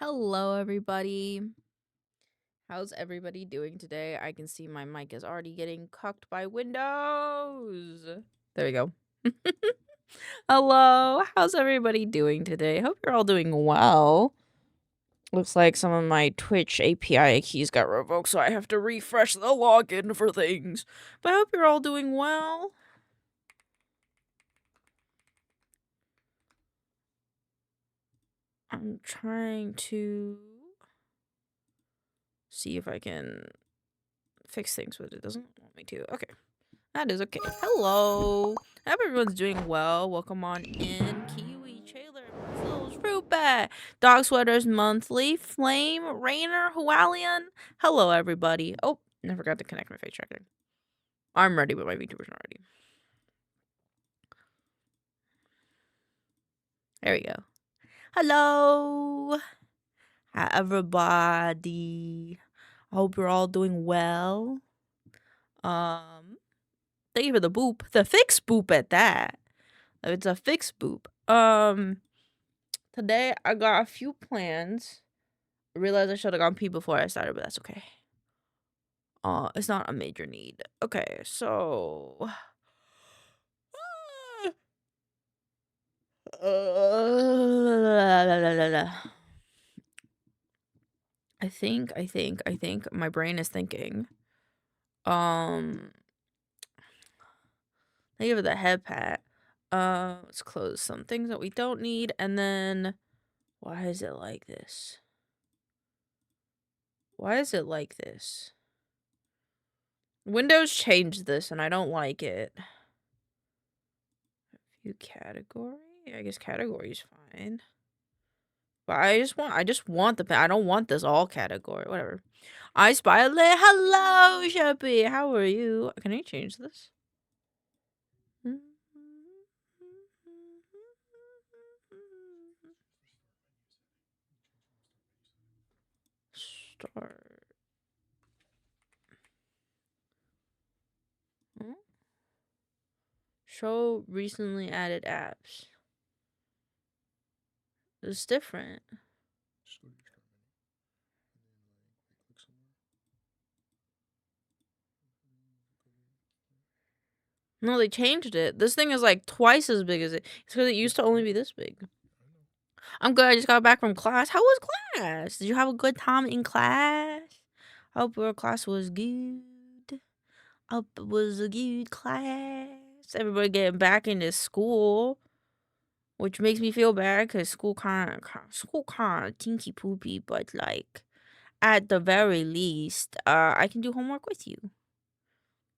Hello, everybody. How's everybody doing today? I can see my mic is already getting cucked by Windows. There we go. Hello, how's everybody doing today? Hope you're all doing well. Looks like some of my Twitch API keys got revoked, so I have to refresh the login for things. But I hope you're all doing well. I'm trying to see if I can fix things, but it doesn't want me to. Okay. That is okay. Hello. I hope everyone's doing well. Welcome on in. Kiwi, Taylor, Pencils, Fruit Bat, Dog Sweaters Monthly, Flame, Rainer, Hualian. Hello, everybody. Oh, I forgot to connect my face tracker. I'm ready, but my VTuber's not ready. There we go. Hello. Hi, everybody. I hope you're all doing well. Thank you for the boop. The fixed boop at that. It's a fixed boop. Today I got a few plans. I realized I should have gone pee before I started, but that's okay. It's not a major need. Okay, so I think my brain is thinking. Thank you for the head pat. Let's close some things that we don't need, and then why is it like this? Why is it like this? Windows changed this, and I don't like it. View category? I guess category is fine. But I just want the I don't want this all category. Whatever. I spy hello, Sheppy. How are you? Can I change this? Start. Show recently added apps. It's different. No, they changed it. This thing is like twice as big as it. It's because it used to only be this big. I'm good. I just got back from class. How was class? Did you have a good time in class? I hope your class was good. Hope it was a good class. Everybody getting back into school, which makes me feel bad because school kind of tinky poopy. But like, at the very least, I can do homework with you.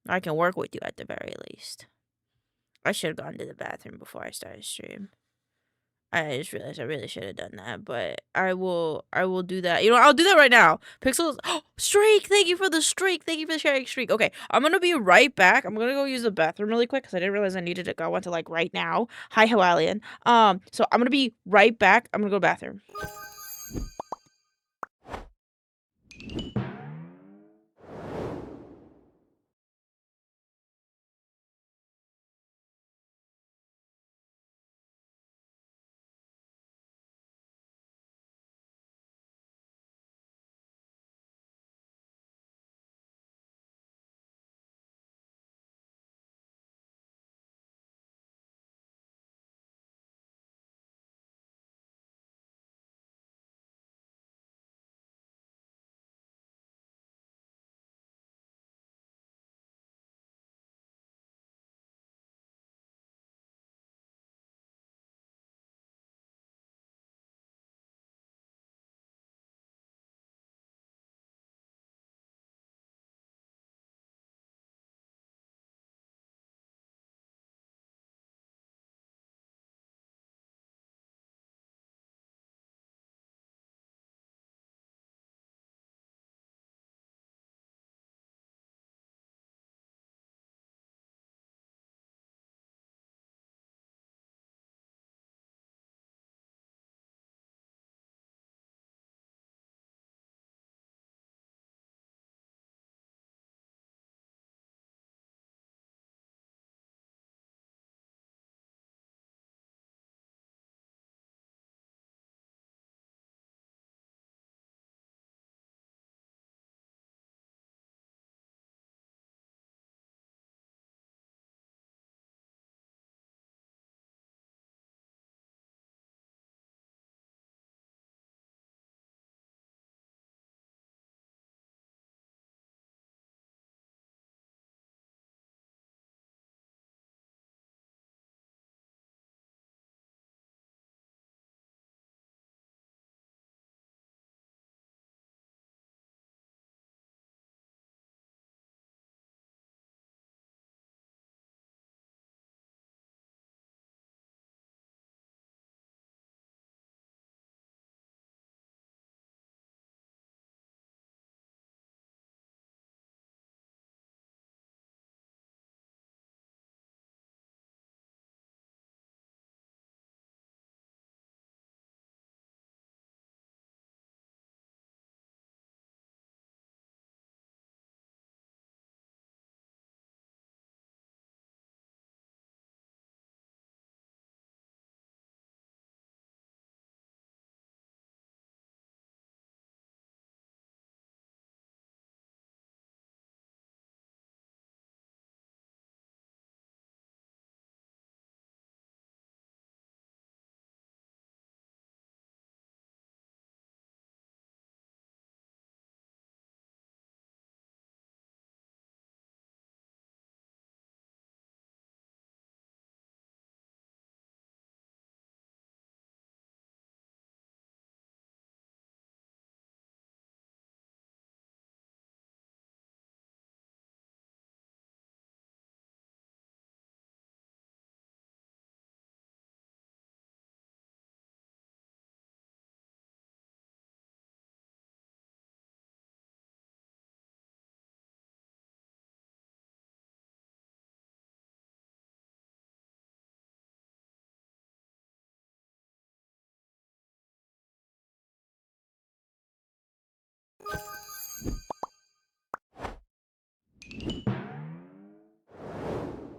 I can work with you at the very least. I should have gone to the bathroom before I started stream. I just realized I really should have done that, but I will do that. You know, I'll do that right now. Pixels, streak. Thank you for the streak. Thank you for sharing streak. Okay, I'm gonna be right back. I'm gonna go use the bathroom really quick because I didn't realize I needed to go into like right now. Hi, Hawalian. So I'm gonna be right back. I'm gonna go to the bathroom.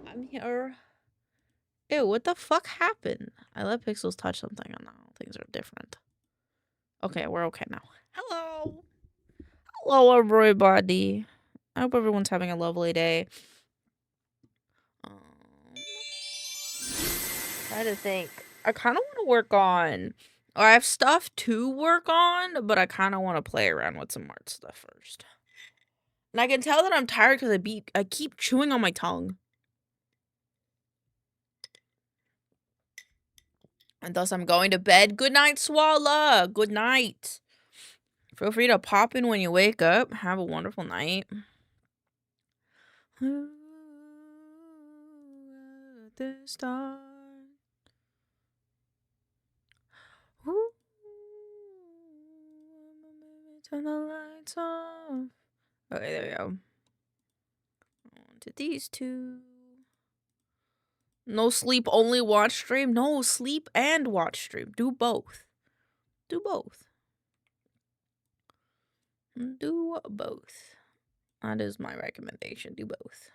I'm here. Ew, what the fuck happened? I let Pixels touch something and now things are different. Okay, we're okay now. Hello. Hello, everybody. I hope everyone's having a lovely day. Try to think. I kind of want to work on... I have stuff to work on, but I kind of want to play around with some art stuff first. And I can tell that I'm tired because I keep chewing on my tongue. And thus I'm going to bed. Good night, Swalla. Good night. Feel free to pop in when you wake up. Have a wonderful night. The start. Turn the lights off. Okay, there we go. On to these two. No sleep, only watch stream. No, sleep and watch stream. Do both. Do both. Do both. That is my recommendation. Do both.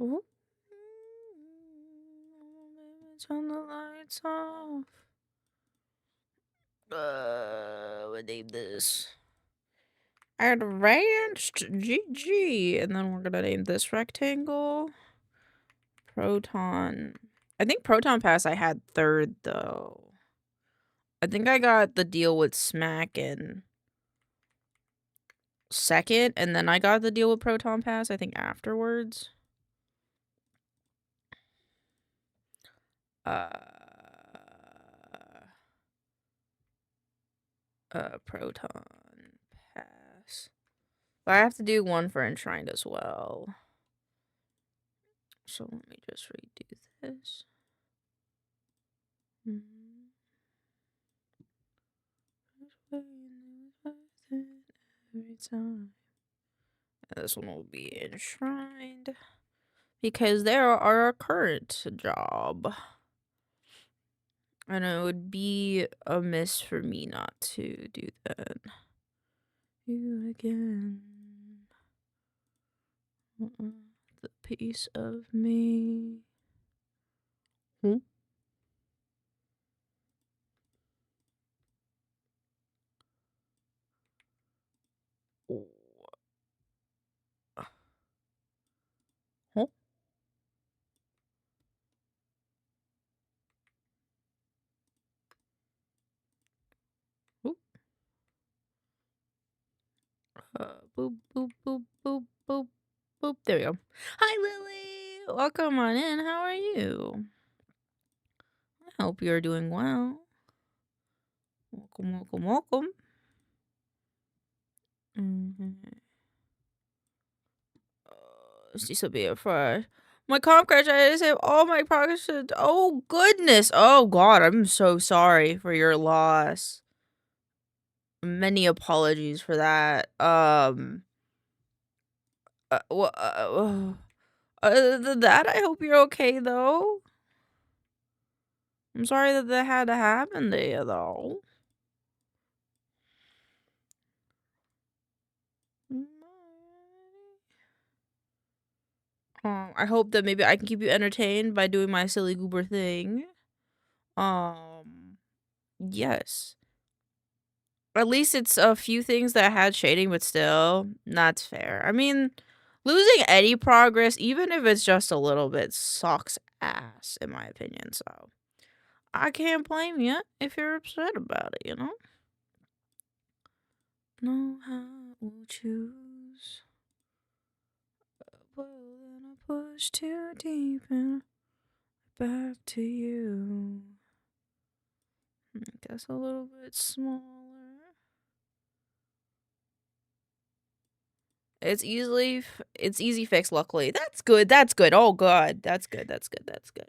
Ooh. Turn the lights off. What name this? Advancedgg. And then we're gonna name this rectangle Proton. I think Proton Pass I had third though. I think I got the deal with Smack in second, and then I got the deal with Proton Pass, I think, afterwards. Proton Pass. But I have to do one for Enshrined as well. So let me just redo this. Every time. This one will be Enshrined because they're our current job. And it would be a miss for me not to do that. You again. The piece of me. Oh. Huh? Boop, boop, boop, boop, boop, boop. There we go. Hi, Lily. Welcome on in. How are you? I hope you're doing well. Welcome, welcome, welcome. This will be a fresh. My comp crash, I just have all my progress. Oh, goodness. Oh, God. I'm so sorry for your loss. Many apologies for that. That I hope you're okay, though. I'm sorry that that had to happen to you, though. I hope that maybe I can keep you entertained by doing my silly goober thing. Yes. At least it's a few things that had shading, but still, that's fair. I mean, losing any progress, even if it's just a little bit, sucks ass, in my opinion, so I can't blame you if you're upset about it, you know? Know how we'll choose. Well, then I push too deep and back to you. I guess a little bit smaller. It's easy fix, luckily. That's good. That's good. Oh, God. That's good. That's good. That's good.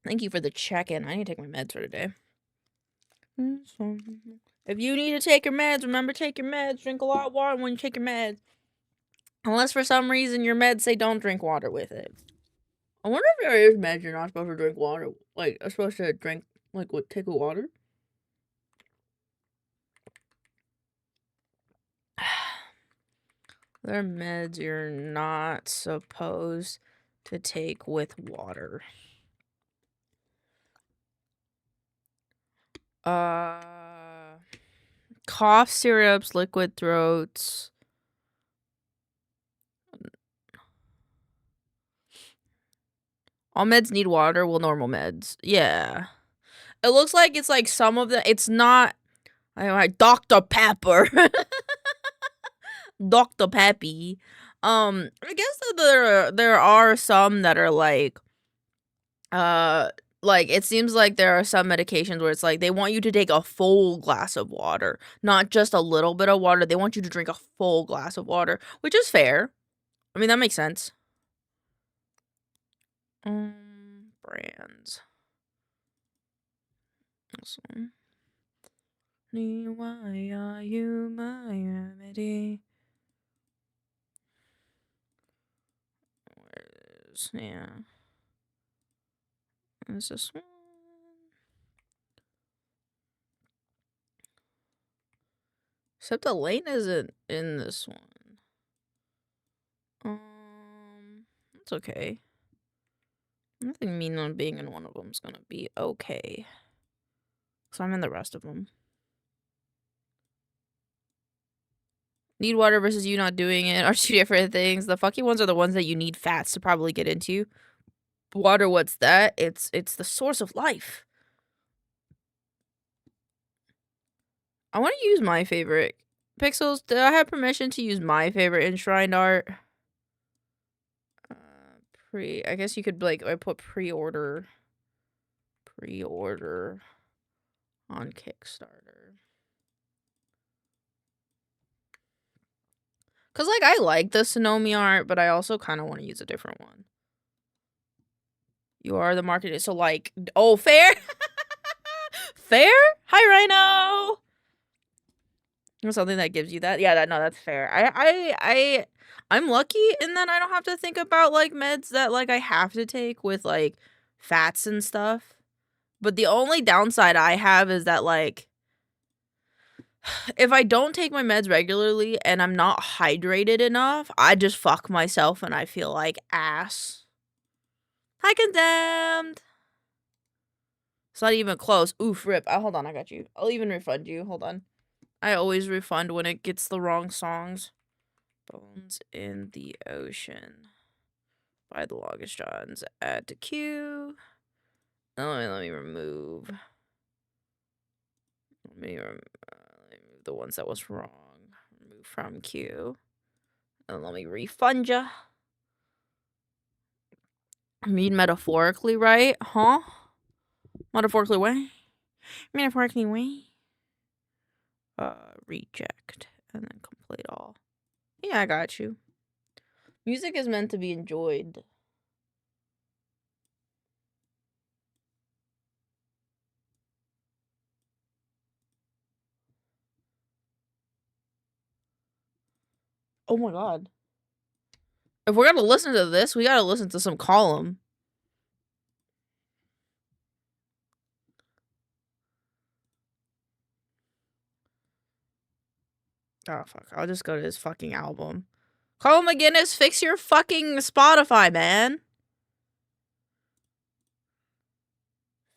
Thank you for the check-in. I need to take my meds for today. If you need to take your meds, remember, take your meds. Drink a lot of water when you take your meds. Unless for some reason your meds say don't drink water with it. I wonder if there is meds you're not supposed to drink water. Like, you're supposed to drink, like, what, take water? There are meds you're not supposed to take with water. Cough syrups, liquid throats. All meds need water. Well, normal meds. Yeah. It looks like it's like some of the. It's not. Dr. Pepper. Dr. Peppy. I guess that there are some that are like it seems like there are some medications where it's like they want you to take a full glass of water, not just a little bit of water. They want you to drink a full glass of water, which is fair. I mean, that makes sense. Brands. This one. Why are you my remedy? Where's, yeah. Is this one? Except Elaine isn't in this one. It's okay. Nothing mean on being in one of them's gonna be okay. So I'm in the rest of them. Need water versus you not doing it are two different things. The fucky ones are the ones that you need fats to probably get into. Water, what's that? It's the source of life. I want to use my favorite. Pixels, do I have permission to use my favorite enshrined art? I guess you could, like, I put pre-order on Kickstarter. Because, like, I like the Sonomi art, but I also kind of want to use a different one. You are the marketer. So, like, oh, fair? Fair? Hi, Rhino! Something that gives you that? Yeah, no, that's fair. I'm lucky in that I don't have to think about, like, meds that, like, I have to take with, like, fats and stuff. But the only downside I have is that, like, if I don't take my meds regularly and I'm not hydrated enough, I just fuck myself and I feel like ass. Hi, Condemned! It's not even close. Oof, rip. Hold on, I got you. I'll even refund you. Hold on. I always refund when it gets the wrong songs. Bones in the Ocean by the Longest Johns. Add to queue. Let me remove. Let me remove the ones that was wrong. Remove from queue. And let me refund ya. I mean metaphorically, right? Huh? Metaphorically way? Metaphorically way? Reject. And then complete all. Yeah, I got you. Music is meant to be enjoyed. Oh my god. If we're gonna listen to this, we gotta listen to some Column. Oh, fuck. I'll just go to his fucking album. Colin McGinnis, fix your fucking Spotify, man.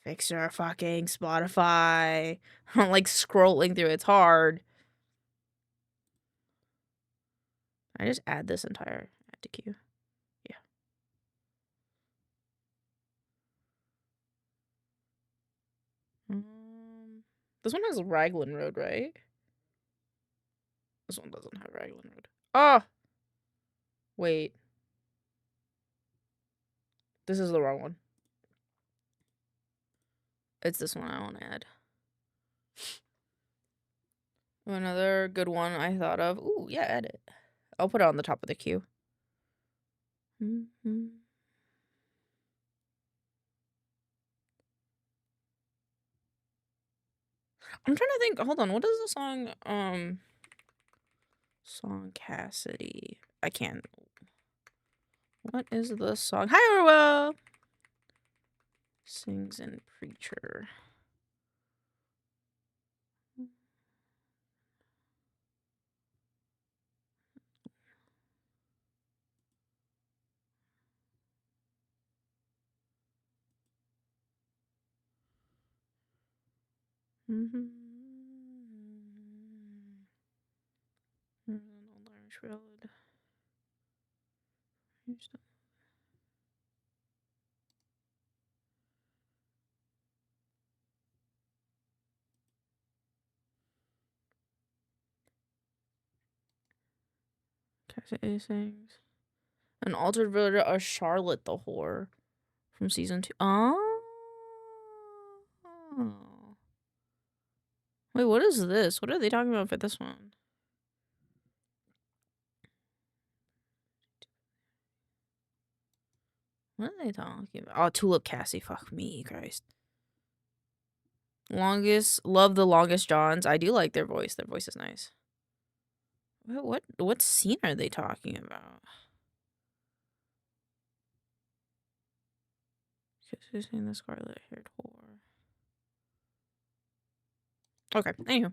Fix your fucking Spotify. I'm like scrolling through. It's hard. I just add this entire add to queue. Yeah. This one has Raglan Road, right? This one doesn't have Raglan Road. Oh! Wait. This is the wrong one. It's this one I want to add. Another good one I thought of. Ooh, yeah, add it. I'll put it on the top of the queue. I'm trying to think. Hold on. What is the song? Song Cassidy. I can't. What is the song? Hi, Orwell! Sings in Preacher. Old Irish Road. Cassidy sings. An altered version of Charlotte the Whore from season 2. Oh. Wait, what is this? What are they talking about for this one? What are they talking about? Oh, Tulip Cassie. Fuck me, Christ. Love the Longest Johns. I do like their voice. Their voice is nice. What scene are they talking about? Who's saying the scarlet-haired whore? Okay, anywho.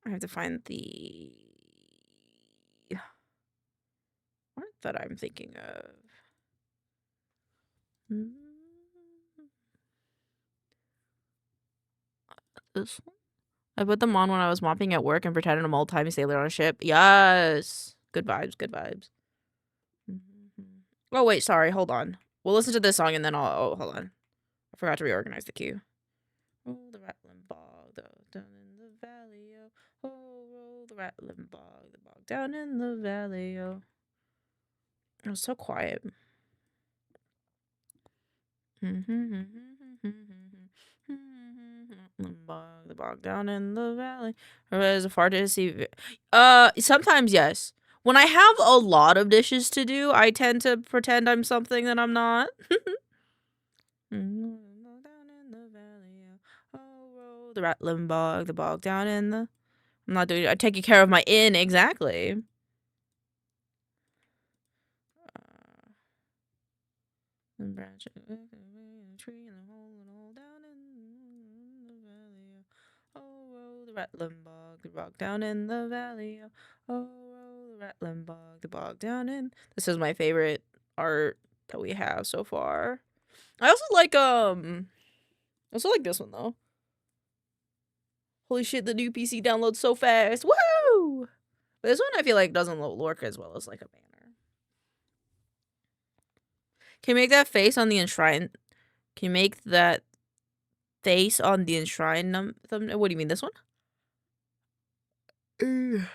I have to find the art that I'm thinking of. This one? I put them on when I was mopping at work and pretended I'm old-timey sailor on a ship. Yes! Good vibes, good vibes. Oh, wait, sorry, hold on. We'll listen to this song and then I'll... Oh, hold on. I forgot to reorganize the queue. Oh, the rattling bog, down in the valley, oh. Oh, roll the rattling bog, the bog down in the valley, oh. It was so quiet. The bog down in the valley. Or is a far to see. Sometimes yes. When I have a lot of dishes to do, I tend to pretend I'm something that I'm not. Down in the valley, oh, the rattling bog, the bog down in the. I'm not doing it. I'm taking care of my inn, exactly. The branch of the tree and the hole down in the valley. Oh, the rattling bog, the bog down in the valley. Oh, the rattling bog, the bog down in. This is my favorite art that we have so far. I also like this one though. Holy shit, the new PC downloads so fast. Woo! But this one I feel like doesn't work as well as like a banner. Can you make that face on the enshrined? Can you make that face on the enshrined thumbnail? What do you mean, this one? You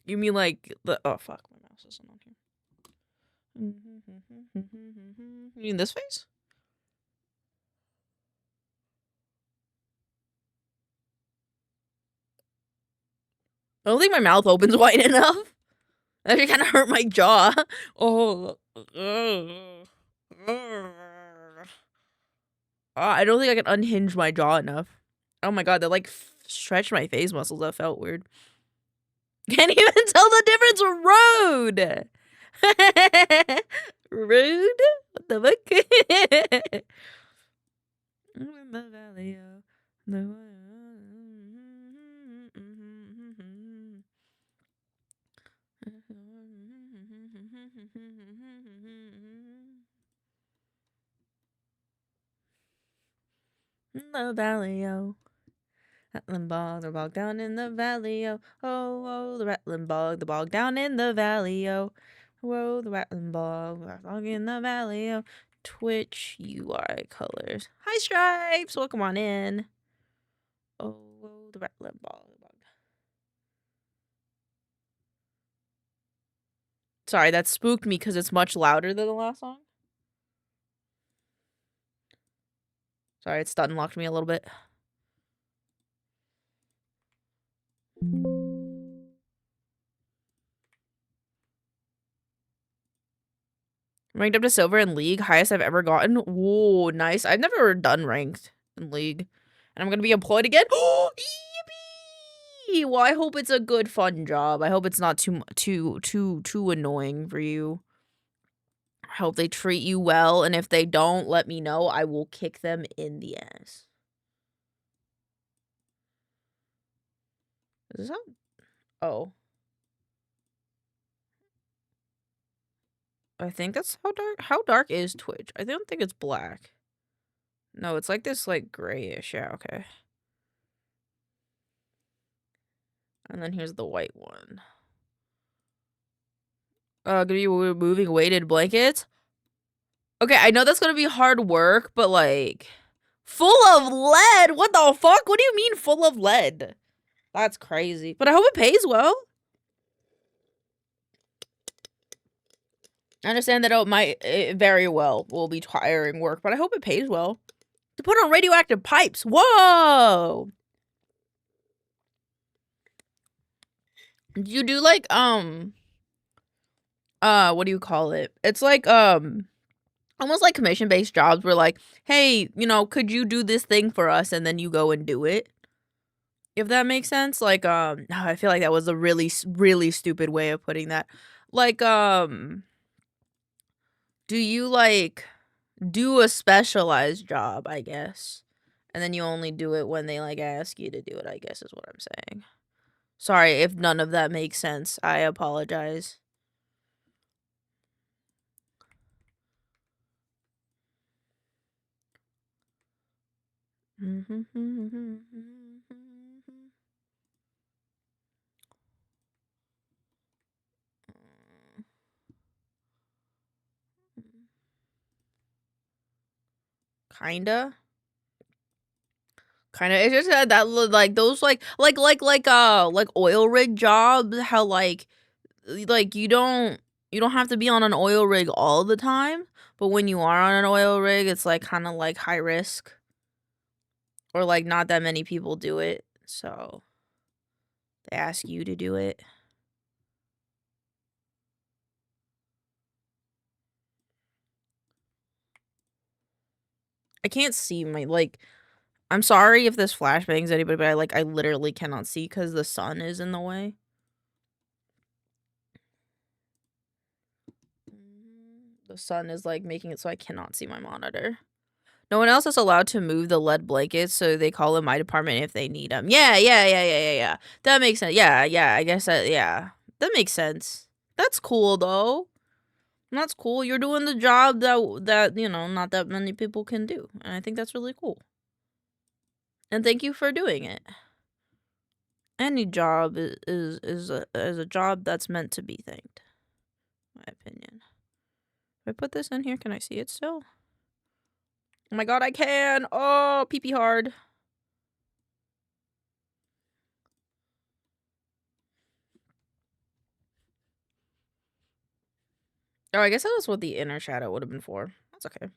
mean like the... Oh, fuck. My mouse isn't on here. You mean this face? I don't think my mouth opens wide enough. That kind of hurt my jaw. Oh. I don't think I can unhinge my jaw enough. Oh my god, that like stretched my face muscles. That felt weird. Can't even tell the difference. Rude. Rude? What the fuck? In the valley of the valley, oh. Rattling bog, the bog down in the valley, oh. Oh, oh, the rattling bog, the bog down in the valley, oh. Whoa, the rattling bog, the bog in the valley, oh. Twitch UI colors. Hi, Stripes! Welcome on in. Oh, oh, the rattling bog, the bog. Sorry, that spooked me because it's much louder than the last song. Sorry, it stun locked me a little bit. Ranked up to silver in League, highest I've ever gotten. Whoa, nice. I've never done ranked in League. And I'm gonna be employed again. Yippee! Well, I hope it's a good, fun job. I hope it's not too annoying for you. I hope they treat you well, and if they don't, let me know. I will kick them in the ass. Is this how? Oh. I think that's how dark. How dark is Twitch? I don't think it's black. No, it's like this, like, grayish. Yeah, okay. And then here's the white one. Gonna be removing weighted blankets. Okay, I know that's gonna be hard work, but like, full of lead? What the fuck? What do you mean full of lead? That's crazy. But I hope it pays well. I understand that it very well will be tiring work, but I hope it pays well. To put on radioactive pipes. Whoa! You do like, what do you call it? It's like, almost like commission-based jobs where like, hey, you know, could you do this thing for us? And then you go and do it. If that makes sense. Like, I feel like that was a really, really stupid way of putting that. Like, do you like do a specialized job, I guess? And then you only do it when they like ask you to do it, I guess is what I'm saying. Sorry if none of that makes sense. I apologize. Kinda. It's just that like those like oil rig jobs, how like you don't have to be on an oil rig all the time, but when you are on an oil rig, it's like kind of like high risk, or like not that many people do it, so they ask you to do it. I can't see my like. I'm sorry if this flashbangs anybody, but I literally cannot see because the sun is in the way. The sun is like making it so I cannot see my monitor. No one else is allowed to move the lead blankets, so they call in my department if they need them. Yeah. That makes sense. Yeah. I guess yeah. That makes sense. That's cool though. That's cool. You're doing the job that you know not that many people can do, and I think that's really cool. And thank you for doing it. Any job is a job that's meant to be thanked, in my opinion. If I put this in here, can I see it still? Oh my god, I can! Oh, pee hard. Oh, I guess that was what the inner shadow would have been for. That's okay.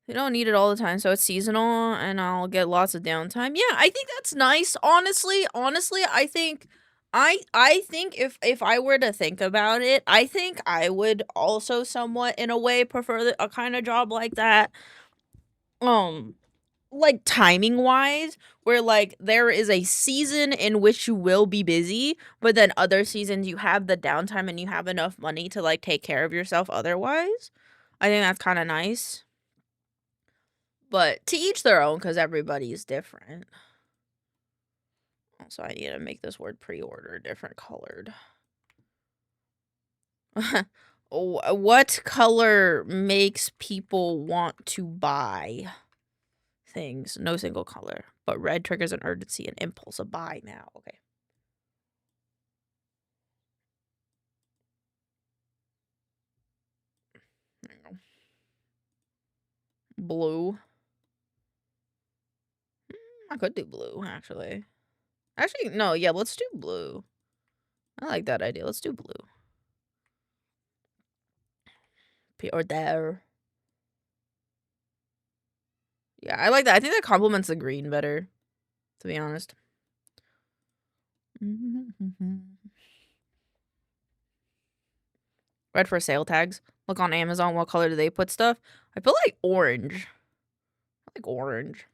You don't need it all the time, so it's seasonal, and I'll get lots of downtime. Yeah, I think that's nice. Honestly, I think I think if I were to think about it, I think I would also somewhat in a way prefer a kind of job like that. Like timing wise, where like there is a season in which you will be busy, but then other seasons you have the downtime and you have enough money to like take care of yourself otherwise. I think that's kind of nice. But to each their own, because everybody's different. Also, I need to make this word pre-order different colored. What color makes people want to buy things? No single color, but red triggers an urgency and impulse. A buy now. Okay. There you go. Blue. I could do blue, actually. Actually, no, yeah, let's do blue. I like that idea. Let's do blue. or there. Yeah, I like that. I think that complements the green better, to be honest. Red for sale tags. Look on Amazon. What color do they put stuff? I feel like orange. I like orange.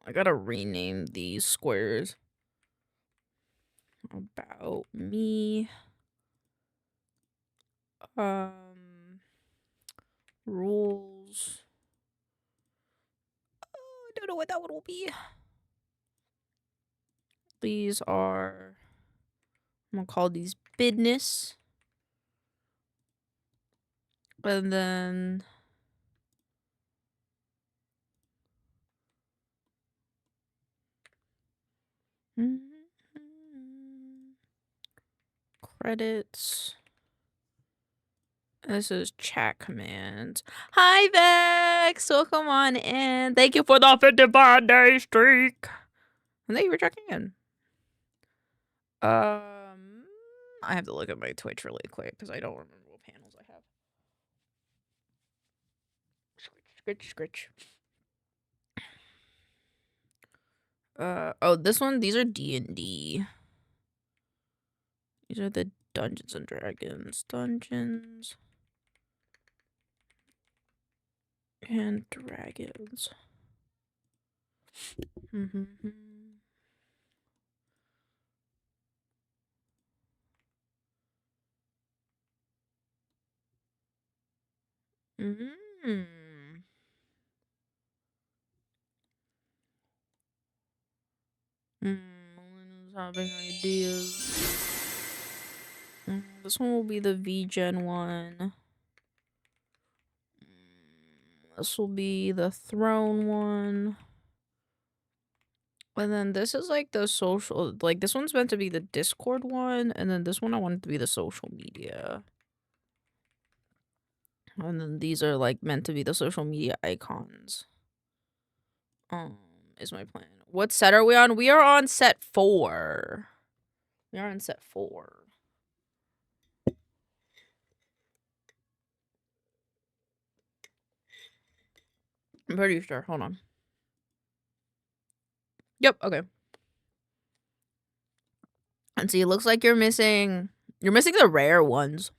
I gotta rename these squares. About me. Rules. Oh, I don't know what that one will be. These are, I'm gonna call these business. And then credits. This is chat commands. Hi, Vex! Welcome on in. Thank you for the 55-day streak. And thank you for checking in. I have to look at my Twitch really quick because I don't remember what panels I have. Scritch. Oh, this one, these are D&D. These are the Dungeons and Dragons. Dungeons and Dragons. Having ideas. This one will be the VGen one. This will be the throne one. And then this is like the social, like this one's meant to be the Discord one, and then this one I want it to be the social media. And then these are like meant to be the social media icons. Is my plan. What set are we on? We are on set 4. We are on set 4. I'm pretty sure. Hold on. Yep, okay. And see, it looks like you're missing the rare ones.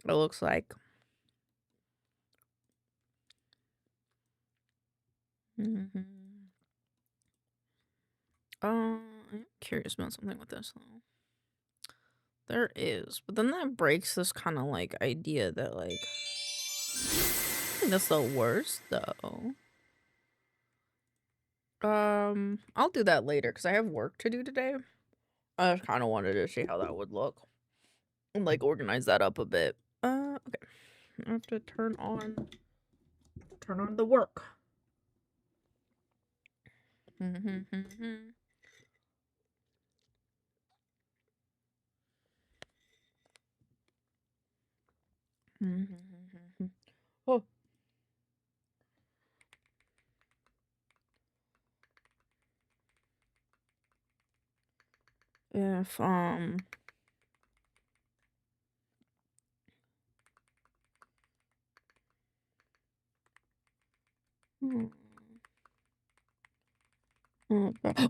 It looks like. I'm curious about something with this though. There is, but then that breaks this kind of like idea that like I think that's the worst though. I'll do that later because I have work to do today. I just kind of wanted to see how that would look and like organize that up a bit. Okay. I have to turn on the work. Oh. If oh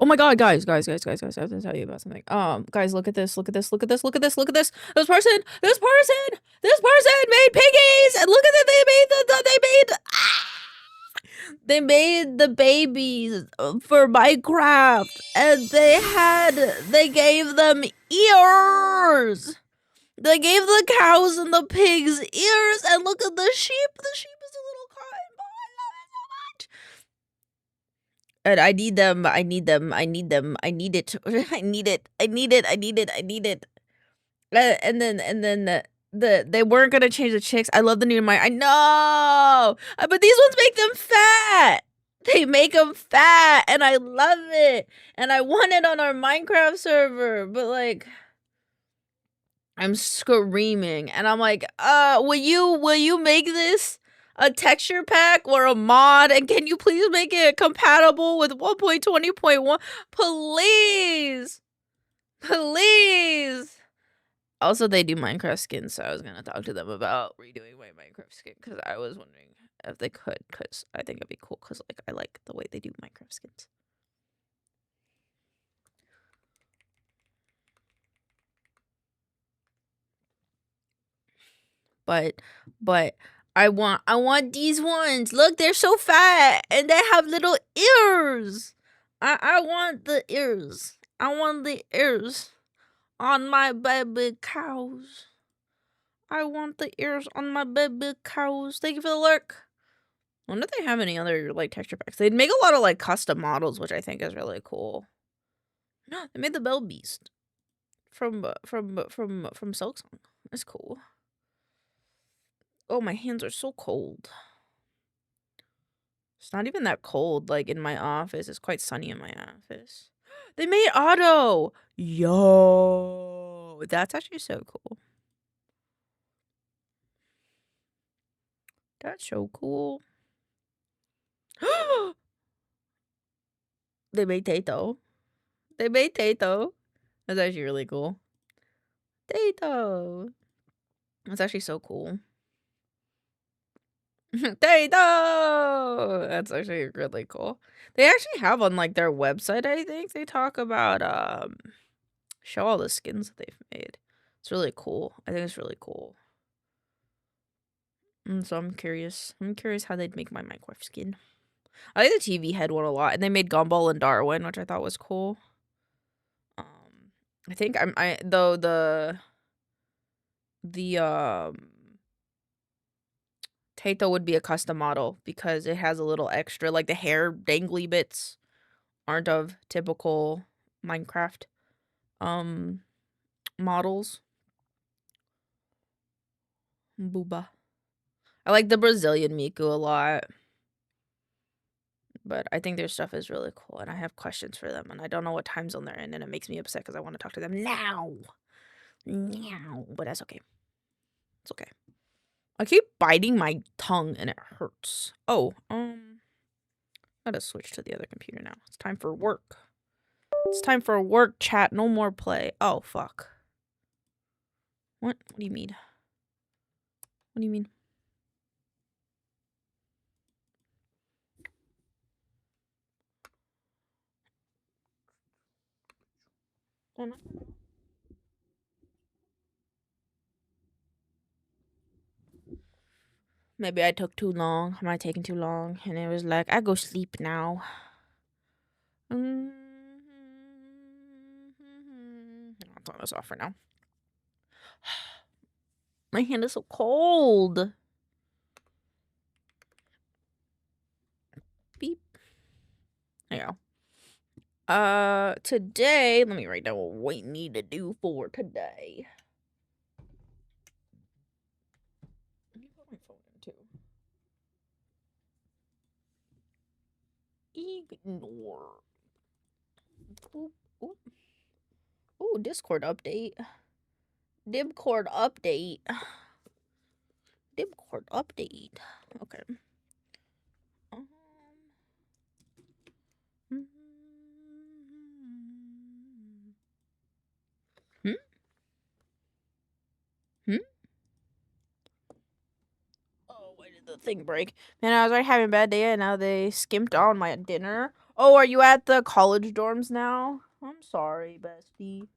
my god, guys, I have to tell you about something. Guys, look at this. This person made piggies, and look at it. They made the babies for Minecraft, and they gave them ears. They gave the cows and the pigs ears, and look at the sheep. The sheep is a little cotton ball. I love it so much. And I need them. I need it. And then they weren't gonna change the chicks. I love the new I know, but these ones make them fat. They make them fat, and I love it. And I want it on our Minecraft server, but like, I'm screaming, and I'm like, will you make this? a texture pack or a mod, and can you please make it compatible with 1.20.1? Please, please. Also, they do Minecraft skins, so I was gonna talk to them about redoing my Minecraft skin because I was wondering if they could, because I think it'd be cool because like I like the way they do Minecraft skins. But I want these ones. Look, they're so fat and they have little ears. I want the ears. I want the ears on my baby cows. I want the ears on my baby cows. Thank you for the lurk. I wonder if they have any other like texture packs. They'd make a lot of like custom models, which I think is really cool. No, they made the Bell Beast from Silksong. That's cool. Oh, my hands are so cold. It's not even that cold, like, in my office. It's quite sunny in my office. They made Otto! Yo! That's actually so cool. That's so cool. They made Tato. They made Tato. That's actually really cool. Tato! That's actually so cool. Tato! That's actually really cool. They actually have on, like, their website, I think, they talk about, show all the skins that they've made. It's really cool. I think it's really cool. So I'm curious. I'm curious how they'd make my Minecraft skin. I like the TV head one a lot, and they made Gumball and Darwin, which I thought was cool. I think the Tato would be a custom model because it has a little extra, like the hair dangly bits aren't of typical Minecraft models. Booba. I like the Brazilian Miku a lot. But I think their stuff is really cool, and I have questions for them, and I don't know what time zone they're in, and it makes me upset because I want to talk to them now. Now. But that's okay. It's okay. I keep biting my tongue, and it hurts. Oh, gotta switch to the other computer now. It's time for work. It's time for work, chat. No more play. Oh, fuck. What? What do you mean? What do you mean? Oh, no. Maybe I took too long. Am I taking too long? And it was like, I go sleep now. I'll turn this off for now. My hand is so cold. Beep. There you go. Today, let me write down what we need to do for today. Let me put my phone in too. Ignore. Ooh, Discord update. Discord update. Discord update. Okay. Oh, why did the thing break? Man, I was already having a bad day, and now they skimped on my dinner. Oh, are you at the college dorms now? I'm sorry, bestie.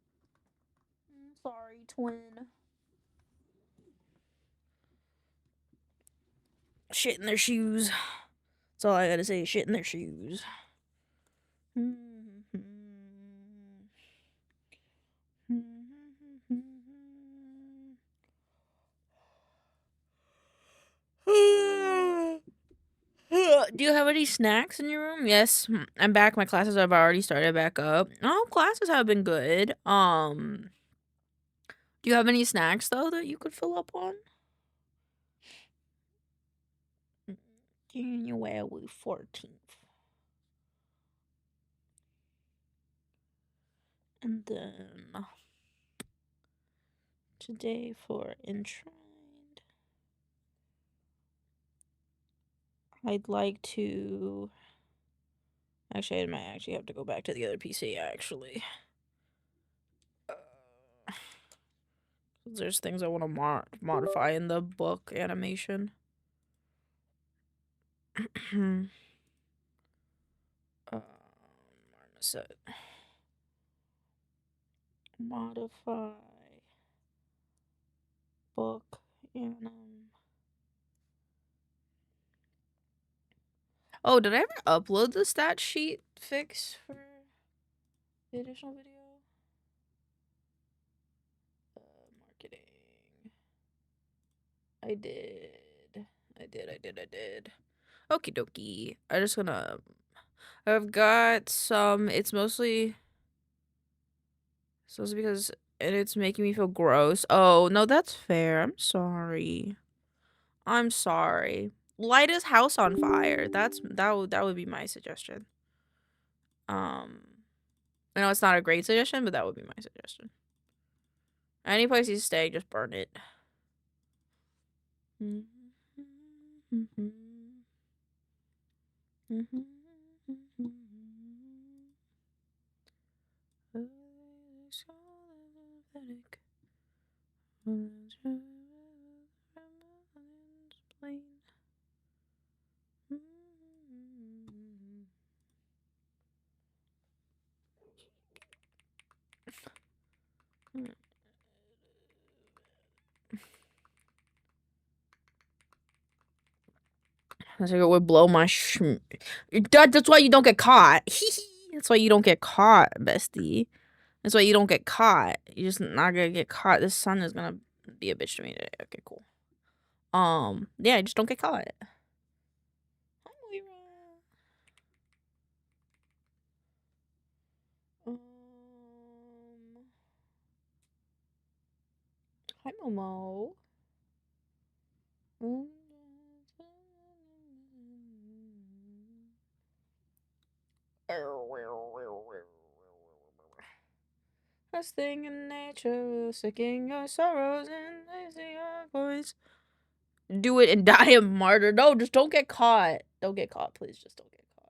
I'm sorry, twin. Shit in their shoes. That's all I gotta say. Shit in their shoes. Do you have any snacks in your room? Yes, I'm back. My classes have already started back up. Oh, classes have been good. Do you have any snacks though that you could fill up on? January 14th. And then today for Enshrined. I'd like to... Actually, I might actually have to go back to the other PC, actually. There's things I want to modify in the book animation. Set. Modify book anim. Oh, did I ever upload the stat sheet fix for the additional video? Marketing. I did. Okie dokie. I'm just gonna... I've got some... It's mostly because... And it's making me feel gross. Oh, no, that's fair. I'm sorry. Light his house on fire. That would be my suggestion. I know it's not a great suggestion, but that would be my suggestion. Any place he's staying, just burn it. I think it would blow my that's why you don't get caught. That's why you don't get caught, bestie. That's why you don't get caught. You're just not gonna get caught. This sun is gonna be a bitch to me today. Okay, cool. Yeah, just don't get caught. Hi, Momo. Best thing in nature, singing your sorrows and raising your voice. Do it and die a martyr. No, just don't get caught. Don't get caught, please. Just don't get caught.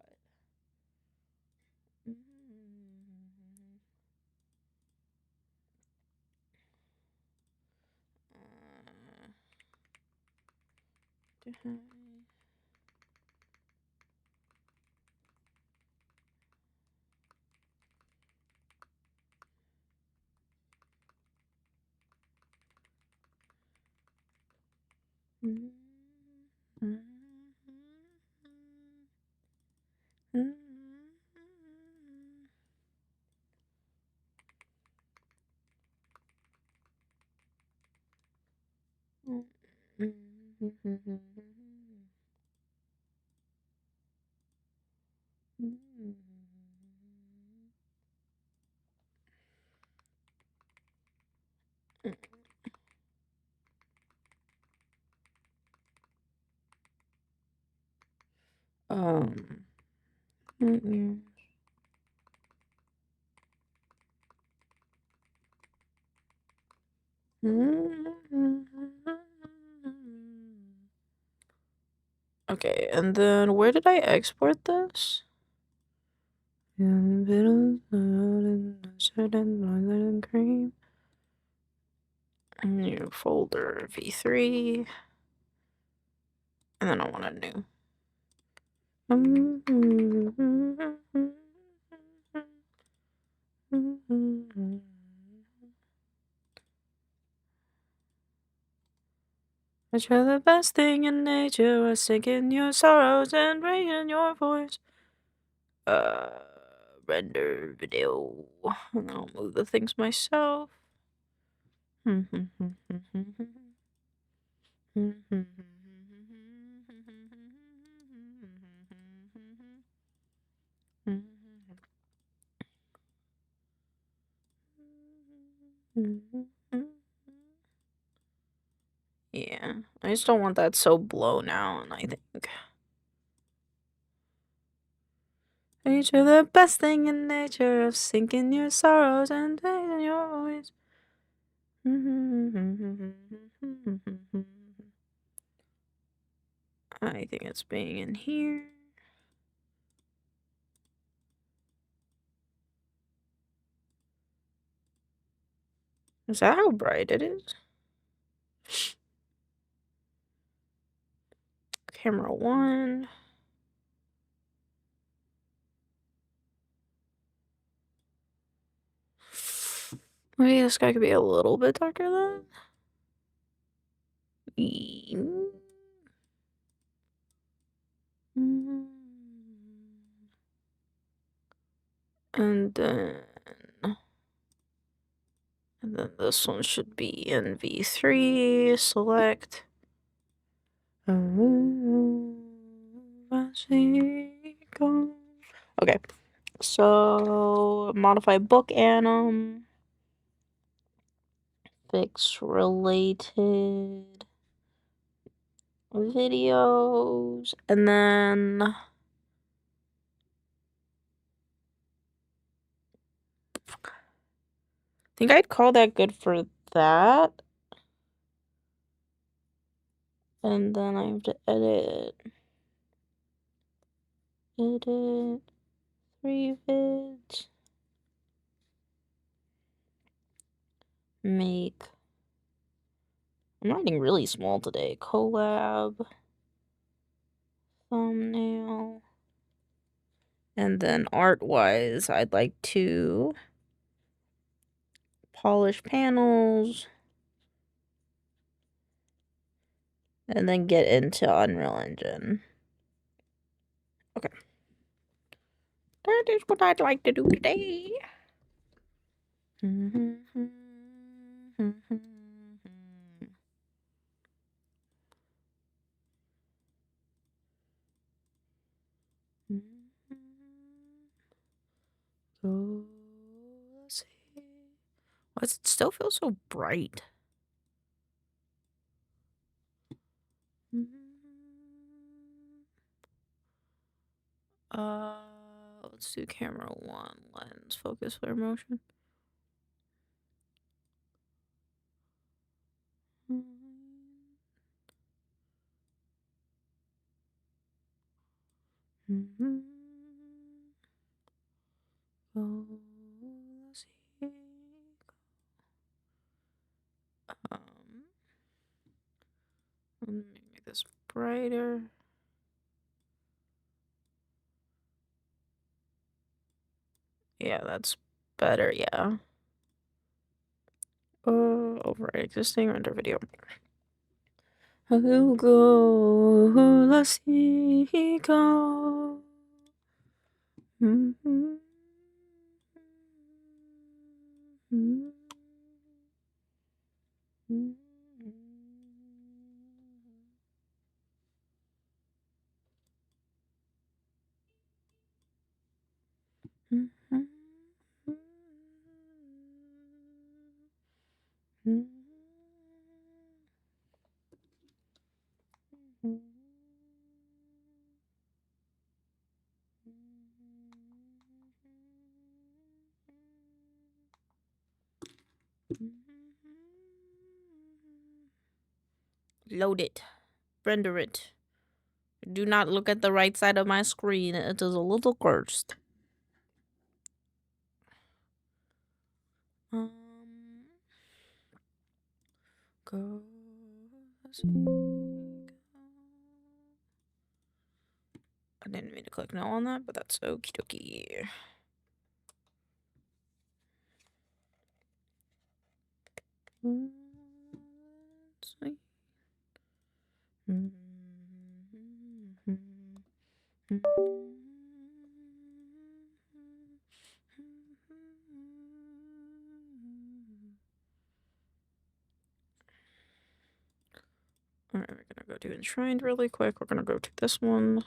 Okay, and then where did I export this? Cream. New folder v3. And then I want a new. But you're the best thing in nature, was singing your sorrows and raising your voice. Render video. And I'll move the things myself. Yeah, I just don't want that so blown out, I think. You're the best thing in nature of sinking your sorrows and raising your voice. I think it's being in here. Is that how bright it is? Camera 1. Maybe this guy could be a little bit darker then. And then this one should be in V3. Select. Okay, so modify book anim. Fix related videos, and then I think I'd call that good for that. And then I have to edit 3 vids, make, I'm writing really small today, collab, thumbnail, and then art-wise, I'd like to polish panels, and then get into Unreal Engine. Okay. That is what I'd like to do today. So, let's see. Why does it still feel so bright? Let's do camera 1, lens, focus, flare, motion. Oh, let's see. Let me make this brighter. Yeah, that's better, yeah. Over existing render video. I'll go, let's see, go. Load it. Render it. Do not look at the right side of my screen. It is a little cursed. Go. I didn't mean to click no on that, but that's okie dokie. Alright, we're gonna go do Enshrined really quick. We're gonna go to this one.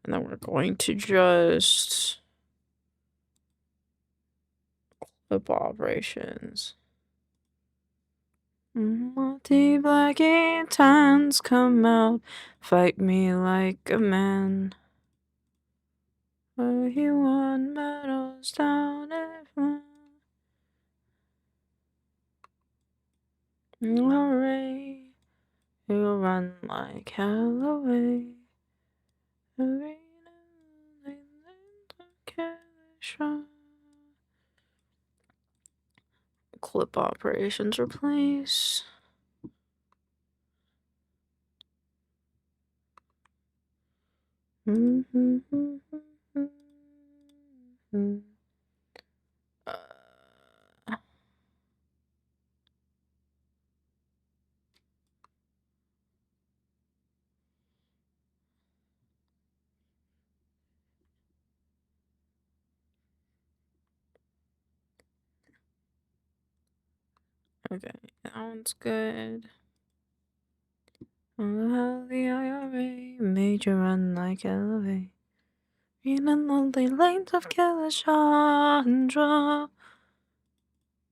And then we're going to just clip operations. Multi-black tans come out, fight me like a man. Oh, he won medals down at Hooray, he'll run run like hell away. Clip operations replace. Okay, that one's good. Oh, the IRA made you run like LA. In the lonely lanes of Calashandra.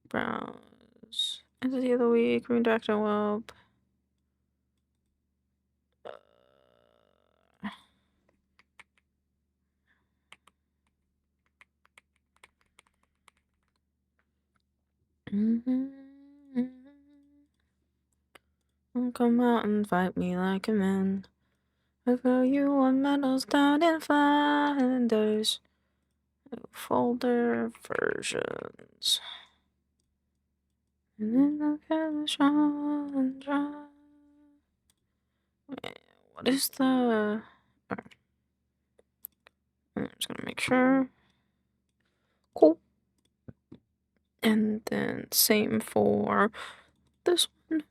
Browse. Entity of the week, redact and whelp. Come out and fight me like a man. I throw you on medals down in Flanders. Folder versions. And then look at the Chandra. What is the... I'm just gonna make sure. Cool. And then same for this one.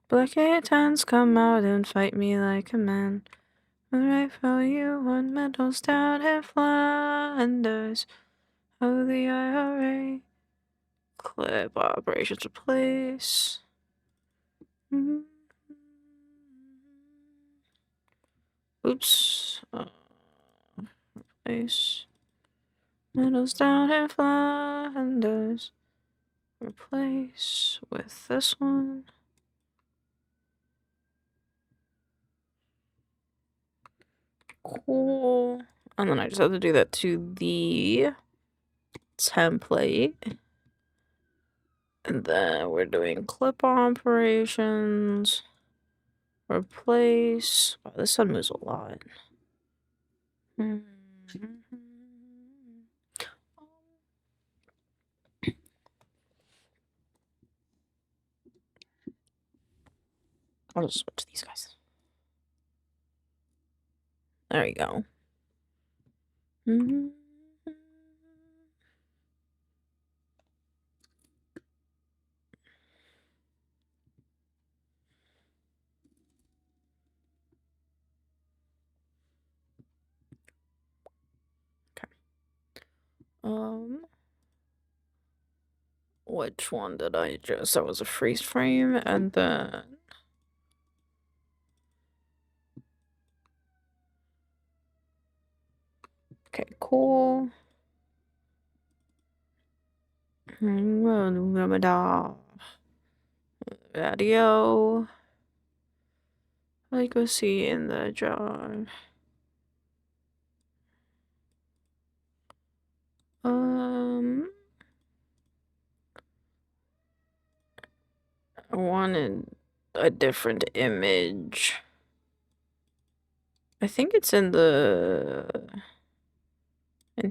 Black A-10s come out and fight me like a man. With rifle you won medals down in Flanders. Oh, the IRA. Clip operations replace. Oops. Replace. Medals down in Flanders. Replace with this one. Cool. And then I just have to do that to the template. And then we're doing clip operations. Replace. Wow, this sun moves a lot. I'll just switch these guys. There you go. Okay. Which one did I just? That was a freeze frame, and then okay, cool. Video. Like, go see in the jar. I wanted a different image. I think it's in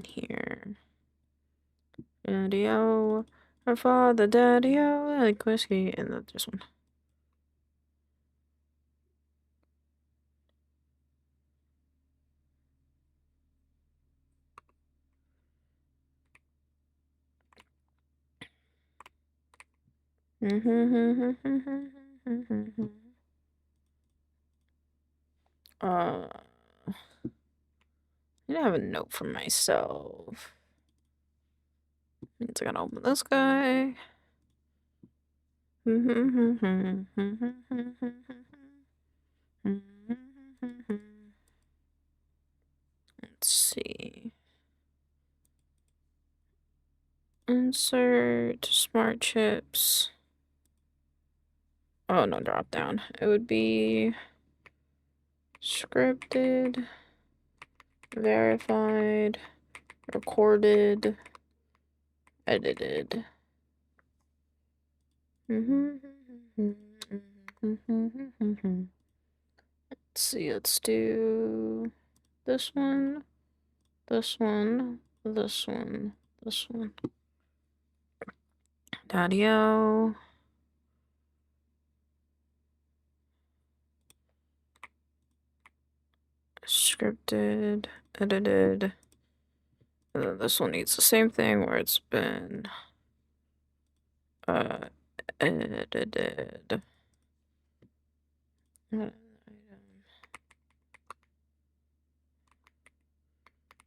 here. Daddy-o, our father, daddy-o, like whiskey, and then this one. I need to have a note for myself. Means I gotta open this guy. Let's see. Insert smart chips. Oh, no, drop down. It would be scripted, verified, recorded, edited. Let's see, let's do this one, this one, this one, this one. Daddy-o. Scripted, edited. And then this one needs the same thing where it's been edited.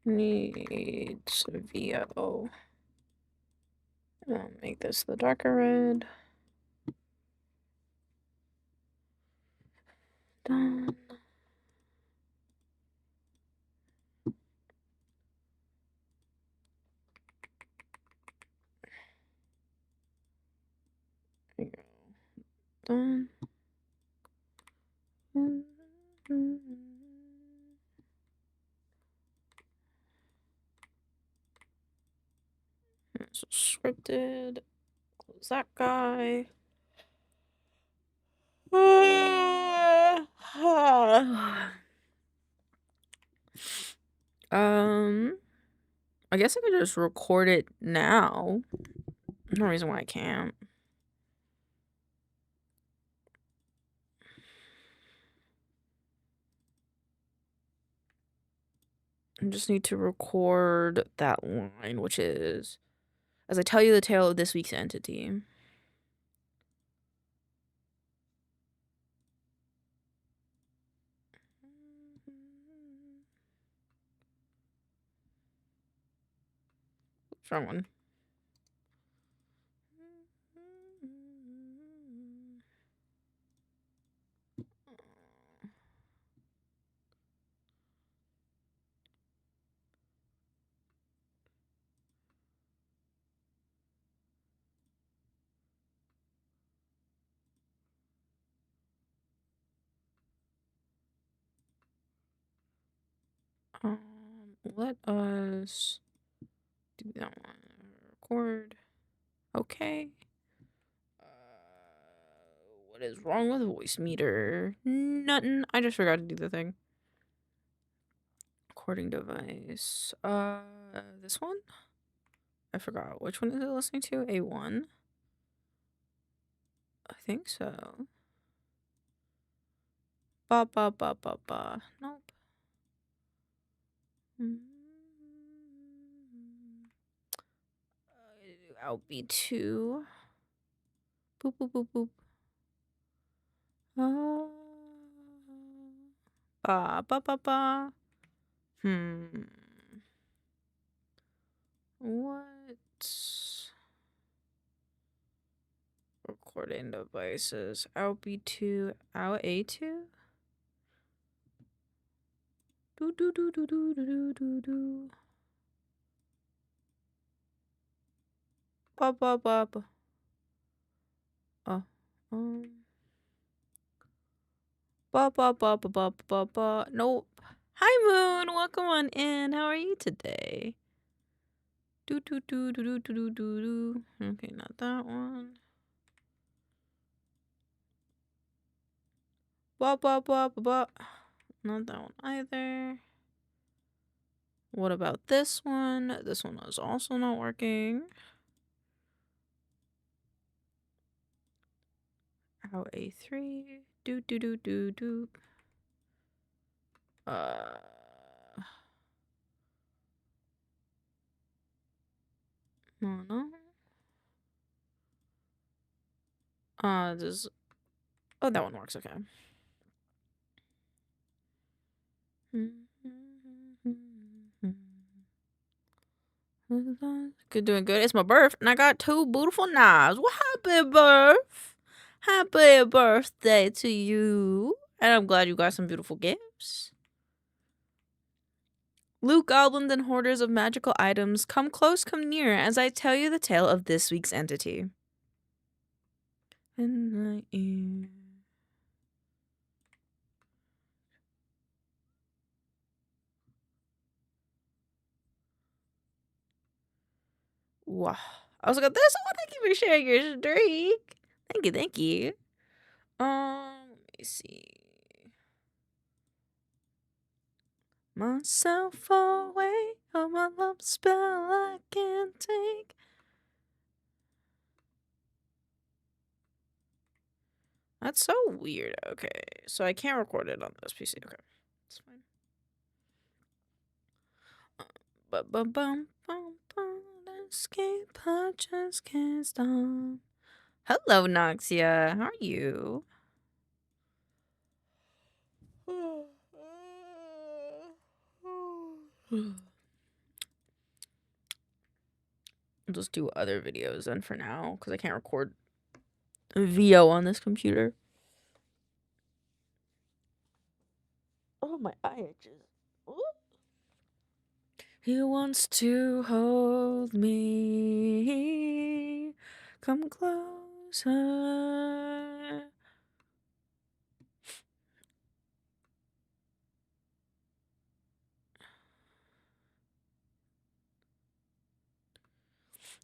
Needs VO. I'll make this the darker red. Done. There you go. Done. So scripted. Close that guy. I guess I could just record it now. No reason why I can't. I just need to record that line, which is, as I tell you the tale of this week's entity. Wrong one. Let us do that one. Record. Okay. What is wrong with voice meter? Nothing. I just forgot to do the thing. Recording device. This one? I forgot. Which one is it listening to? A1? I think so. Ba ba ba ba ba. Nope. Out B2. Boop boop boop boop. Ba ba ba ba. What? Recording devices. Out B2. Out A2. Do do do do do do do do. Ba ba ba ba. Ba ba ba ba ba ba ba. Nope. Hi Moon, welcome on in. How are you today? Do do do do do do do do. Okay, not that one. Ba ba ba ba ba. Not that one either. What about this one? This one is also not working. Out A3. Do do do do do. No. This. Oh, that one works. Okay. Good, doing good. It's my birth, and I got 2 beautiful knives. Well, happy birth. Happy birthday to you. And I'm glad you got some beautiful gifts. Loot goblins and hoarders of magical items, come close, come near, as I tell you the tale of this week's entity. In my ear. Wow. I was like, that's all. Thank you for sharing your streak. Thank you, thank you. Let me see. Myself away, oh my love spell I can't take. That's so weird. Okay, so I can't record it on this PC. Okay, it's fine. Escape, I just can't stop. Hello, Noxia. How are you? I'll just do other videos then for now because I can't record VO on this computer. Oh, my eye itches. Ooh. He wants to hold me. Come closer.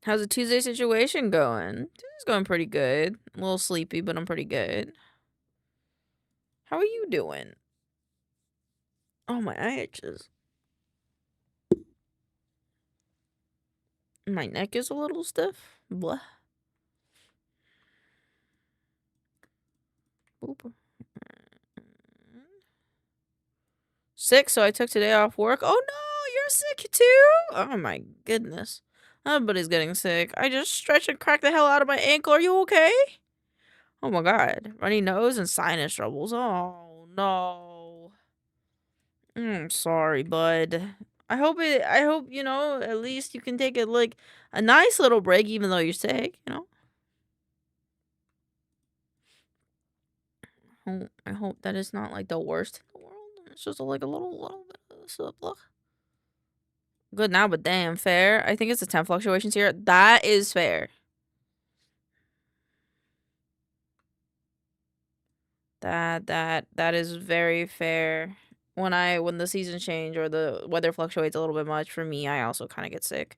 How's the Tuesday situation going? It's going pretty good. A little sleepy, but I'm pretty good. How are you doing? Oh, my eye itches. My neck is a little stiff. Blah. Boop. Sick, so I took today off work. Oh no, you're sick too? Oh my goodness. Everybody's getting sick. I just stretched and cracked the hell out of my ankle. Are you okay? Oh my god. Runny nose and sinus troubles. Oh no. Sorry, bud. I hope, you know, at least you can take it like a nice little break even though you're sick, you know? I hope that it's not like the worst in the world. It's just like a little bit of stuff. Good now, but damn, fair. I think it's the temp fluctuations here. That is fair. That is very fair. When the seasons change or the weather fluctuates a little bit much for me, I also kind of get sick.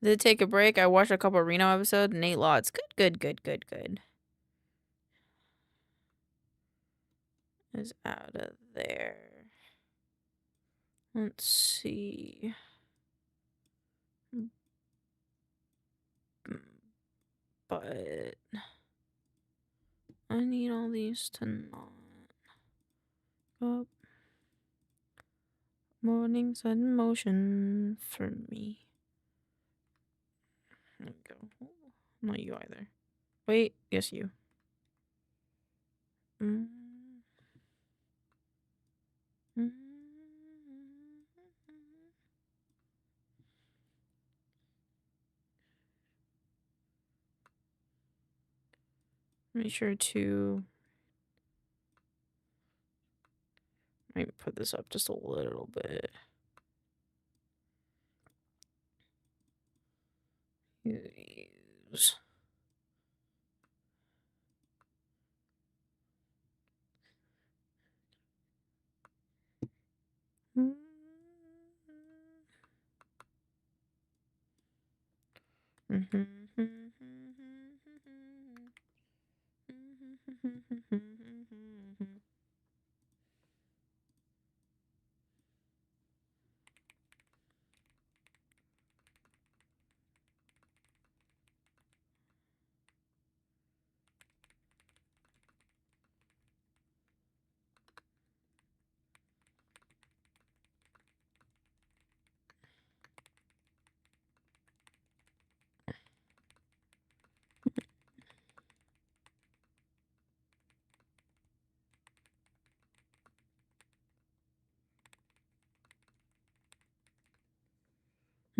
Did take a break. I watched a couple of Reno episodes. Nate Lots. Good. Is out of there. Let's see. But I need all these to not go up. Mornings in motion for me. There we go. Not you either. Wait, yes, you. Make sure to maybe put this up just a little bit. Use.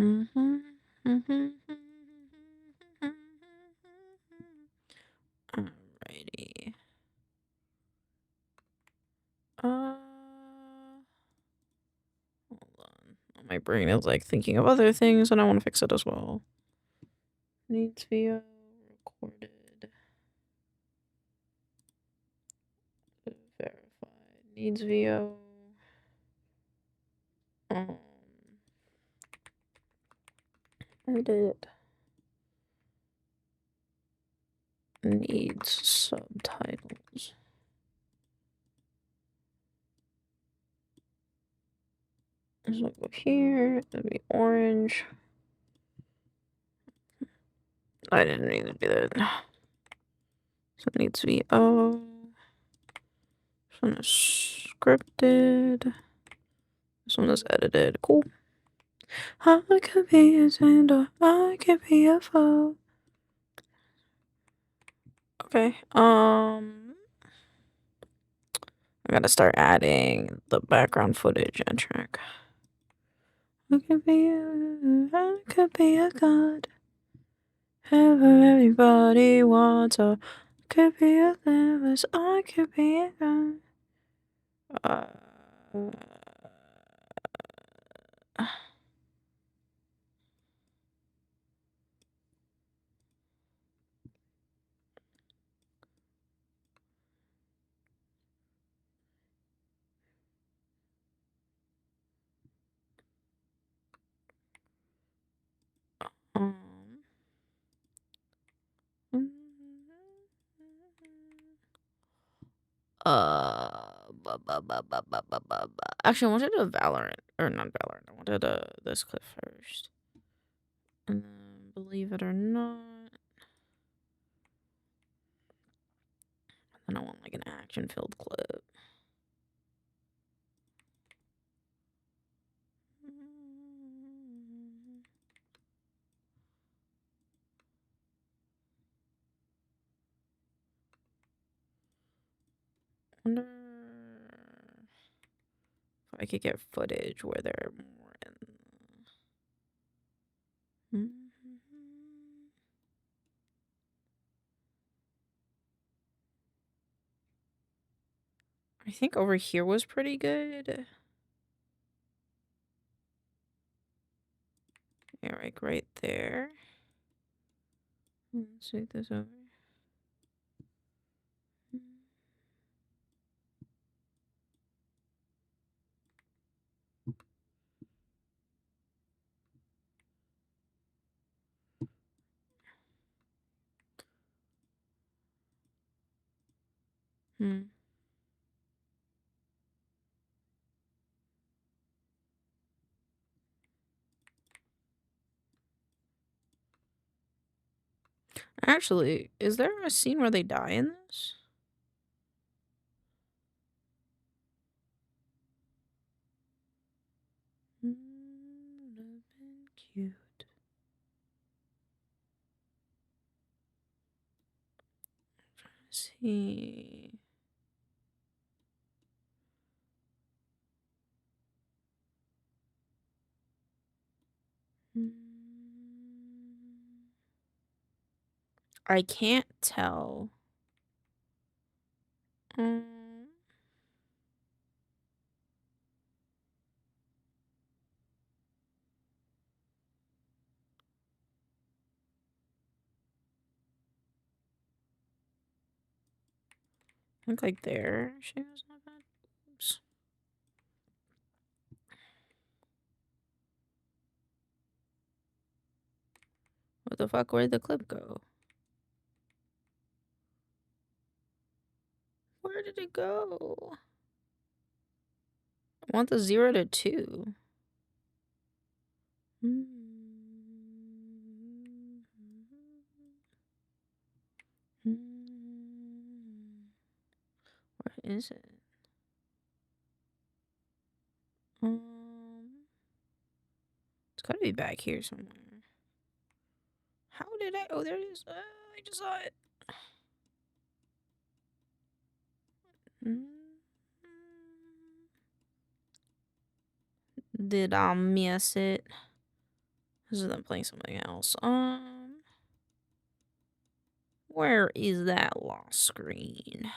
Alrighty. Hold on. My brain is like thinking of other things and I want to fix it as well. Needs video recorded. Verify. needs VO. Edit. Needs subtitles. This will go here. That'll be orange. I didn't need to do that. So it needs VO. This one is scripted. This one is edited. Cool. I could be a Xander. I could be a foe. Okay. I gotta start adding the background footage and track. I could be a god. Everybody wants a. Could be a therapist. I could be a god. Actually, I wanted a Valorant, or not Valorant. I wanted this clip first. And then, believe it or not, and then I want like an action-filled clip. Wonder if I could get footage where they're more in. I think over here was pretty good. Yeah, like right there. Let's take this over. Actually, is there a scene where they die in this? Would have been cute. Let's see. I can't tell. I think like there. She was not bad. Oops. What the fuck? Where'd the clip go? Where did it go? I want the 0 to 2. Where is it? It's gotta be back here somewhere. How did I? Oh, there it is. I just saw it. Did I miss it? This is them playing something else. Where is that lost screen?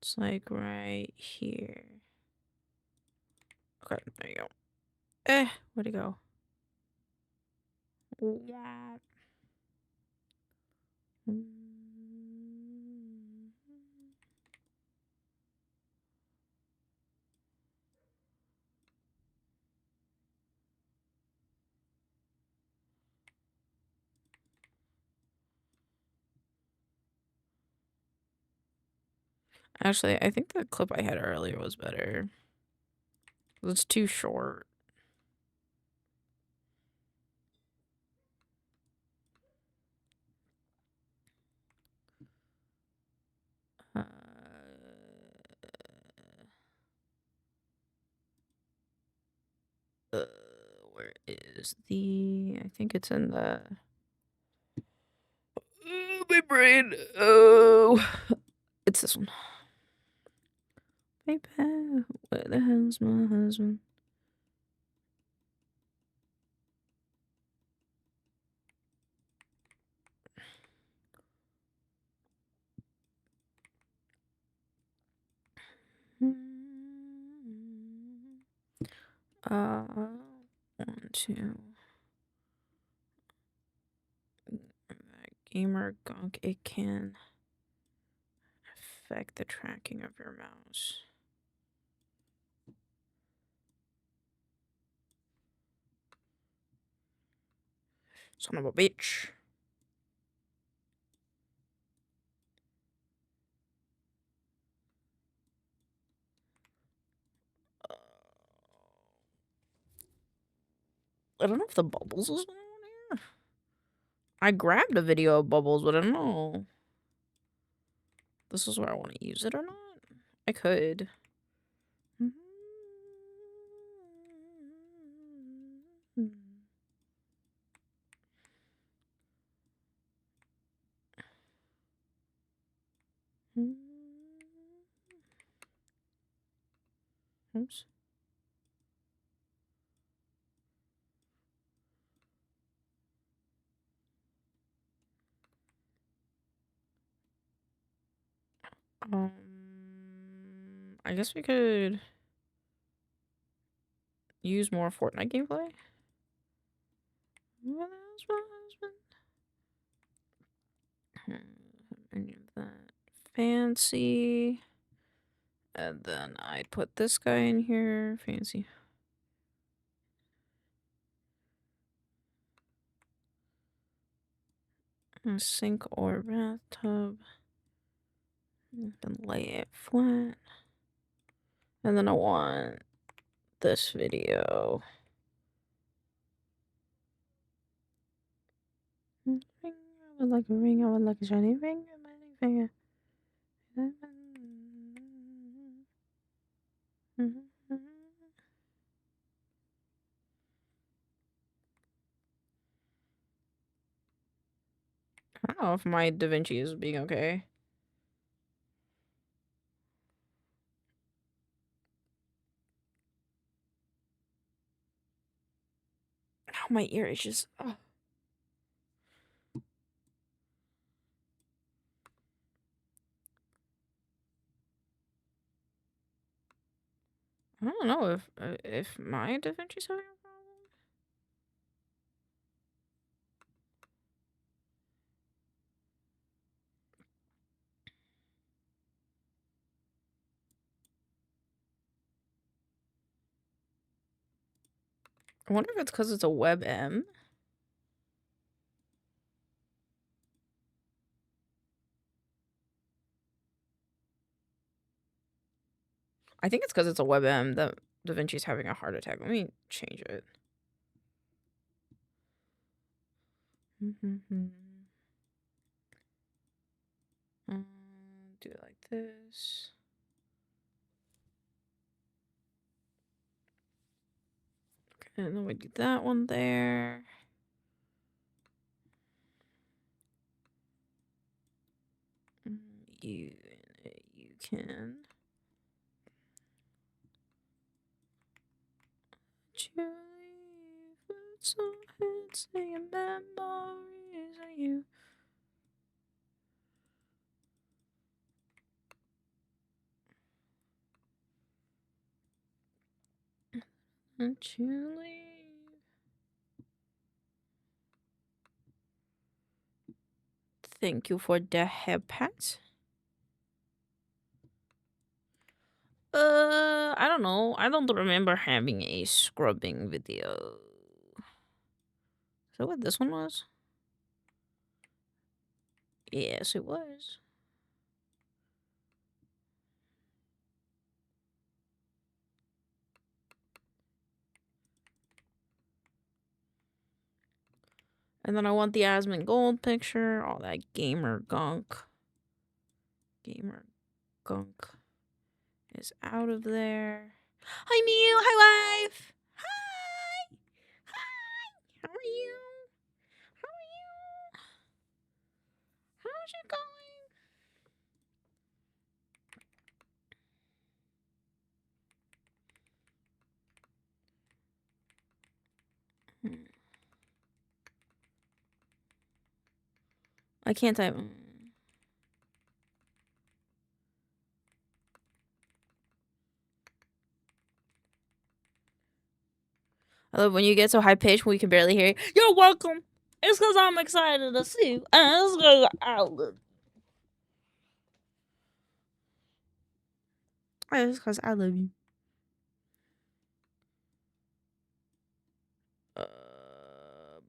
It's like right here. Okay, there you go. Where'd it go? Yeah. Actually, I think the clip I had earlier was better. It's too short. Where is the... I think it's in the... my brain. Oh, it's this one. Baby, where the hell's my husband? One, two. Gamer gunk. It can affect the tracking of your mouse. Son of a bitch. I don't know if the bubbles is on here. I grabbed a video of bubbles, but I don't know. This is where I want to use it or not. I could. Oops. I guess we could use more Fortnite gameplay. What else, my husband? Any of that fancy. And then I'd put this guy in here. Fancy. A sink or bathtub. Then lay it flat. And then I want this video. I would like a ring. I would like a shiny ring on my finger. I don't know if my DaVinci is being okay. Oh, my ear is just... Oh. I don't know if my DaVinci's having a problem. I wonder if it's because it's a WebM. I think it's because it's a WebM that DaVinci's having a heart attack. Let me change it. Do it like this. Okay, and then we do that one there. You can. Julie, what's on head saying memories of you? you leave? Thank you for the headpats. I don't know. I don't remember having a scrubbing video. Is that what this one was? Yes, it was. And then I want the Asmon Gold picture. All that gamer gunk. Gamer gunk is out of there. Hi, Mew. Hi, wife. Hi. Hi. How are you? How are you? How's it going? I can't type. I love when you get so high pitched when we can barely hear you. You're welcome. It's because I'm excited to see you. It's because I love you. It's because I love you.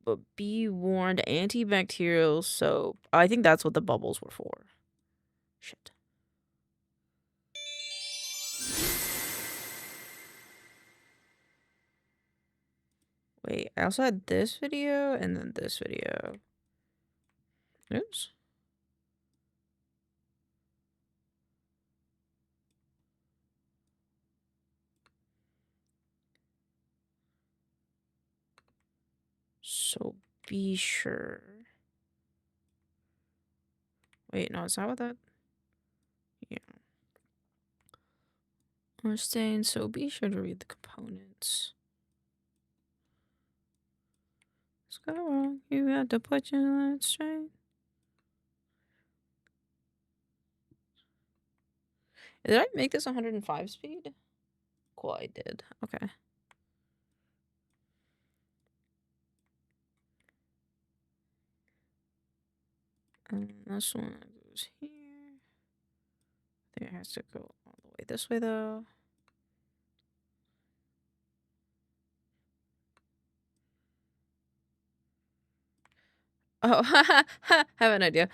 But be warned, antibacterial soap. I think that's what the bubbles were for. Shit. Wait, I also had this video and then this video. Oops. So be sure. Wait, no, it's not what that. Yeah. Understand, so be sure to read the components. Let's go wrong. You have to put your line straight. Did I make this 105 speed? Cool, I did. Okay. And this one goes here. I think it has to go all the way this way, though. Oh, have an idea.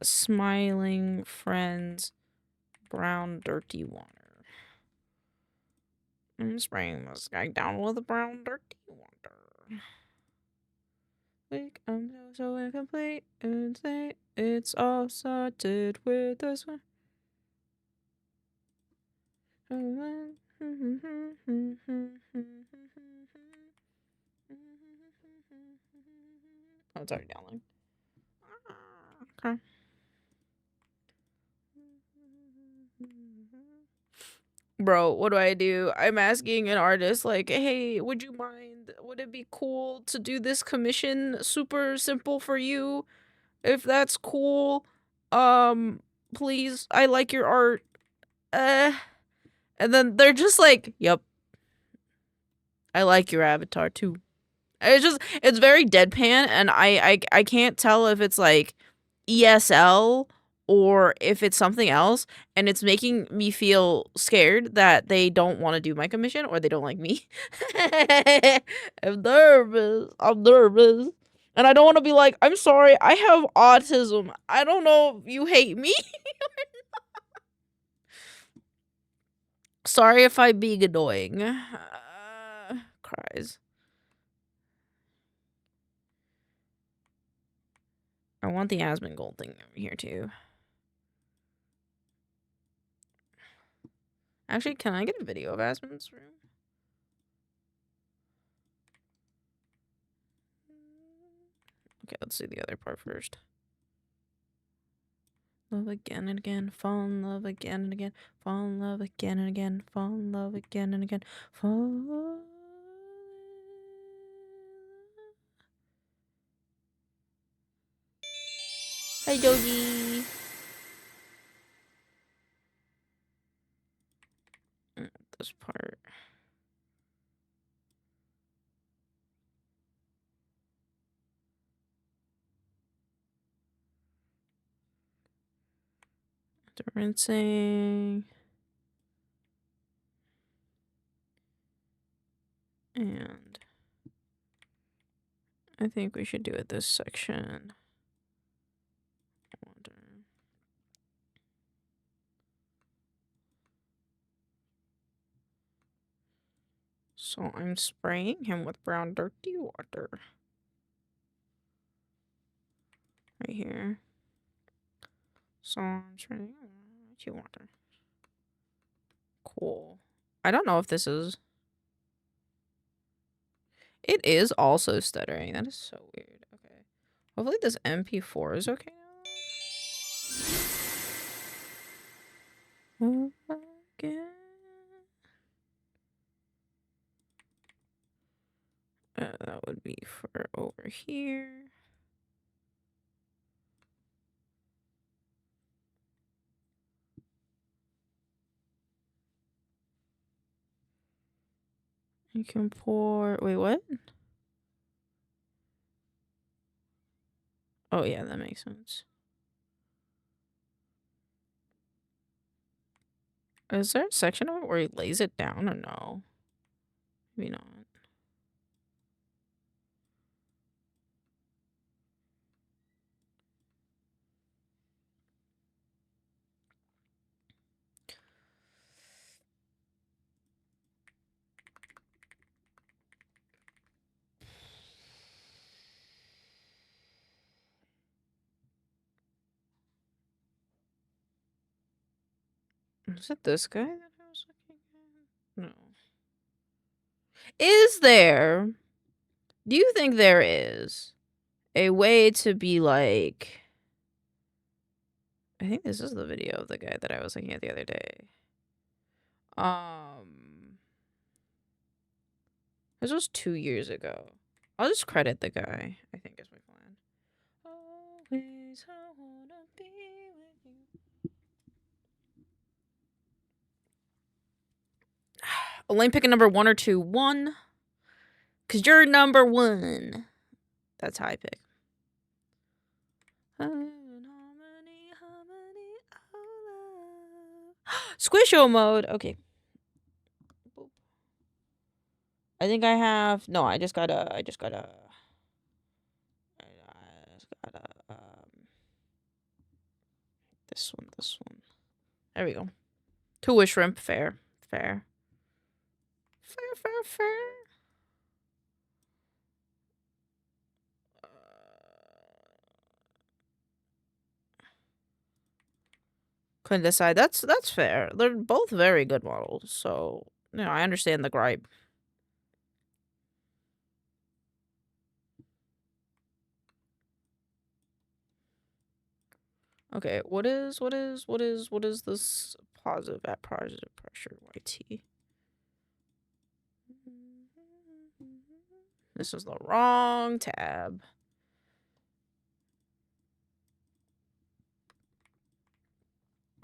Smiling friends, brown dirty water. I'm spraying this guy down with brown dirty water. Like I'm so incomplete and say it's all sorted with this one. Oh, it's already downloading. Okay. Bro, what do? I'm asking an artist, like, hey, would you mind? Would it be cool to do this commission super simple for you? If that's cool, please, I like your art. And then they're just like, yep, I like your avatar too. It's very deadpan, and I can't tell if it's like ESL or if it's something else, and it's making me feel scared that they don't want to do my commission or they don't like me. I'm nervous. And I don't want to be like, I'm sorry, I have autism. I don't know if you hate me. Sorry if I be annoying. Cries. I want the Asmon Gold thing over here too. Actually, can I get a video of Asmon's room? Okay, let's see the other part first. Love again and again, fall in love again and again, fall in love again and again, fall in love again and again, fall. Hi, Yogi. This part. rinsing. And I think we should do it this section. So I'm spraying him with brown dirty water. Right here. So I'm spraying dirty water. Cool. I don't know if this is... It is also stuttering. That is so weird. Okay. Hopefully this MP4 is okay now. Again. That would be for over here. You can pour... Wait, what? Oh, yeah, that makes sense. Is there a section of it where he lays it down or no? Maybe not. Is it this guy that I was looking at? No. Is there... Do you think there is a way to be like... I think this is the video of the guy that I was looking at the other day. This was 2 years ago. I'll just credit the guy, I think is my plan. Always I wanna be with you. Elaine picking number 1 or 2. 1. Cause you're number 1. That's how I pick. Squisho mode. Okay. I think I have... No, I just gotta... This one. There we go. 2 shrimp. Fair. Couldn't decide. That's fair. They're both very good models, so you know, I understand the gripe. Okay, what is this positive at positive pressure YT? This is the wrong tab.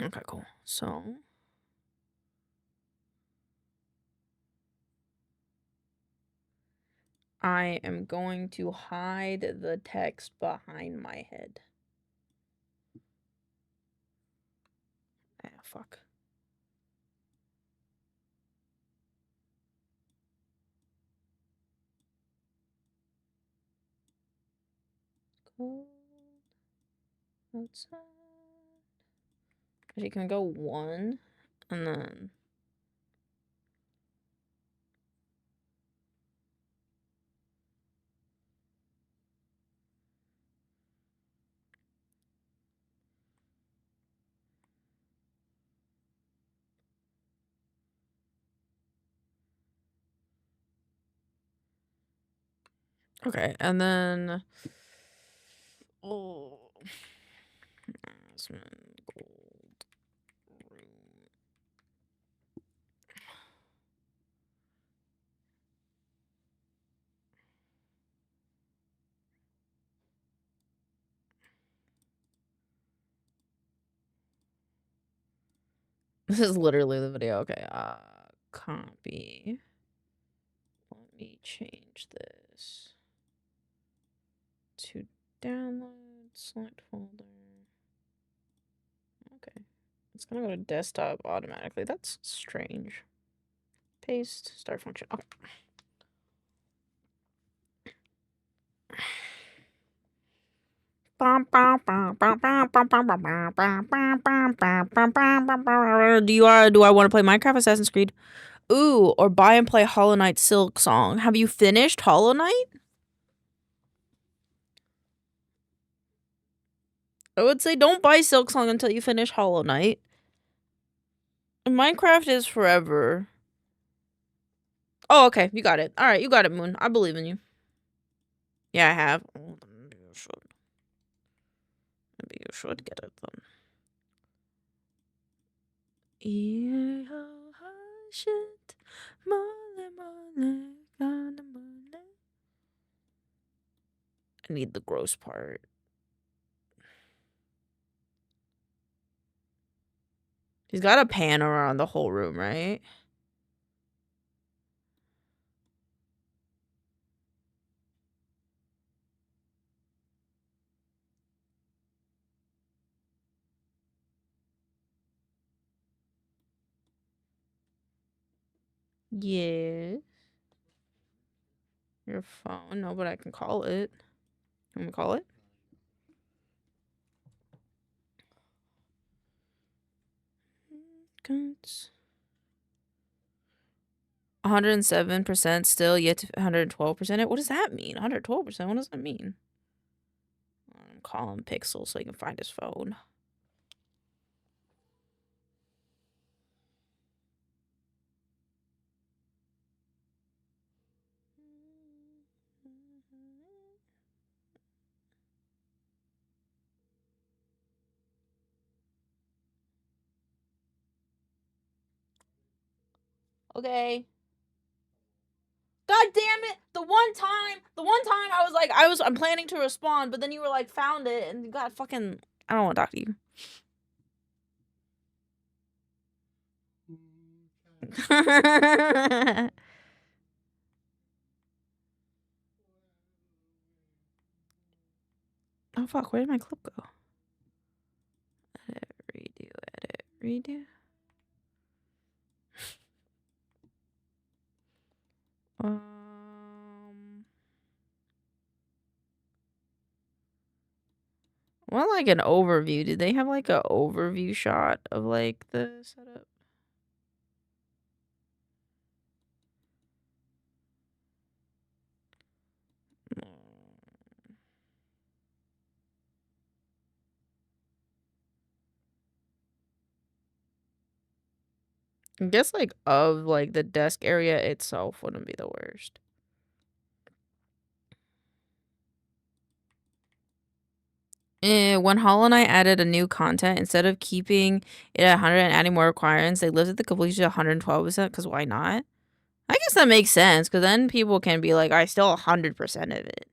Okay, cool. So I am going to hide the text behind my head. Ah, fuck. Cold outside. Actually, can I go 1 and then... Okay, and then... Oh... Gold room. This is literally the video. Okay, copy. Let me change this to download, select folder. Okay. It's gonna go to desktop automatically. That's strange. Paste, start function. Oh. Do I want to play Minecraft, Assassin's Creed? Ooh, or buy and play Hollow Knight Silk Song. Have you finished Hollow Knight? I would say don't buy Silk Song until you finish Hollow Knight. Minecraft is forever. Oh, okay. You got it. All right, you got it, Moon. I believe in you. Yeah, I have. Oh, maybe you should. Maybe you should get it then. I need the gross part. He's got a pan around the whole room, right? Yeah. Your phone. No, but I can call it. Can we call it? Goods. 107% still, yet to 112%. What does that mean? 112%? What does that mean? I'm calling Pixel so he can find his phone. Okay. God damn it! The one time I was like, I'm planning to respond, but then you were like, found it, and you got fucking. I don't want to talk to you. Oh fuck! Where did my clip go? Edit, redo. Well, like an overview. Did they have like an overview shot of like the setup? I guess like of like the desk area itself wouldn't be the worst. When Hollow Knight added a new content, instead of keeping it at 100 and adding more requirements, they lifted the completion to 112%, because why not? I guess that makes sense, because then people can be like, I still 100% of it.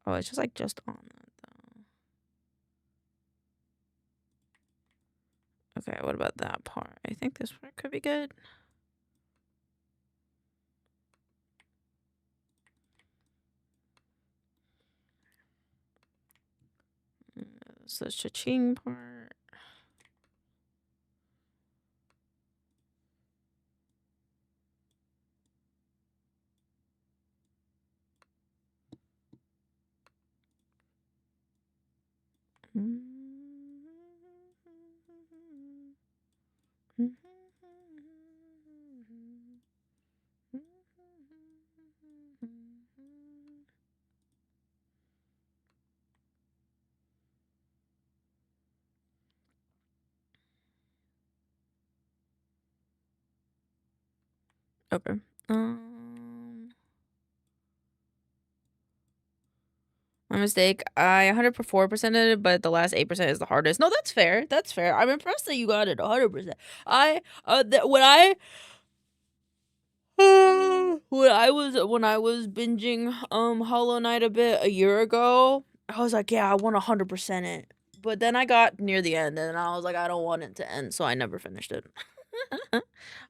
Oh, it's just like just on that, though. Okay, what about that part? I think this part could be good. So the cha-ching part. Okay. My mistake. I 104%ed it, but the last 8% is the hardest. No, that's fair. That's fair. I'm impressed that you got it 100%. When I was binging Hollow Knight a bit a year ago, I was like, yeah, I want 100% it. But then I got near the end and I was like, I don't want it to end, so I never finished it.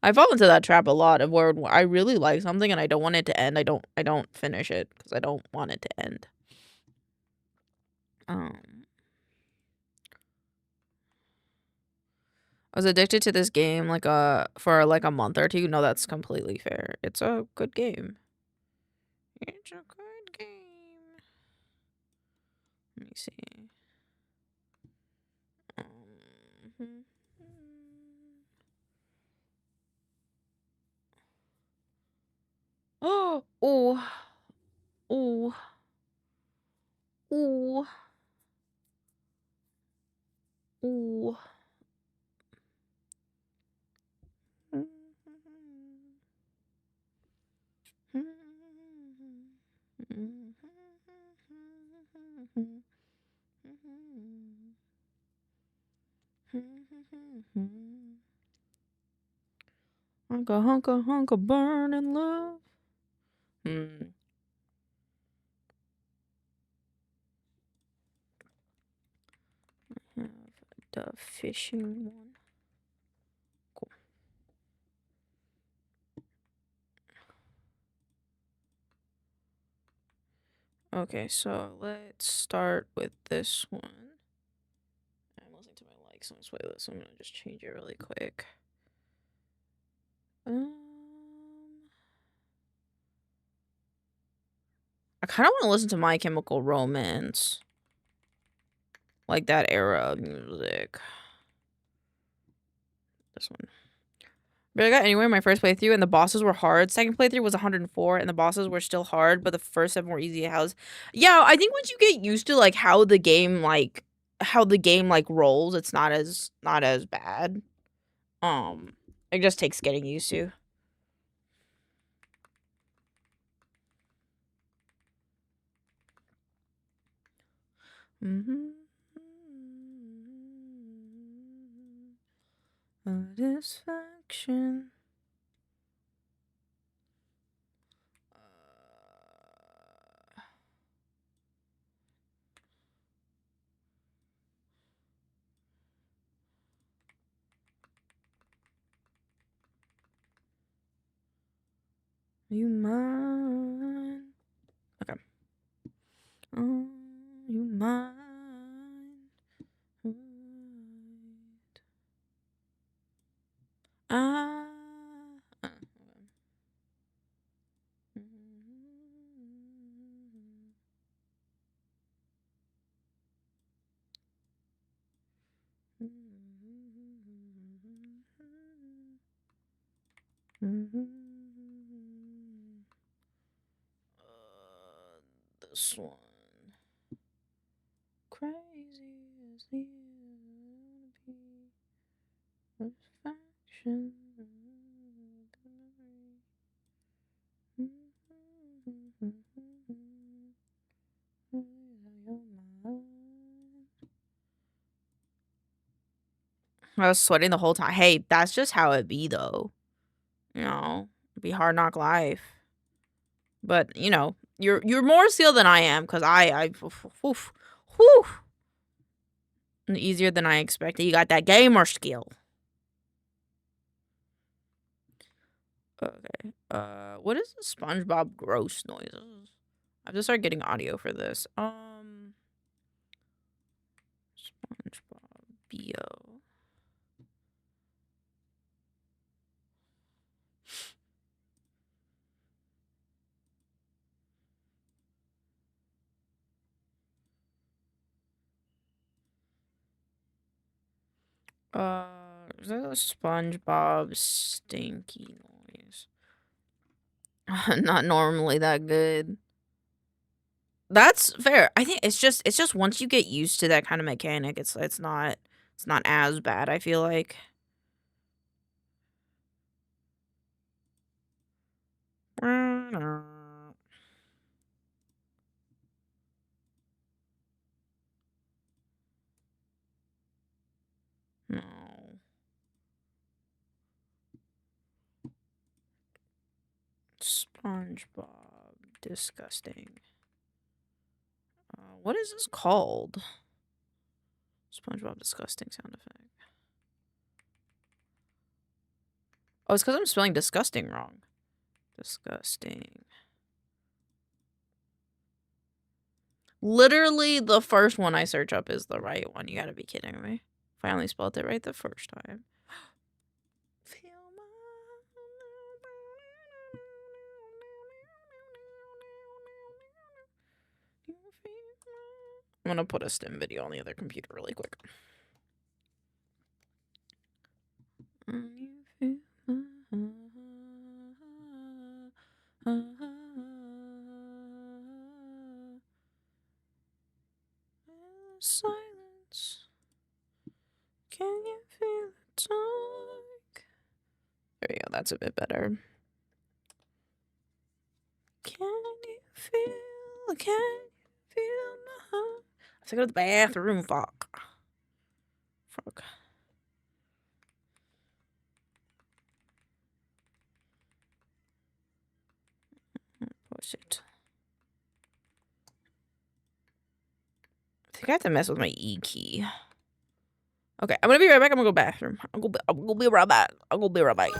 I fall into that trap a lot of where I really like something and I don't want it to end. I don't finish it because I don't want it to end. I was addicted to this game like for like a month or two. No, that's completely fair. It's a good game. It's a good game. Let me see. Oh, oh, oh, oh, oh. Hunka, hunka, hunka, burning love. Have the fishing one. Cool. Okay, so let's start with this one. I'm listening to my likes on this playlist, so I'm gonna just change it really quick. I kind of want to listen to My Chemical Romance. Like that era of music. This one. But I got anywhere in my first playthrough and the bosses were hard. Second playthrough was 104 and the bosses were still hard, but the first 7 were easy. Yeah, I think once you get used to like how the game rolls, it's not as bad. It just takes getting used to. Satisfaction. You mine. Okay. Oh, you mine. This one. Crazy as the perfection. I was sweating the whole time. Hey, that's just how it be, though. You know, it'd be hard knock life. But you know, you're more skilled than I am, because whew, easier than I expected. You got that gamer skill. Okay. What is the SpongeBob gross noises? I have to start getting audio for this. SpongeBob BO. Is that a SpongeBob stinky noise? Not normally that good. That's fair. I think it's just once you get used to that kind of mechanic, it's not as bad, I feel like. No. SpongeBob disgusting. What is this called? SpongeBob disgusting sound effect. Oh, it's because I'm spelling disgusting wrong. Disgusting. Literally, the first one I search up is the right one. You gotta be kidding me. Finally spelled it right the first time. I'm gonna put a stim video on the other computer really quick. Silence. Can you feel the dark? There we go. That's a bit better. Can you feel? Can you feel my heart? I have to go to the bathroom. Fuck. Push it. I think I have to mess with my E key. Okay, I'm gonna be right back. I'm gonna go bathroom. I'm gonna be right back. I'm gonna be right back.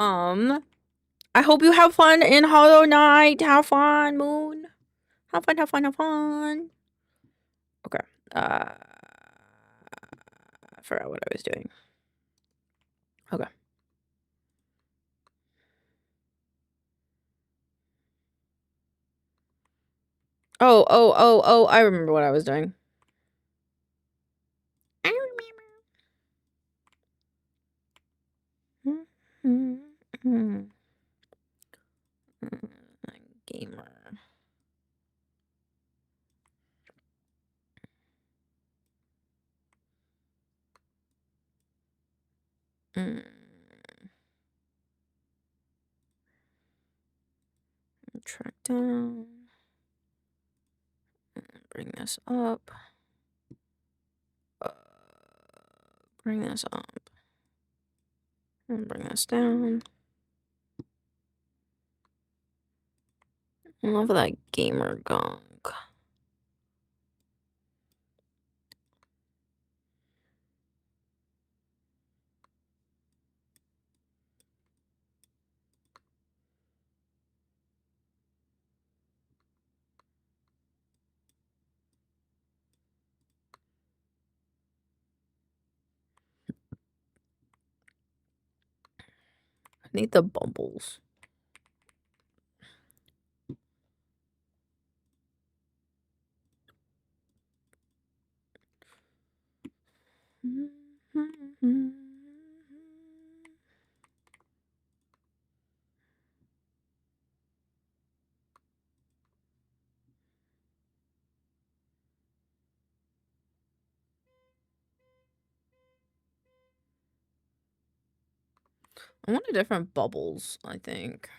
I hope you have fun in Hollow Knight. Have fun, Moon. Have fun, have fun, have fun. Okay. I forgot what I was doing. Okay. Oh, I remember what I was doing. I remember. Gamer. Track down. Bring this up. Bring this up. And bring this down. I love that gamer gunk. I need the bubbles. I want different bubbles, I think.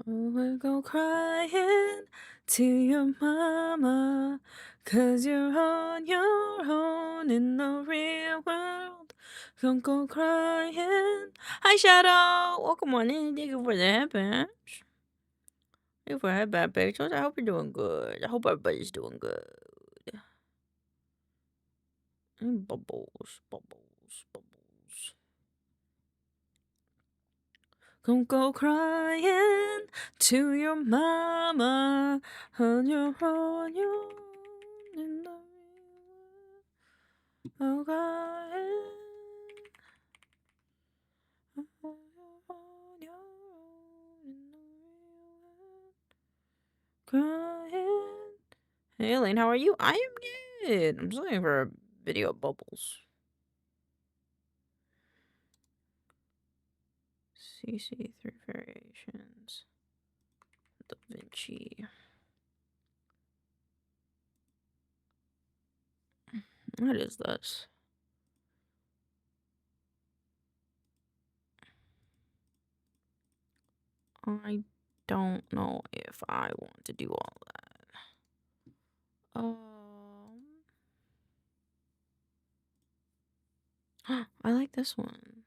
Oh, go crying to your mama, 'cause you're on your own in the real world. Don't go crying. Hi, Shadow. Welcome on in. Thank you for the headband. Thank you for the headband, pictures. I hope you're doing good. I hope everybody's doing good. And bubbles, bubbles, bubbles. Don't go crying to your mama, on your own in the oh crying. Crying. Hey, Elaine, how are you? I am good. I'm just looking for video bubbles. CC3 variations. Da Vinci. What is this? I don't know if I want to do all that. I like this one.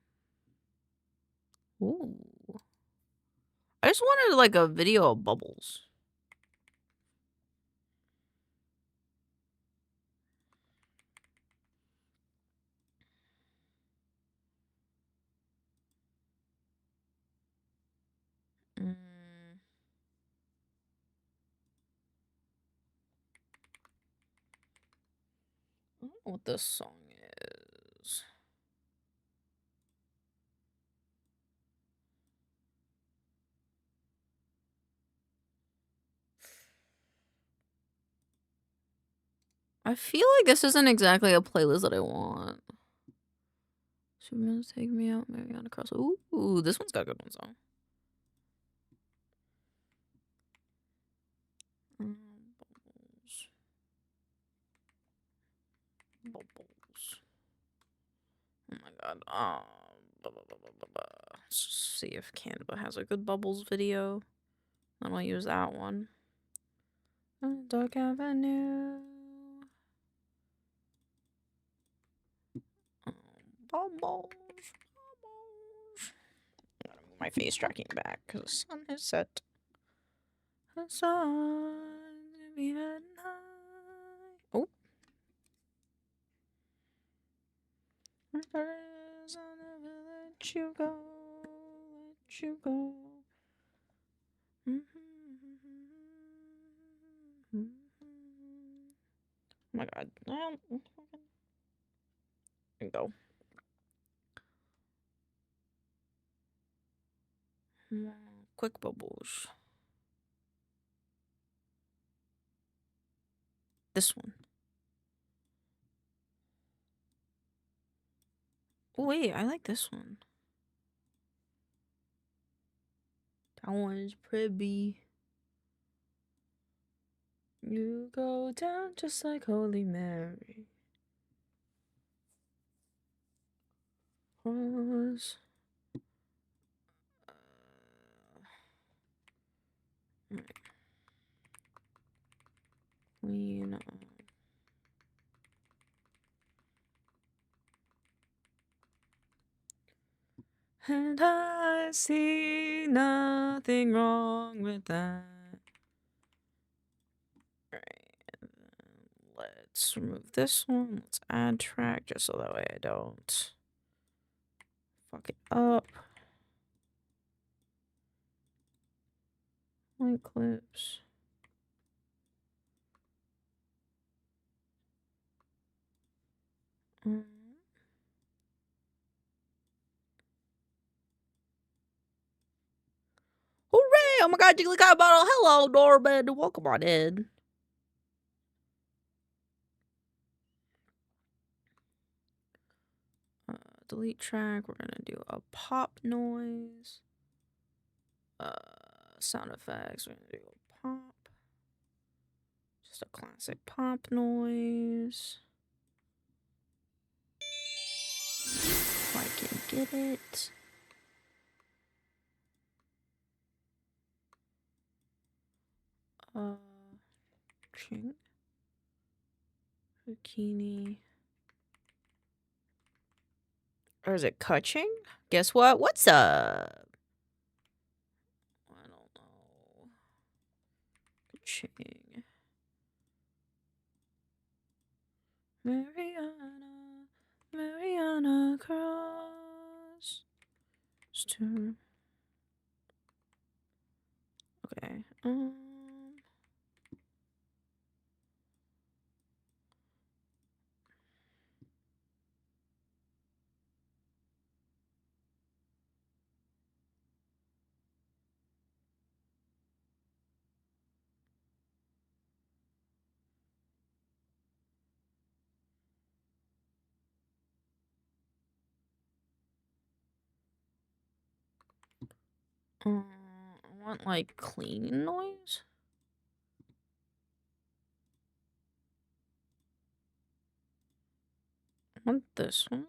Ooh. I just wanted like a video of bubbles. I don't know what this song is. I feel like this isn't exactly a playlist that I want. Superman's Take Me Out, maybe on a cross. Ooh, this one's got a good one song. Bubbles. Bubbles. Oh my god. Let's see if Canva has a good bubbles video. Then I'll use that one. Dark Avenue. Bubbles. I'm gonna move my face tracking back because the sun has set. The sun we had night. I'll never let you go, let you go. Oh my god. There you go. Quick bubbles. This one. Oh wait, I like this one. That one's pretty. You go down just like Holy Mary. Pause. Clean up. And I see nothing wrong with that. Alright, let's remove this one. Let's add track just so that way I don't fuck it up. Link clips. Hooray! Oh my god, Jiggly got a bottle. Hello, Norman. Welcome on in. Delete track. We're gonna do a pop noise. Sound effects. We're gonna do a pop. Just a classic pop noise. If I can get it. Ching. Bikini. Or is it Kaching? Guess what? What's up? I don't know. Kaching. Mariana Cross. Okay. I want like clean noise. I want this one.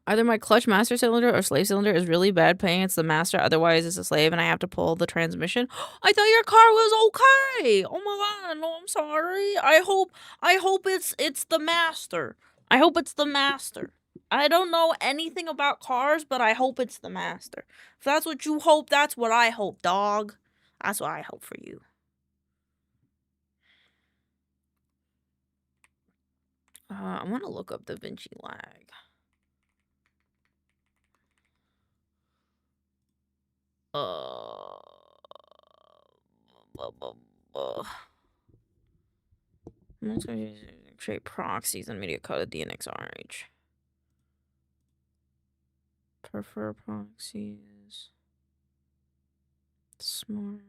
Either my clutch master cylinder or slave cylinder is really bad paying. It's the master, otherwise it's a slave, and I have to pull the transmission. I thought your car was okay. Oh my god, no, I'm sorry. I hope it's the master. I hope it's the master. I don't know anything about cars, but I hope it's the master. If that's what you hope, that's what I hope, dog. That's what I hope for you. I want to look up DaVinci lag. Create proxies and media code at DNxRH. Prefer proxies. Smart.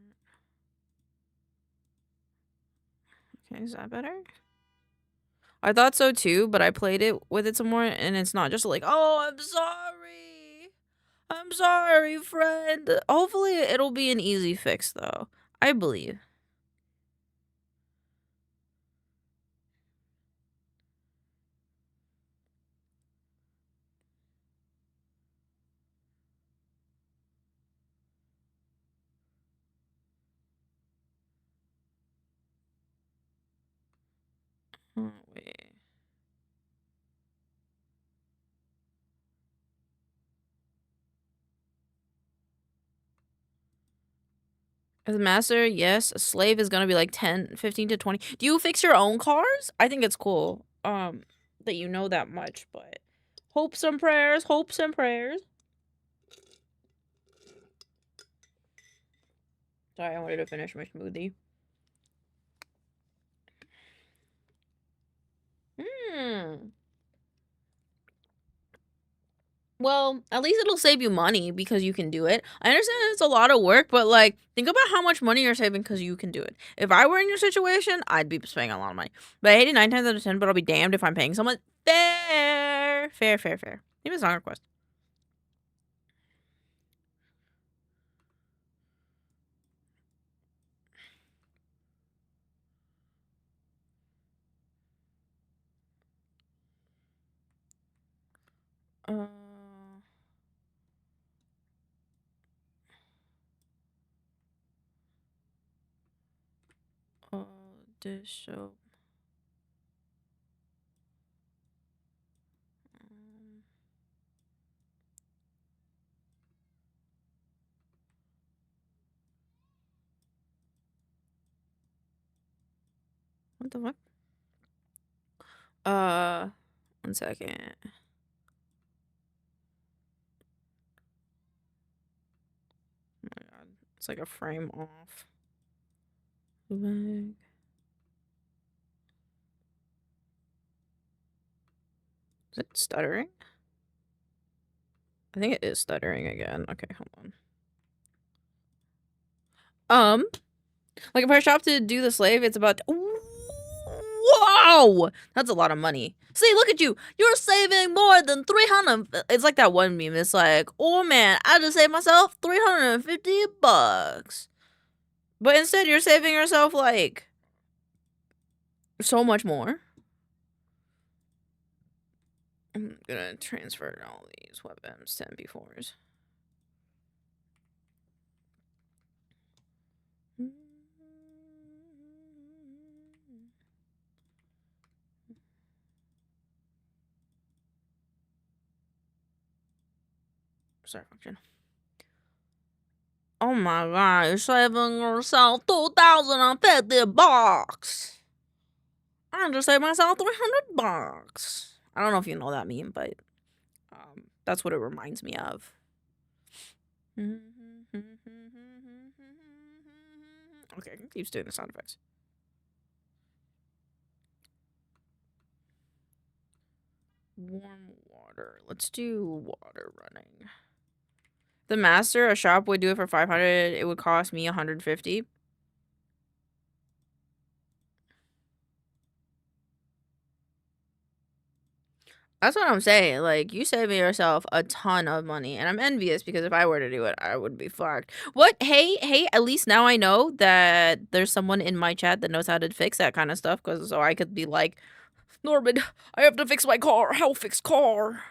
Okay, is that better? I thought so too, but I played it with it some more, and it's not just like, oh, I'm sorry. I'm sorry, friend. Hopefully it'll be an easy fix, though. I believe. Oh, wait. As a master, yes. A slave is gonna be like 10, 15 to 20. Do you fix your own cars? I think it's cool. That you know that much, but hopes and prayers, hopes and prayers. Sorry, I wanted to finish my smoothie. Well, at least it'll save you money because you can do it. I understand it's a lot of work, but like, think about how much money you're saving because you can do it. If I were in your situation, I'd be spending a lot of money. But I hate it 9 times out of 10, but I'll be damned if I'm paying someone. Fair. Fair, fair, fair. Even song request. This show. What the fuck? 1 second. Oh my god. It's like a frame off. Is it stuttering? I think it is stuttering again. Okay, hold on. Like if I shop to do the slave, it's about whoa! That's a lot of money. See, look at you. You're saving more than 300. It's like that one meme. It's like, oh man, I just saved myself $350. But instead, you're saving yourself like so much more. I'm gonna transfer all these webms to MP4s. Sorry, function. Oh my god, you're saving yourself $2,050. I just saved myself $300. I don't know if you know that meme, but that's what it reminds me of. Okay, I can keep doing the sound effects. Warm water. Let's do water running. The master, a shop would do it for 500. It would cost me 150. That's what I'm saying. Like, you saving yourself a ton of money. And I'm envious because if I were to do it, I would be fucked. What? Hey, at least now I know that there's someone in my chat that knows how to fix that kind of stuff. Because so I could be like, Norman, I have to fix my car. How fix car?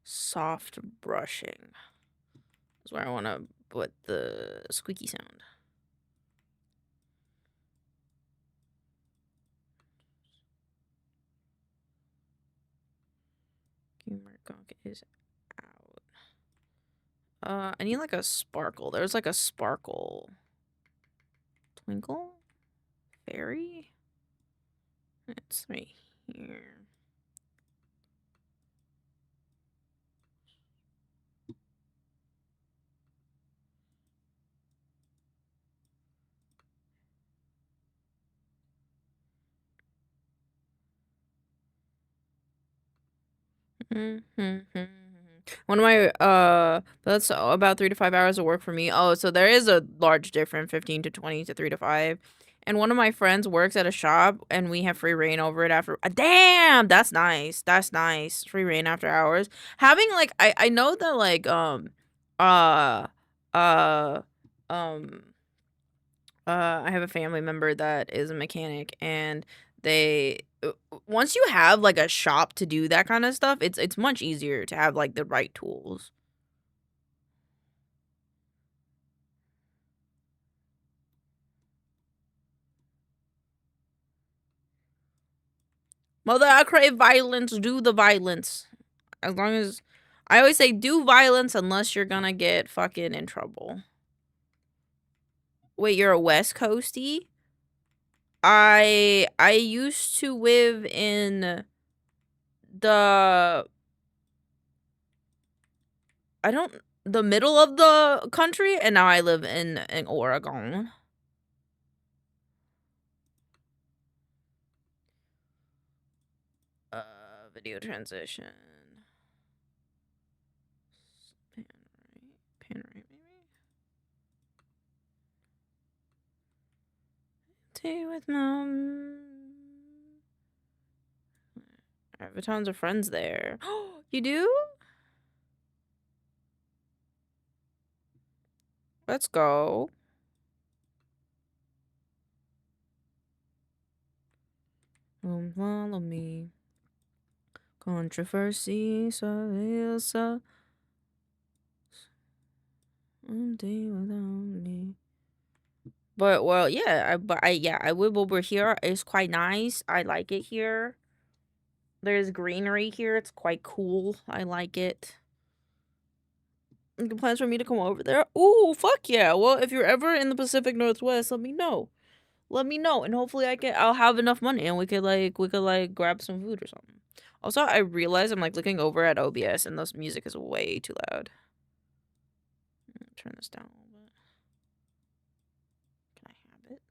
Soft brushing. That's where I want to put the squeaky sound. Gamer gunk is out. I need like a sparkle. There's like a sparkle. Twinkle? Fairy? It's right here. One of my that's about 3 to 5 hours of work for me. Oh, so there is a large difference, 15 to 20 to 3 to 5. And one of my friends works at a shop and we have free reign over it after damn, that's nice. That's nice. Free reign after hours. Having like I know that like uh uh I have a family member that is a mechanic and they once you have like a shop to do that kind of stuff, it's much easier to have like the right tools. Mother, I crave violence, do the violence. As long as I always say do violence unless you're gonna get fucking in trouble. Wait, you're a West Coastie? I used to live in the the middle of the country, and now I live in Oregon. Video transition. Pan right, maybe. Tea with mom. I have tons of friends there. You do? Let's go. Follow me. Controversy, so without me. But well, yeah, I live over here. It's quite nice. I like it here. There's greenery here. It's quite cool. I like it. Any plans for me to come over there? Ooh, fuck yeah. Well, if you're ever in the Pacific Northwest, let me know. Let me know, and hopefully I'll have enough money and we could grab some food or something. Also, I realize I'm like looking over at OBS and this music is way too loud. Turn this down a little bit. Can I have it?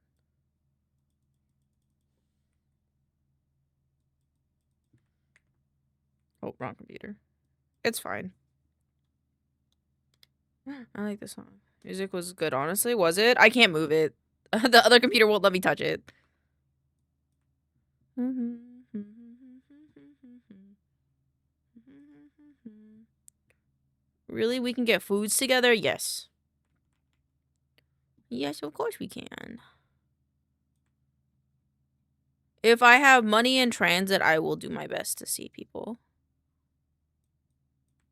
Oh, wrong computer. It's fine. I like this song. Music was good, honestly. Was it? I can't move it. The other computer won't let me touch it. Really? We can get foods together? Yes. Yes, of course we can. If I have money in transit, I will do my best to see people.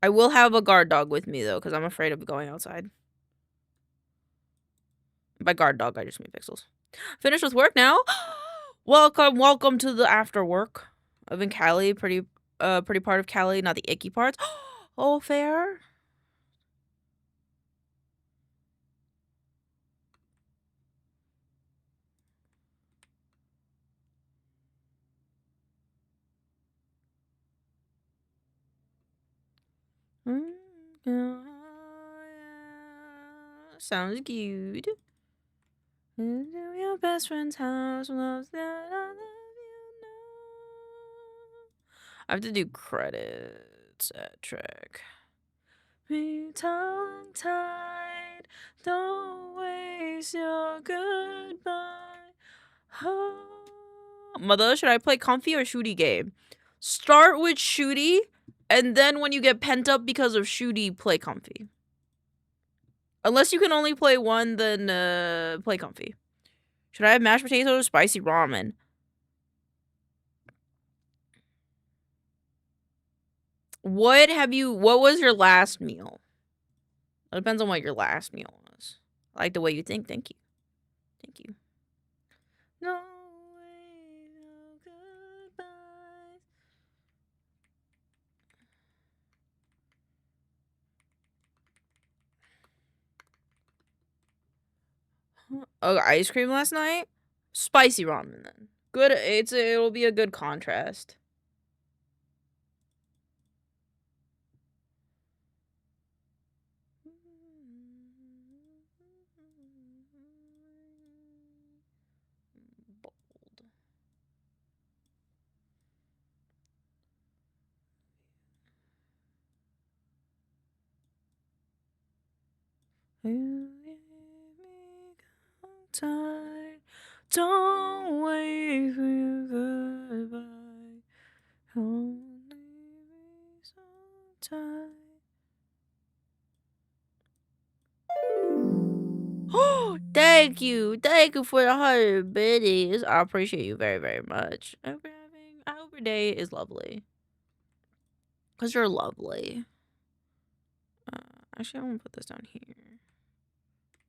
I will have a guard dog with me, though, because I'm afraid of going outside. By guard dog, I just mean pixels. Finished with work now? Welcome to the after work. I live in Cali, pretty part of Cali, not the icky parts. Oh, fair. Sounds good. Your best friend's house loves that I love you now. I have to do credits at track. Be tongue-tied, don't waste your goodbye. Oh. Mother, should I play comfy or shooty game? Start with shooty, and then when you get pent up because of shooty, play comfy. Unless you can only play one, then play comfy. Should I have mashed potatoes or spicy ramen? What was your last meal? It depends on what your last meal was. I like the way you think. Thank you. Thank you. No way, no goodbyes. Oh, ice cream last night? Spicy ramen then. Good. It'll be a good contrast. Tired. Don't wait for your goodbye. Don't leave me so tired. Oh, thank you for the 100 biddies. I appreciate you very, very much. I hope your day is lovely. Cause you're lovely. Actually, I want to put this down here.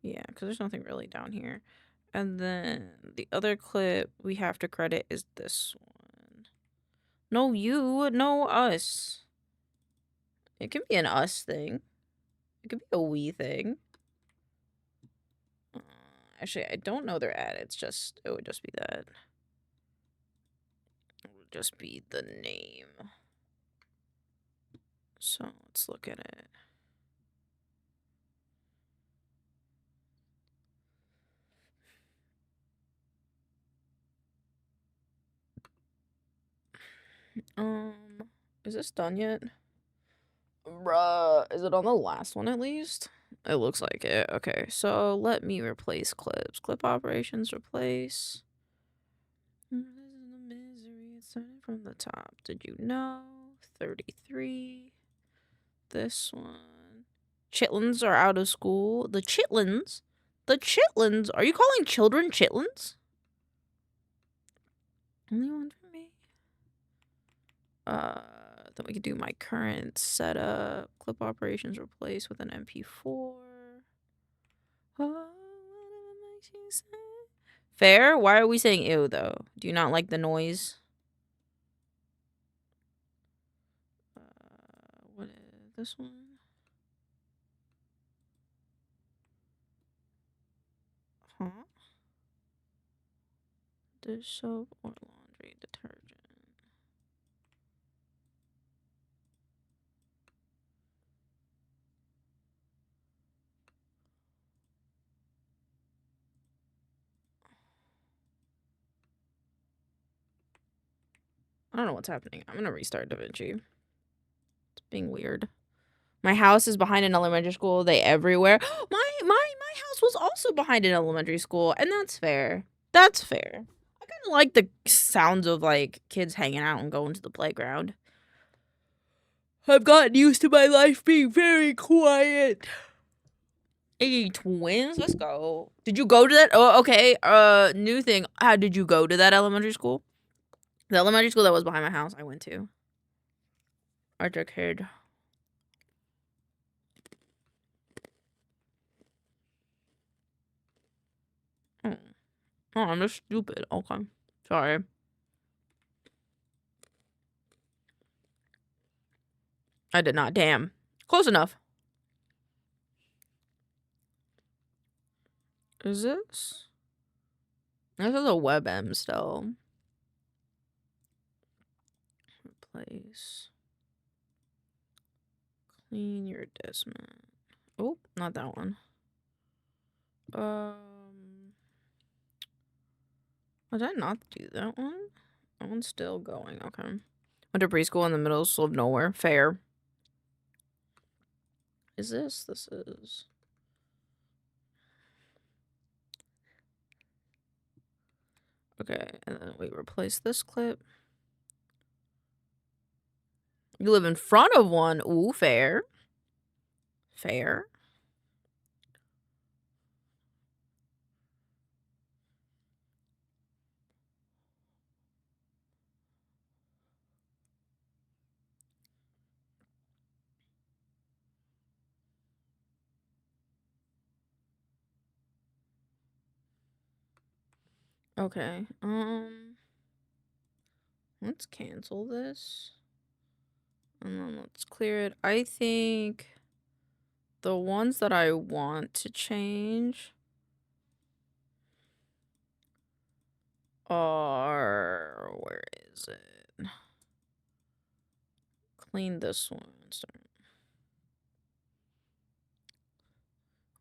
Yeah, because there's nothing really down here. And then the other clip we have to credit is this one. No, you. No, us. It can be an us thing. It could be a we thing. Actually, I don't know their ad. It would just be that. It would just be the name. So let's look at it. Is this done yet? Bruh, is it on the last one at least? It looks like it. Okay, so let me replace clips. Clip operations, replace. This is the misery. It started from the top. Did you know? 33. This one. Chitlins are out of school. The chitlins? The chitlins? Are you calling children chitlins? Only one for me. Then we could do my current setup. Clip operations replace with an MP4. Oh, whatever makes you say. Fair? Why are we saying ew though? Do you not like the noise? What is this one? Huh? Dish soap or laundry detergent? I don't know what's happening. I'm gonna restart DaVinci. It's being weird. My house is behind an elementary school. They everywhere. My house was also behind an elementary school, and that's fair. That's fair. I kind of like the sounds of like kids hanging out and going to the playground. I've gotten used to my life being very quiet. Hey, twins, let's go. Did you go to that? Oh, okay. New thing. How did you go to that elementary school? The elementary school that was behind my house, I went to. Archer kid. Oh, I'm just stupid. Okay. Sorry. I did not. Damn. Close enough. Is this? This is a WebM still. Replace. Clean your Desmond. Oh, not that one. Did I not do that one? That one's still going. Okay. Went to preschool in the middle school of nowhere. Fair. Is this? This is. Okay, and then we replace this clip. You live in front of one. Ooh, fair. Fair. Okay. Let's cancel this. And then let's clear it. I think the ones that I want to change are, where is it? Clean this one.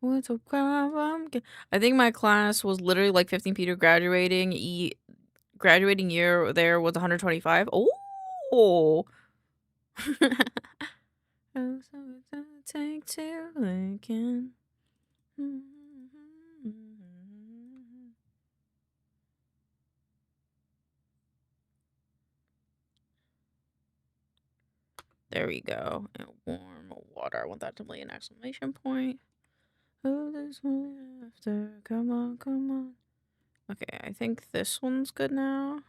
What's up? I think my class was literally like 15 people graduating. Graduating year there was 125. Oh. Take to Lincoln. There we go. And warm water. I want that to be an exclamation point. Oh, this one after. Come on, come on. Okay, I think this one's good now.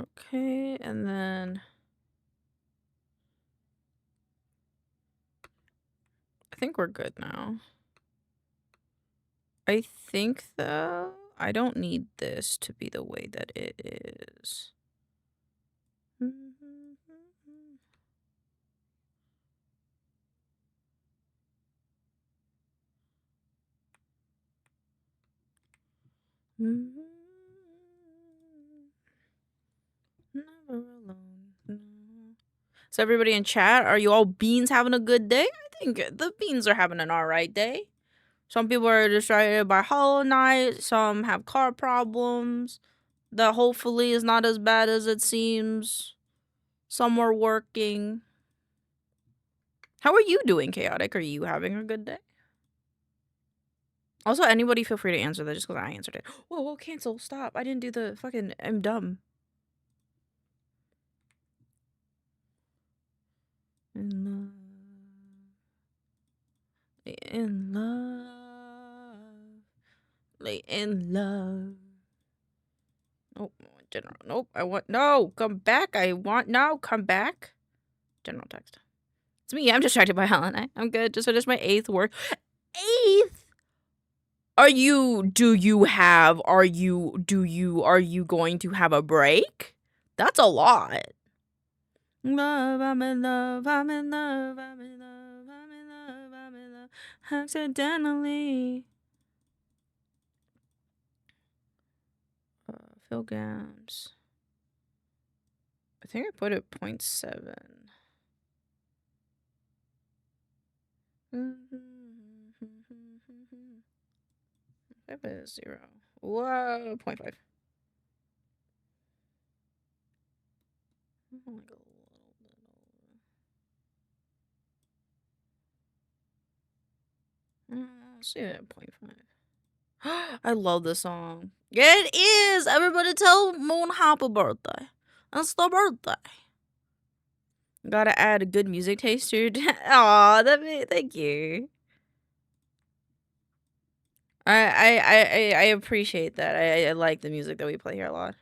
Okay, and then I think we're good now. I think though I don't need this to be the way that it is. Never alone. No. So everybody in chat, are you all beans having a good day? I think the beans are having an alright day. Some people are distracted by Hollow Knight. Some have car problems. That hopefully is not as bad as it seems. Some are working. How are you doing, Chaotic? Are you having a good day? Also, anybody feel free to answer that just because I answered it. Whoa, cancel. Stop. I didn't do the fucking... I'm dumb. In love. Nope. General. Nope. I want... No. Come back. I want... No. Come back. General text. It's me. I'm distracted by Helen. I'm good. Just finished my 8th work. 8th? Are you going to have a break? That's a lot. Love, I'm in love, I'm in love, I'm in love, I'm in love, I'm in love, accidentally. Phil Gams. I think I put it 0.7. I put it 0. Whoa, 0.5. Oh, like a little bit over. I'll see it at 0.5. I love this song. Yeah, it is. Everybody tell Moon happy birthday. It's the birthday. Gotta add a good music taste to your Aw, thank you. I appreciate that. I like the music that we play here a lot.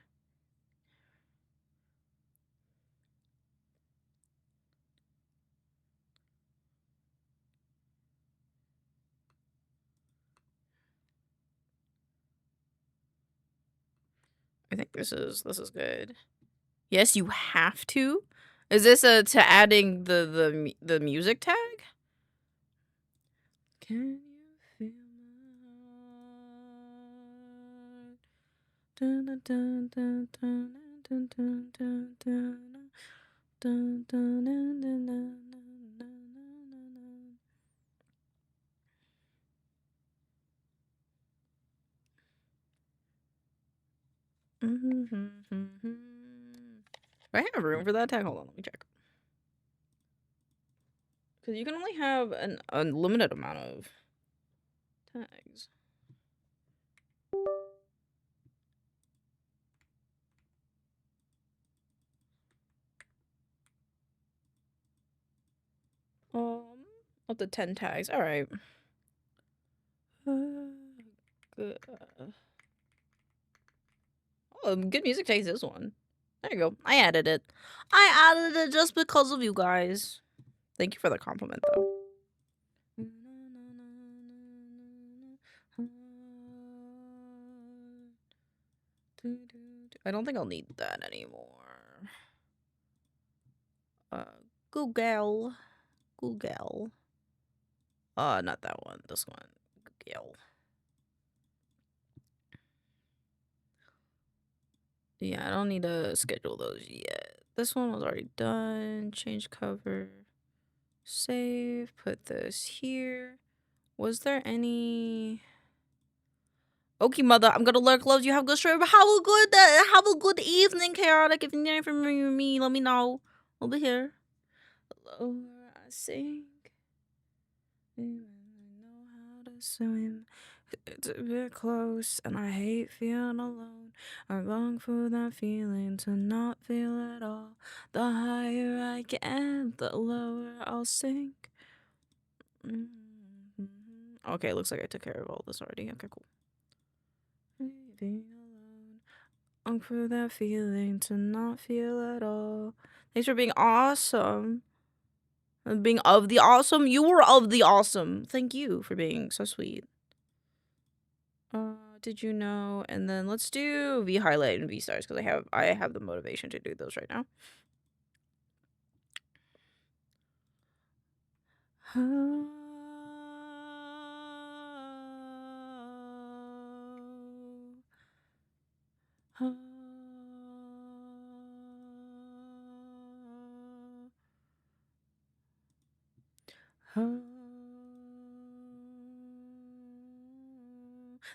I think this is good. Yes, you have to. Is this to adding the music tag? Can you feel my heart? Dun, dun, dun, dun, dun, dun, dun, dun, dun, dun, dun, dun, dun, dun. Do I have room for that tag? Hold on, let me check. Because you can only have an unlimited amount of tags. Up to 10 tags. All right. Good. Oh, good music takes this one. There you go. I added it. I added it just because of you guys. Thank you for the compliment, though. I don't think I'll need that anymore. Google. Not that one. This one. Google. Yeah, I don't need to schedule those yet. This one was already done. Change cover. Save. Put this here. Was there any... Okay, mother, I'm gonna lurk. Loves you. Have a good stream. Have a good evening, Chaotic. If you need anything from me, let me know. I'll be here. Lower I sink. Even I know how to swim. It's a bit close, and I hate feeling alone. I long for that feeling to not feel at all. The higher I get, the lower I'll sink. Okay, looks like I took care of all this already. Okay, cool. Being alone. Long for that feeling to not feel at all. Thanks for being awesome. Being of the awesome. You were of the awesome. Thank you for being so sweet. did you know? And then let's do V highlight and V stars because I have the motivation to do those right now.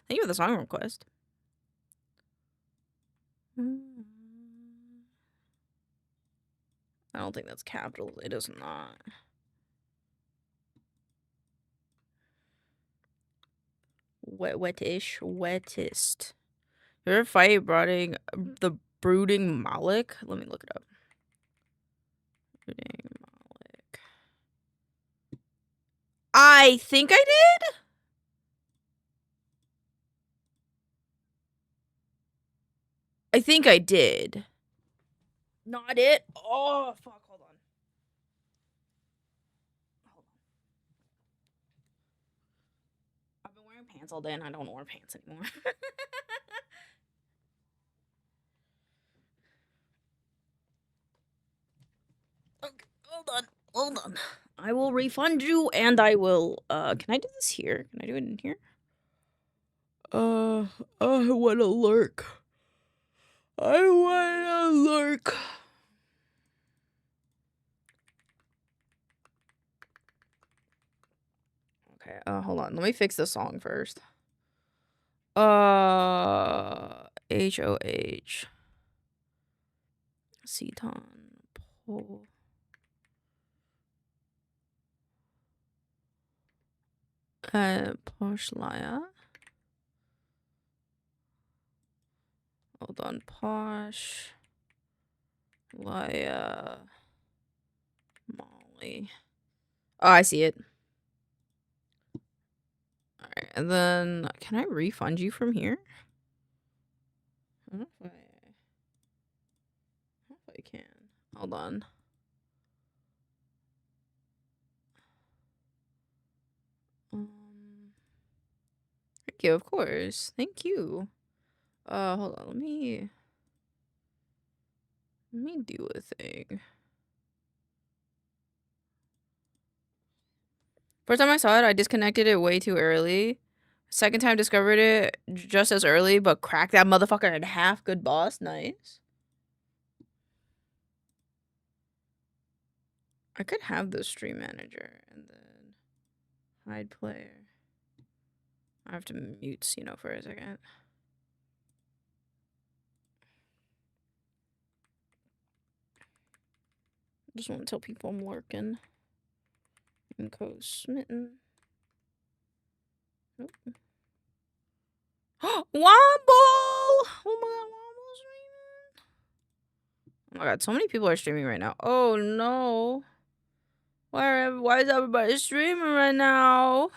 Thank you for the song request. I don't think that's capital. It is not. Wettest. You ever fight brooding the brooding Malik? Let me look it up. Brooding Malik. I think I did. I think I did. Not it. Oh fuck! Hold on. I've been wearing pants all day, and I don't wear pants anymore. Okay, hold on. I will refund you, and I will. Can I do this here? Can I do it in here? I wanna lurk. I wanna lurk. Okay, hold on. Let me fix the song first. HOH. Seton. Pole. Poshlaya. Hold on. Posh. Laya. Molly. Oh, I see it. Alright, and then can I refund you from here? I don't know if I can. Hold on. Thank you, of course. Thank you. Hold on. Let me do a thing. First time I saw it, I disconnected it way too early. Second time discovered it just as early, but cracked that motherfucker in half. Good boss. Nice. I could have the stream manager and then hide player. I have to mute Sino for a second. Just want to tell people I'm lurking. And co-smitten. Nope. Womble! Oh my god, Womble's streaming. Oh my god, so many people are streaming right now. Oh no. Why is everybody streaming right now?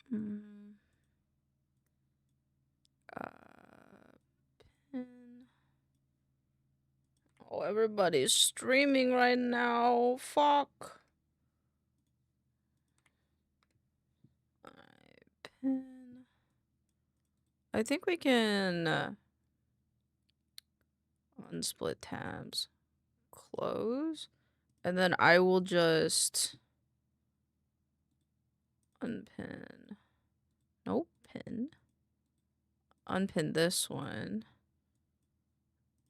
Pin. Oh, everybody's streaming right now. Fuck. Pin. I think we can unsplit tabs. Close. And then I will just unpin. Nope, pin. Unpin this one.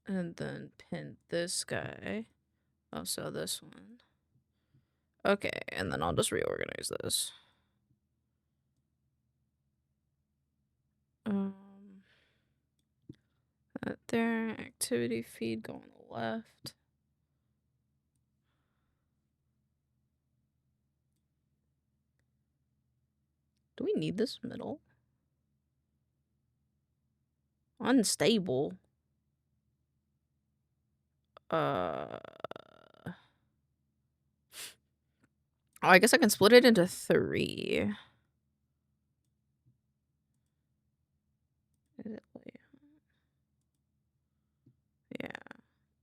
And then pin this guy. Also this one. Okay, and then I'll just reorganize this. That there, activity feed, go on the left. Do we need this middle? Unstable. Oh, I guess I can split it into 3. Yeah.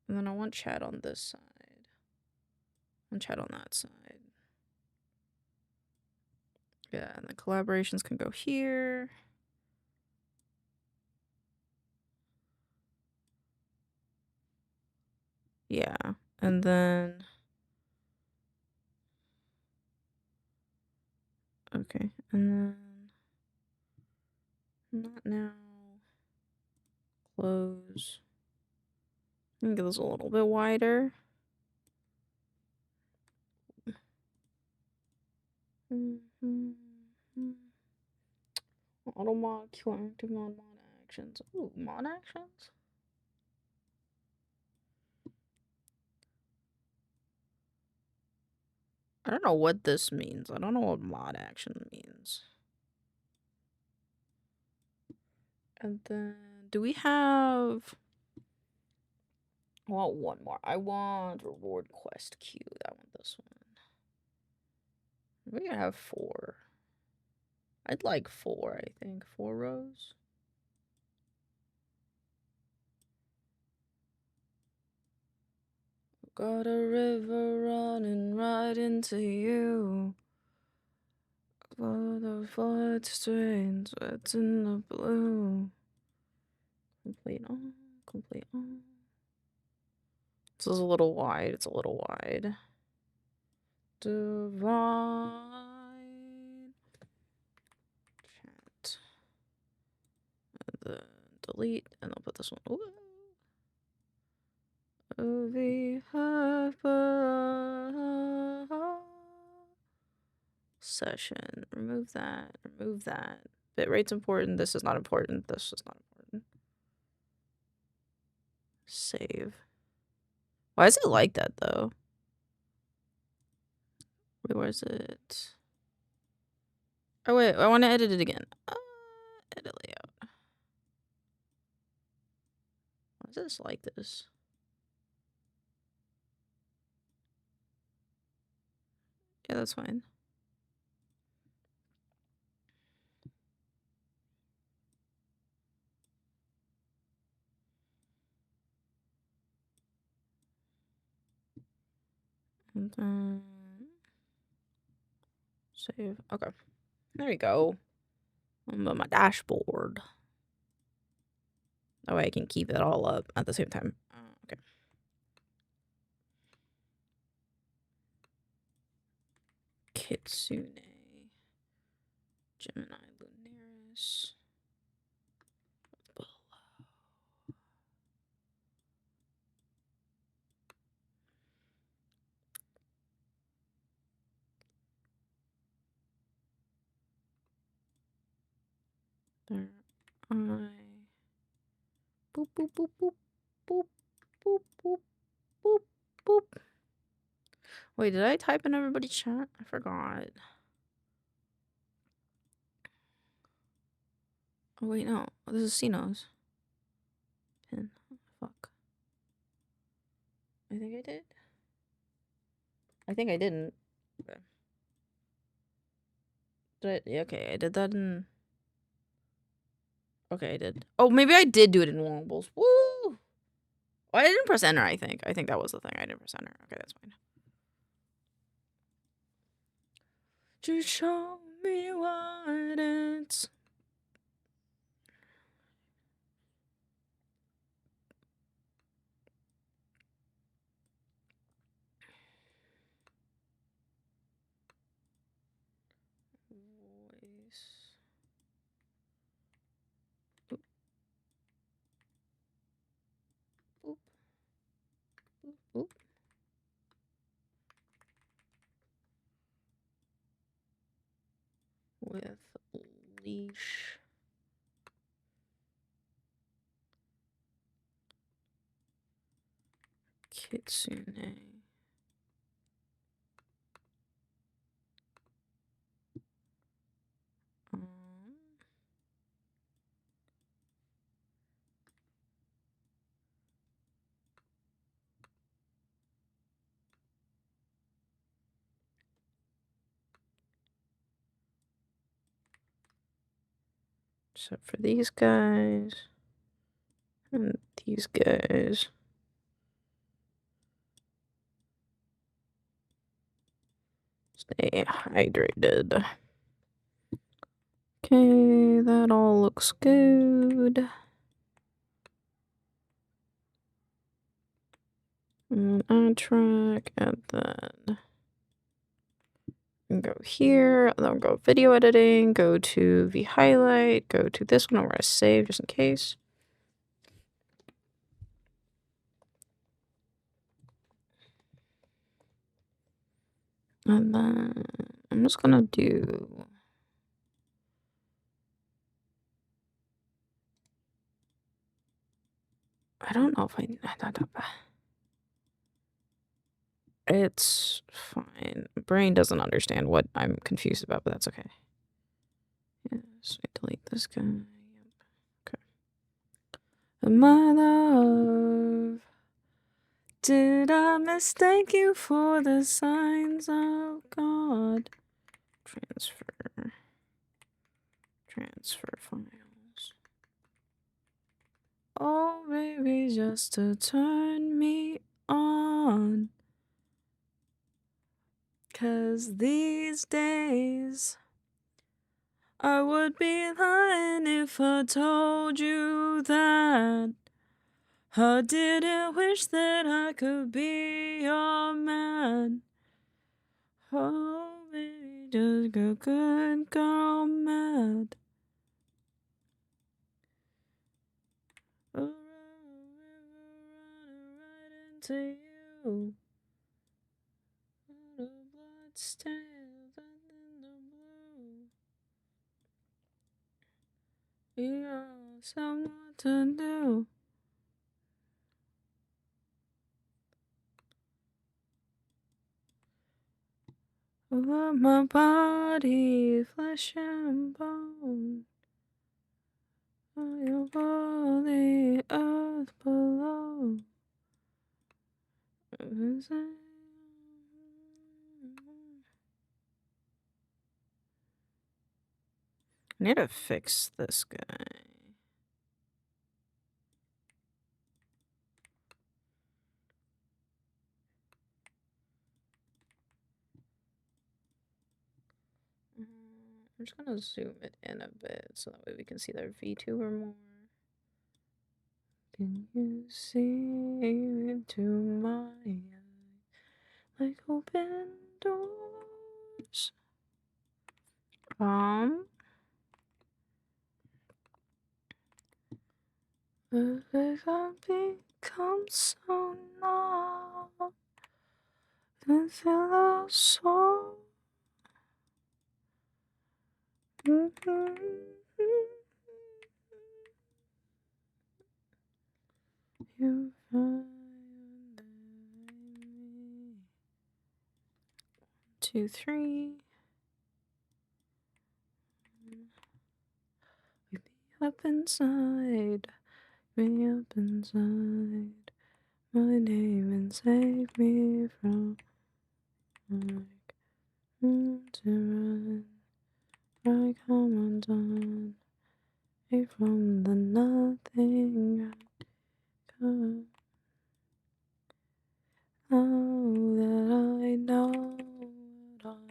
And then I want chat on this side. And chat on that side. Yeah, and the collaborations can go here. Yeah, and then okay, and then not now. Close. I'm gonna get this a little bit wider. Auto mod, Q active mod actions. Ooh, mod actions? I don't know what this means. I don't know what mod action means. And then, do we have... I want one more. I want reward quest queue. I want this one. We have 4. I'd like 4, I think. 4 rows. Got a river running right into you. For the flood strains, what's in the blue? Complete all, complete all. This is a little wide. It's a little wide. Divine chat. And then delete, and I'll put this one. Ooh. Session. Remove that. Remove that. Bitrate's important. This is not important. This is not important. Save. Why is it like that though? Wait, where is it? Oh wait, I want to edit it again. Edit layout. Why is this like this? Yeah, that's fine. And then save. Okay. There we go. I'm on my dashboard. That way I can keep it all up at the same time. Okay. Kitsune. Gemini Lunaris. There. Boop, boop, boop, boop, boop, boop, boop, boop, boop. Wait, did I type in everybody's chat? I forgot. Oh, wait, no. This is Sino's. Pin. Fuck. I think I did. I think I didn't. Okay. Yeah, okay, I did that in... Okay, I did. Oh, maybe I did do it in warmables. Woo! Oh, I didn't press enter, I think. I think that was the thing. I didn't press enter. Okay, that's fine. Just show me what it's... Voice... Oop. Oop. Oop. Oop. With leash... Kitsune... Except for these guys. And these guys. Stay hydrated. Okay, that all looks good. Add track, and then go here, and then go video editing, go to the highlight, go to this one where I save just in case. And then I'm just gonna do I don't know if I it's fine. Brain doesn't understand what I'm confused about, but that's okay. Yes, I delete this guy. Yep. Okay. My love, did I mistake you for the signs of God? Transfer files. Oh, baby, just to turn me on. 'Cause these days I would be lying if I told you that I didn't wish that I could be your man. Oh, baby, just go good girl mad. A river running right into you. The blood stains in the blue. You know someone to do. Over my body, flesh and bone. On your body, earth below. I need to fix this guy. I'm just gonna zoom it in a bit so that way we can see their VTuber more. Can you see into my eyes like open doors? If I become so numb and feel so. You find me. 2, 3. Wake me up inside. Me up inside. My name and save me from like to run. I come undone. From the nothing I come. Now that I know what I'm.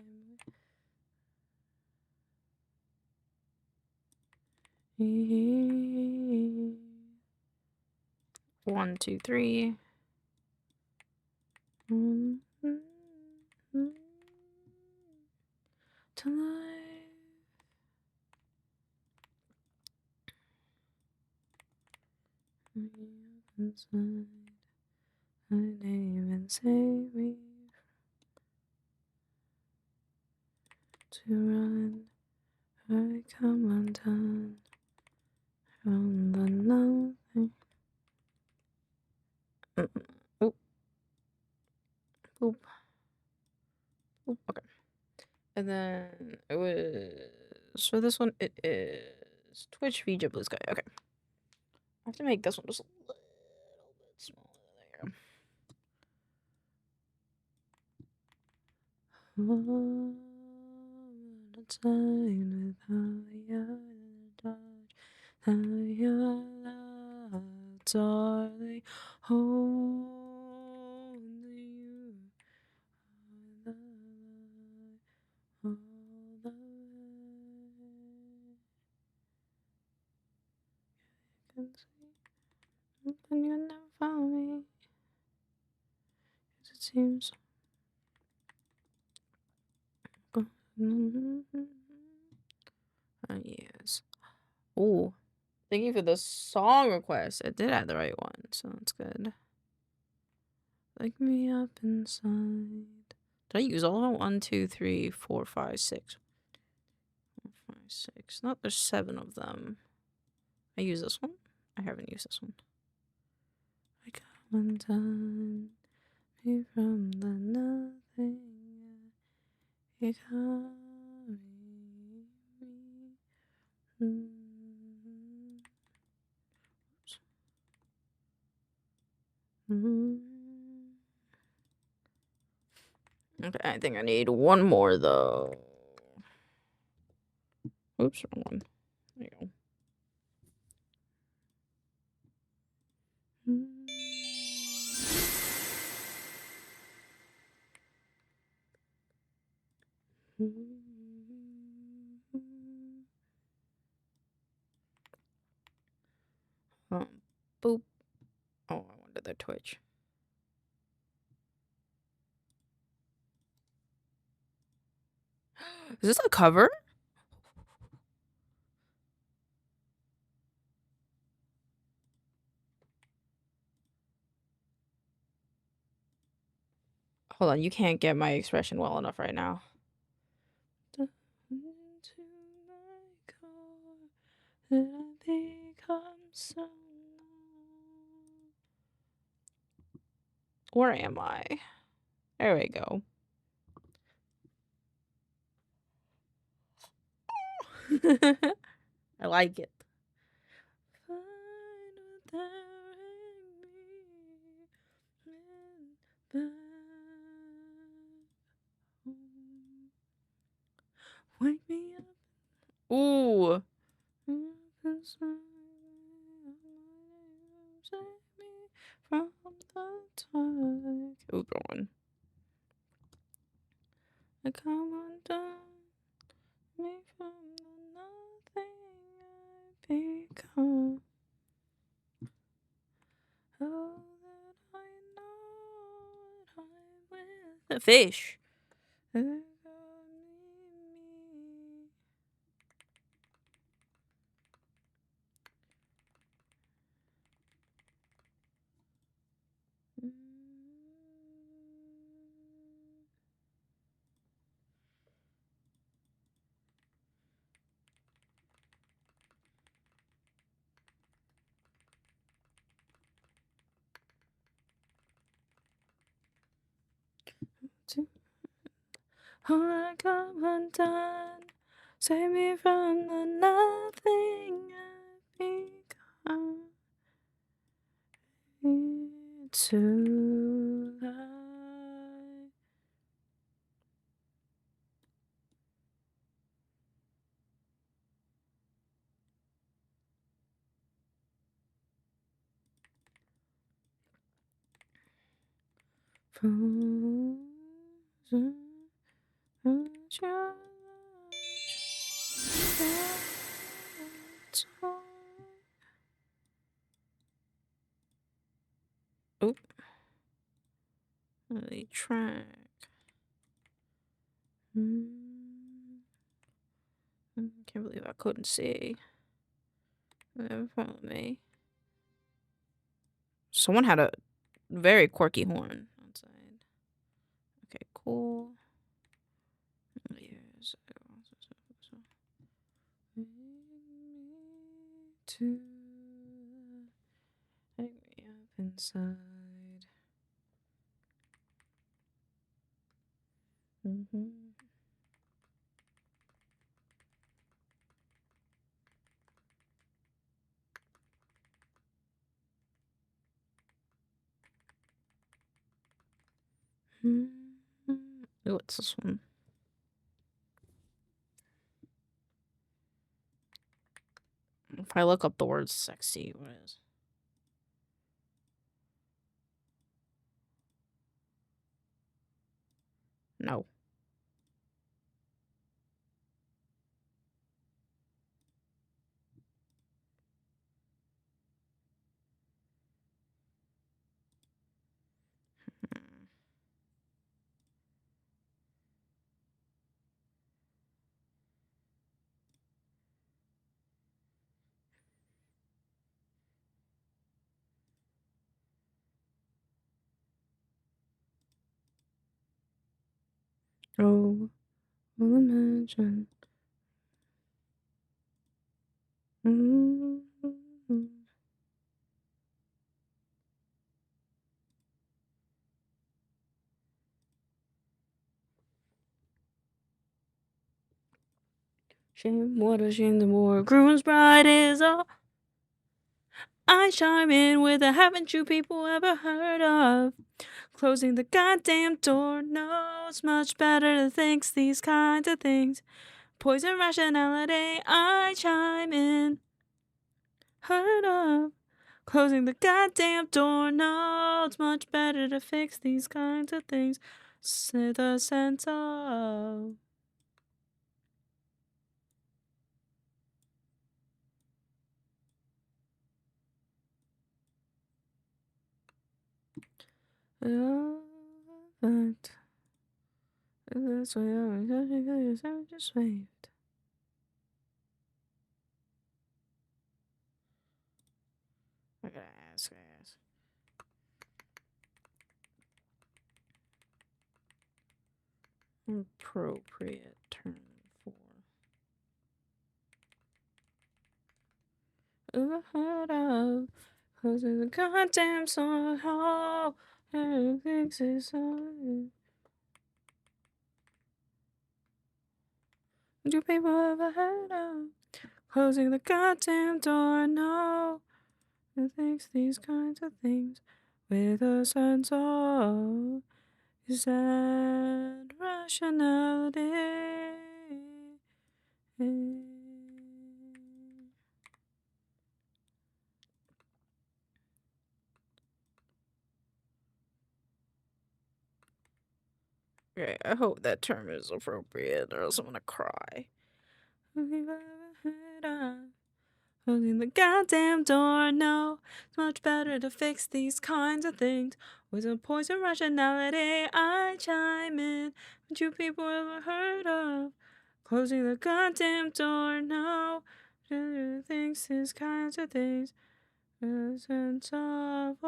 1, 2, 3. Tonight. Inside my name and save me to run. I come undone from the nothing. Oop. Oop. Oop. Okay. And then it was for this one. It is Twitch VJ Blue Sky. Okay. I have to make this one just a little bit smaller. All the time without your touch, without your love, darling, only you are the all the way. can see something you never found me. It seems. Yes. Ooh. Thank you for the song request. I did have the right one, so that's good. Wake me up inside. Did I use all of them? 1, 2, 3, 4, 5, 6. 4, 5, 6. No, there's 7 of them. I use this one. I haven't used this one. I come undone me from the nothing. You carry me. Okay, I think I need one more though. Oops, wrong one. There you go. Boop. Oh, I wanted the Twitch. Is this a cover? Hold on, you can't get my expression well enough right now. Where am I? There we go. I like it. Wake me up. Ooh. From the dark. Ooh, going. I come undone me from the nothing I become. Oh, that I know what I will. A fish. Oh, I come undone. Save me from the nothing I've become. To lie. Frozen. Oop. The track. Can't believe I couldn't see. Never found me. Someone had a very quirky horn outside. Okay, cool. Years ago. To take me up inside. Oh, what's this one? If I look up the word sexy, what is? No. Oh, well, imagine. Shame, what a shame, the more groom's bride is all. I chime in with a haven't you people ever heard of? Closing the goddamn door knows much better to think these kinds of things. Poison rationality, I chime in. Heard of. Closing the goddamn door knows much better to fix these kinds of things. With a sense of. That's why I just waved. I gotta ask. Appropriate term for. Heard of. Closing the goddamn song. Oh, everything's so. Do people ever heard of closing the goddamn door? No, it thinks these kinds of things with a sense of sad rationality. Okay, I hope that term is appropriate, or else I'm gonna cry. Closing the goddamn door, no. It's much better to fix these kinds of things with a poison rationality. I chime in. What you people ever heard of? Closing the goddamn door, no. Thinks these kinds of things. A sense of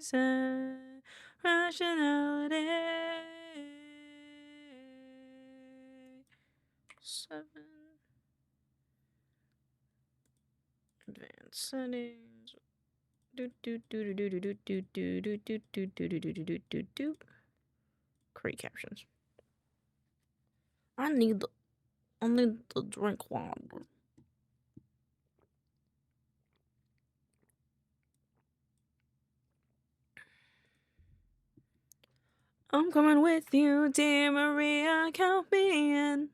poison rationality. 7. Advanced settings. Create captions. I need the drink water. I'm coming with you, dear Maria, count me in.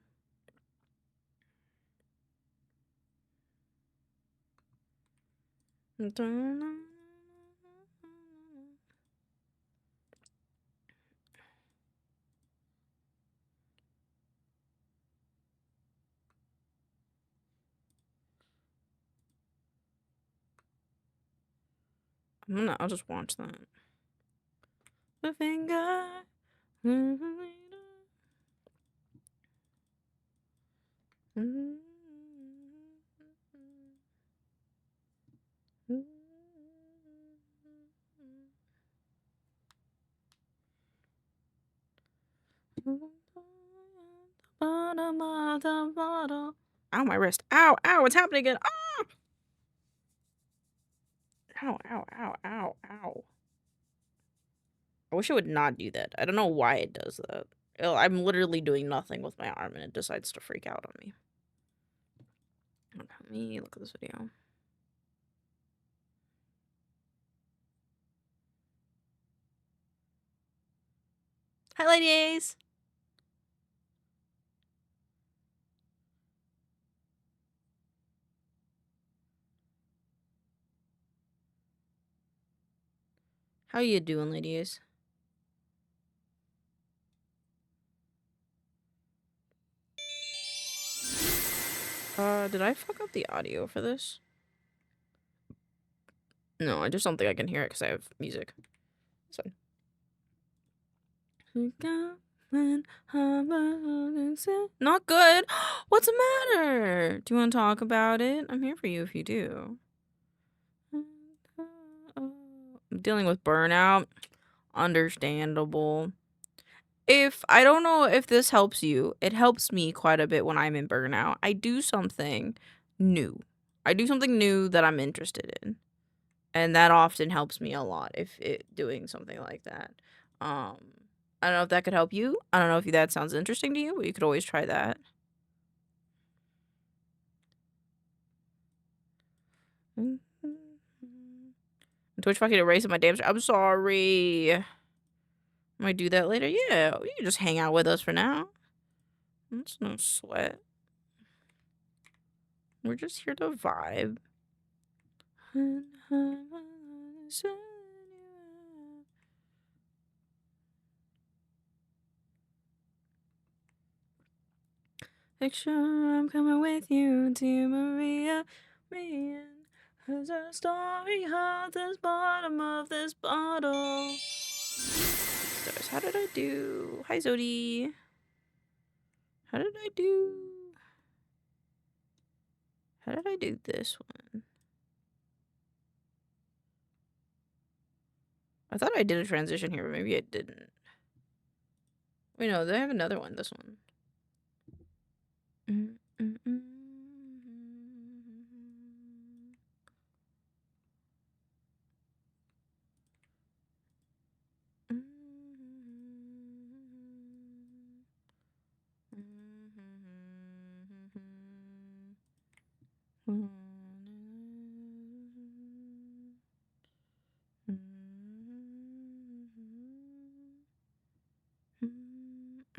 I'll just watch that. The finger. Bottom of the bottle. Ow, my wrist. Ow, ow, what's happening again? Ah! Ow, ow, ow, ow, ow. I wish it would not do that. I don't know why it does that. I'm literally doing nothing with my arm and it decides to freak out on me. Let me look at this video. Hi, ladies! How you doing, ladies? Did I fuck up the audio for this? No, I just don't think I can hear it because I have music. So. Not good. What's the matter? Do you want to talk about it? I'm here for you if you do. I'm dealing with burnout. Understandable. if I don't know if this helps you, it helps me quite a bit when I'm in burnout. I do something new. I do something new that I'm interested in. And that often helps me a lot if doing something like that. I don't know if that could help you. I don't know if that sounds interesting to you, but you could always try that. Twitch fucking erasing my damn. I'm sorry. Might do that later. Yeah, you can just hang out with us for now. It's no sweat. We're just here to vibe. Picture I'm coming with you to Maria. There's a story at the bottom of this bottle. Stars, how did I do? Hi, Zodi. How did I do? How did I do this one? I thought I did a transition here, but maybe I didn't. Wait, no, they have another one. This one.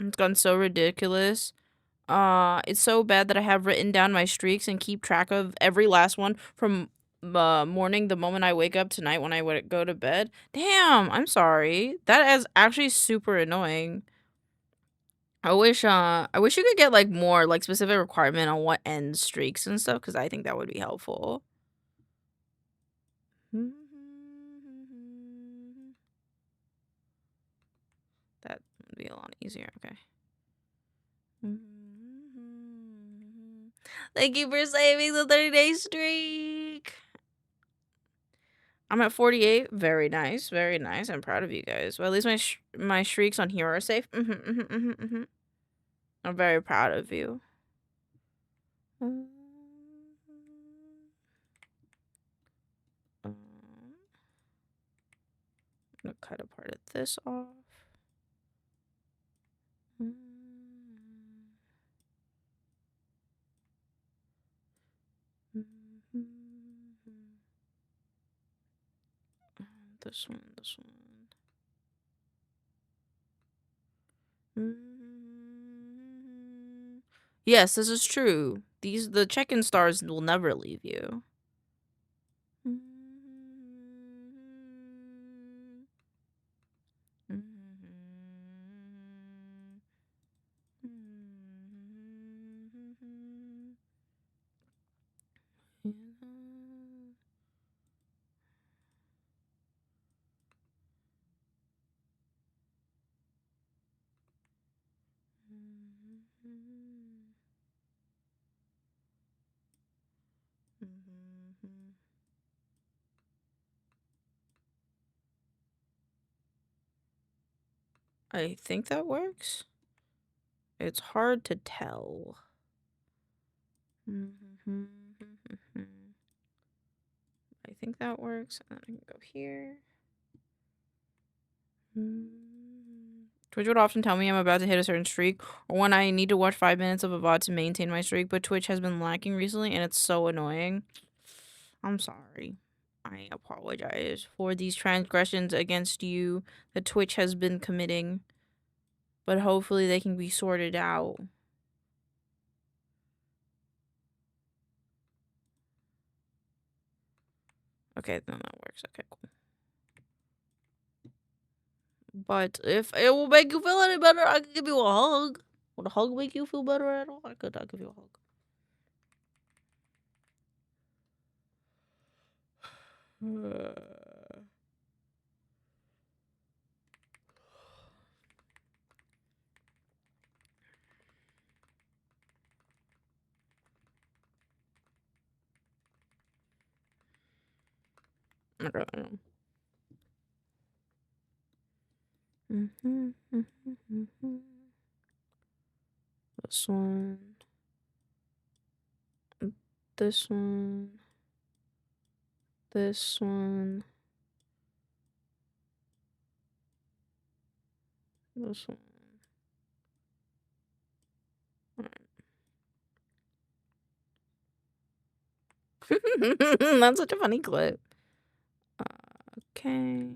It's gotten so ridiculous. It's so bad that I have written down my streaks and keep track of every last one from morning, the moment I wake up, tonight when I would go to bed. Damn, I'm sorry. That is actually super annoying. I wish you could get like more like specific requirement on what ends streaks and stuff, because I think that would be helpful. That would be a lot easier. Okay. Thank you for saving the 30-day streak. I'm at 48. Very nice. Very nice. I'm proud of you guys. Well, at least my streaks on here are safe. I'm very proud of you. I'm gonna cut a part of this off. This one. Yes, this is true. The check-in stars will never leave you. I think that works. It's hard to tell. I think that works. And then I can go here. Twitch would often tell me I'm about to hit a certain streak, or when I need to watch 5 minutes of a VOD to maintain my streak, but Twitch has been lacking recently, and it's so annoying. I'm sorry. I apologize for these transgressions against you that Twitch has been committing, but hopefully they can be sorted out. Okay, then that works. Okay, cool. But if it will make you feel any better, I can give you a hug. Would a hug make you feel better at all? I'll give you a hug. This one. This one. This one. This one. That's such a funny clip. Okay.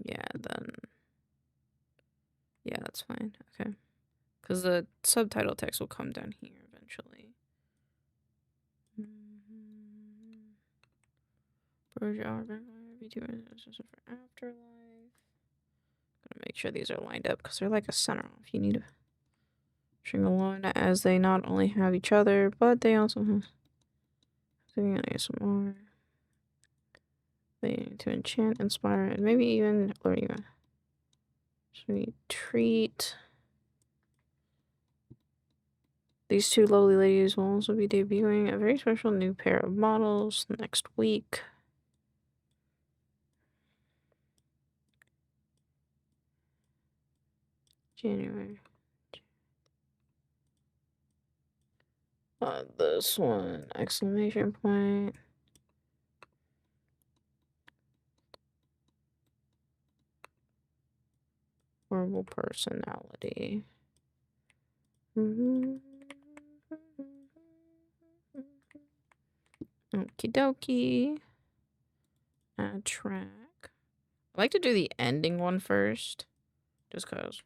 Yeah, then. Yeah, that's fine. Okay. Because the subtitle text will come down here eventually. VTuber for Afterlife. Gotta make sure these are lined up because they're like a center off. You need to string along as they not only have each other, but they also have ASMR. They need to enchant, inspire, and maybe even should we treat. These two lovely ladies will also be debuting a very special new pair of models next week. January. This one, exclamation point. Horrible personality. Okie dokie. Add track. I like to do the ending one first. Just cause.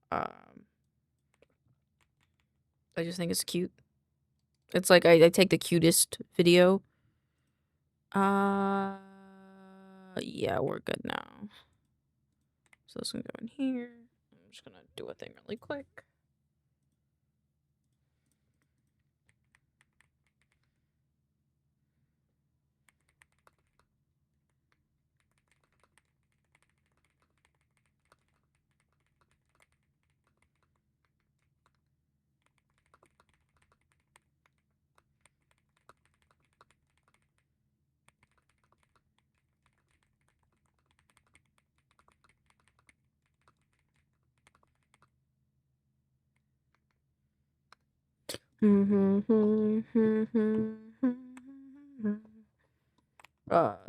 I just think it's cute. It's like I take the cutest video. Yeah, we're good now. So this can go in here. I'm just gonna do a thing really quick.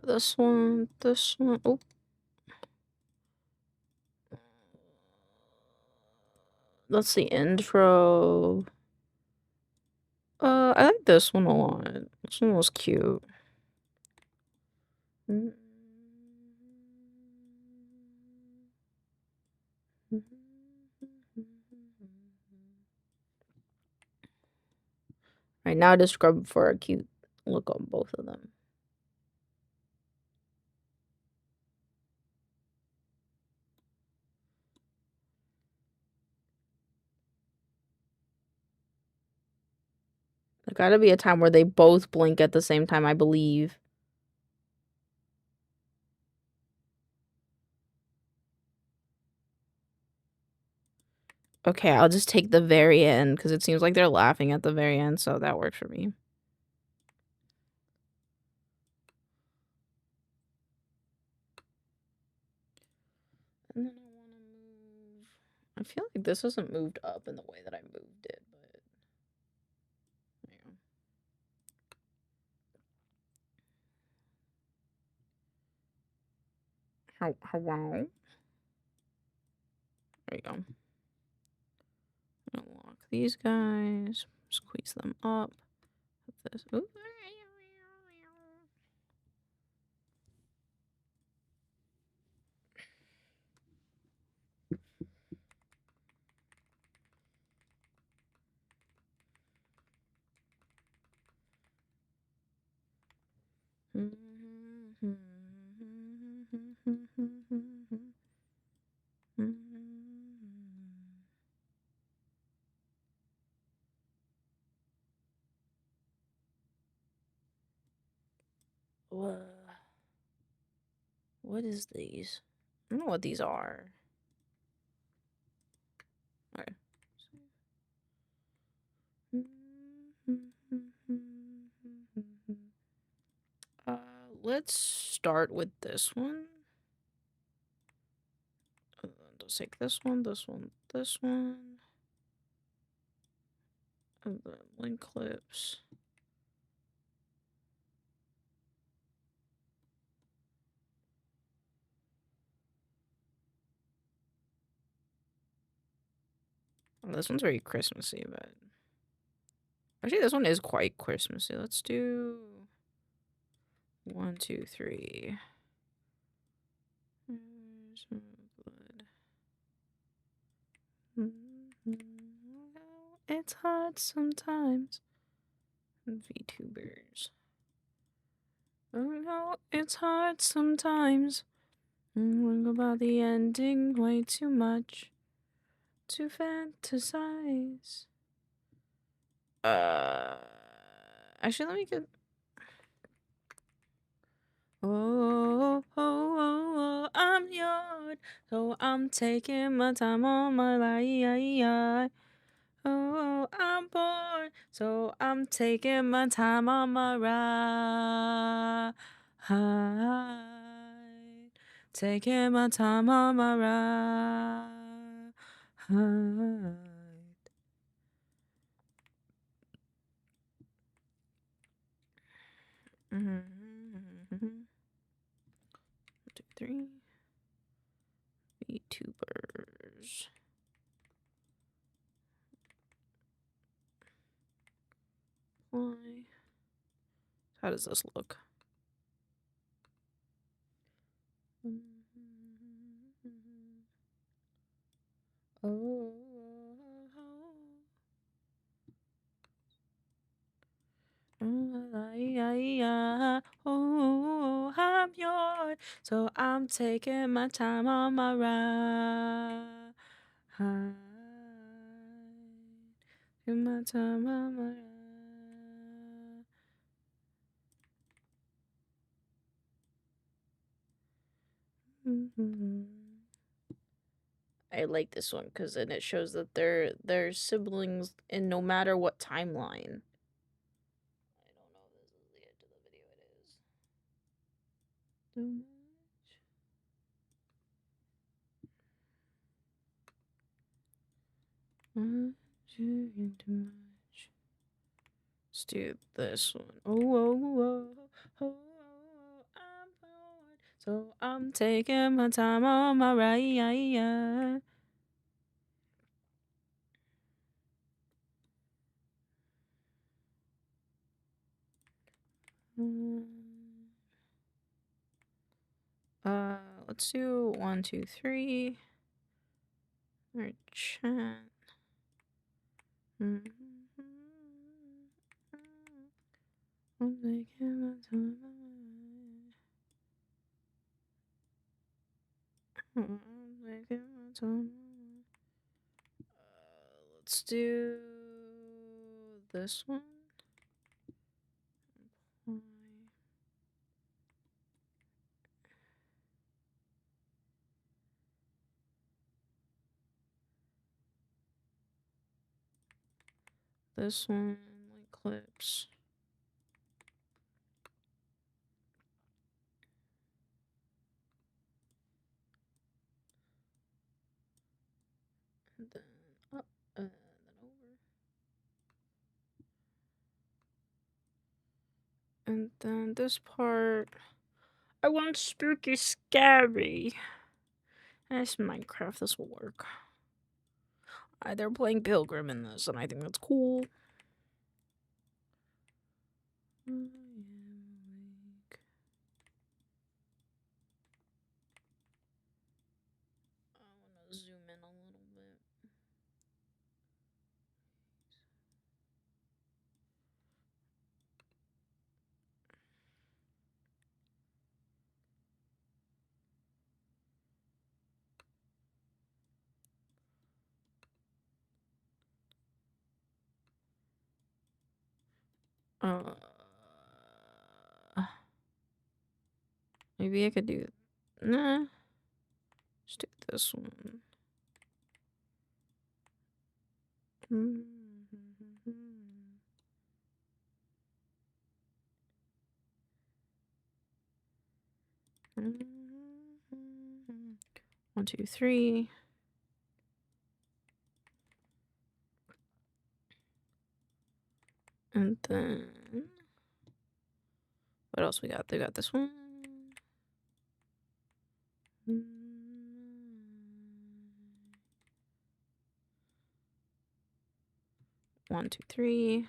This one. Oh. That's the intro. I like this one a lot. This one was cute. Right now, just scrub for a cute look on both of them. There gotta be a time where they both blink at the same time, I believe. Okay, I'll just take the very end because it seems like they're laughing at the very end, so that works for me. And then I want to move. I feel like this isn't moved up in the way that I moved it, but yeah. Hello. There you go. Unlock these guys. Squeeze them up. Put this. Ooh. What is these? I don't know what these are. Okay. let's start with this one. Let's take this one, this one, this one. And then link clips. Oh, this one's very Christmassy, but actually this one is quite Christmassy. Let's do 1, 2, 3. It's hard sometimes. VTubers. Oh no, it's hard sometimes. Think about the ending way too much to fantasize. Actually, let me get. I'm yours, so I'm taking my time on my life. I'm bored, so I'm taking my time on my ride. Taking my time on my ride. Mm-hmm. 1, 2, 3. VTubers. Why? How does this look? Oh, I'm yours, so I'm taking my time on my ride. Taking my time on my ride. I like this one because then it shows that they're siblings in no matter what timeline. I don't know if this is the edge of the video. It is. Too much. Too much. Let's do this one. I'm bored, so I'm taking my time on my ride. Let's do 1, 2, 3. Or chat. I'm taking my time. I'm taking my time. Let's do this one. This one, like clips. And then up and then over. And then this part, I want spooky scary. That's Minecraft, this will work. They're playing Pilgrim in this, and I think that's cool. I am awake. I want to zoom in a little bit. Maybe I could do. Nah. Just do this one. 1, 2, 3. And then what else we got? They got this one. 1, 2, 3.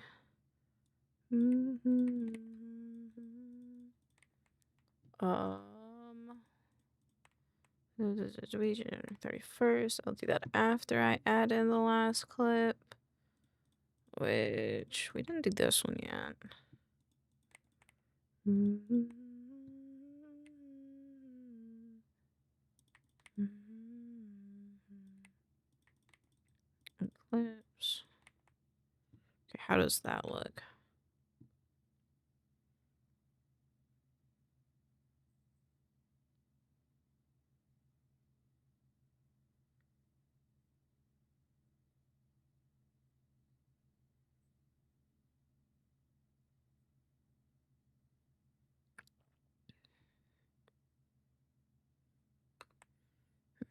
Situation 31st. I'll do that after I add in the last clip, which we didn't do this one yet. Clips. Okay, how does that look?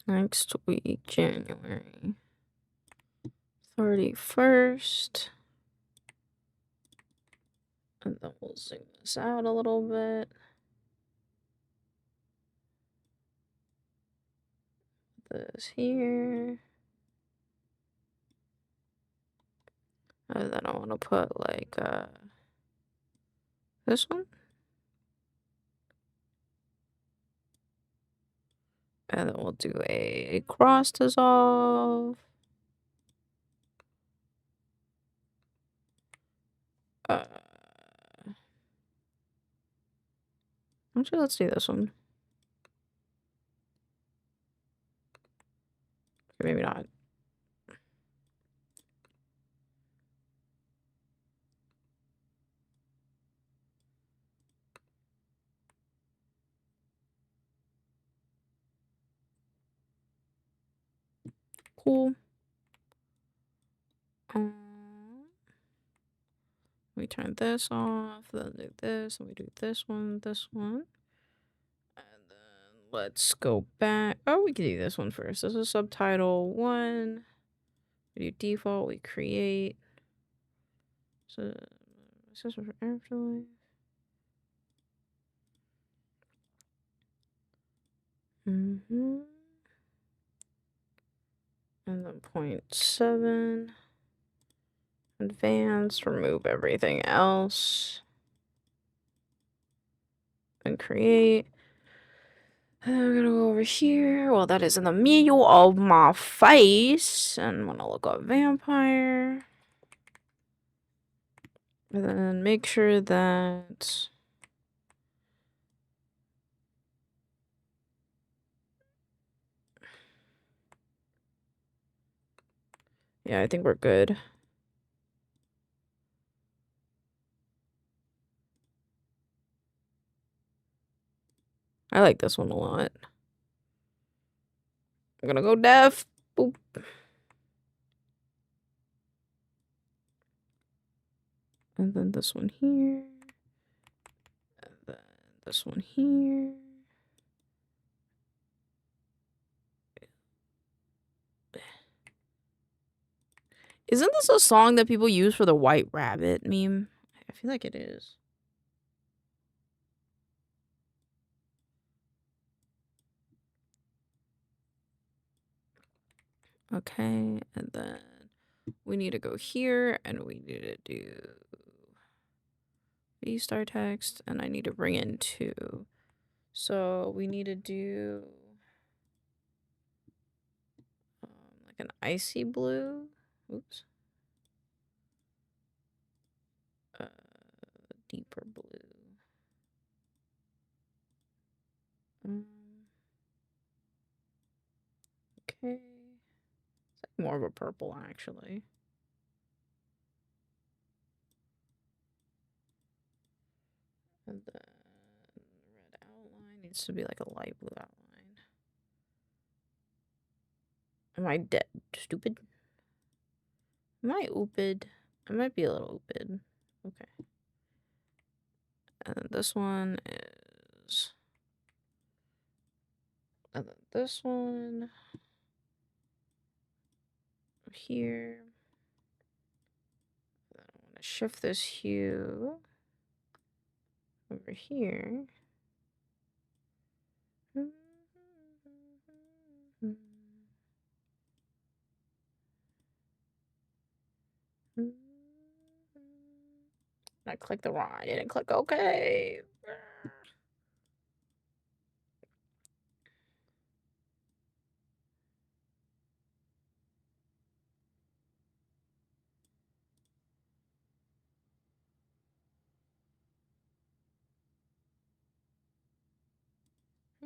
Next week, January 31st. And then we'll zoom this out a little bit. This here. And then I want to put like this one. And then we'll do a cross dissolve. Actually, let's do this one. Or maybe not. Cool. We turn this off, then do this, and we do this one. And then let's go back. Oh, we can do this one first. This is subtitle 1. We do default, we create. So, assessment for afterlife. And then 0.7. Advanced, remove everything else. And create. And then we're gonna go over here. Well, that is in the middle of my face. And I'm gonna look up vampire. And then make sure that yeah, I think we're good. I like this one a lot. I'm gonna go deaf. Boop. And then this one here. And then this one here. Isn't this a song that people use for the white rabbit meme? I feel like it is. Okay, and then we need to go here and we need to do V-star text, and I need to bring in 2. So we need to do like an icy blue. Oops. Deeper blue. Okay. It's like more of a purple, actually. And then red outline needs to be like a light blue outline. Am I dead? Stupid? Am I ooped? I might be a little ooped. Okay. And this one is this one here. Then I want to shift this hue over here. I clicked the wrong. I didn't click OK.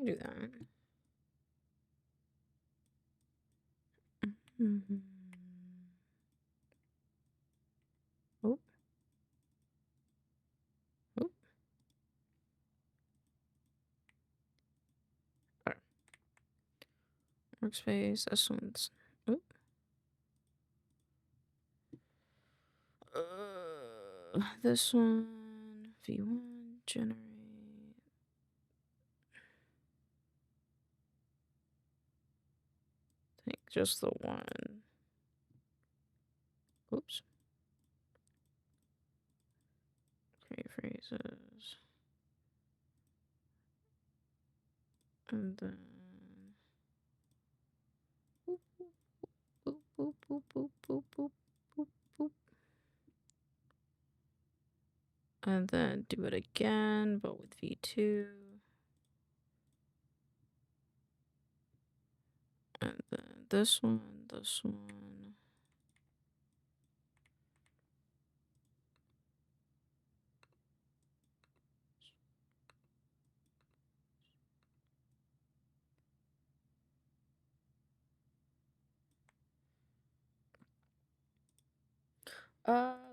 Do that. Oh. Oh. Right. Workspace. This one's. Oh. This one. V1 generate. I think just the one. Oops. Create phrases. And then. Boop, boop, boop, boop, boop, boop, boop, boop, boop. And then do it again, but with V2. And then this one, this one.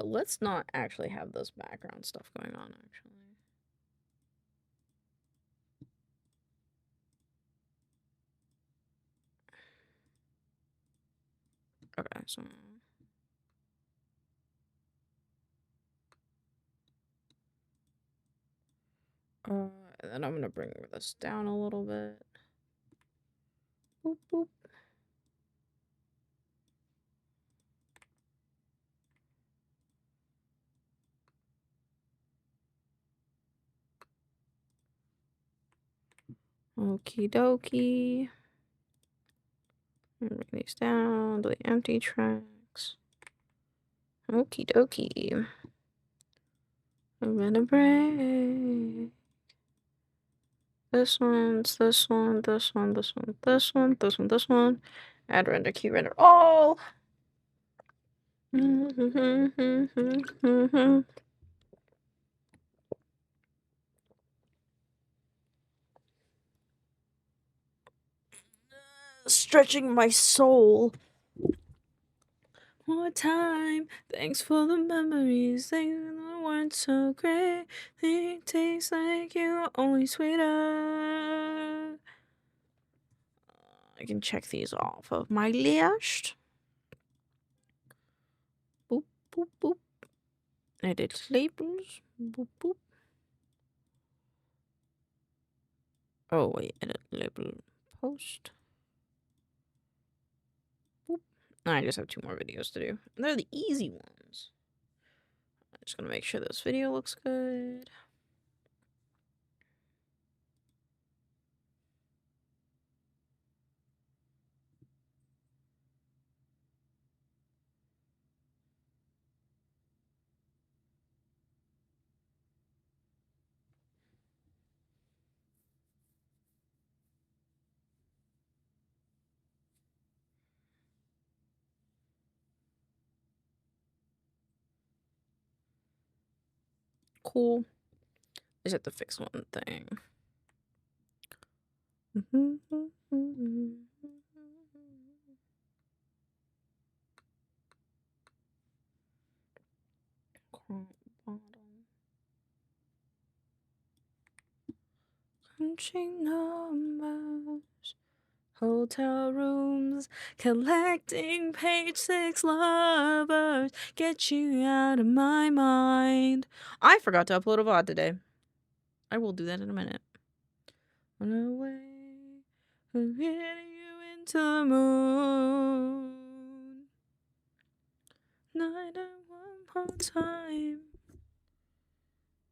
Let's not actually have this background stuff going on, actually. Okay, so... and then I'm gonna bring this down a little bit. Boop, boop. Okie dokie. Bring these down to the empty tracks. Okie dokie. I'm gonna break. This one's this one, this one, this one, this one, this one, this one. Add render key, render all. Stretching my soul. More time. Thanks for the memories. Things that weren't so great. They taste like you, only sweeter. I can check these off of my list. Boop, boop, boop. Edit labels. Boop, boop. Oh, wait. Edit label post. Boop. I just have 2 more videos to do. And they're the easy ones. I'm just gonna make sure this video looks good. Cool. I just have to fix one thing. Crunching numbers, hotel rooms, collecting page 6 lovers, get you out of my mind. I forgot to upload a VOD today. I will do that in a minute. Run away, I'm getting you into the moon. Night and one more time.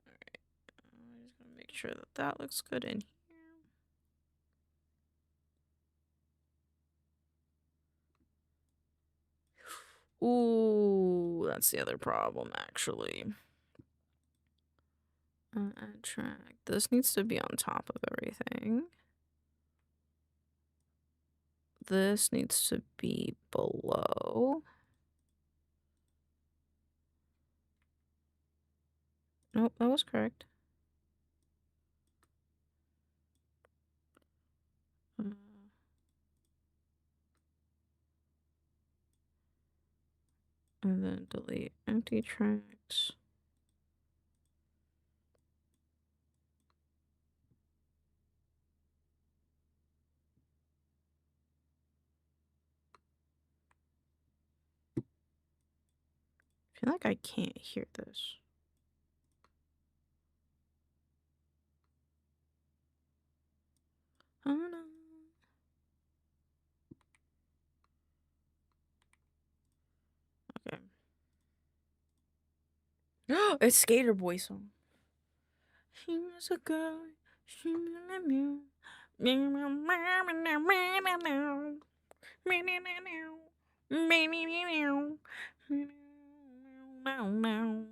Alright. I'm just gonna make sure that that looks good in here. Ooh, that's the other problem, actually. Add track. This needs to be on top of everything. This needs to be below. Nope, that was correct. And then delete empty tracks. I feel like I can't hear this. Oh no. Okay. It's Skater Boy song. She was a girl. She was a meow.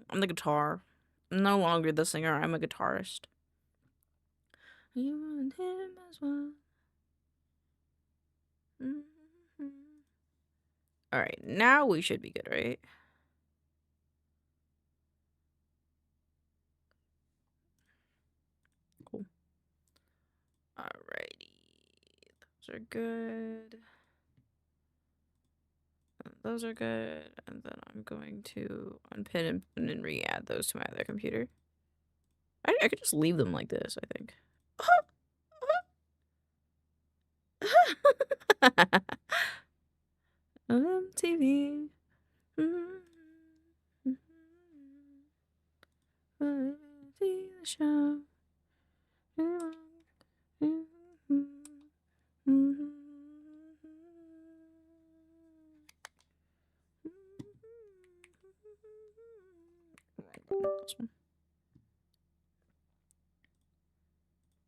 I'm the guitar. I'm no longer the singer. I'm a guitarist. You and him as well. Alright, now we should be good, right? Cool. Alrighty. Those are good. And those are good. And then I'm going to unpin and then re-add those to my other computer. I could just leave them like this, I think. TV. See the show.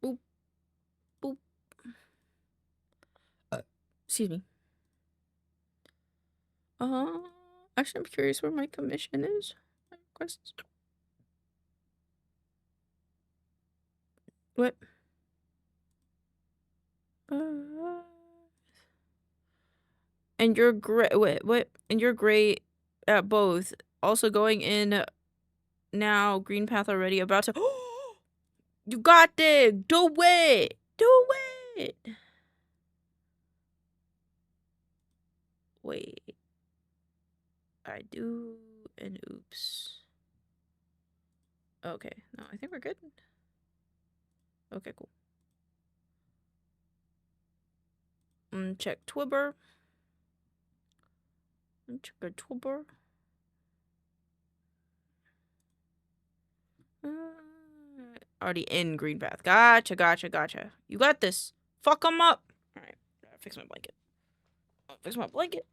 Boop. Boop. Excuse me. Actually, I'm curious where my commission is. My requests. What? And you're great. Wait, what? And you're great at both. Also going in now. Green path already. About to. You got this. Do it. Do it. Wait. I do and oops. Okay. No, I think we're good. Okay, cool. Check twuber. Check a twuber. Already in green path. Gotcha, gotcha, gotcha. You got this. Fuck them up. Alright, fix my blanket. Fix my blanket.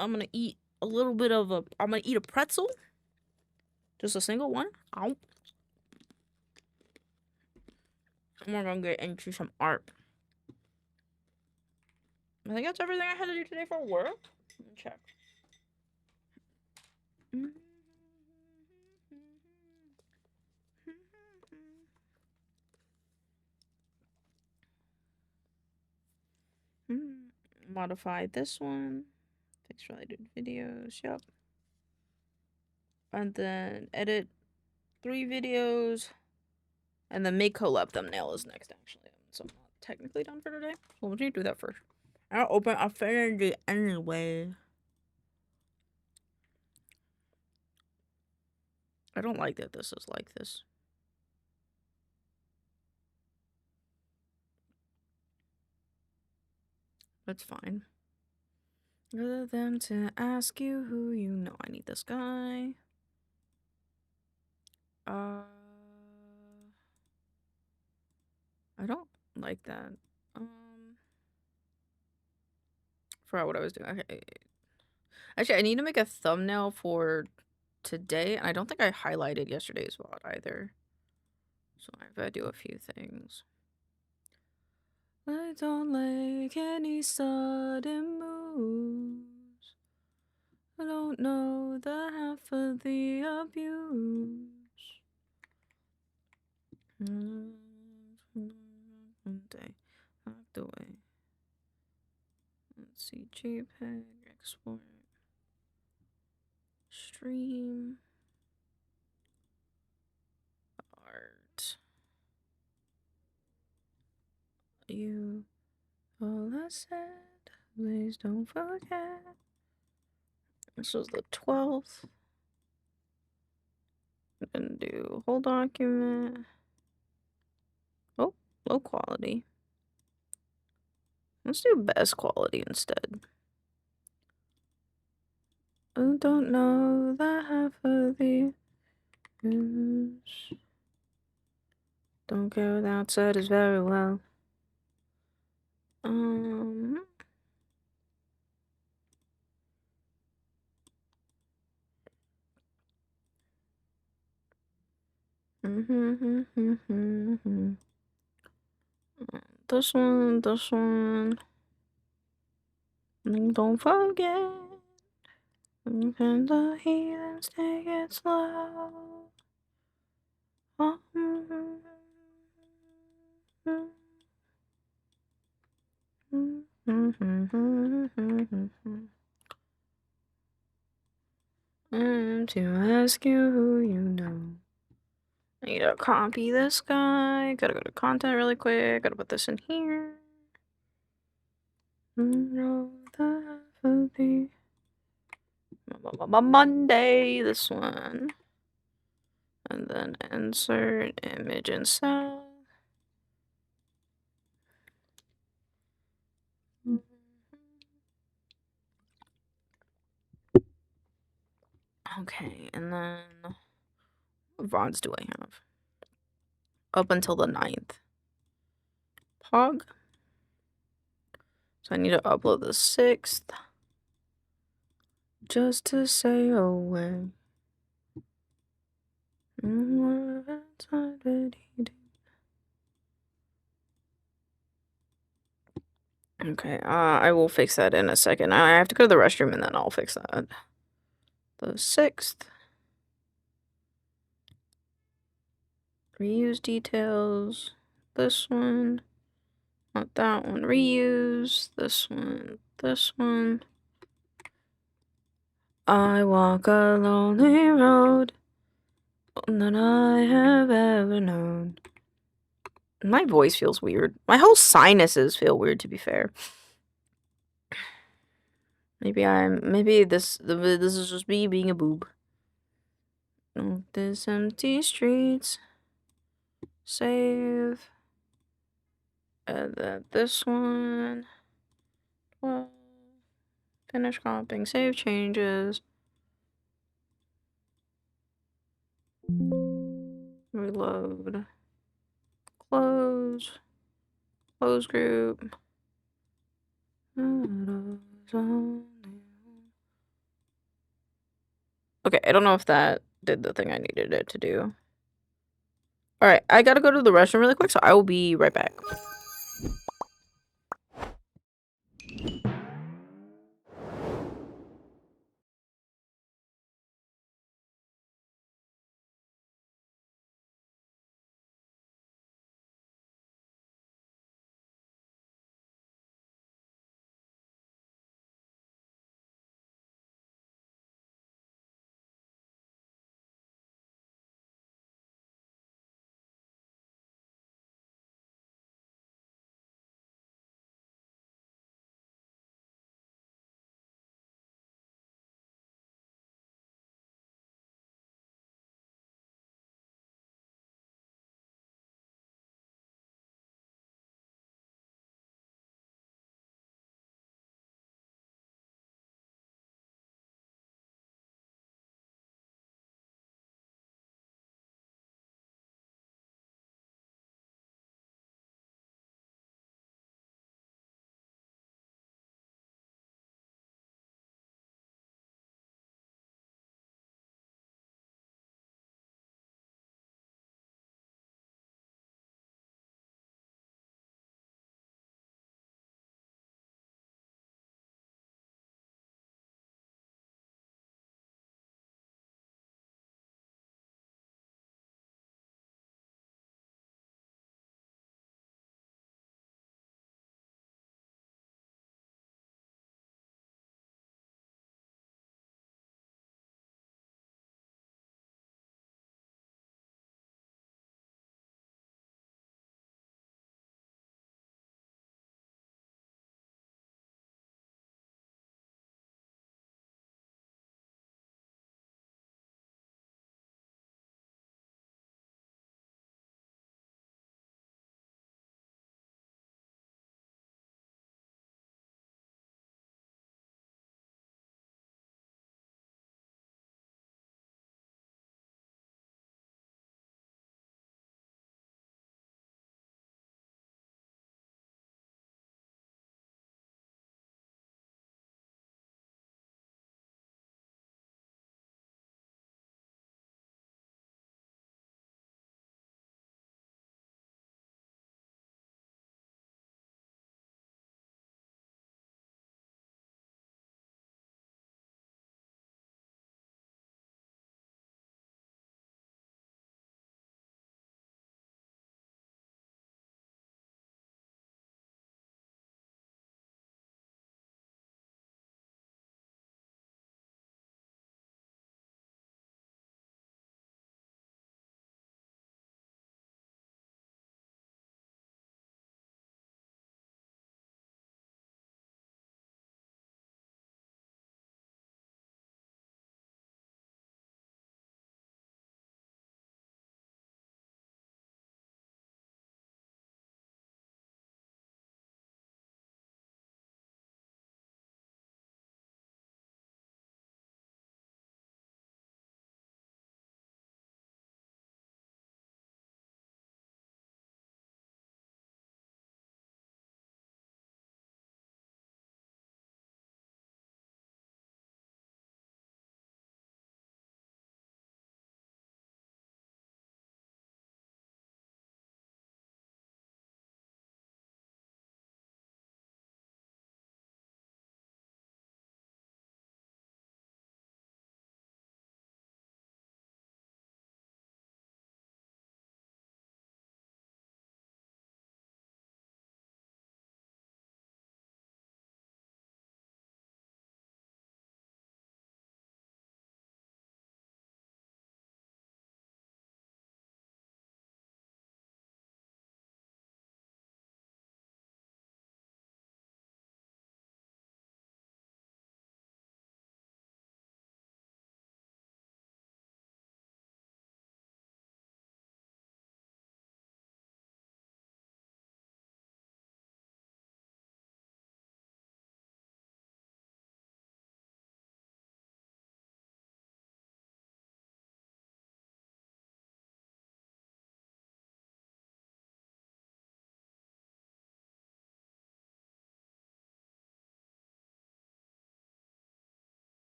I'm gonna eat a little bit of a... I'm gonna eat a pretzel. Just a single one. Ow. And we're gonna get into some art. I think that's everything I had to do today for work. Let me check. Modify this one. Fix related videos. Yep. And then edit 3 videos. And then make collab thumbnail is next, actually. So I'm not technically done for today. So let me do that first. I'll open Affinity anyway. I don't like that this is like this. That's fine. Other than to ask you who you know. I need this guy. I don't like that. Forgot what I was doing. Okay. Actually, I need to make a thumbnail for today, and I don't think I highlighted yesterday's VOD either. So I've got to do a few things. I don't like any sudden moves. I don't know the half of the abuse. Day hacked away. Let's see, JPEG, export, stream, art. You, all I said, please don't forget. This was the 12th. And do whole document. Oh, low quality. Let's do best quality instead. I don't know the half of the news. Don't care what the outside is very well. This one. Don't forget. Can the heathens take it slow? To ask you who you know. I need to copy this guy. Gotta go to content really quick. Gotta put this in here. Monday, this one. And then insert image inside. Okay, and then what VODs do I have? Up until the 9th. Pog. So I need to upload the 6th. Just to say away. Okay, I will fix that in a second. I have to go to the restroom and then I'll fix that. The 6th. Reuse details. This one. Not that one. Reuse. This one. This one. I walk a lonely road that I have ever known. My voice feels weird. My whole sinuses feel weird, to be fair. Maybe this is just me being a boob. This empty streets. Save. And then this one. Well, finish copying. Save changes. Reload. Close. Close group. Okay, I don't know if that did the thing I needed it to do. Alright, I gotta go to the restroom really quick, so I will be right back.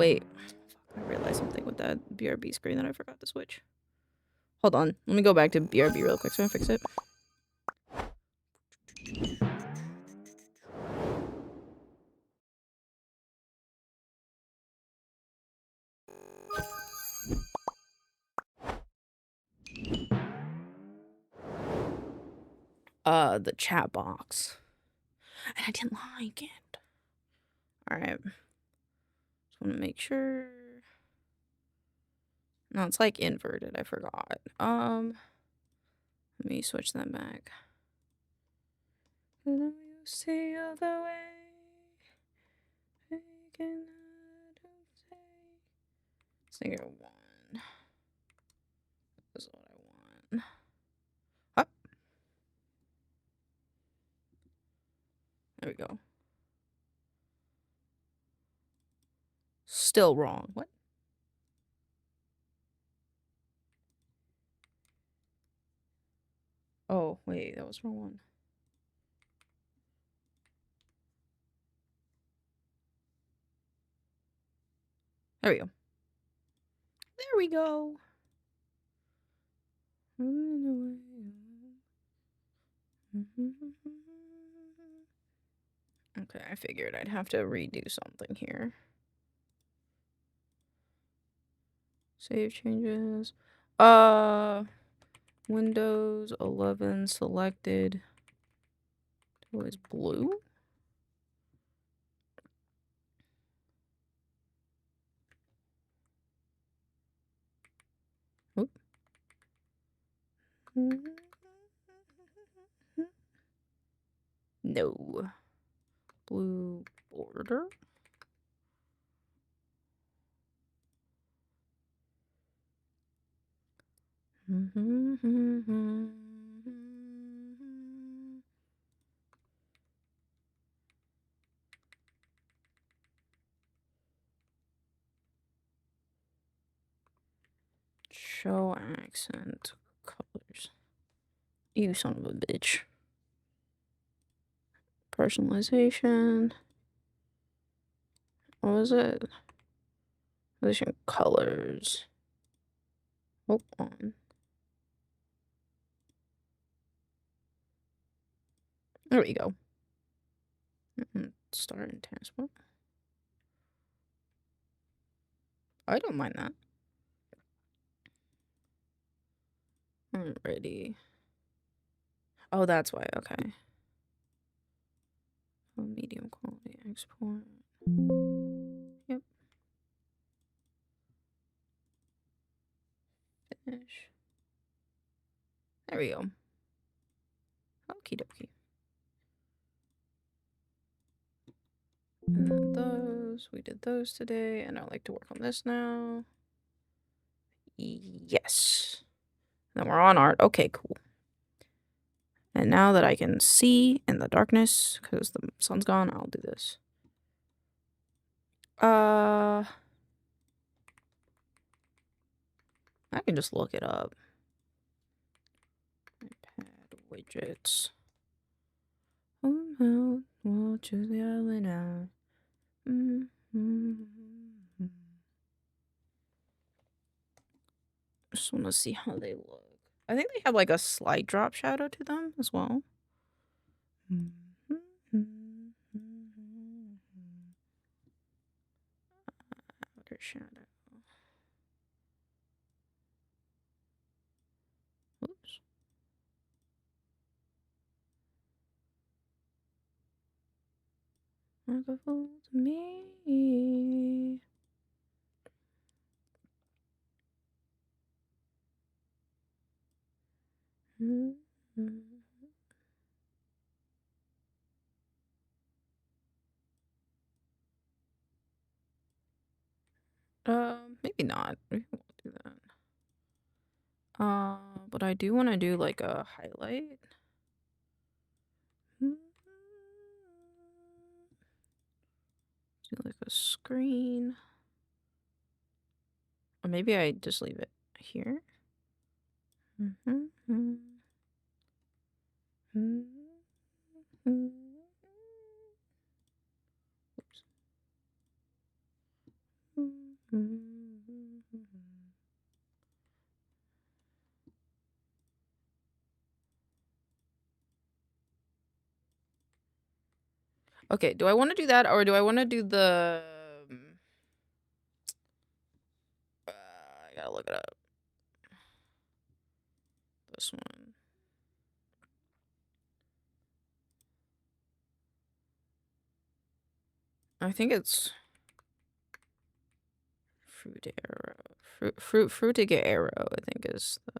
wait. I realized something with that BRB screen that I forgot to switch. Hold on. Let me go back to BRB real quick so I fix it. The chat box. And I didn't like it. Alright. Just want to make sure. No, it's like inverted. I forgot. Let me switch that back. You see other way. Singer 1. This is what I want. Up. There we go. Still wrong. What? Oh, wait, that was the wrong one. There we go. There we go. Okay, I figured I'd have to redo something here. Save changes. Windows 11 selected. It was blue. Oop. No. Blue border. Show accent colors. You son of a bitch. Personalization. What was it? Position colors. Hold on. There we go. Start in taskbar. I don't mind that. Alrighty. Oh, that's why. Okay. Oh, medium quality export. Yep. Finish. There we go. Okie dokie. And then those. We did those today, and I like to work on this now. Yes. Then we're on art. Okay, cool. And now that I can see in the darkness, because the sun's gone, I'll do this. I can just look it up. iPad widgets. Oh no, we'll choose the island out. Just want to see how they look. I think they have like a slight drop shadow to them as well. Outer shadow. Oops. Wonderful to me. Maybe not. We won't do that. But I do want to do like a highlight. Do like a screen. Or maybe I just leave it here. Oops. Okay, do I want to do that or do I want to do the... I gotta look it up. This one. I think it's... Fruit arrow. Fruitig arrow, I think is the...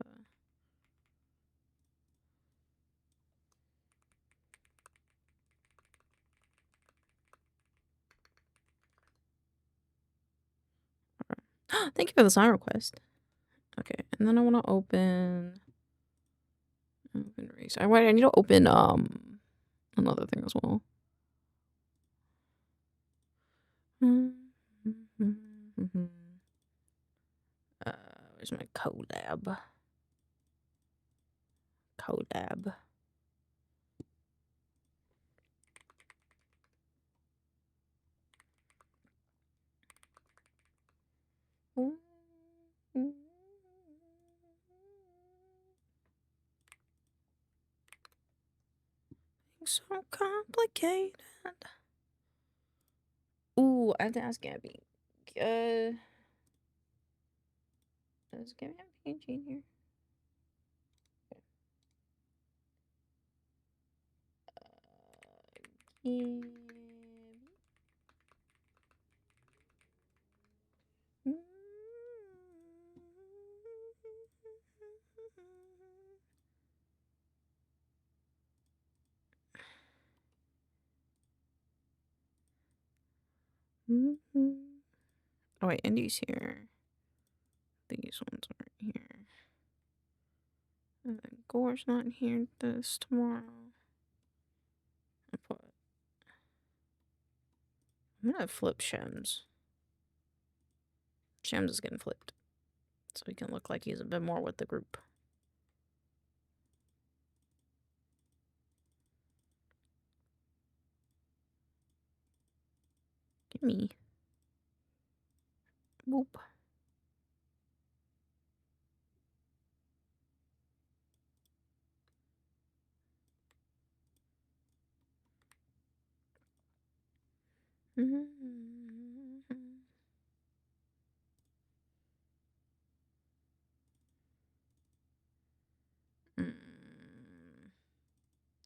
Thank you for the song request. Okay, and then I want to open race. I need to open another thing as well. Where's my collab? Collab. So complicated. Ooh, I have to ask Gabby. Does Gabby have a PNG in here? Gabby. Oh wait, Indy's here. These ones aren't here. And then Gore's not here this tomorrow. I'm gonna flip Shems. Shems is getting flipped. So he can look like he's a bit more with the group. Gimme. Boop.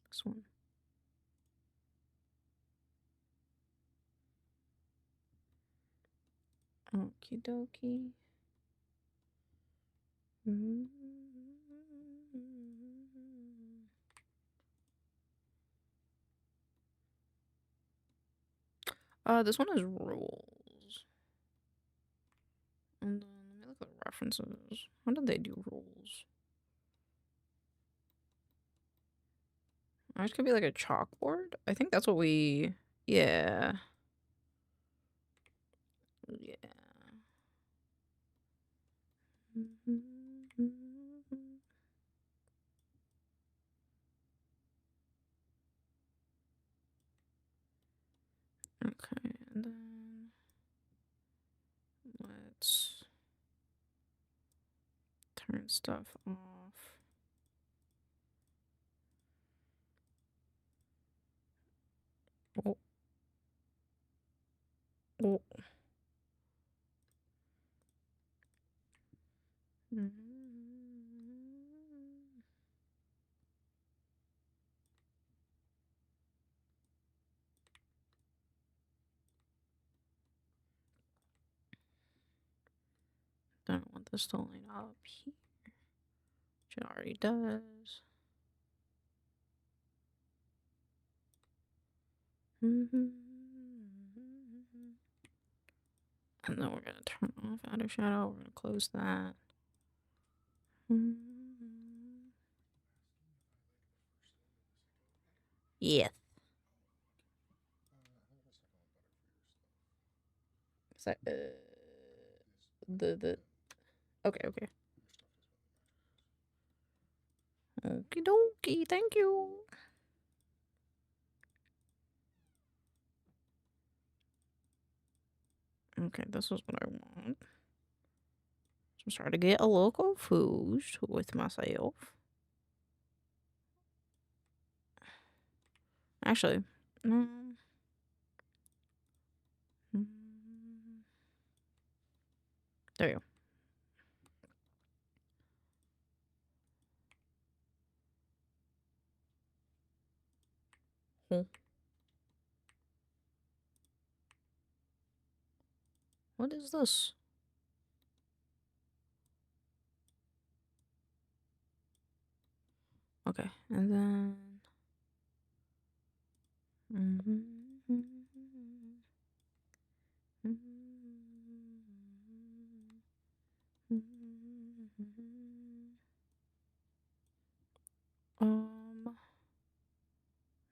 This one. Okie dokie. This one is rules. And then let me look at the references. How did they do rules? Ours could be like a chalkboard. I think that's what we... Yeah. Yeah. Okay, and then let's turn stuff off. Oh. Oh. Don't want this to line up here, which it already does. And then we're gonna turn off outer shadow. We're gonna close that. Yes. So, okay. Okie dokie, thank you. Okay, this is what I want. So I'm starting to get a little confused with myself. Actually, there you go. What is this? Okay, and then...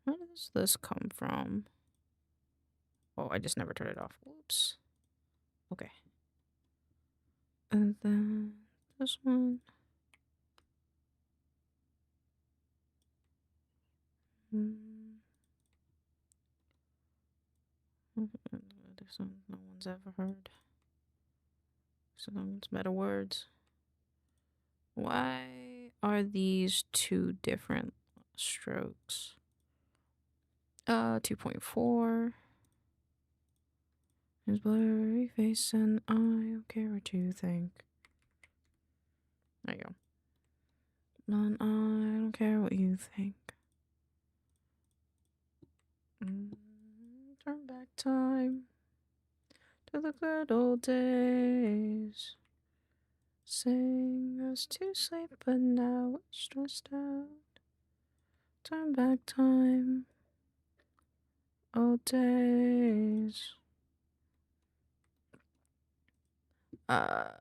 Where does this come from? Oh, I just never turned it off. Whoops. Okay. And then this one. This one no one's ever heard. So it's better words. Why are these two different strokes? 2.4. His blurry face and I don't care what you think. There you go. None, I don't care what you think. Turn back time to the good old days. Sing us to sleep, but now we're stressed out. Turn back time, old days. I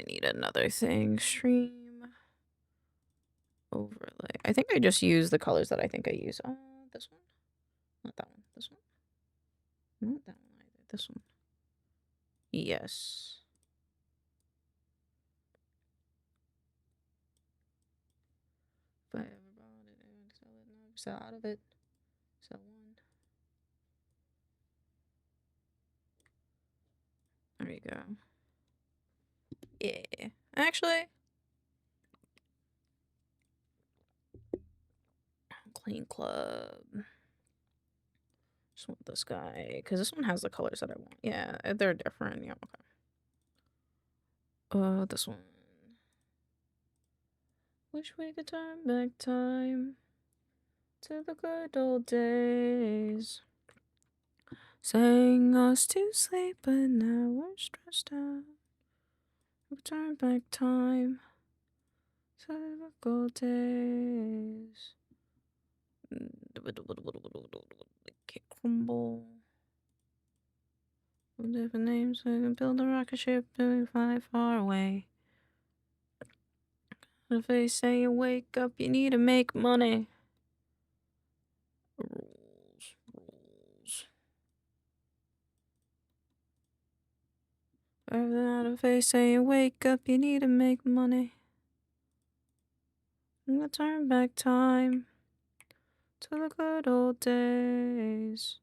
need another thing. Stream overlay. I think I just use the colors that I think I use. This one? Not that one. This one? Not that one either. This one. Yes. If I ever bought it, I would sell it. No, sell out of it. Sell one. There you go. Yeah. Actually, clean club. Just want this guy, because this one has the colors that I want. Yeah, they're different. Yeah, okay. This one. Wish we could turn back time to the good old days. Sang us to sleep, but now we're stressed out. We turn back time to the good days. Can't crumble. With different names, we can build a rocket ship and fly far away. If they say you wake up, you need to make money. Rules. If they say you wake up, you need to make money. I'm gonna turn back time to the good old days.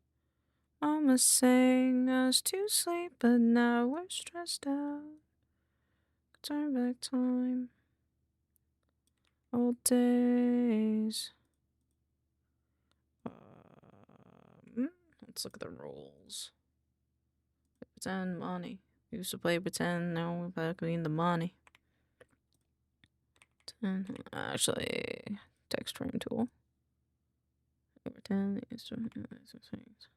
Mama sang us to sleep, but now we're stressed out. Turn back time. Old days. Let's look at the rules. Pretend money. We used to play pretend, now we're back in the money. Actually, text frame tool. Pretend is things.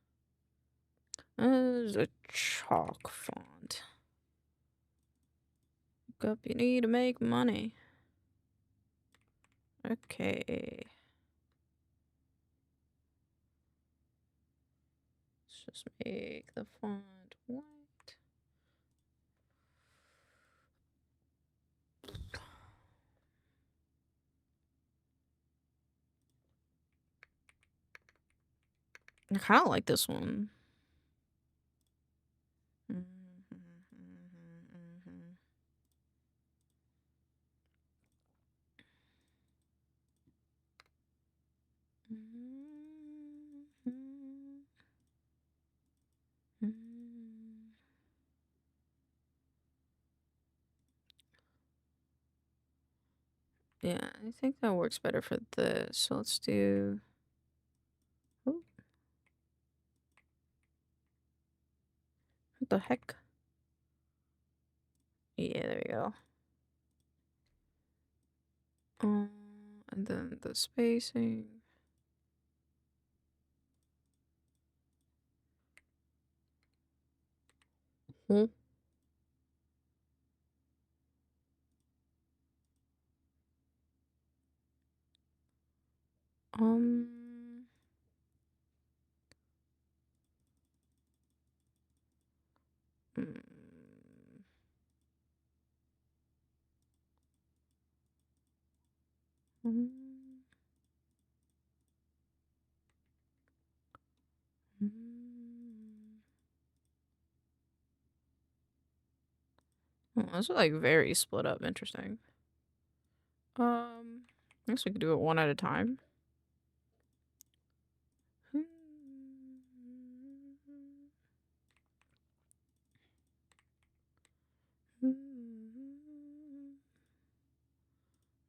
There's a chalk font. Look up, you need to make money. Okay. Let's just make the font white. I kind of like this one. Yeah, I think that works better for this. So let's do... Ooh. What the heck? Yeah, there we go. And then the spacing. Hmm. Um... mm, mm, mm. Oh, this is like very split up. Interesting. I guess we could do it one at a time.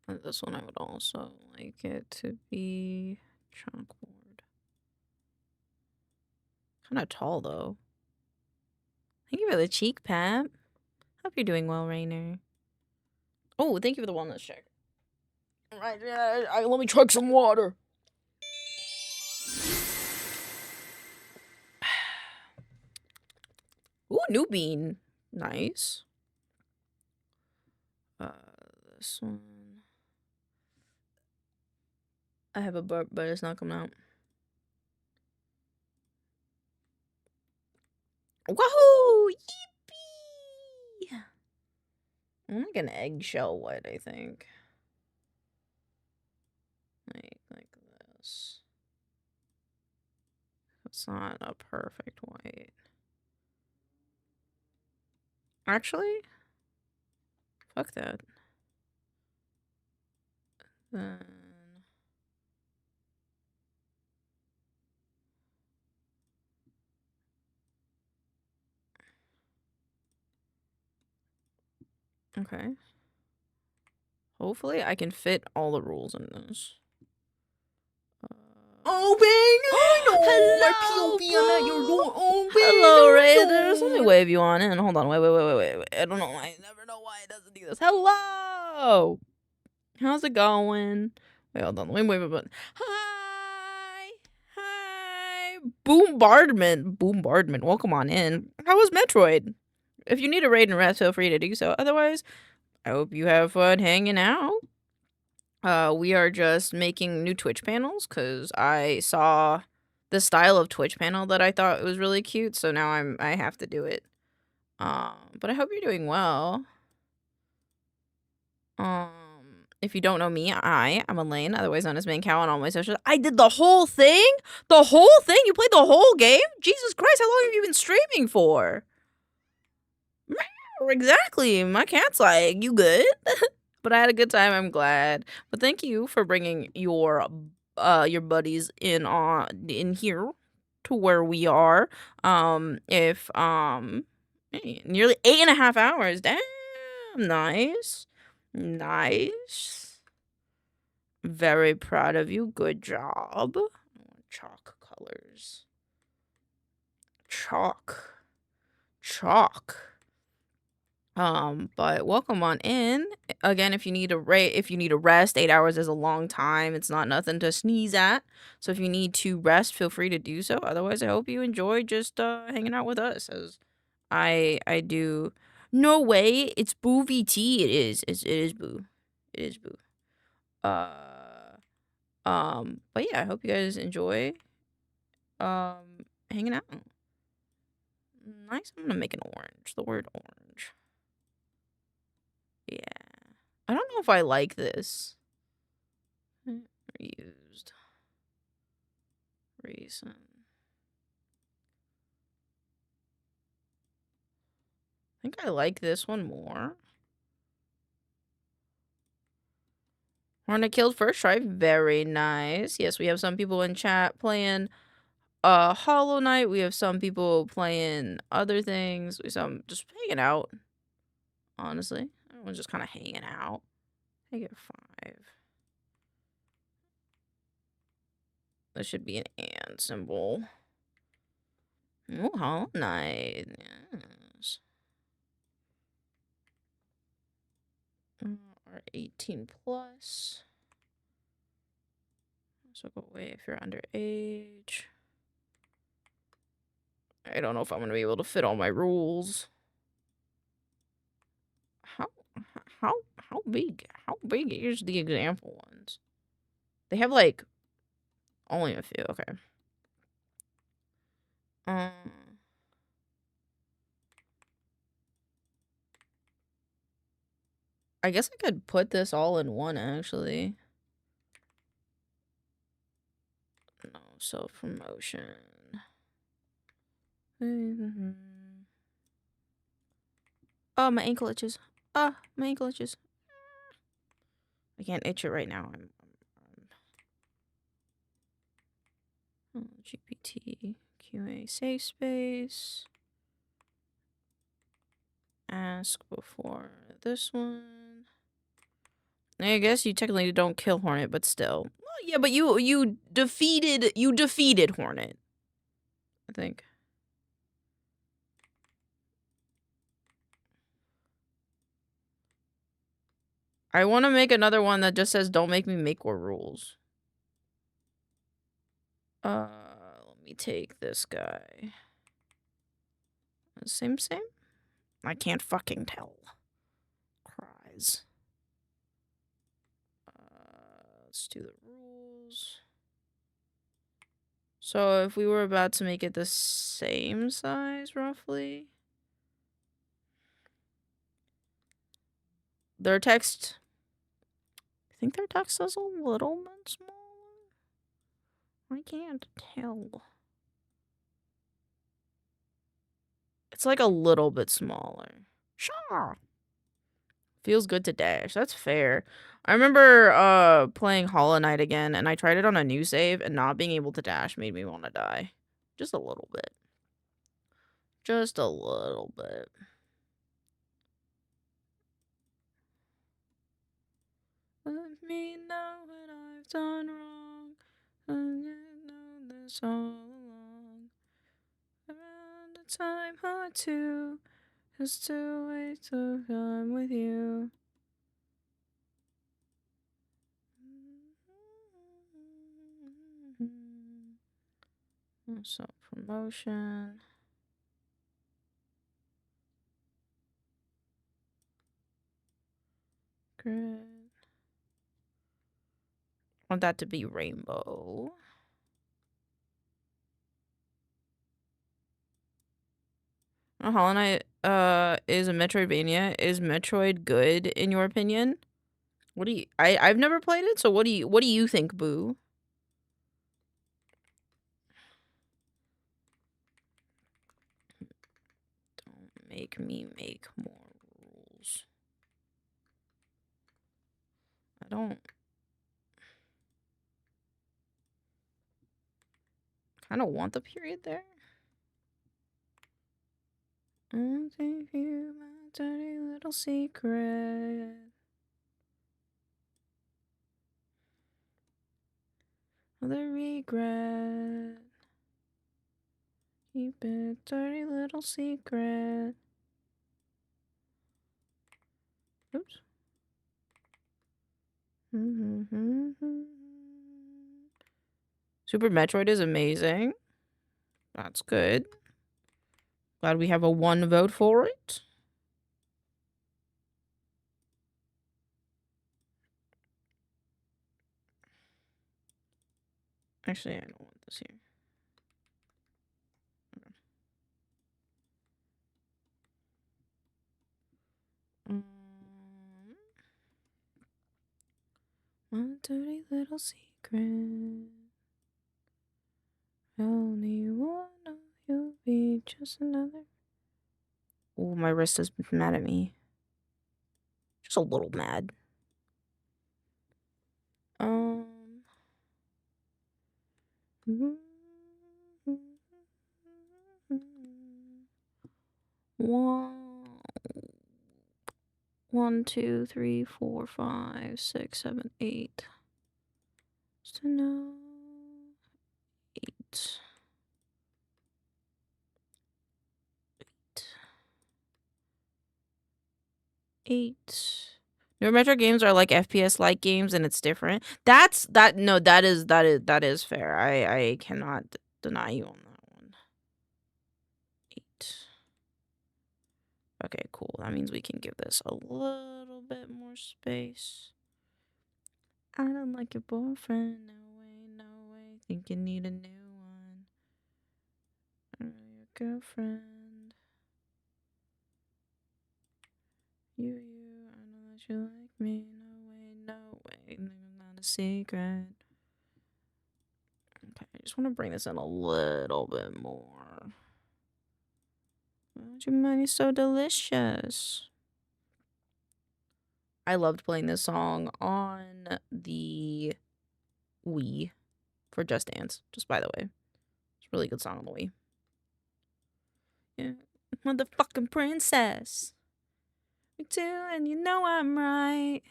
And this one I would also like it to be chalkboard. Kind of tall though. Thank you for the cheek, Pat. Hope you're doing well, Rainer. Oh, thank you for the wellness check. Right, yeah, let me chug some water. Ooh, new bean. Nice. This one. I have a burp, but it's not coming out. Wahoo! Yippee! I'm like an eggshell white, I think. Like this. It's not a perfect white. Actually, fuck that. Then... Okay. Hopefully I can fit all the rules in this. Oh, bang! Hello, my POV, I'm at your door. Oh, bang! Hello, Raiders. Let me wave you on in. Hold on. Wait. I don't know why. I never know why it doesn't do this. Hello. How's it going? Wait, hold on. Let me wave a button. Hi. Bombardment. Welcome on in. How was Metroid? If you need a raid and rest, feel free to do so. Otherwise, I hope you have fun hanging out. We are just making new Twitch panels because I saw the style of Twitch panel that I thought was really cute, so now I have to do it. But I hope you're doing well. If you don't know me, I'm Elaine, otherwise known as maincoow on all my socials. I did the whole thing? The whole thing? You played the whole game? Jesus Christ, how long have you been streaming for? Exactly. My cat's like, you good? But I had a good time. I'm glad. But thank you for bringing your buddies in here to where we are. Nearly 8.5 hours. Damn, nice. Very proud of you. Good job. Chalk colors. Chalk. But welcome on in. Again, if you need a rest, 8 hours is a long time. It's not nothing to sneeze at. So if you need to rest, feel free to do so. Otherwise, I hope you enjoy just hanging out with us as I do. No way, it's Boo VT. It is Boo. It is Boo. But yeah, I hope you guys enjoy hanging out. Nice. I'm gonna make an orange. The word orange. Yeah. I don't know if I like this. Reused. Recent. I think I like this one more. Hornet killed first try. Very nice. Yes, we have some people in chat playing Hollow Knight. We have some people playing other things. We have some just hanging out. Honestly. Everyone's just kind of hanging out. I get 5. That should be an and symbol. Oh, Hollow Knight. Yes. Or 18 plus. So go away if you're underage. I don't know if I'm gonna be able to fit all my rules. How big? How big is the example ones? They have like only a few. Okay. I guess I could put this all in one actually. No, self-promotion. Oh, my ankle itches. Ah, my ankle itches. I can't itch it right now. GPT, QA, safe space. Ask before this one. I guess you technically don't kill Hornet, but still. Well, yeah, but you defeated Hornet. I think. I want to make another one that just says don't make me make more rules. Let me take this guy. Same? I can't fucking tell. Cries. Let's do the rules. So if we were about to make it the same size, roughly. Their text... I think their text is a little bit smaller. I can't tell. It's like a little bit smaller. Sure. Feels good to dash. That's fair. I remember playing Hollow Knight again, and I tried it on a new save, and not being able to dash made me want to die. Just a little bit. Just a little bit. Let me know what I've done wrong. I know this all along. Around a time or two, just to waste of time with you. So promotion. Grid. Want that to be rainbow. Hollow Knight is a Metroidvania. Is Metroid good in your opinion? What do you I've never played it, so what do you think, Boo? Don't make me make more rules. I don't kind of want the period there. I'll give you my dirty little secret. The regret. Keep it dirty little secret. Oops. Super Metroid is amazing. That's good. Glad we have a 1 vote for it. Actually, I don't want this here. One dirty little secret. Only one of you'll be just another. Oh, my wrist is mad at me. Just a little mad. Wow. 1, 2, 3, 4, 5, 6, 7, 8. Just to know 8. 8. Neurometric games are like FPS like games and it's different. That is fair. I cannot deny you on that one. 8. Okay, cool. That means we can give this a little bit more space. I don't like your boyfriend. No way, no way. Think you need a new one. I don't know your girlfriend. You, I know that you like me. No way, no way. Not a secret. Okay, I just want to bring this in a little bit more. Would you mind? You're so delicious. I loved playing this song on the Wii for Just Dance, just by the way. It's a really good song on the Wii. Yeah. Motherfucking princess. Me too, and you know I'm right.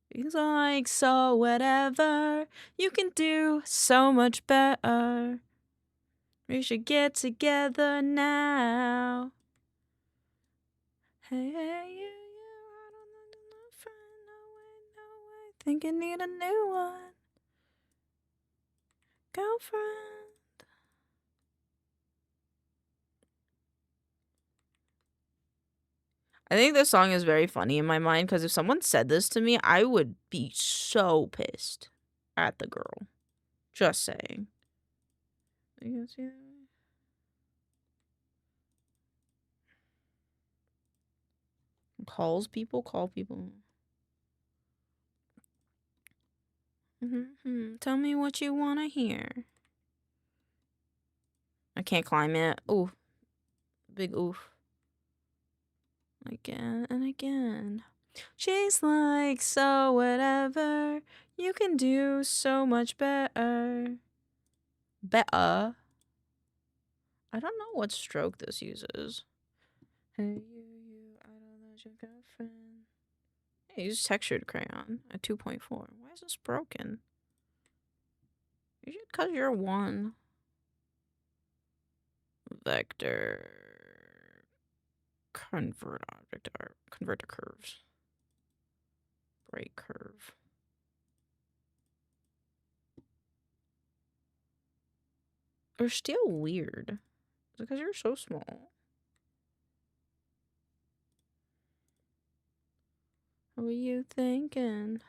He's like, so whatever. You can do so much better. We should get together now. Hey, you, I don't know my friend. No way, no way. Think you need a new one. Girlfriend. I think this song is very funny in my mind because if someone said this to me, I would be so pissed at the girl. Just saying. You can see that? Call people. Tell me what you want to hear. I can't climb it. Ooh. Big oof. Again and again. She's like, so whatever. You can do so much better. Better. I don't know what stroke this uses. Hey, you, I don't know your girlfriend. Hey, use textured crayon at 2.4. Why is this broken? You should, cause you're 1. Vector. Convert object art. Convert to curves. Break curve. You're still weird. Is it because you're so small? What were you thinking?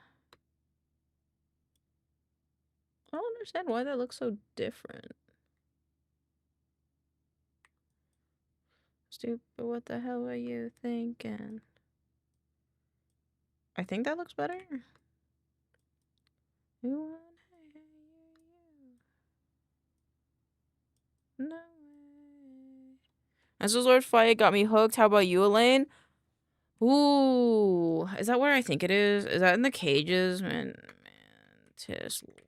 I don't understand why that looks so different. Stupid, what the hell were you thinking? I think that looks better. No way. This Lord fight got me hooked. How about you, Elaine? Ooh, is that where I think it is? Is that in the cages? Mantis Lord.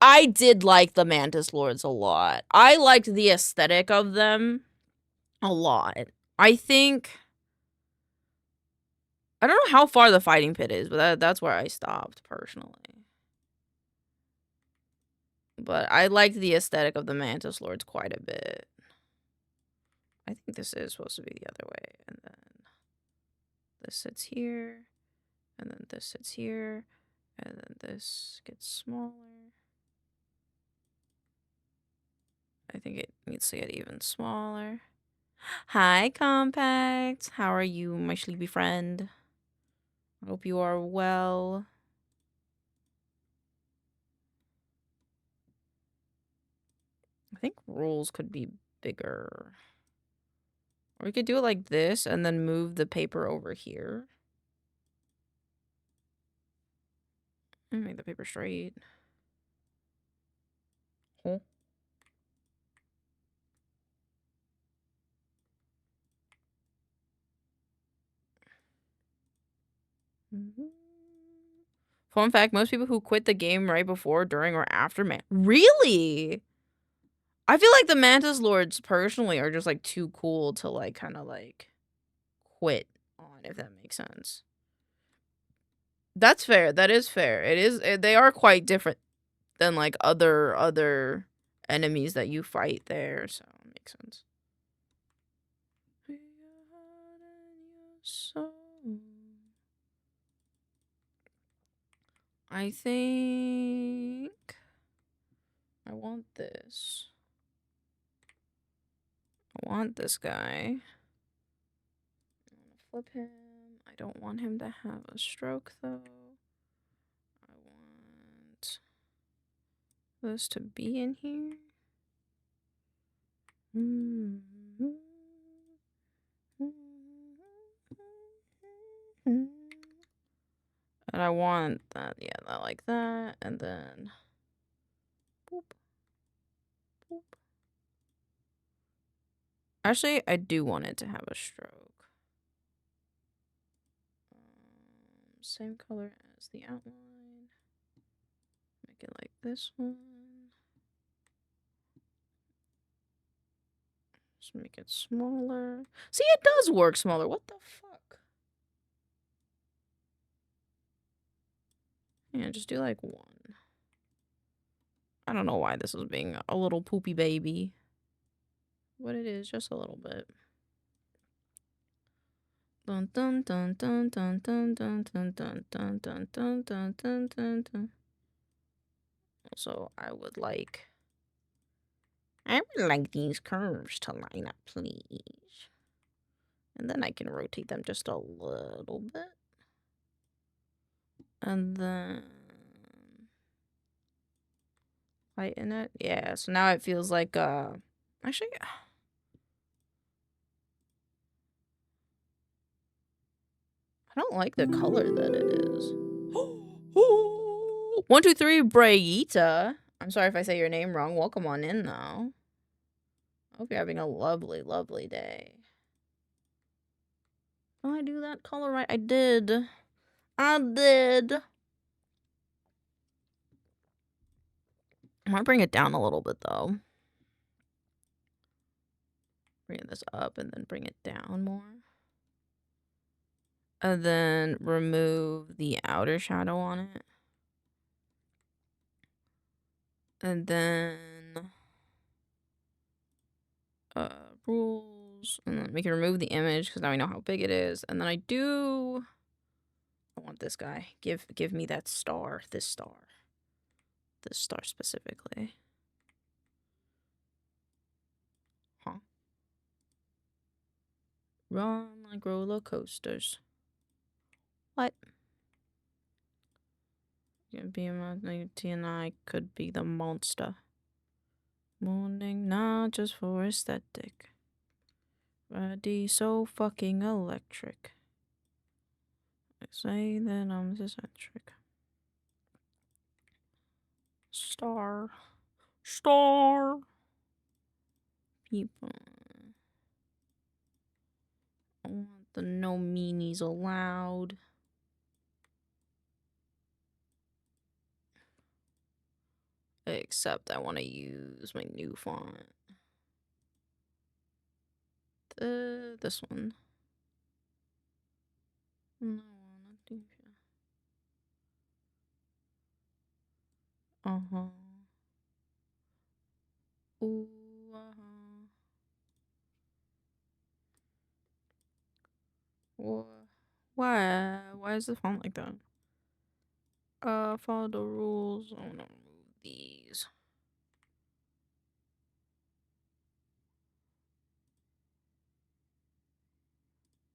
I did like the Mantis Lords a lot. I liked the aesthetic of them a lot. I think... I don't know how far the fighting pit is, but that's where I stopped, personally. But I liked the aesthetic of the Mantis Lords quite a bit. I think this is supposed to be the other way. And then this sits here. And then this sits here. And then this gets smaller. I think it needs to get even smaller. Hi, Compact. How are you, my sleepy friend? I hope you are well. I think rules could be bigger. Or we could do it like this and then move the paper over here. And make the paper straight. Huh? Fun fact, most people who quit the game right before, during, or after Really? I feel like the Mantis Lords personally are just like too cool to like kind of like quit on, if that makes sense. That's fair. That is fair. They are quite different than like other enemies that you fight there, so it makes sense. I think I want this. I want this guy. I'm gonna flip him. I don't want him to have a stroke though. I want this to be in here. And I want that, yeah, that like that, and then boop, boop. Actually, I do want it to have a stroke. Same color as the outline. Make it like this one. Just make it smaller. See, it does work smaller. What the fuck? Yeah, just do like one. I don't know why this is being a little poopy baby. But it is, just a little bit. Dun dun dun dun dun dun dun dun dun dun dun dun dun dun dun dun. Also, I would like these curves to line up, please. And then I can rotate them just a little bit. And then lighten it. Yeah, so now it feels like actually I don't like the color that it is. 123 Brayita. I'm sorry if I say your name wrong. Welcome on in though. I hope you're having a lovely, lovely day. Did I do that color right? I did. I did. I want to bring it down a little bit though. Bring this up and then bring it down more. And then remove the outer shadow on it. And then rules. And then we can remove the image because now we know how big it is. And then I want this guy. Give me that star. This star. This star specifically. Huh. Run like roller coasters. What? Gonna be my and I could be the monster. Morning, not just for aesthetic. Ready, so fucking electric. I say that I'm eccentric. Star. Star. People. I want the no meanies allowed. Except I want to use my new font. This one. No, not this. Uh-huh. Ooh, uh-huh. Why? Why is the font like that? Follow the rules. I want to remove these.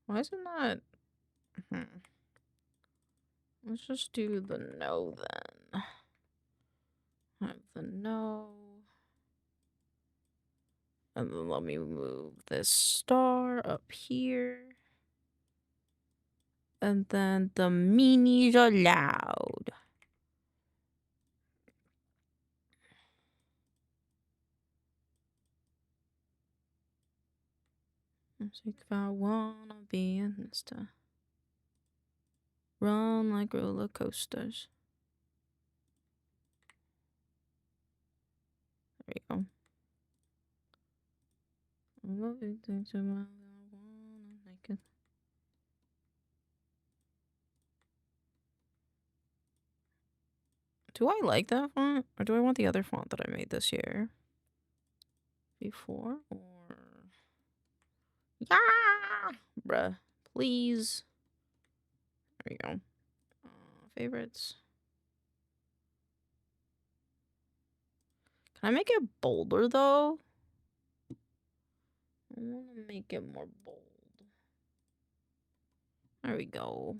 Why is it not? Let's just do the no then. Have the no. And then let me move this star up here. And then the meanies allowed. It's like if I wanna be a mister. Run like roller coasters. There we go. Do I like that font? Or do I want the other font that I made this year? Before or... Yeah! Bruh. Please. There you go. Favorites. Can I make it bolder, though? I want to make it more bold. There we go.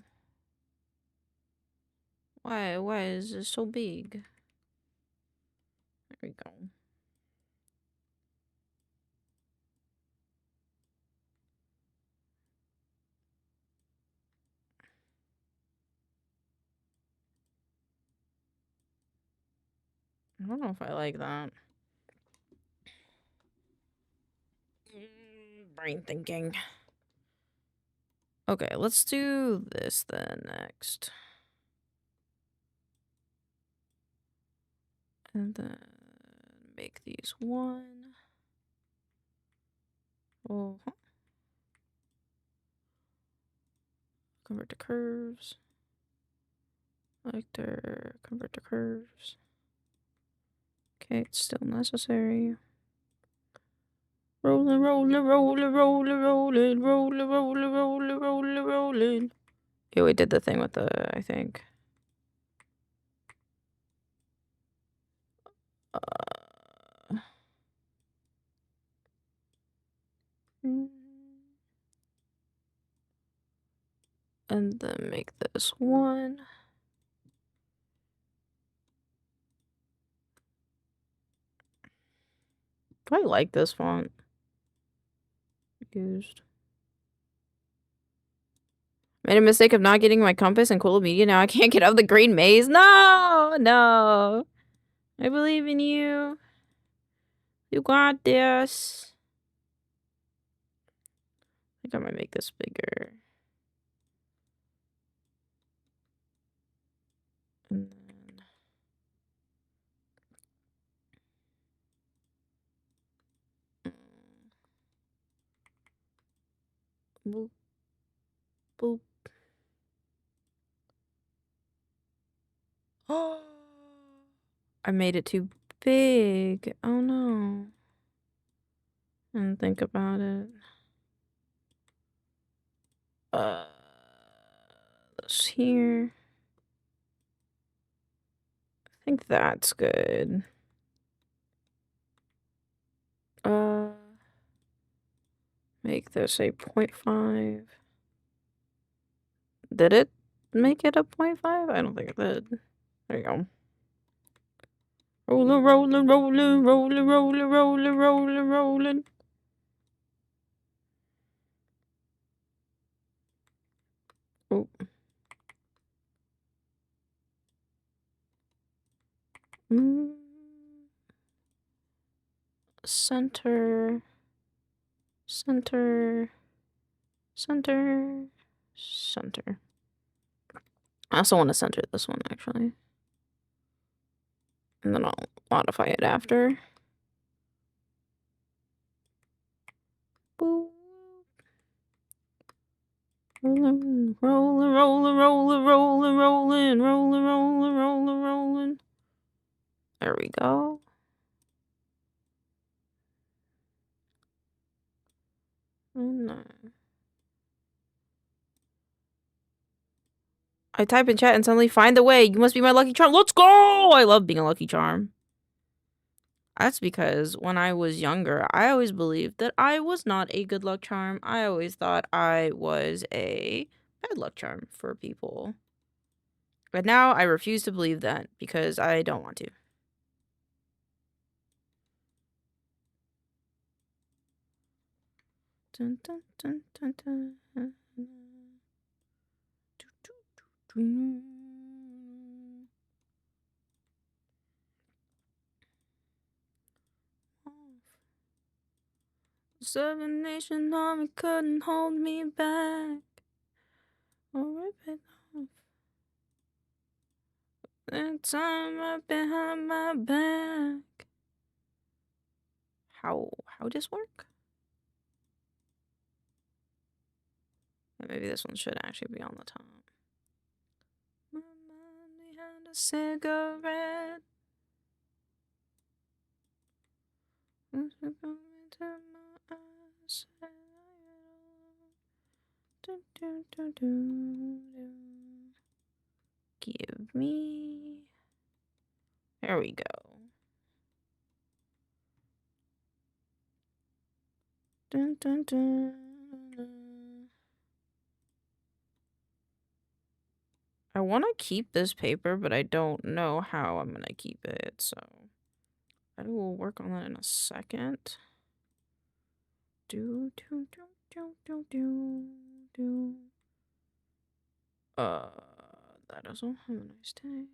Why is this so big? There we go. I don't know if I like that. Brain thinking. Okay, let's do this then next. And then make these one. Oh, convert to curves. Selector, convert to curves. Okay, it's still necessary. Rolling, rolling, rolling, rolling, rolling, rolling, rolling, rolling, rolling, rolling. Yeah, we did the thing with the, I think. And then make this one. I like this font. Used. Made a mistake of not getting my compass and coworking. Now I can't get out of the green maze. No, no. I believe in you. You got this. I think I might make this bigger. And then... Boop. Boop. Oh, I made it too big. Oh no. And think about it. This here. I think that's good. Make this a 0.5. Did it make it a 0.5? I don't think it did. There you go. Rolling, rolling, rolling, rolling, rolling, rolling, rolling, rolling. Oh. Center. Center. Center. Center. I also want to center this one, actually. And then I'll modify it after. Boop. Rolling, rolling, rolling, rolling, rolling, rolling, rolling, rolling, rolling, rolling. There we go. No. I type in chat and suddenly find the way. You must be my lucky charm. Let's go! I love being a lucky charm. That's because when I was younger, I always believed that I was not a good luck charm. I always thought I was a bad luck charm for people. But now I refuse to believe that because I don't want to. Dun, dun, dun, dun, dun. Seven Nation Army couldn't hold me back. Or rip it off. That time right behind my back. How does this work? Maybe this one should actually be on the top. My money and a cigarette. Give me. There we go. Dun, dun, dun. I want to keep this paper, but I don't know how I'm going to keep it, so I will work on that in a second. Do. That doesn't have a nice day.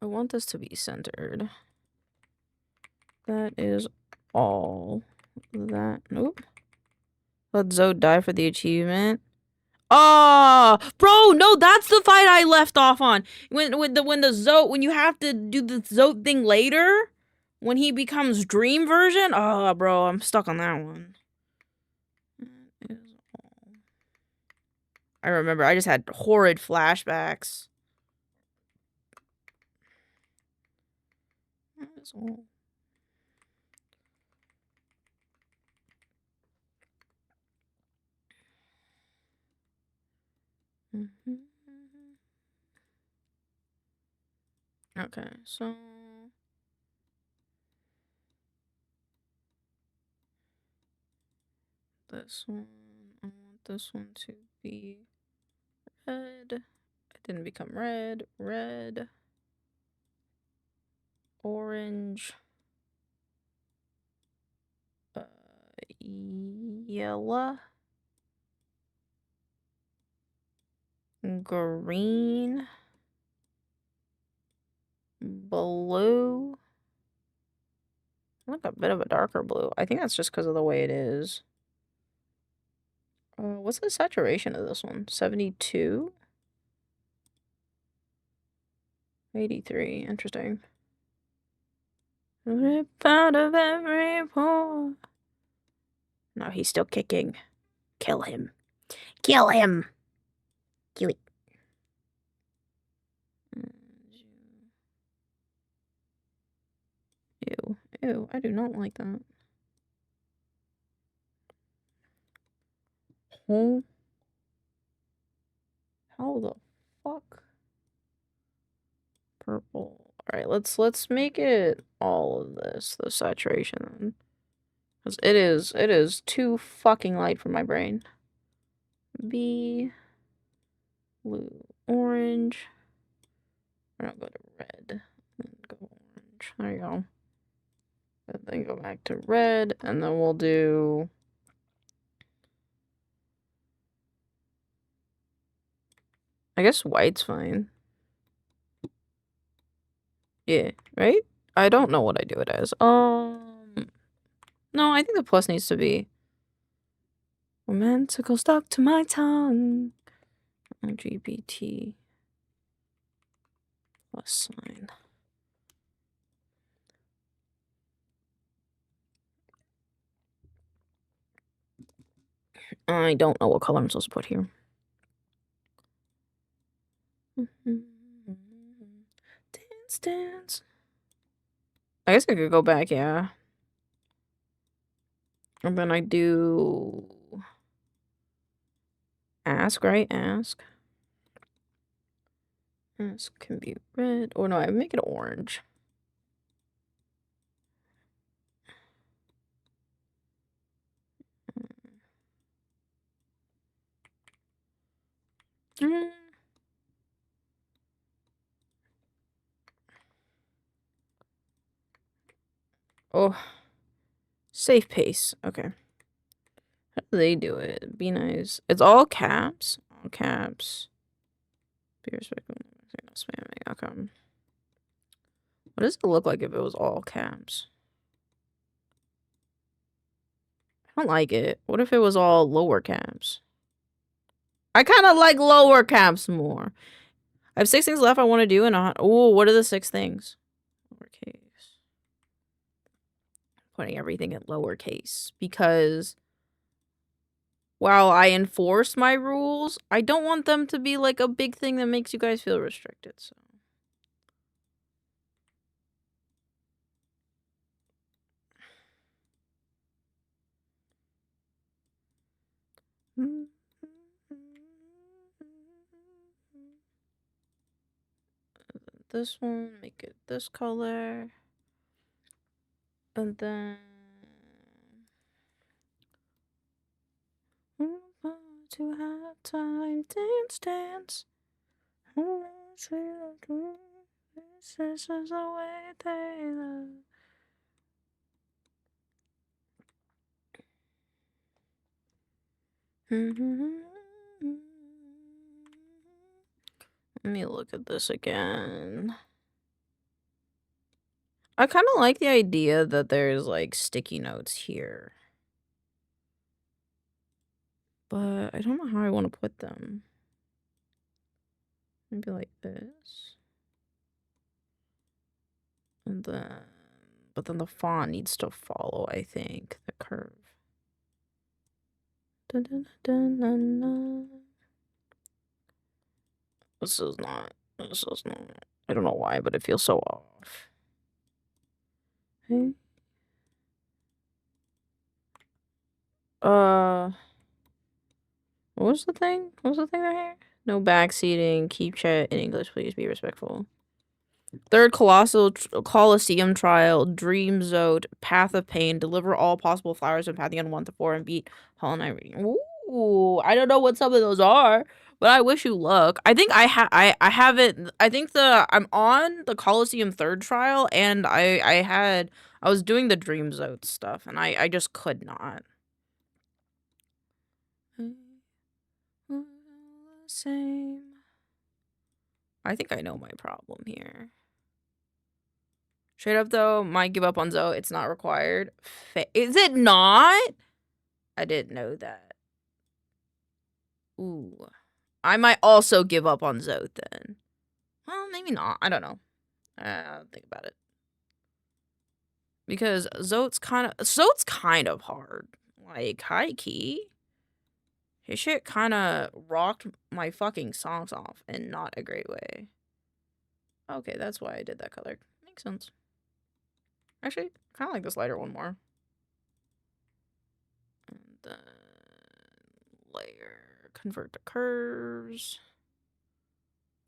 I want this to be centered. That is all that. Nope. Let Zoe die for the achievement. Oh, bro, no, that's the fight I left off on. When you have to do the Zoe thing later, when he becomes Dream version. Oh, bro, I'm stuck on that one. That is all. I remember, I just had horrid flashbacks. That is all. Okay, so this one, I want this one to be red. It didn't become red. Red. Orange. Yellow. Green. Blue. Like a bit of a darker blue. I think that's just because of the way it is. What's the saturation of this one? 72? 83. Interesting. Rip out of every pore. No, he's still kicking. Kill him. Kill him! Kill it. Ew. Ew, I do not like that. Oh. How the fuck? Purple. Alright, let's make it all of this, the saturation then. Because it is too fucking light for my brain. B. Blue. Orange. We're not going to red. Go orange. There you go. And then go back to red, and then we'll do... I guess white's fine. Yeah, right? I don't know what I do it as. No, I think the plus needs to be romantical stuck to my tongue. LGBT plus sign. I don't know what color I'm supposed to put here. Dance, dance. I guess I could go back, yeah. And then I do ask, right? Ask. Ask can be red. Or no, I make it orange. Oh. Safe pace. Okay. How do they do it? Be nice. It's all caps. All caps. Be respectful. No spamming. Okay. What does it look like if it was all caps? I don't like it. What if it was all lower caps? I kind of like lower caps more. I have 6 things left I want to do, and oh, what are the 6 things? Lowercase. putting everything in lowercase because while I enforce my rules, I don't want them to be like a big thing that makes you guys feel restricted. So. This one, make it this color. And then to have time, dance, dance. This is the way they love. Let me look at this again. I kind of like the idea that there's like sticky notes here. But I don't know how I want to put them. Maybe like this. And then, but then the font needs to follow, I think, the curve. Dun, dun, dun, dun. This is not, I don't know why, but it feels so off. Hey. What was the thing? What was the thing right here? No backseating, keep chat in English, please be respectful. Third Colosseum trial, Dream Zone, Path of Pain, deliver all possible flowers in Pantheon 1 to 4 and beat Hollow Knight reading. Ooh, I don't know what some of those are, but I wish you luck. I think I haven't. I think I'm on the Colosseum third trial, and I was doing the Dream Zone stuff, and I just could not. Same. I think I know my problem here. Straight up though, might give up on Zoe. It's not required. Is it not? I didn't know that. Ooh. I might also give up on Zoe then. Well, maybe not. I don't know. I'll think about it. Because Zote's kind of hard. Like, high key. His shit kind of rocked my fucking songs off in not a great way. Okay, that's why I did that color. Makes sense. Actually, kind of like this lighter one more. And then layer, convert to curves.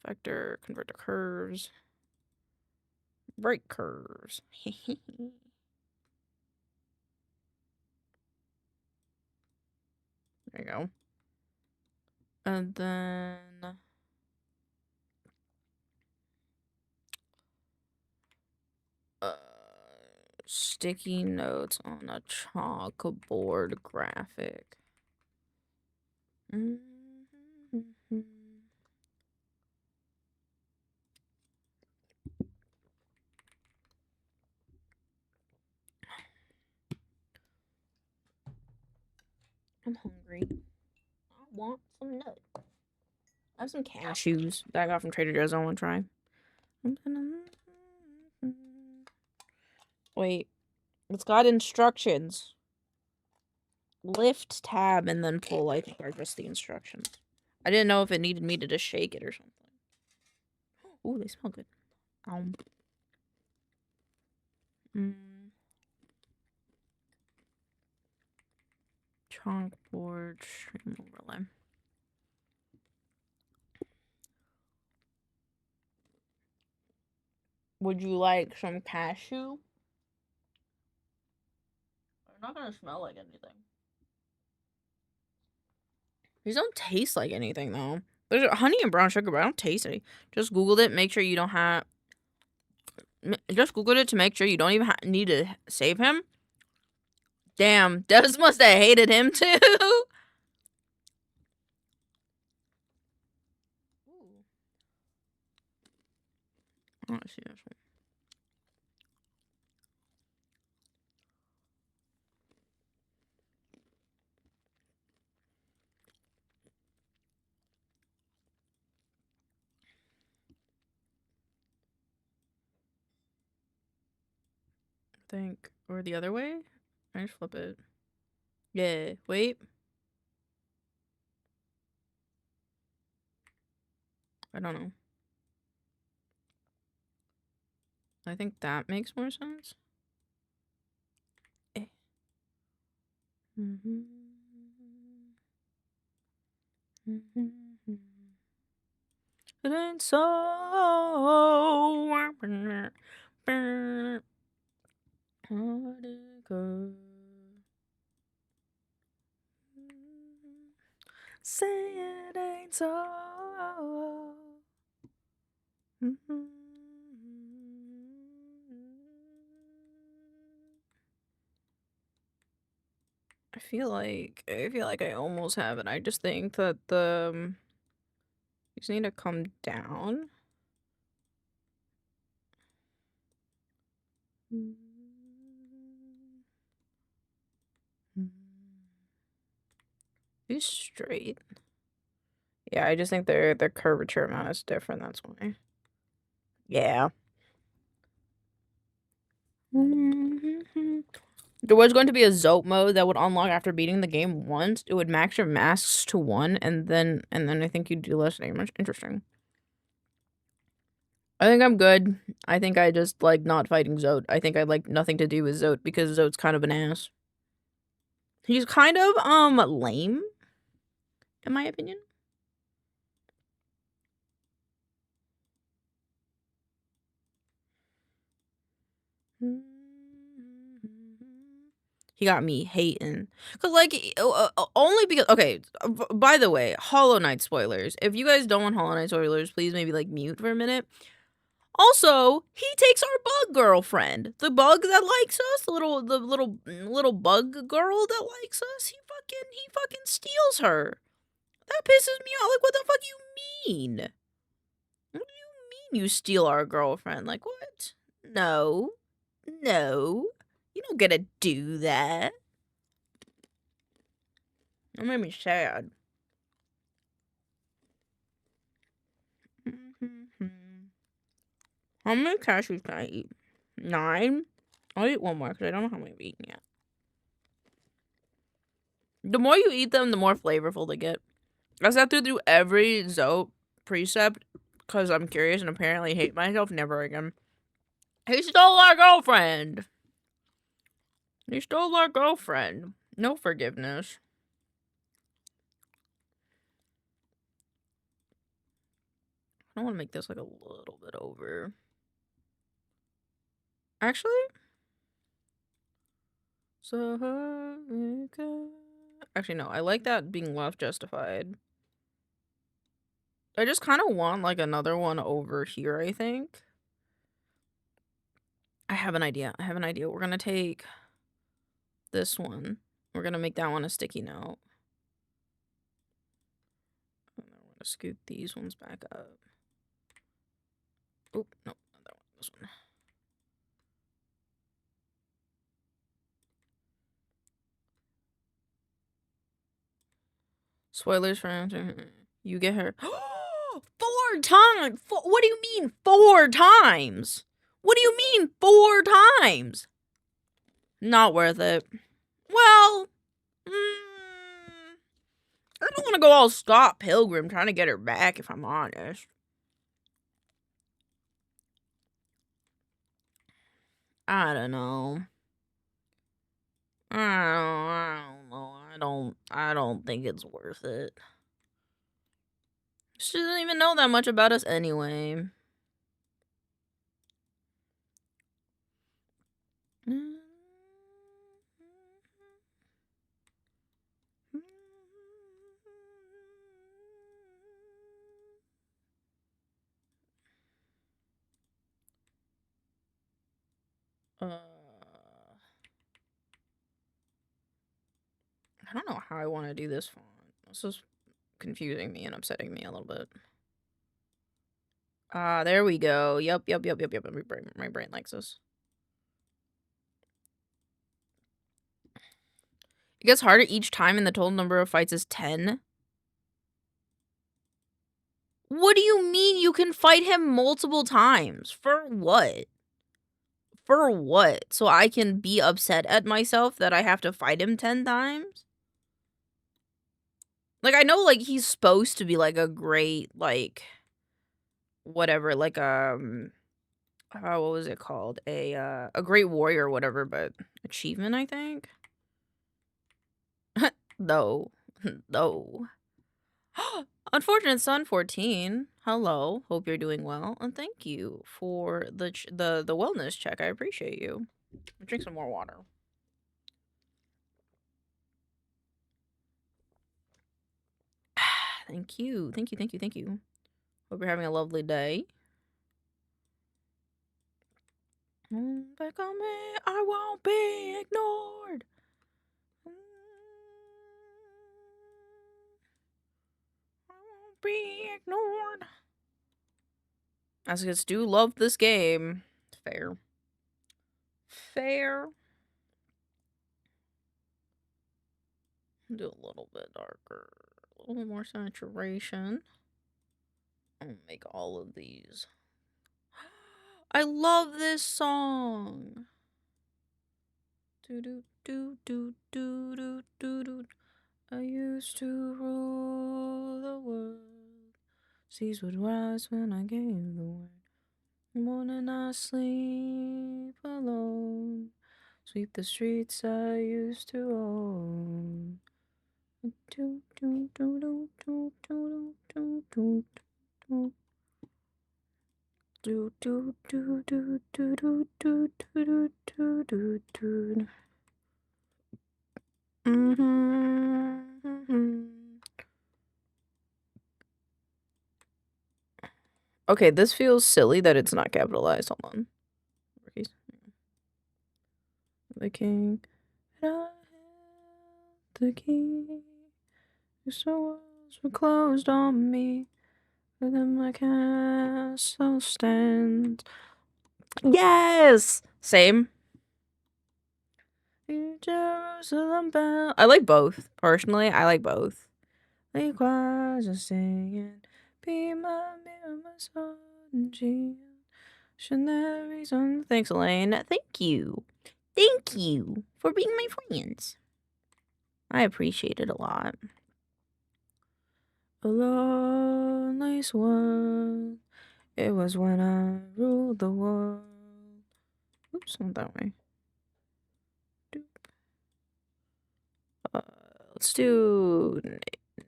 Vector, convert to curves. Break curves. There you go. And then sticky notes on a chalkboard graphic. I'm hungry. I want some nuts. I have some cashews that I got from Trader Joe's I want to try. Wait. It's got instructions. Lift tab and then pull, I think, are just the instructions. I didn't know if it needed me to just shake it or something. Ooh, they smell good. Chalkboard stream overlay. Would you like some cashew? They're not gonna smell like anything. These don't taste like anything though. There's honey and brown sugar, but I don't taste it. Just Googled it. Make sure you don't have. Just Googled it to make sure you don't even need to save him. Damn, Devs must have hated him too. Oh, see this one. think. Or the other way? I just flip it. Yeah, wait. I don't know. I think that makes more sense. Eh. It ain't so. How'd it go? Say it ain't so. I feel like I almost have it. I just think that the you just need to come down. Be straight. Yeah, I just think their curvature amount is different. That's why. Yeah. There was going to be a Zope mode that would unlock after beating the game once. It would max your masks to 1, and then I think you'd do less damage. Interesting. I think I'm good. I think I just like not fighting Zote. I think I like nothing to do with Zote because Zote's kind of an ass. He's kind of lame, in my opinion. He got me hating. Cause like only because okay, by the way, Hollow Knight spoilers. If you guys don't want Hollow Knight spoilers, please maybe like mute for a minute. Also, he takes our bug girlfriend. The bug that likes us, the little bug girl that likes us, he fucking steals her. That pisses me off. Like, what the fuck you mean? What do you mean you steal our girlfriend? Like, what? No. No. You don't get to do that. That made me sad. How many cashews can I eat? 9? I'll eat one more because I don't know how many I've eaten yet. The more you eat them, the more flavorful they get. I sat through every Zope precept because I'm curious and apparently hate myself never again. He stole our girlfriend. He stole our girlfriend. No forgiveness. I want to make this like a little bit over. Actually, actually no, I like that being left justified. I just kind of want like another one over here, I think. I have an idea. We're gonna take this one. We're gonna make that one a sticky note. And then we're gonna scoot these ones back up. Oh, no, not that one. This one. Spoilers for you get her. 4 times! What do you mean 4 times? What do you mean 4 times? Not worth it. Well, I don't want to go all Scott Pilgrim trying to get her back, if I'm honest. I don't know. I don't know. I don't think it's worth it. She doesn't even know that much about us anyway. I don't know how I want to do this font. This is confusing me and upsetting me a little bit. There we go. Yep. My brain likes this. It gets harder each time and the total number of fights is 10. What do you mean you can fight him multiple times? For what? For what? So I can be upset at myself that I have to fight him 10 times? Like, I know, like, he's supposed to be, like, a great, like, whatever, like, what was it called? A great warrior or whatever, but achievement, I think? No. No. Unfortunate Son 14. Hello. Hope you're doing well. And thank you for the wellness check. I appreciate you. Drink some more water. Thank you. Thank you. Thank you. Thank you. Hope you're having a lovely day. Back on me. I won't be ignored. I won't be ignored. As kids do love this game. Fair. Fair. Do a little bit darker. A little more saturation. I'm gonna make all of these. I love this song. Do do do do do do do do. I used to rule the world. Seas would rise when I gave the word. Morning I sleep alone. Sweep the streets I used to own. Do do do do do do do do do. Do do do do do do do do do do do. Okay, this feels silly that it's not capitalized. Hold on. The king, and I held the key. The doors were closed on me, but then my castle stands. Yes! Same. Jerusalem bell. I like both. Personally, I like both. The choirs are singing, be my mirror, my sword and shield. Should there be some... Thanks, Elaine. Thank you. Thank you for being my friends. I appreciate it a lot. A lonely world. It was when I ruled the world. Oops, not that way. Let's do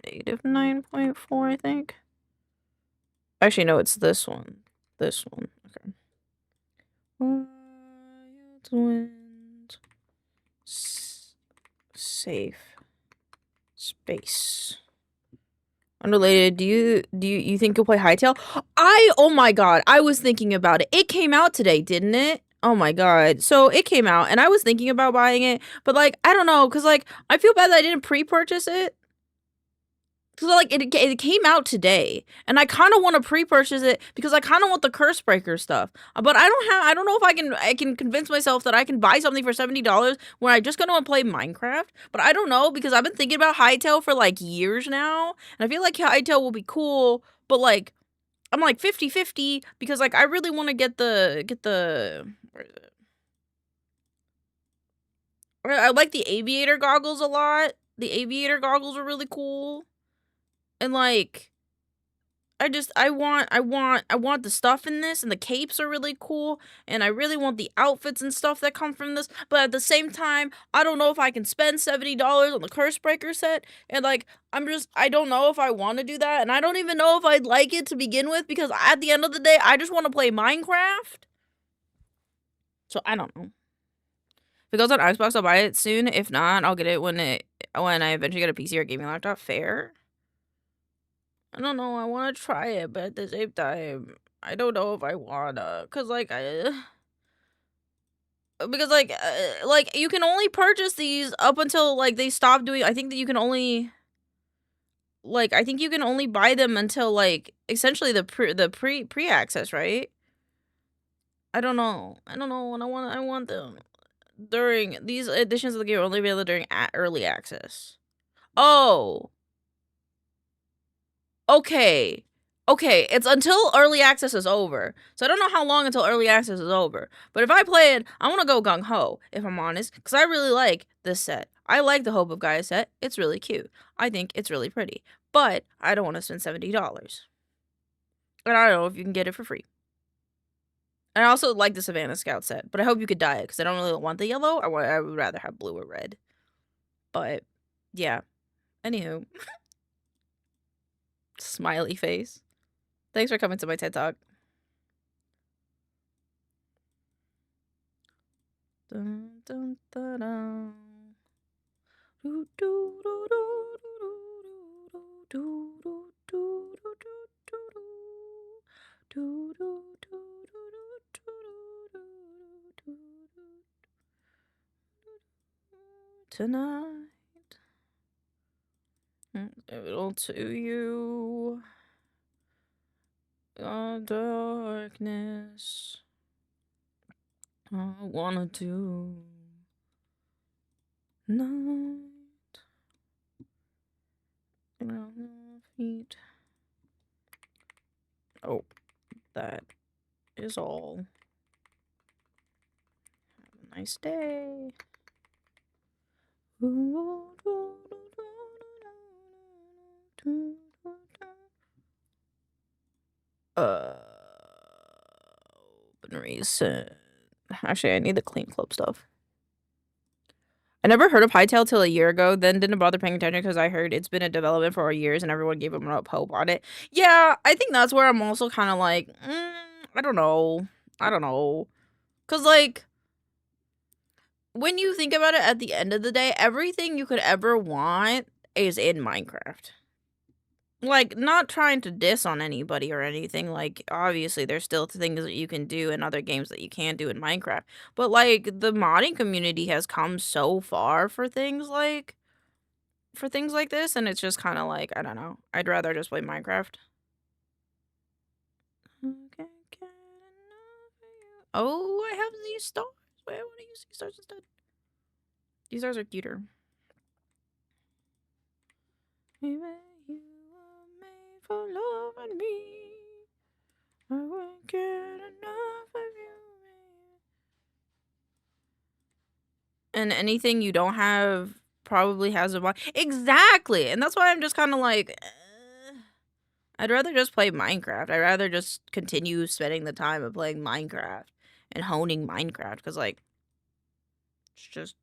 native 9.4, I think. Actually, no, it's this one. This one. Okay. Wild wind. Safe. Space. Unrelated, do you think you'll play Hytale? Oh my god, I was thinking about it. It came out today, didn't it? Oh my god. So it came out and I was thinking about buying it, but like I don't know, cuz like I feel bad that I didn't pre-purchase it. Cuz like it came out today and I kind of want to pre-purchase it because I kind of want the curse breaker stuff. But I don't know if I can convince myself that I can buy something for $70 when I just going to play Minecraft. But I don't know because I've been thinking about Hytale for like years now and I feel like Hytale will be cool, but like I'm like 50-50 because like I really want to get the where is it? I like the aviator goggles a lot. The aviator goggles are really cool. And like I want the stuff in this, and the capes are really cool, and I really want the outfits and stuff that come from this, but at the same time, I don't know if I can spend $70 on the curse breaker set, and like I don't know if I want to do that, and I don't even know if I'd like it to begin with, because at the end of the day, I just want to play Minecraft. So I don't know. If it goes on Xbox, I'll buy it soon. If not, I'll get it when I eventually get a PC or gaming laptop. Fair. I don't know. I want to try it, but at the same time, I don't know if I wanna. Cause like like you can only purchase these up until like they stop doing. I think that you can only buy them until like essentially the pre access, right? I don't know. And I want them during these editions of the game are only available during early access. Oh. Okay. Okay, it's until early access is over. So I don't know how long until early access is over. But if I play it, I want to go gung-ho, if I'm honest, because I really like this set. I like the Hope of Gaia set. It's really cute. I think it's really pretty. But I don't want to spend $70. And I don't know if you can get it for free. And I also like the Savannah Scout set, but I hope you could dye it, because I don't really want the yellow. I would rather have blue or red. But, yeah. Anywho. Smiley face. Thanks for coming to my TED Talk. Dun, dun, dun, dun. Do, do, do, do, do, do, do, do, do, do, do, do, do, tonight. It'll to you. Darkness. I wanna do night. Feet. Oh, that is all. Have a nice day. Open recent. Actually, I need the clean club stuff. I never heard of Hytale till a year ago, then didn't bother paying attention because I heard it's been in development for years and everyone gave up hope on it. Yeah, I think that's where I'm also kind of like, I don't know. Because, like, when you think about it, at the end of the day, everything you could ever want is in Minecraft. Like, not trying to diss on anybody or anything. Like, obviously, there's still things that you can do in other games that you can't do in Minecraft. But, like, the modding community has come so far for things like this, and it's just kind of like, I don't know. I'd rather just play Minecraft. Oh, I have these stars. Wait, I want to use these stars instead. These stars are cuter. Maybe you were made for loving me. I won't get enough of you. And anything you don't have probably has a mod. Exactly. And that's why I'm just kind of like, I'd rather just play Minecraft. I'd rather just continue spending the time of playing Minecraft and honing Minecraft, because, like, it's just,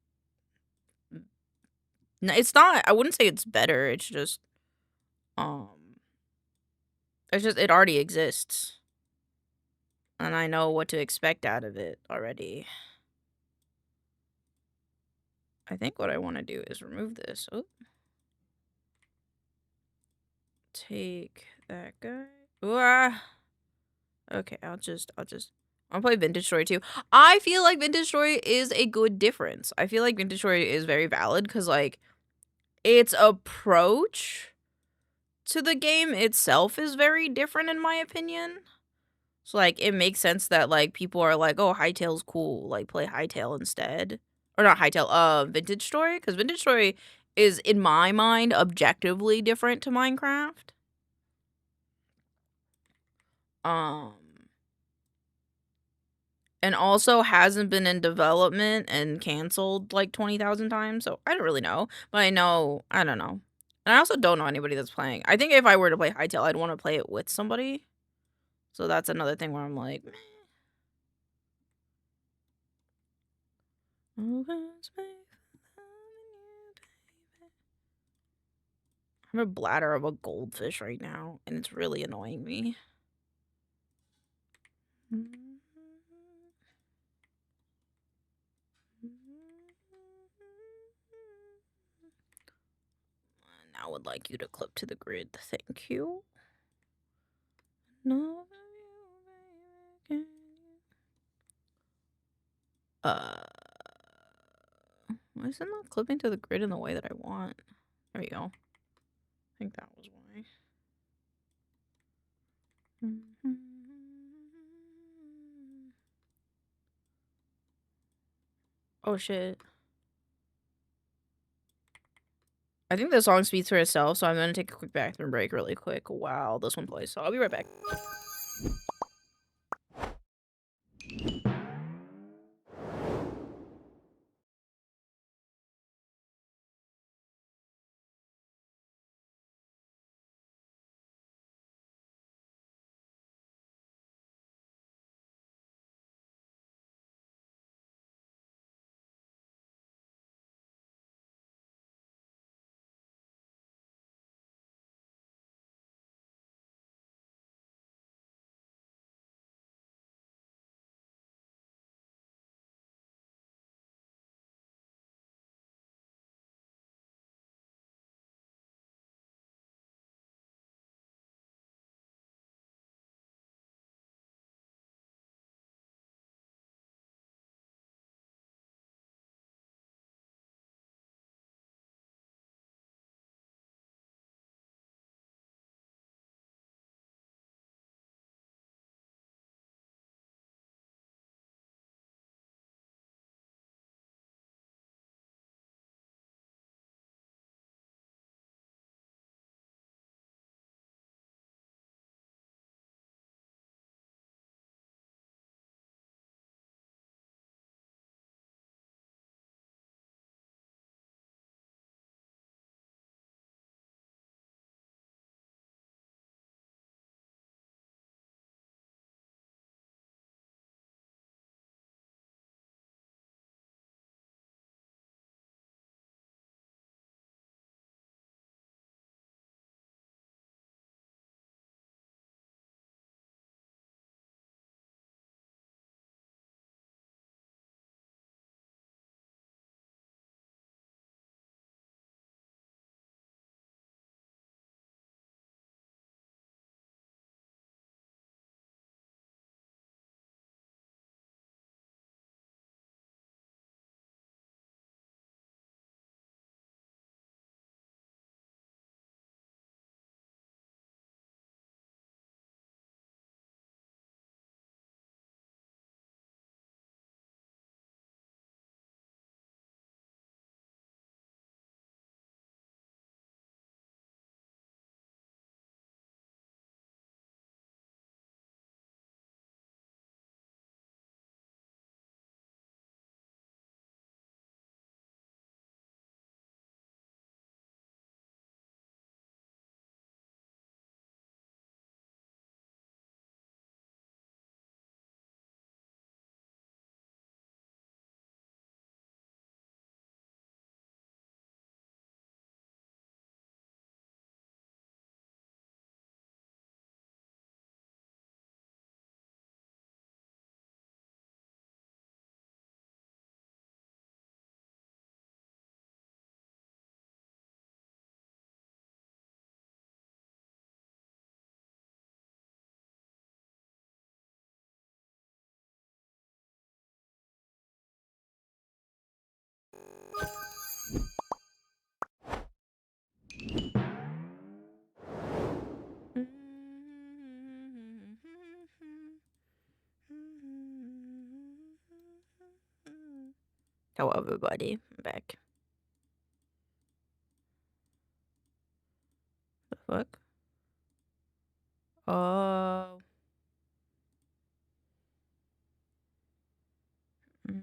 it's not, I wouldn't say it's better. It's just, it already exists. And I know what to expect out of it already. I think what I want to do is remove this. Oh. Take that guy. Ooh, okay, I'll play Vintage Story too. I feel like Vintage Story is a good difference. I feel like Vintage Story is very valid because, like, its approach to the game itself is very different in my opinion. So, like, it makes sense that, like, people are like, oh, Hytale's cool. Like, play Hytale instead. Or not Hytale, Vintage Story. Because Vintage Story is, in my mind, objectively different to Minecraft. And also hasn't been in development and canceled like 20,000 times. So I don't really know. But I don't know. And I also don't know anybody that's playing. I think if I were to play Hytale, I'd want to play it with somebody. So that's another thing where I'm like, meh. I have a bladder of a goldfish right now, and it's really annoying me. I would like you to clip to the grid. Thank you. No. Why is it not clipping to the grid in the way that I want? There we go. I think that was why. Oh shit. I think the song speaks for itself, so I'm gonna take a quick bathroom break really quick while this one plays. So I'll be right back. Hello, everybody. I'm back. The fuck? Oh. Mm.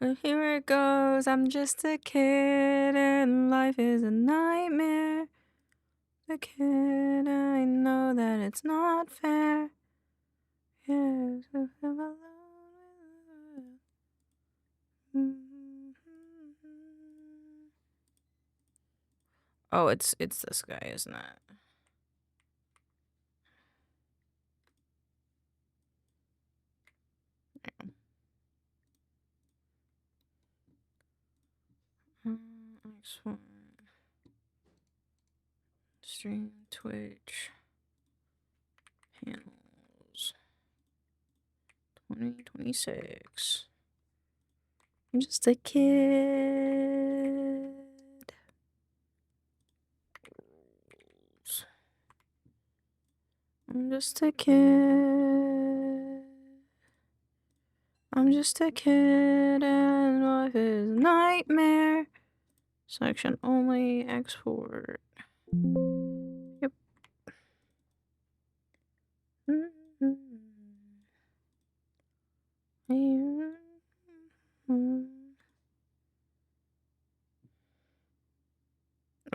Well, here it goes. I'm just a kid and life is a nightmare. The kid, I know that it's not fair. Yes, if I'm alone with- Oh, it's this guy, isn't it? Next one. Stream Twitch panels 2026. I'm just a kid. just a kid. I'm just a kid and life is a nightmare. Section only, export. Yep.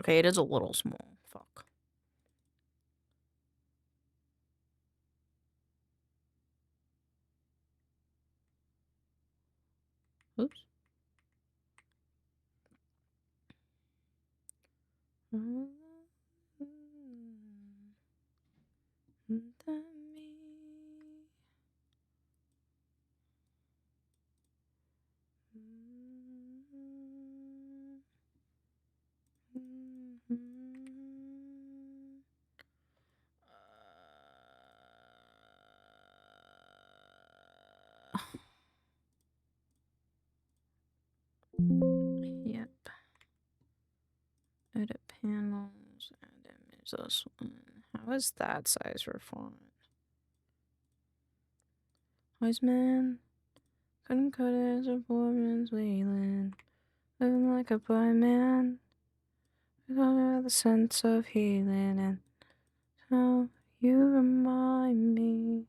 Okay, it is a little small. Fuck. Oops. Yep. Edit panels, add image, this one. How is that size for font? Wise man, couldn't cut it as a poor man's wheeling. Living like a blind man, without the sense of healing, and how you remind me.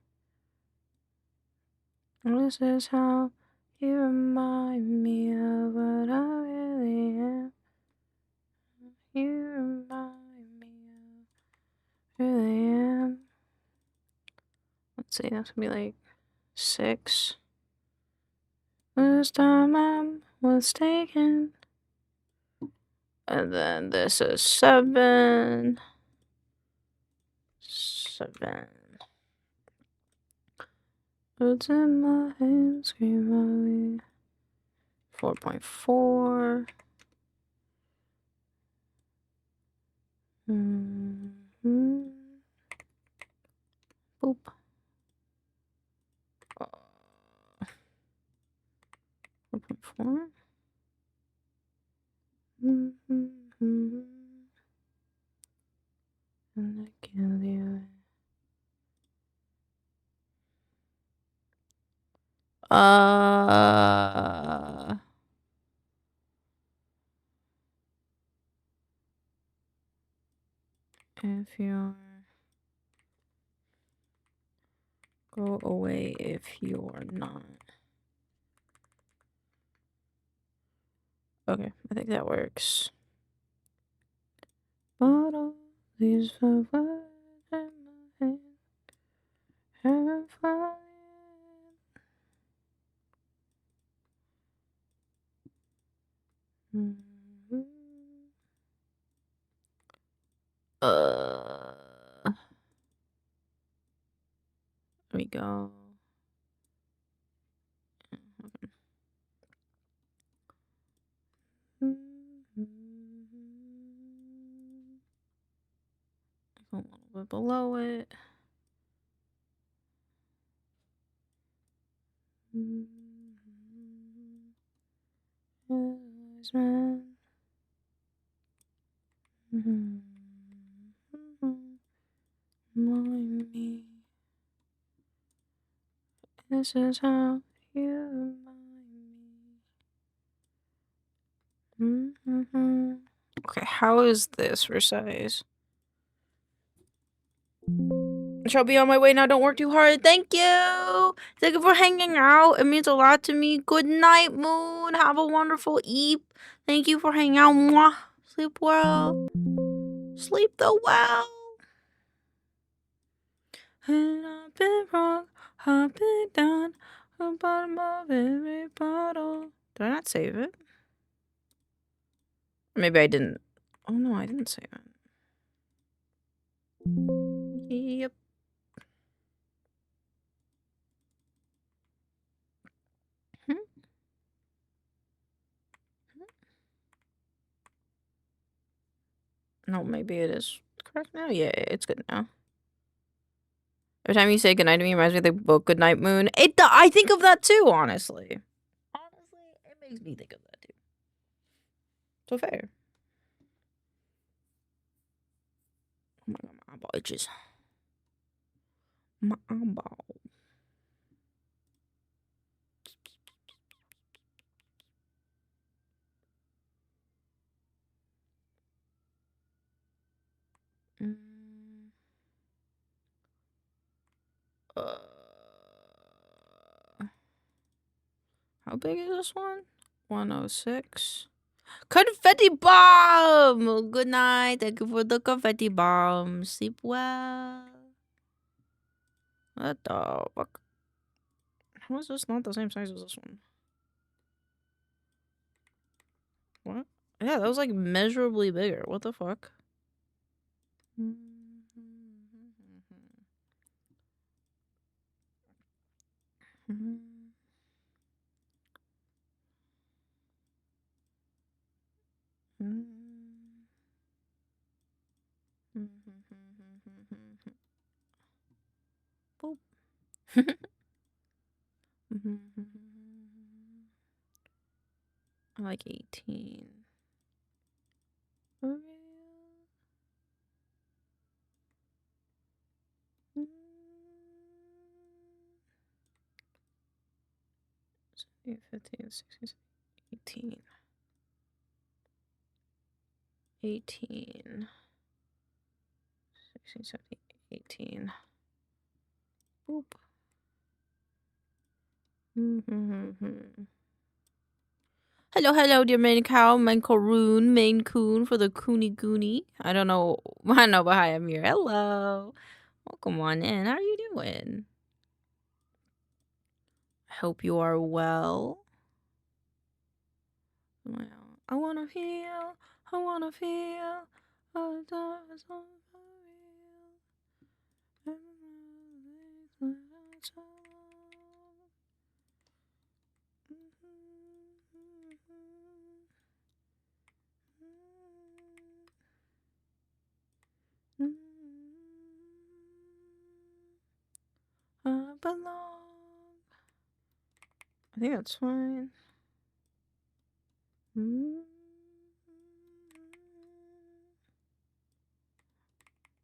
This is how you remind me of what I really am. You remind me of who I am. Let's see, that's gonna be like 6. This time I'm mistaken. And then this is 7. 7. Words in my hand scream away. 4.4. Boop. 4.4. And I kill you. If you're go away if you're not. Okay, I think that works. But all these words in my head haven't flying. There we go. A little bit below it. Wise man. Remind me. This is how you remind me. Okay, how is this for size? I shall be on my way now. Don't work too hard. Thank you. Thank you for hanging out. It means a lot to me. Good night, Moon. Have a wonderful eve. Thank you for hanging out. Mwah. Sleep well. Sleep the well. And I've been wrong. I've been down. The bottom of every bottle. Did I not save it? Maybe I didn't. Oh no, I didn't save it. Yep. No, maybe it is correct now. Yeah, it's good now. Every time you say goodnight to me, it reminds me of the book Goodnight Moon. I think of that too, honestly. Honestly, it makes me think of that too. So fair. Oh my god, my eyeball itches. My eyeball. How big is this one? 106. Confetti bomb! Good night. Thank you for the confetti bomb. Sleep well. What the fuck? How is this not the same size as this one? What? Yeah, that was like measurably bigger. What the fuck? Boop. I like 18. Okay. 15, 16, 18. 18. 16, 17, 18. Boop. Hello, hello, dear maincoow, maincoon for the coony goonie. I don't know, but hi, I'm here. Hello. Welcome on in. How are you doing? I hope you are well. I wanna feel, I wanna feel. I belong. I think that's fine.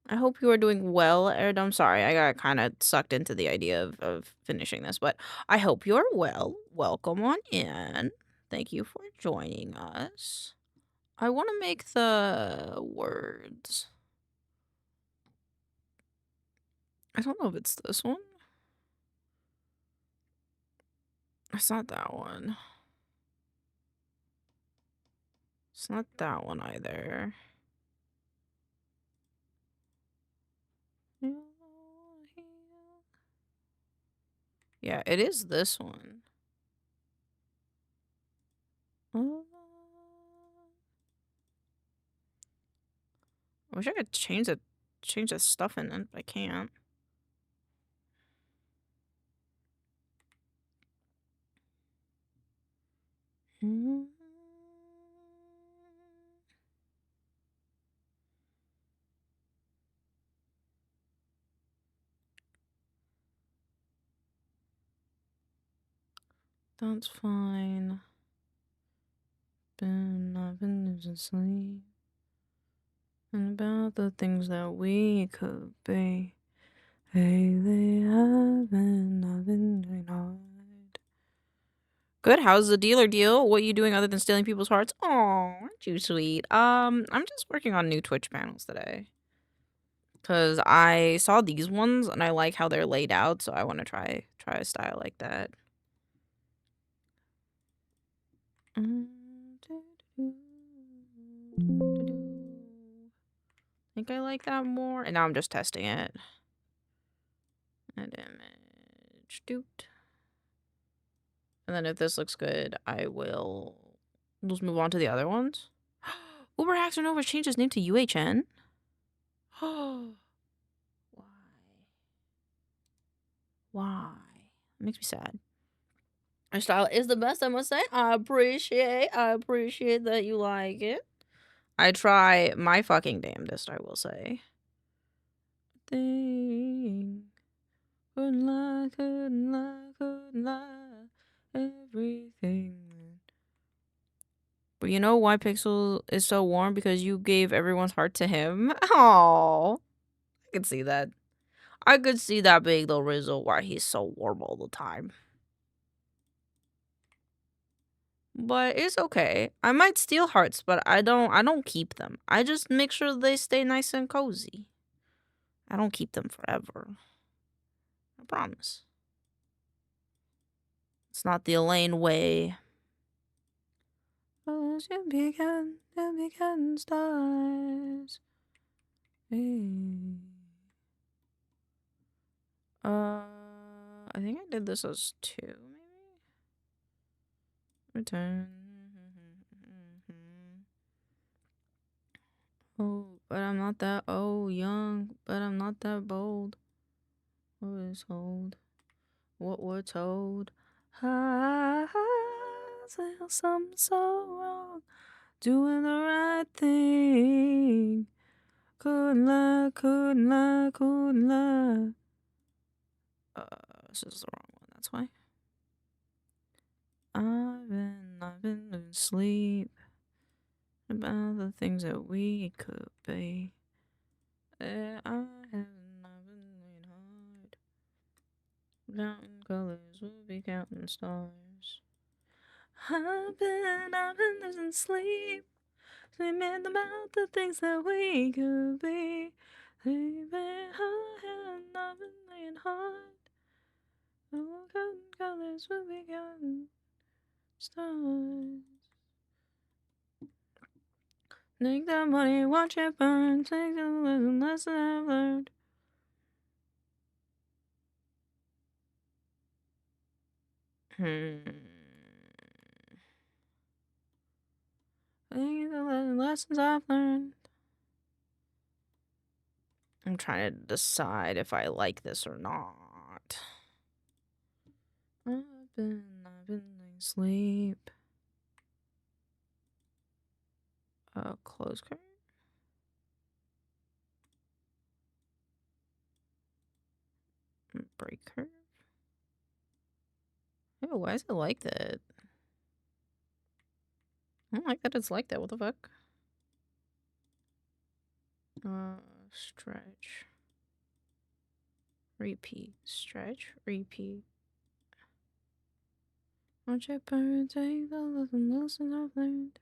I hope you are doing well, Erd. I'm sorry, I got kind of sucked into the idea of finishing this, but I hope you're well. Welcome on in. Thank you for joining us. I want to make the words. I don't know if it's this one. It's not that one. It's not that one either. Yeah, it is this one. I wish I could change the stuff in it, but I can't. That's fine. I've been losing sleep. And about the things that we could be. Lately I've been doing hard. Good, how's the dealer deal? What are you doing other than stealing people's hearts? Aw, aren't you sweet? I'm just working on new Twitch panels today. Cause I saw these ones and I like how they're laid out, so I want to try a style like that. I think I like that more. And now I'm just testing it. Add image. Doot. And then if this looks good, I will just move on to the other ones. Uber Hacker Nova changed his name to UHN. Why? It makes me sad. Our style is the best, I must say. I appreciate that you like it. I try my fucking damnedest, I will say. Couldn't lie, everything. But you know why Pixel is so warm? Because you gave everyone's heart to him. Oh, I can see that. I could see that being the reason why he's so warm all the time. But it's okay. I might steal hearts, but I don't keep them. I just make sure they stay nice and cozy. I don't keep them forever. I promise. It's not the Elaine way. Oh, you began stars. I think I did this as 2, maybe? Return. Oh, but I'm not that young, but I'm not that bold. What is hold? What we're told. Something so wrong. Doing the right thing. Couldn't lie. This is the wrong one, that's why. I've been losing sleep about the things that we could be. I have not been laying hard. Counting colors, we'll be counting stars. I've been losing sleep. Dreaming about the things that we could be. Baby, I have not been laying hard. Counting colors, we'll be counting stars. Take that money, watch it burn. Take the lesson I've learned. Take the lessons I've learned. I'm trying to decide if I like this or not. I've been laying sleep. Close curtain. Break curve. Oh, why is it like that? I don't like that it's like that. What the fuck? Stretch. Repeat. Stretch. Repeat. Watch it burn. Take the lessons I've learned.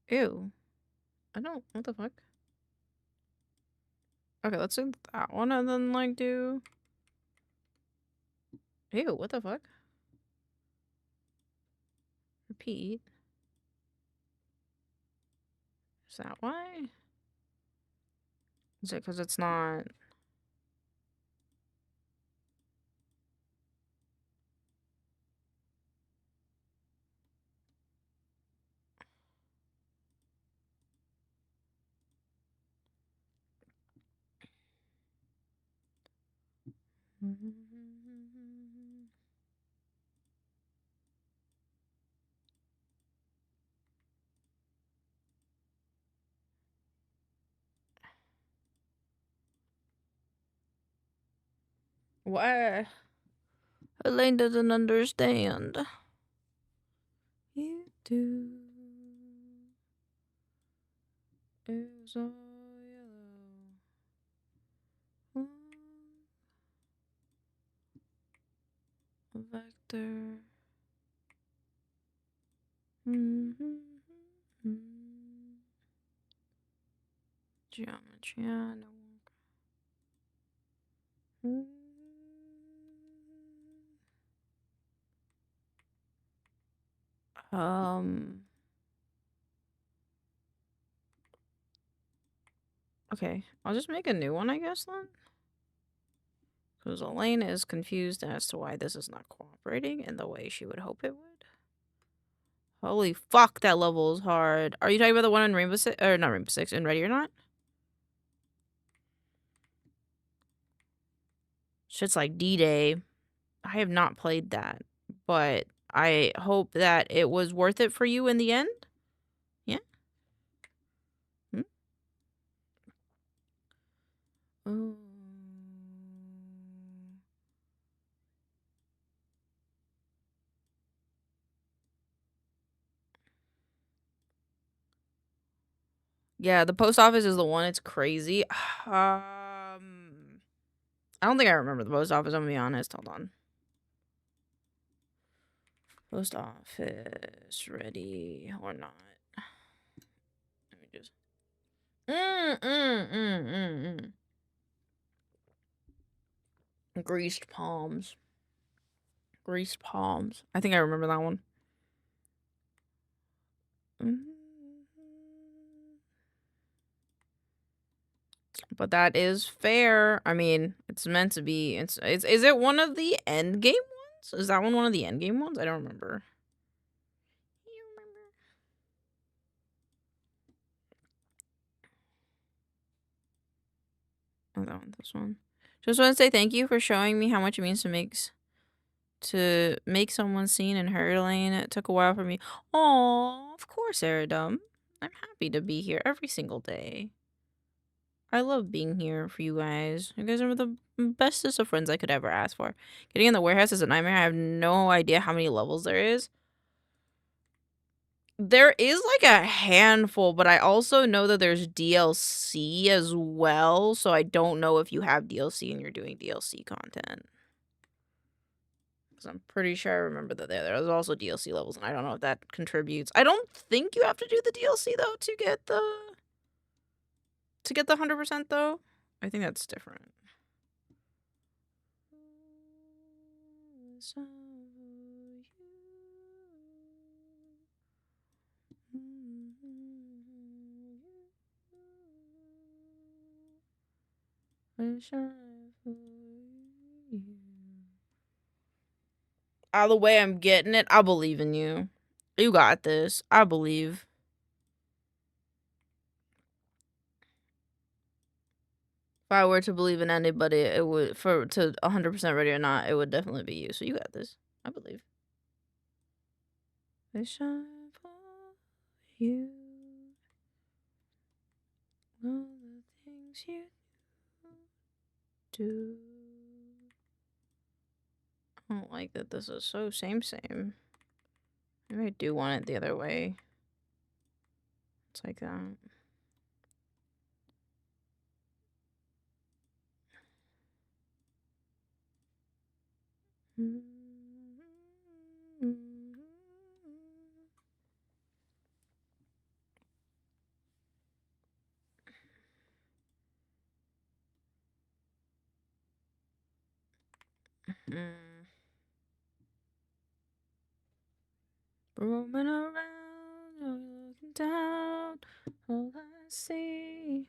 Ew. I don't. What the fuck? Okay, let's do that one and then, like, do. Ew, what the fuck? Repeat. Is that why? Is it because it's not. Why? Elaine doesn't understand. You do. It's all yellow. Vector. Geometry. I know. Okay, I'll just make a new one, I guess, then. Because Elaine is confused as to why this is not cooperating in the way she would hope it would. Holy fuck, that level is hard. Are you talking about the one in Rainbow Six? Or not Rainbow Six, in Ready or Not? Shit's like D-Day. I have not played that, but I hope that it was worth it for you in the end. Yeah? Oh. Yeah, the post office is the one. It's crazy. I don't think I remember the post office, I'm gonna be honest. Hold on. Post office ready or not? Let me just. Greased palms. Greased palms. I think I remember that one. But that is fair. I mean, it's meant to be. Is it one of the end game ones? Is that one of the end game ones? I don't remember. Oh, that one. This one. Just want to say thank you for showing me how much it means to make someone seen and heard, Elaine. It took a while for me. Oh, of course, Aridum. I'm happy to be here every single day. I love being here for you guys. You guys are the bestest of friends I could ever ask for. Getting in the warehouse is a nightmare. I have no idea how many levels there is. There is like a handful, but I also know that there's DLC as well. So I don't know if you have DLC and you're doing DLC content. Because I'm pretty sure I remember that there's also DLC levels, and I don't know if that contributes. I don't think you have to do the DLC though to get the 100% though. I think that's different. Out of the way, I'm getting it. I believe in you. You got this. I believe. If I were to believe in anybody, it would, to 100% ready or not, it would definitely be you. So you got this. I believe. I shine for you. All the things you do. I don't like that this is so same. Maybe I do want it the other way. It's like that. Roaming around, looking down, all I see.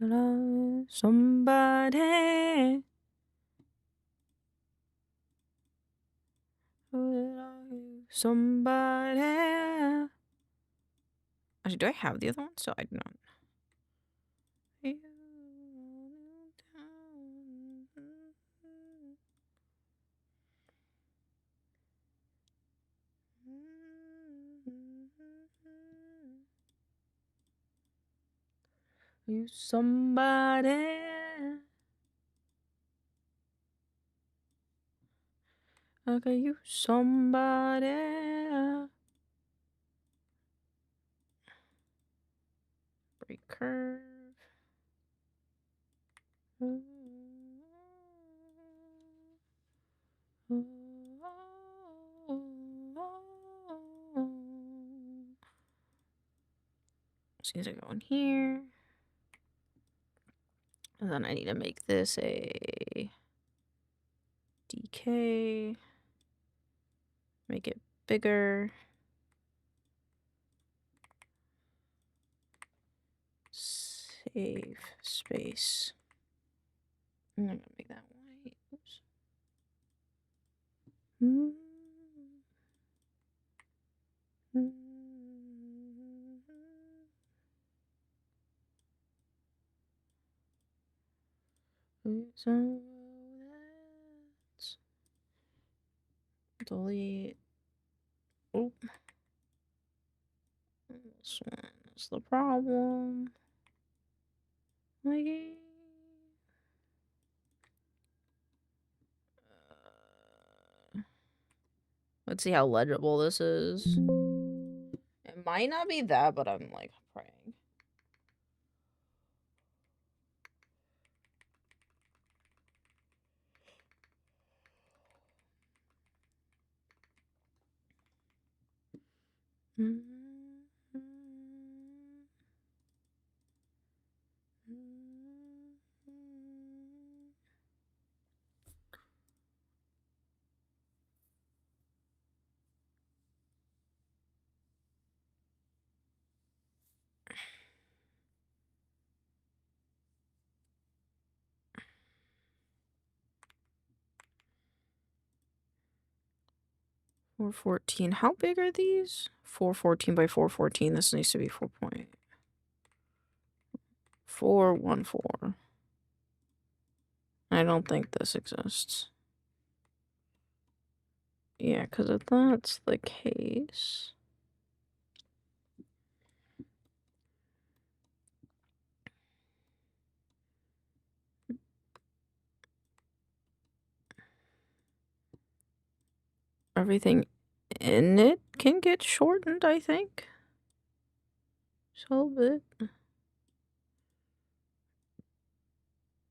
Love somebody. Somebody. Actually, do I have the other one? So I do not. You somebody. Okay, you somebody. Break curve. Seems like going here. And then I need to make this a DK. Make it bigger. Save space. I'm gonna make that white. Oops. So let's delete. Oh, this one is the problem. Let's see how legible this is. might not be that, but I'm like praying. $414. How big are these? 414 by 414. This needs to be 4.414. I don't think this exists. Yeah, because if that's the case. Everything in it can get shortened, I think. Just a little bit.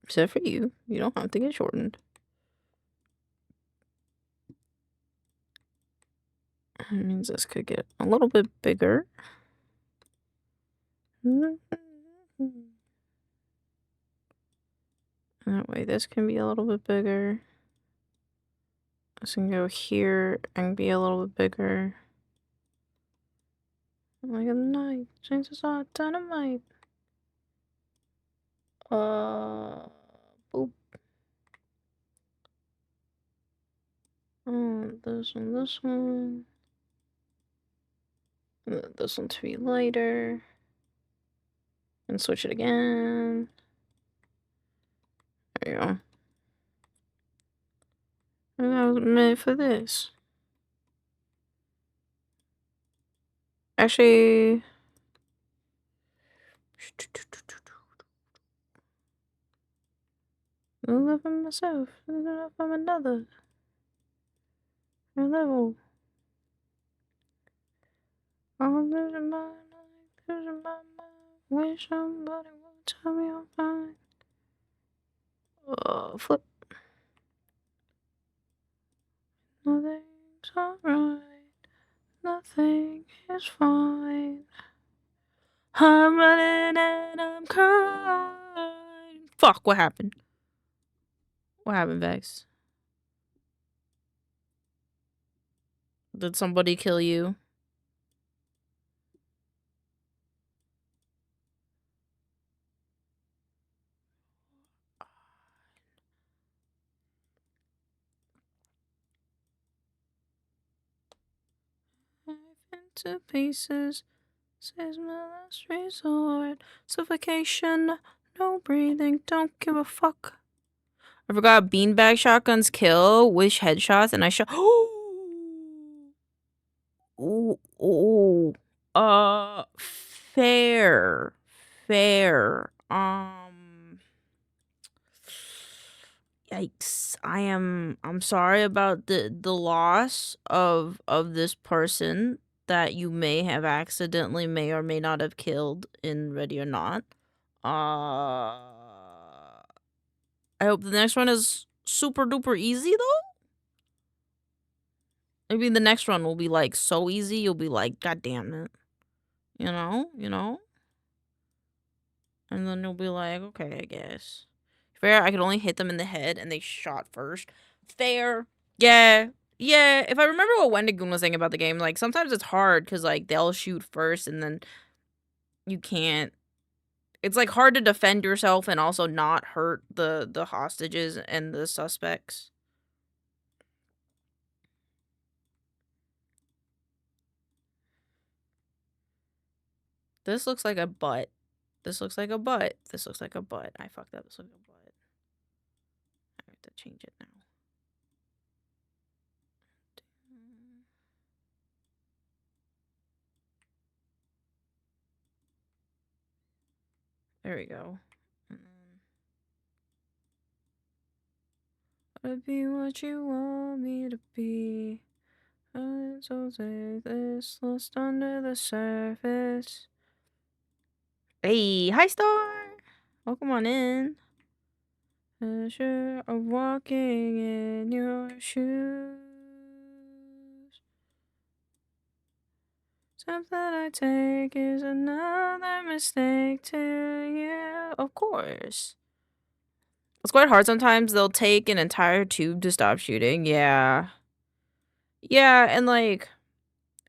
Except for you. You don't have to get shortened. That means this could get a little bit bigger. That way this can be a little bit bigger. This can go here and be a little bit bigger. Like a knife, chances are dynamite. Boop. Oh, this one. This one to be lighter. And switch it again. There you go. And that was made for this. Actually, I love myself. I don't know if I'm another level. I'm losing my mind. Wish somebody would tell me I'm fine. Flip. Nothing's alright. Nothing is fine. I'm running and I'm crying. Fuck, what happened? What happened, Vex? Did somebody kill you? Into pieces, says my last resort. Suffocation, no breathing, don't give a fuck. I forgot beanbag shotguns kill, wish headshots, and I shot. Ooh. Fair. Yikes. I'm sorry about the loss of this person that you may have accidentally may or may not have killed in Ready or Not. I hope the next one is super duper easy though. Maybe the next one will be like so easy you'll be like, God damn it. You know? And then you'll be like, okay, I guess. Fair, I could only hit them in the head and they shot first. Fair. Yeah. If I remember what Wendigoon was saying about the game, like sometimes it's hard because like they'll shoot first and then you can't. It's like hard to defend yourself and also not hurt the hostages and the suspects. This looks like a butt. This looks like a butt. This looks like a butt. I fucked up. This looks like a butt. I have to change it now. There we go. I'll be what you want me to be. So take this list under the surface. Hey, hi Star! Welcome on in. Pleasure of walking in your shoes. Step that I take is another mistake to you. Of course. It's quite hard sometimes. They'll take an entire tube to stop shooting. Yeah. Yeah, and like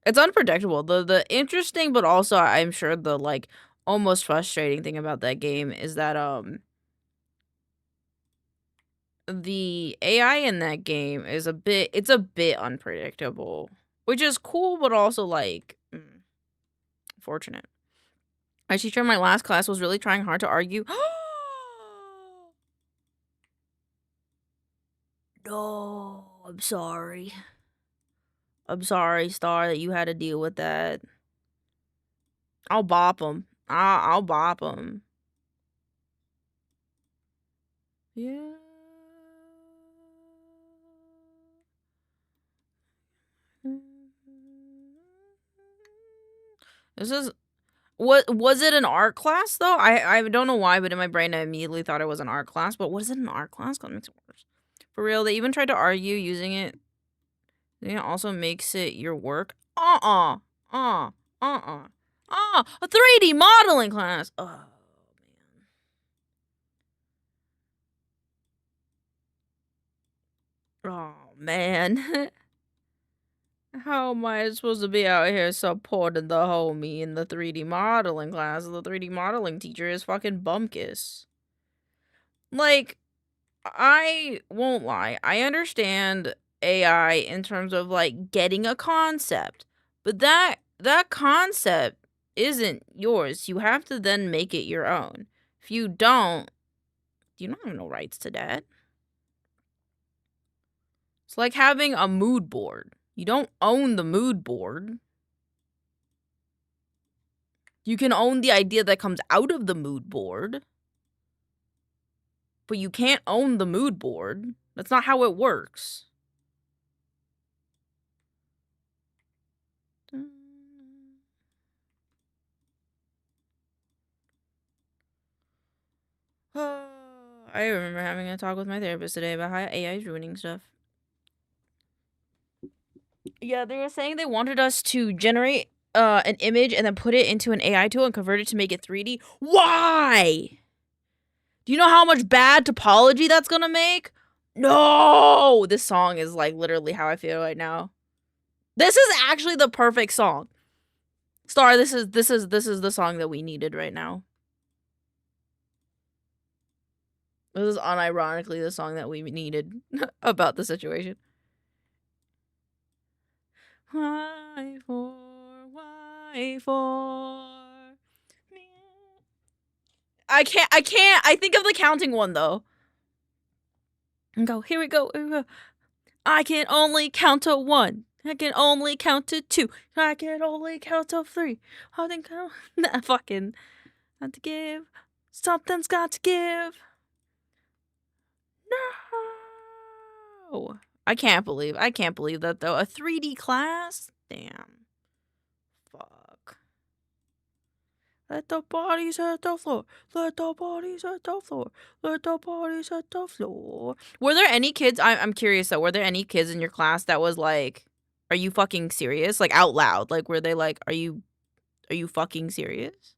it's unpredictable. The interesting but also I'm sure the like almost frustrating thing about that game is that the AI in that game is a bit unpredictable, which is cool but also like fortunate. My teacher in my last class was really trying hard to argue. No, I'm sorry. I'm sorry, Star, that you had to deal with that. I'll bop him. I'll bop him. Yeah. This is what was it an art class though? I don't know why, but in my brain I immediately thought it was an art class. But was it an art class? That makes it worse. For real, they even tried to argue using it. It also makes it your work. A 3D modeling class. Oh man. How am I supposed to be out here supporting the homie in the 3D modeling class? The 3D modeling teacher is fucking bumkus. Like, I won't lie. I understand AI in terms of like getting a concept, but that concept isn't yours. You have to then make it your own. If you don't have no rights to that. It's like having a mood board. You don't own the mood board. You can own the idea that comes out of the mood board, but you can't own the mood board. That's not how it works. I remember having a talk with my therapist today about how AI is ruining stuff. Yeah, they were saying they wanted us to generate an image and then put it into an AI tool and convert it to make it 3D. Why? Do you know how much bad topology that's gonna make? No! This song is like literally how I feel right now. This is actually the perfect song. Star, this is the song that we needed right now. This is unironically the song that we needed about the situation. Why for? I can't. I think of the counting one though. And go, here we go. I can only count to 1. I can only count to 2. I can only count to 3. I think fucking have to give. Something's got to give. No. I can't believe that though. A 3D class? Damn. Fuck. Let the bodies hit the floor. Let the bodies hit the floor. Let the bodies hit the floor. Were there any kids? I'm curious though. Were there any kids in your class that was like, "Are you fucking serious?" Like out loud. Like were they like, "Are you fucking serious?"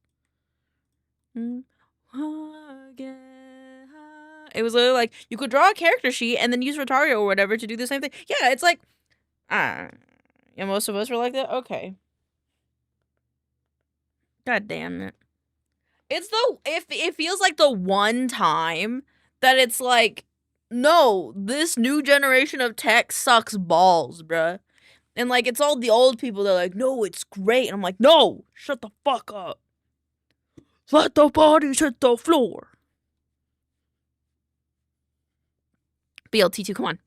It was literally like you could draw a character sheet and then use Rotario or whatever to do the same thing. Yeah, it's like, and most of us were like that. Okay. God damn it. It's it feels like the one time that it's like, no, this new generation of tech sucks balls, bruh. And like it's all the old people that are like, no, it's great. And I'm like, no, shut the fuck up. Let the bodies hit the floor. BLT2, come on.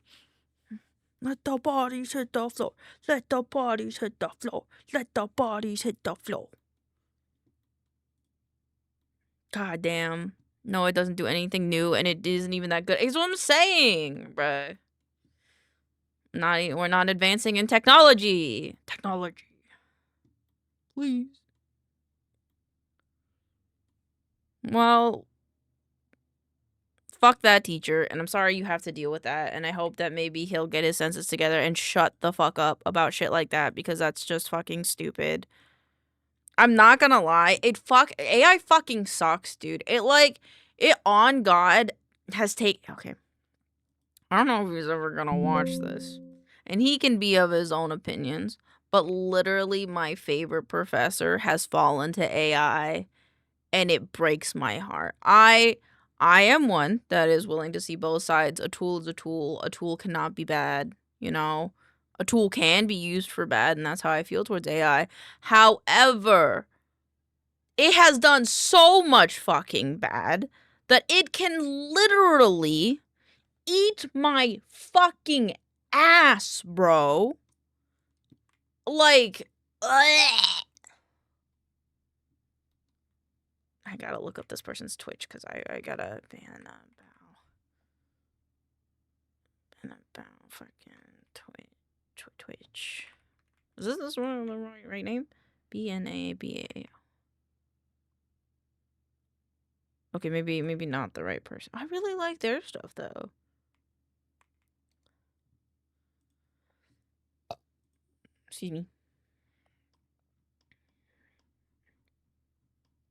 Let the bodies hit the floor. Let the bodies hit the floor. Let the bodies hit the floor. God damn. No, it doesn't do anything new, and it isn't even that good. It's what I'm saying, bruh. We're not advancing in technology. Technology. Please. Well, fuck that teacher, and I'm sorry you have to deal with that, and I hope that maybe he'll get his senses together and shut the fuck up about shit like that, because that's just fucking stupid. I'm not gonna lie, AI fucking sucks, dude. It on God has okay. I don't know if he's ever gonna watch this, and he can be of his own opinions, but literally my favorite professor has fallen to AI, and it breaks my heart. I am one that is willing to see both sides. A tool is a tool. A tool cannot be bad, you know? A tool can be used for bad, and that's how I feel towards AI. However, it has done so much fucking bad that it can literally eat my fucking ass, bro. Like, ugh. I gotta look up this person's Twitch because I gotta ban about fucking Twitch. Is this one the right name? BNABA. Okay, maybe not the right person. I really like their stuff though. Excuse me.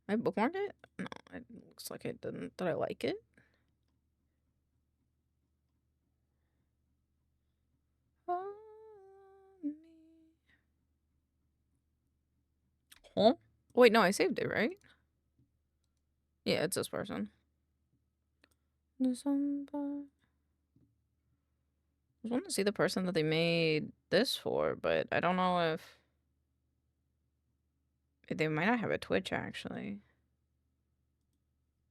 I bookmarked it? No, it looks like it didn't. Did I like it? Huh? Wait, no, I saved it, right? Yeah, it's this person. December. I just want to see the person that they made this for, but I don't know if they might not have a Twitch, actually.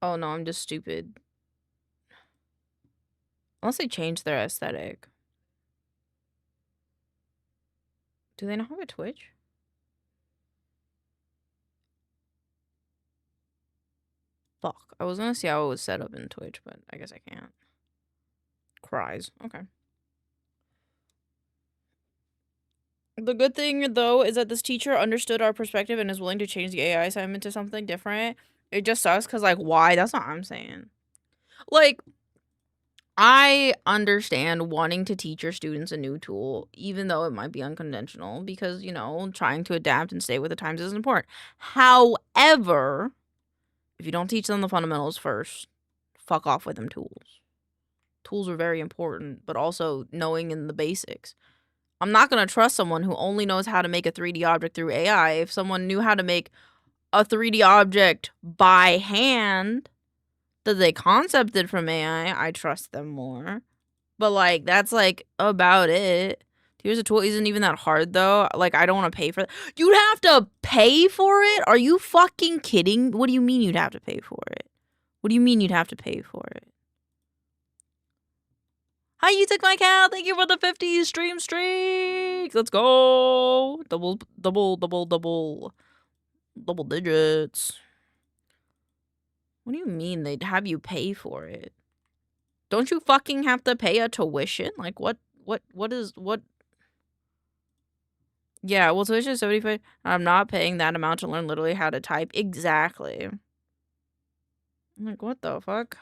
Oh, no, I'm just stupid. Unless they change their aesthetic. Do they not have a Twitch? Fuck. I was gonna see how it was set up in Twitch, but I guess I can't. Cries. Okay. The good thing, though, is that this teacher understood our perspective and is willing to change the AI assignment to something different. It just sucks because, like, why? That's what I'm saying. Like, I understand wanting to teach your students a new tool, even though it might be unconventional, because, you know, trying to adapt and stay with the times is important. However, if you don't teach them the fundamentals first, fuck off with them tools. Tools are very important, but also knowing in the basics. I'm not going to trust someone who only knows how to make a 3D object through AI. If someone knew how to make a 3D object by hand that they concepted from AI, I trust them more. But, like, that's, like, about it. Here's a tool isn't even that hard, though. Like, I don't want to pay for it. You'd have to pay for it? Are you fucking kidding? What do you mean you'd have to pay for it? What do you mean you'd have to pay for it? Hi, you took my cow. Thank you for the 50 stream streaks. Let's go. Double digits. What do you mean they'd have you pay for it? Don't you fucking have to pay a tuition? Like, what? Yeah, well, tuition is 75. I'm not paying that amount to learn literally how to type. Exactly. I'm like, what the fuck?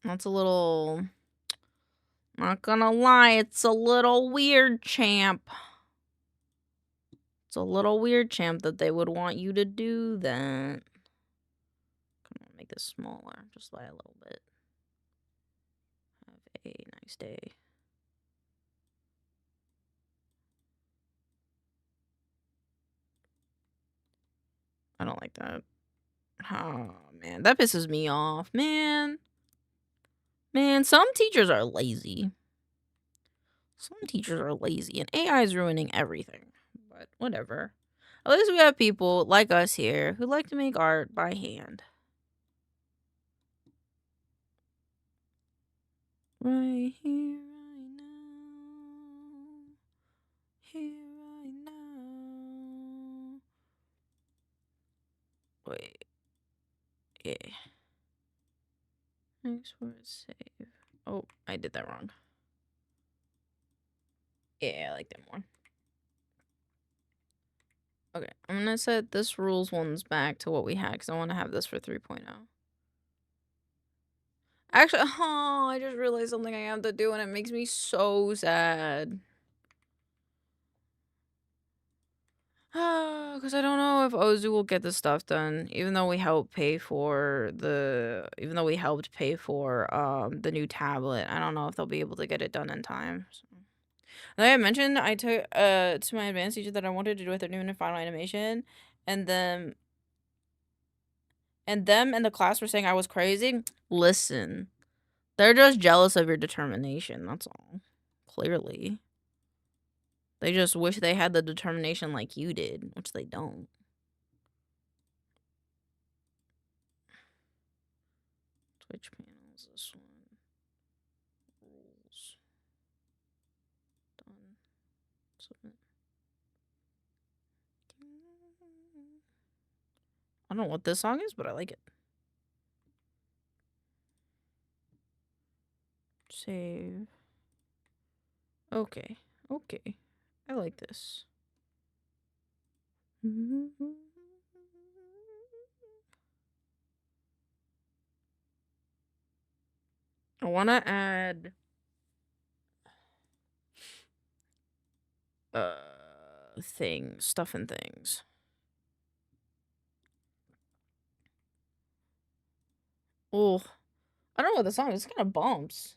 That's a little... Not gonna lie, it's a little weird, champ. It's a little weird, champ, that they would want you to do that. Come on, make this smaller, just by a little bit. Have a nice day. I don't like that. Oh, man, that pisses me off, man. Man, some teachers are lazy. Some teachers are lazy, and AI is ruining everything. But whatever. At least we have people like us here who like to make art by hand. Right here, right now. Here, right now. Wait. Yeah. Next word save. Oh, I did that wrong. Yeah, I like that more. Okay, I'm gonna set this rules ones back to what we had because I want to have this for 3.0. Actually, oh, I just realized something I have to do and it makes me so sad. Because I don't know if Ozu will get this stuff done, even though we helped pay for the new tablet. I don't know if they'll be able to get it done in time. So. Like I mentioned, I took to my advanced teacher that I wanted to do with their new and final animation, and them and the class were saying I was crazy. Listen, they're just jealous of your determination. That's all. Clearly. They just wish they had the determination like you did, which they don't. Twitch panels, this one. Rules. Done. Submit. I don't know what this song is, but I like it. Save. Okay. Okay. I like this. I want to add stuff and things. Oh, I don't know what the song is. It kind of bumps.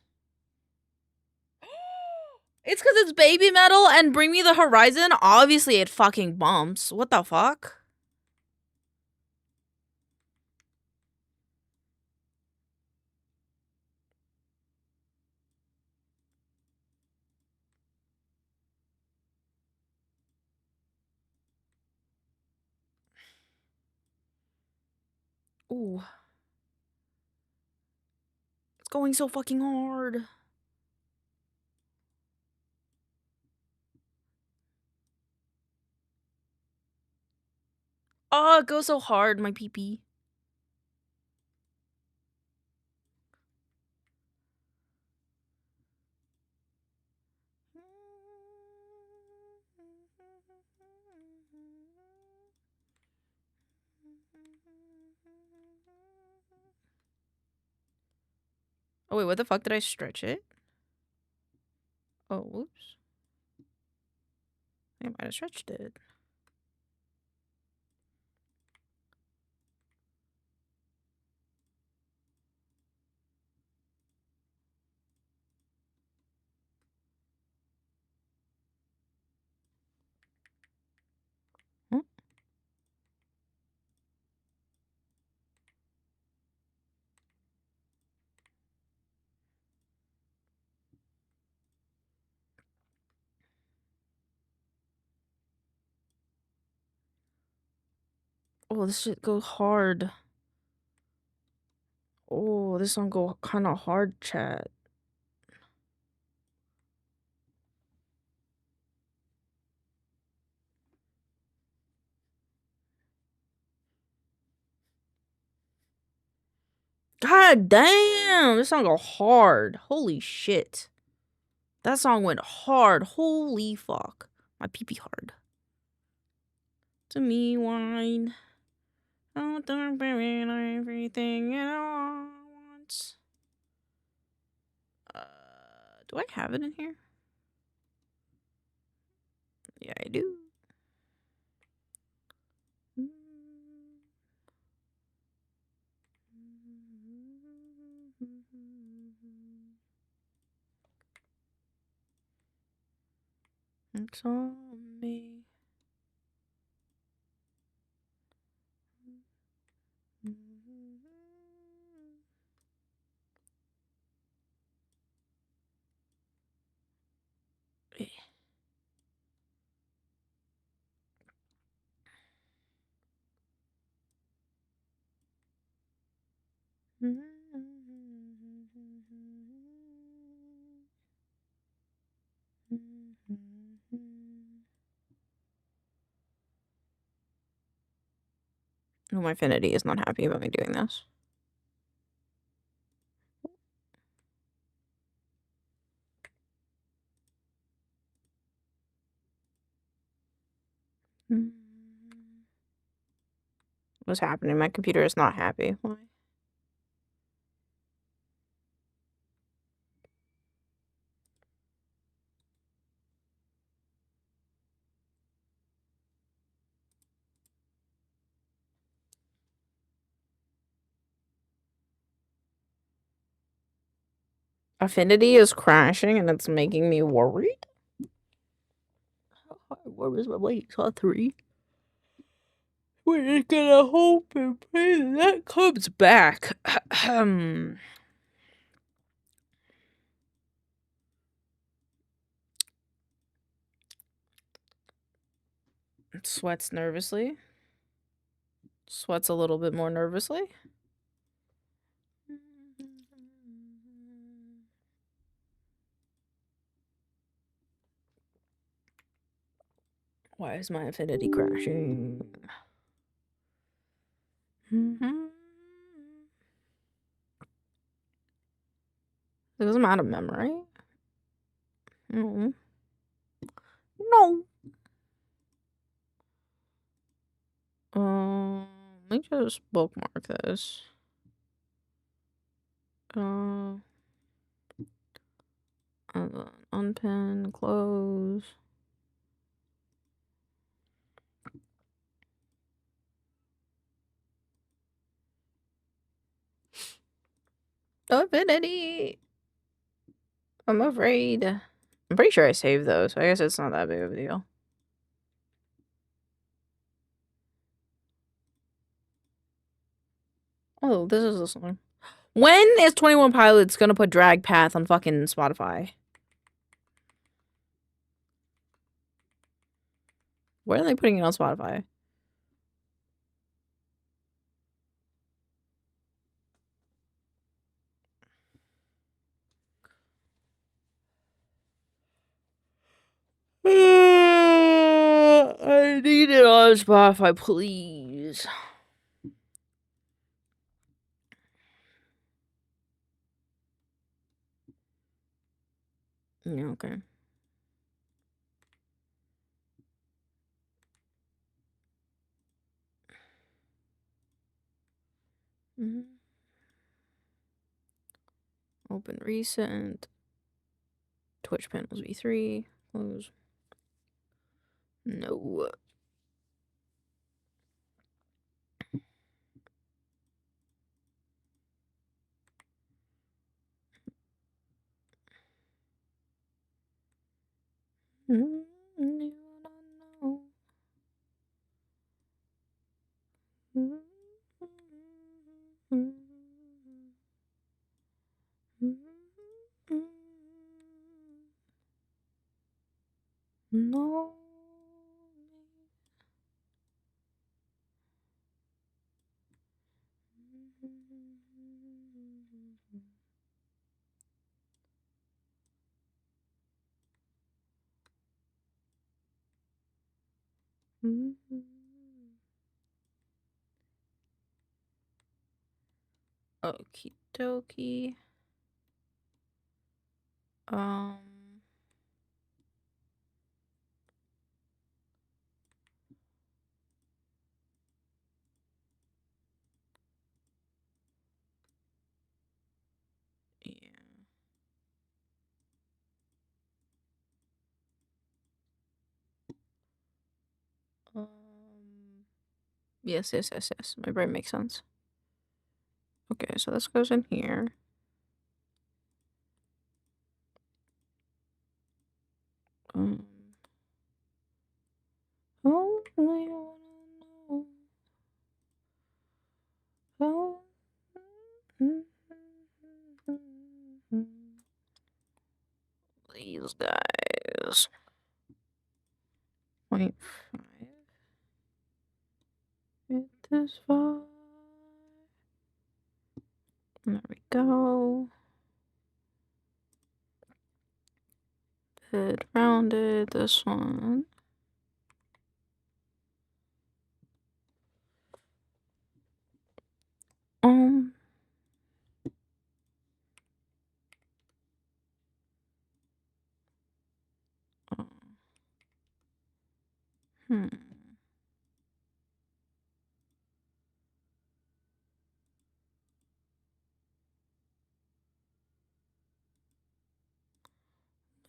It's because it's baby metal and Bring Me the Horizon. Obviously, it fucking bumps. What the fuck? Ooh. It's going so fucking hard. Oh, it goes so hard, my pee-pee. Oh, wait, what the fuck? Did I stretch it? Oh, whoops. I might have stretched it. Huh? Oh, this shit goes hard. Oh, this one go kind of hard, chat. God damn, this song go hard. Holy shit. That song went hard. Holy fuck. My pee-pee hard. To me, wine. Oh, don't bury everything at once. Do I have it in here? Yeah, I do. It's on me. Oh, my Finity is not happy about me doing this. What's happening? My computer is not happy. Why? Affinity is crashing and it's making me worried. Where was my wait? Saw 3. We're just gonna hope and pray that comes back. Sweats nervously. Sweats a little bit more nervously. Why is my affinity crashing? Because I'm out of memory. No. No. Let me just bookmark this. And then unpin, close. Affinity. I'm afraid. I'm pretty sure I saved those, so I guess it's not that big of a deal. Oh, this is this one. When is 21 Pilots gonna put Drag Path on fucking Spotify? Where are they putting it on Spotify? I need it on Spotify, please. Yeah, okay. Open recent. Twitch panels v3. Close. No. No. Okie dokie. Yeah. Yes. My brain makes sense. Okay, so this goes in here. Oh, I wanna know. These guys. 0.5. Hit this 5. There we go. Bit rounded. This one. Um. Hmm.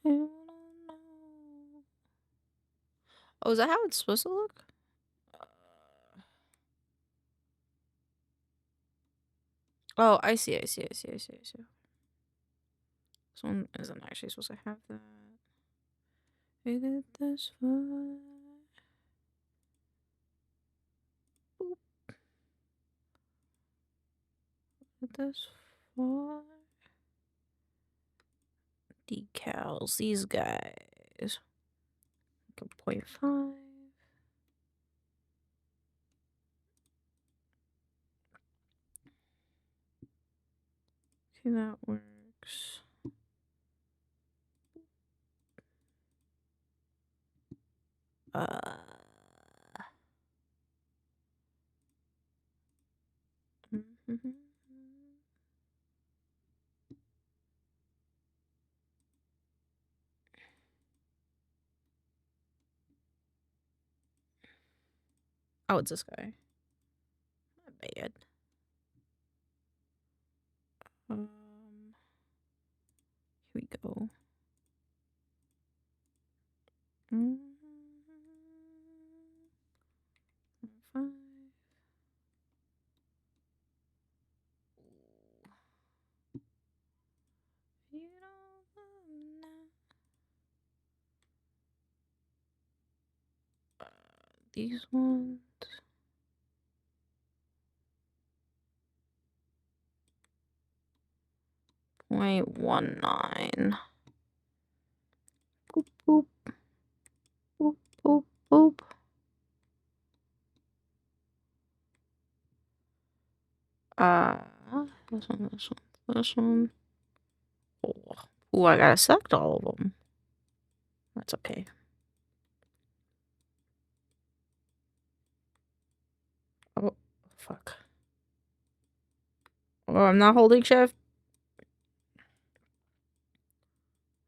Oh, is that how it's supposed to look? Oh, I see. This one isn't actually supposed to have that. We did this far. Boop. Did this far. Decals, these guys. Like a 0.5. See, that works. Oh, it's this guy. Not bad. Here we go. Five. You don't know. These ones. 0.19. Boop, boop. Boop, boop, boop. This one. Oh, I gotta select all of them. That's okay. Oh, fuck. Oh, I'm not holding shift.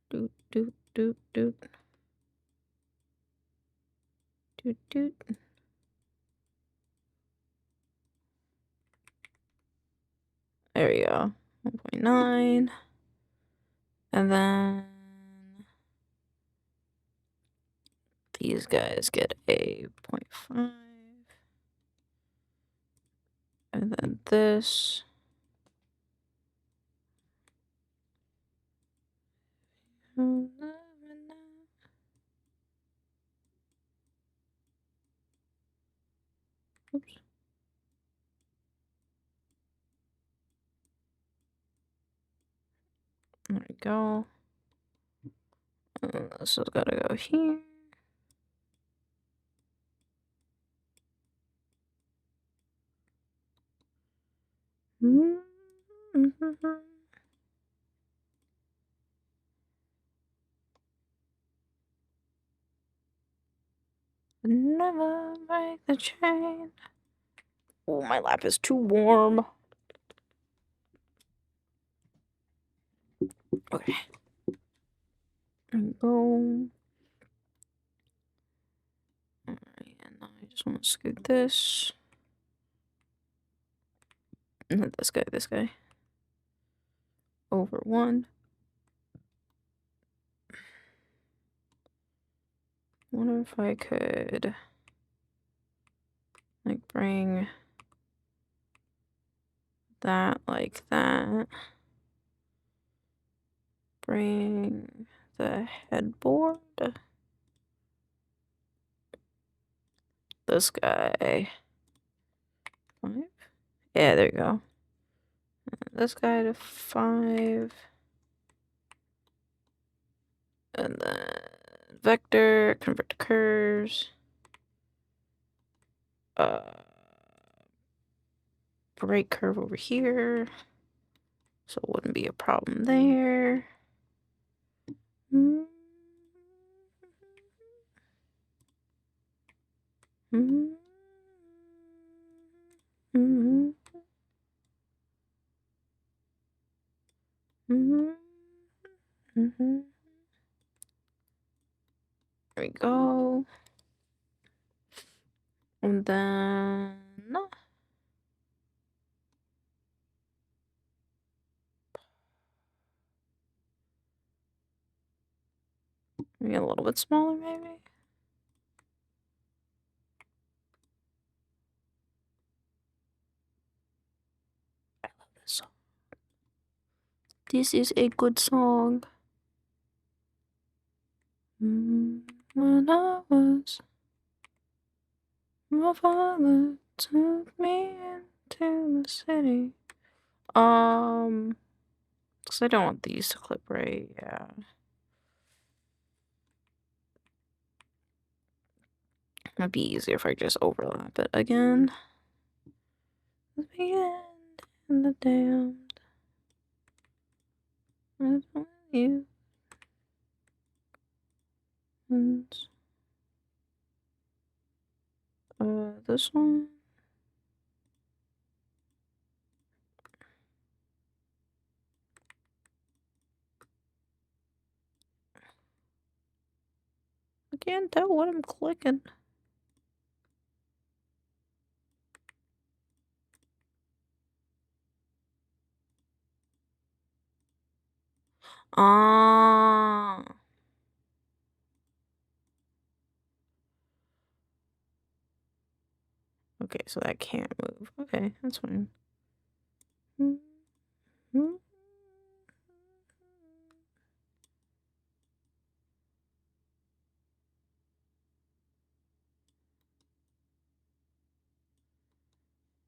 Doot, doot, doot, doot. Doot, doot. There we go. 1.9. And then these guys get a 0.5. And then this. Oops. There we go. This has got to go here. Never break the chain. Oh, my lap is too warm. Okay. There we go. Alright, and now I just want to scoot this. And this guy. Over one. Wonder if I could like bring that like that. Bring the headboard. This guy. 5? Yeah, there you go. This guy to 5. And then vector, convert to curves. Break curve over here. So it wouldn't be a problem there. There we go. And then Maybe a little bit smaller, maybe. I love this song. This is a good song. When I was, my father took me into the city. Because I don't want these to clip right. Yeah. It'd be easier if I just overlap it again. The end and the damned. I don't you. And this one. I can't tell what I'm clicking. Ah. Okay, so that can't move. Okay, that's fine.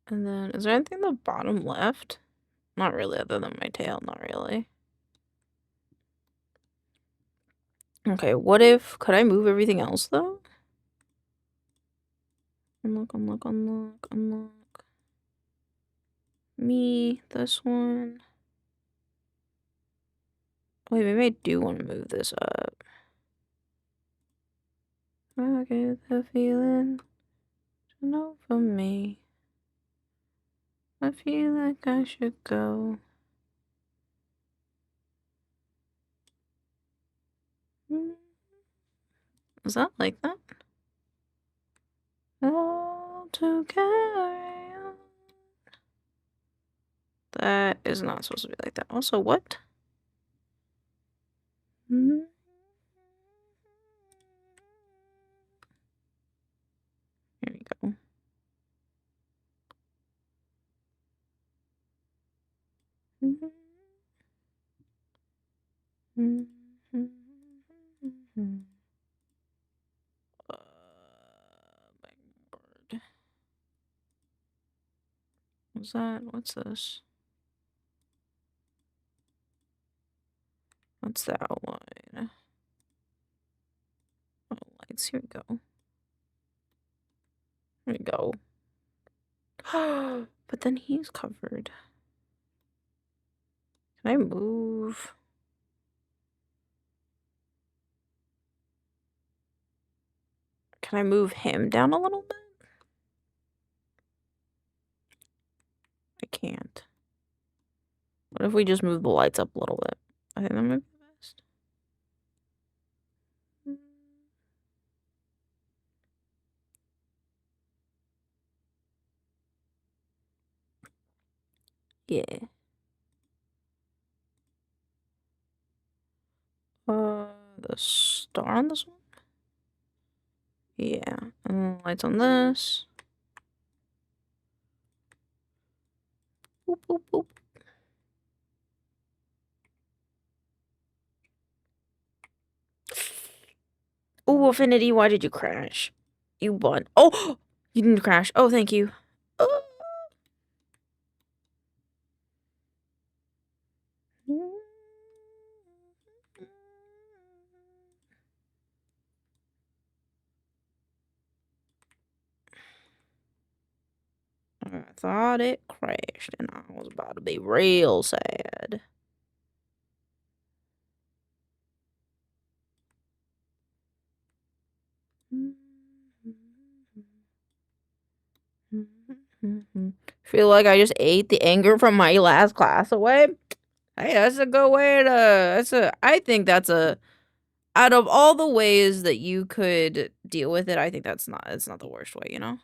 And then, is there anything in the bottom left? Not really, other than my tail, not really. Okay, what if, could I move everything else though? Unlock, unlock, unlock, unlock. Me, this one. Wait, maybe I do want to move this up. I get the feeling to know for me. I feel like I should go. Is that like that? All to carry on. That is not supposed to be like that. Also, what? Here we go. Backward. What's that? What's this? What's the outline? Oh, lights. Here we go. Here we go. But then he's covered. Can I move? Can I move him down a little bit? I can't. What if we just move the lights up a little bit? I think that might be the best. Yeah. The star on this one? Yeah. And then lights on this. Boop, boop, boop. Oh, Affinity, why did you crash? You won. Oh, you didn't crash. Oh, thank you. Oh. I thought it crashed and I was about to be real sad. Feel like I just ate the anger from my last class away. Hey, that's a good way to, I think that's out of all the ways that you could deal with it, I think it's not the worst way, you know?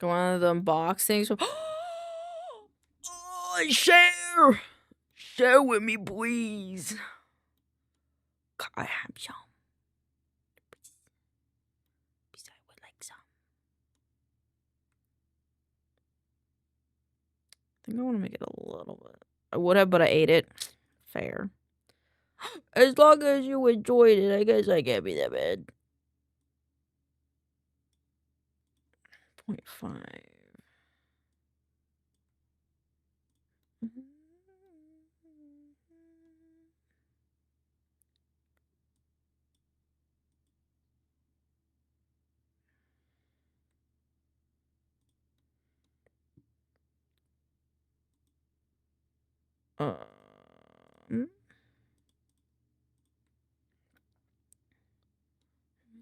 One of them box things. Oh, share! Share with me, please. God, I have some. Please, I would like some. I think I want to make it a little bit. I would have, but I ate it. Fair. As long as you enjoyed it, I guess I can't be that bad. 0.5.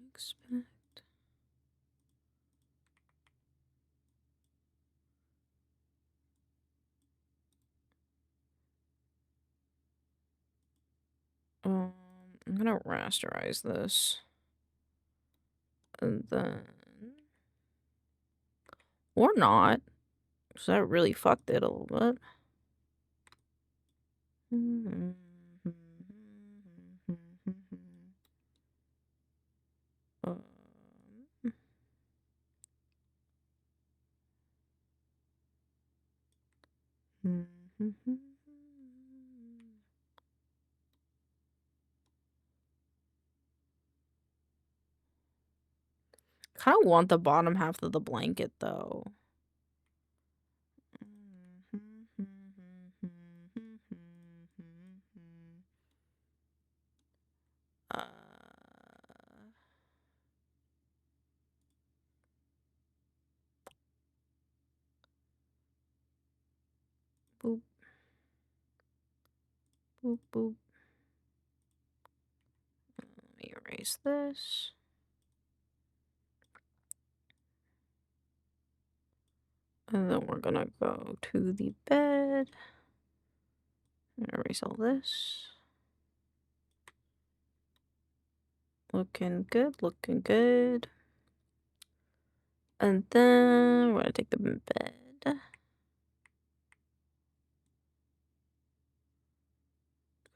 Expect. I'm gonna rasterize this. And then. Or not. Because that really fucked it a little bit. Kind of want the bottom half of the blanket though. Boop. Boop, boop. Let me erase this. And then we're gonna go to the bed. Erase all this. Looking good, looking good. And then we're gonna take the bed.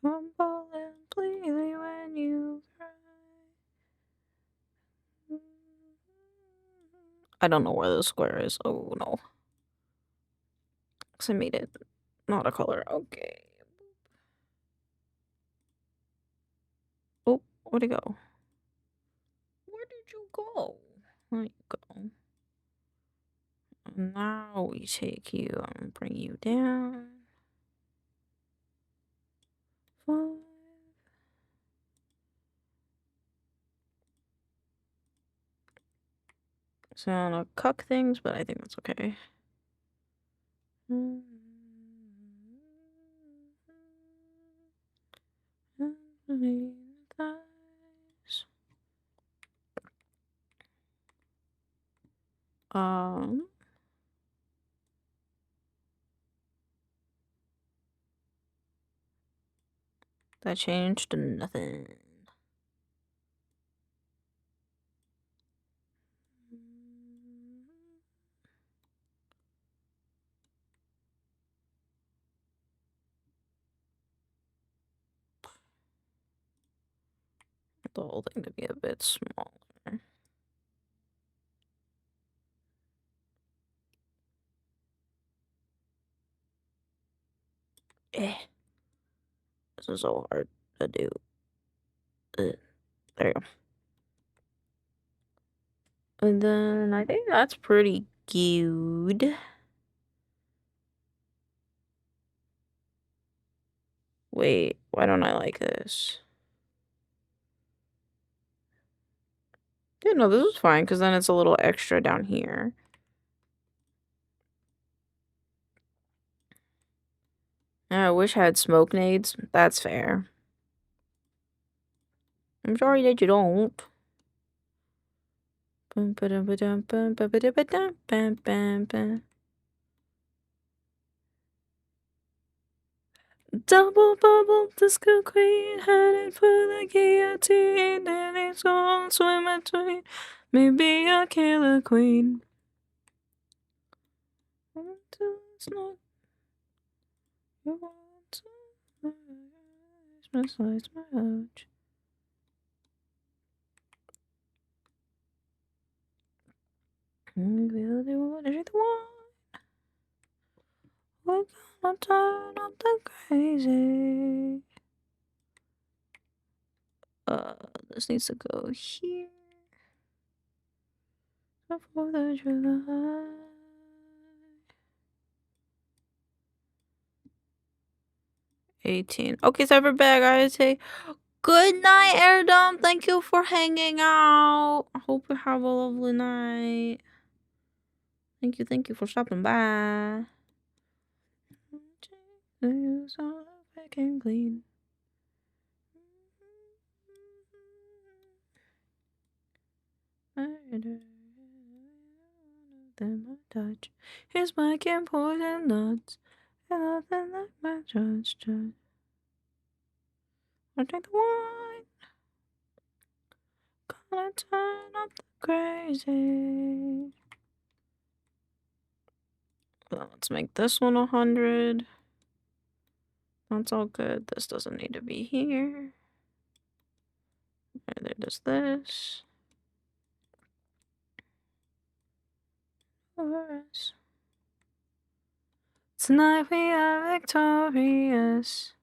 Come falling completely when you cry. I don't know where the square is. Oh no. Because I made it not a color. Okay. Oh, where'd it go? Where did you go? There you go. Now we take you and bring you down. 5. So I'm gonna cuck things, but I think that's okay. That changed to nothing. The whole thing to be a bit smaller. This is so hard to do. There you go. And then I think that's pretty good. Wait, why don't I like this? Yeah, no, this is fine because then it's a little extra down here. I wish I had smoke nades. That's fair. I'm sorry that you don't. Double bubble disco queen headed for the guillotine, and it's gonna swim between. Maybe a killer queen. It's not you want to besides my ouch. We'll do whatever you want. We're gonna turn up the crazy. This needs to go here. Before the July. 18. Okay, so we're back. I say good night, Airdom. Thank you for hanging out. I hope you have a lovely night. Thank you for stopping by. Clean. Then my touch. Here's my can poison nuts. And nothing like my judge. I'll drink the wine. Gonna turn up the crazy. Let's make this one 100. That's all good. This doesn't need to be here. Neither does this. Tonight we are victorious.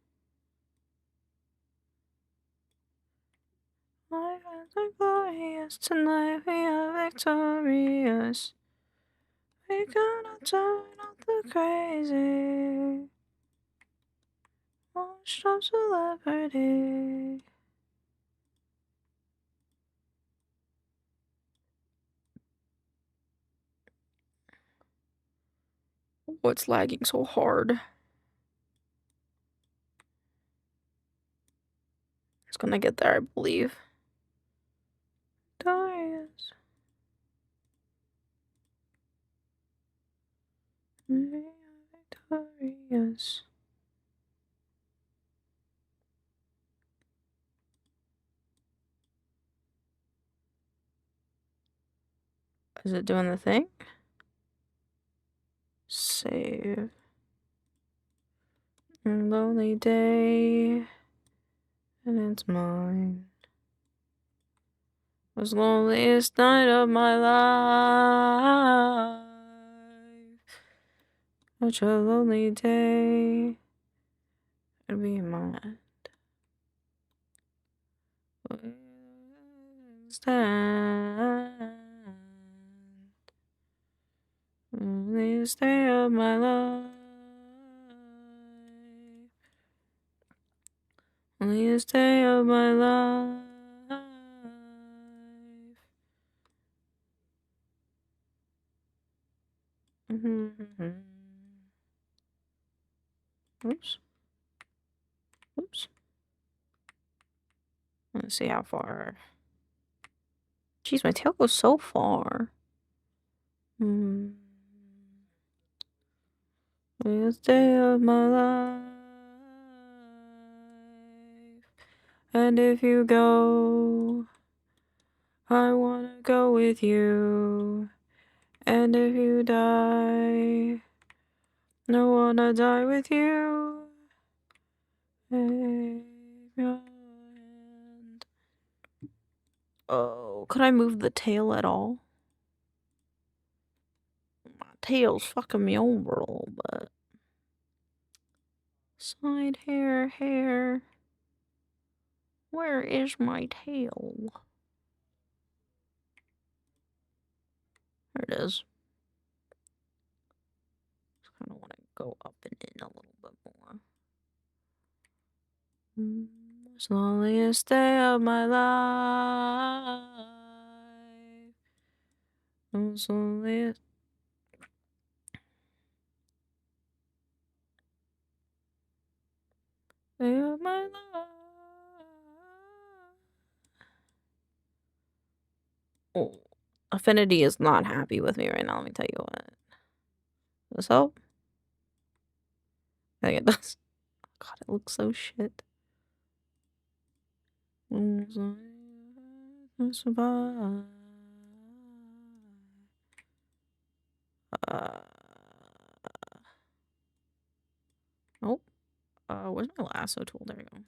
My friends are glorious. Tonight we are victorious. We're gonna turn up the crazy. Washed up celebrity. What's lagging so hard? It's gonna get there, I believe. Victorious. We are victorious. Is it doing the thing? Save. Lonely day, and it's mine. It was the loneliest night of my life. Such a lonely day. It'd be mine. Stand. Loneliest day of my life. Loneliest day of my life. Oops. Oops. Let's see how far. Jeez, my tail goes so far. Loneliest day of my life. And if you go, I wanna go with you. And if you die, I wanna die with you. Take your hand. Oh, could I move the tail at all? My tail's fucking me over a little bit. Side hair. Where is my tail? There it is. Just kind of want to go up and in a little bit more. It's the loneliest day of my life. It's the loneliest day of my life. Oh, Affinity is not happy with me right now. Let me tell you what. Does this help? I think it does. God, it looks so shit. Survive. Where's my lasso tool? There we go.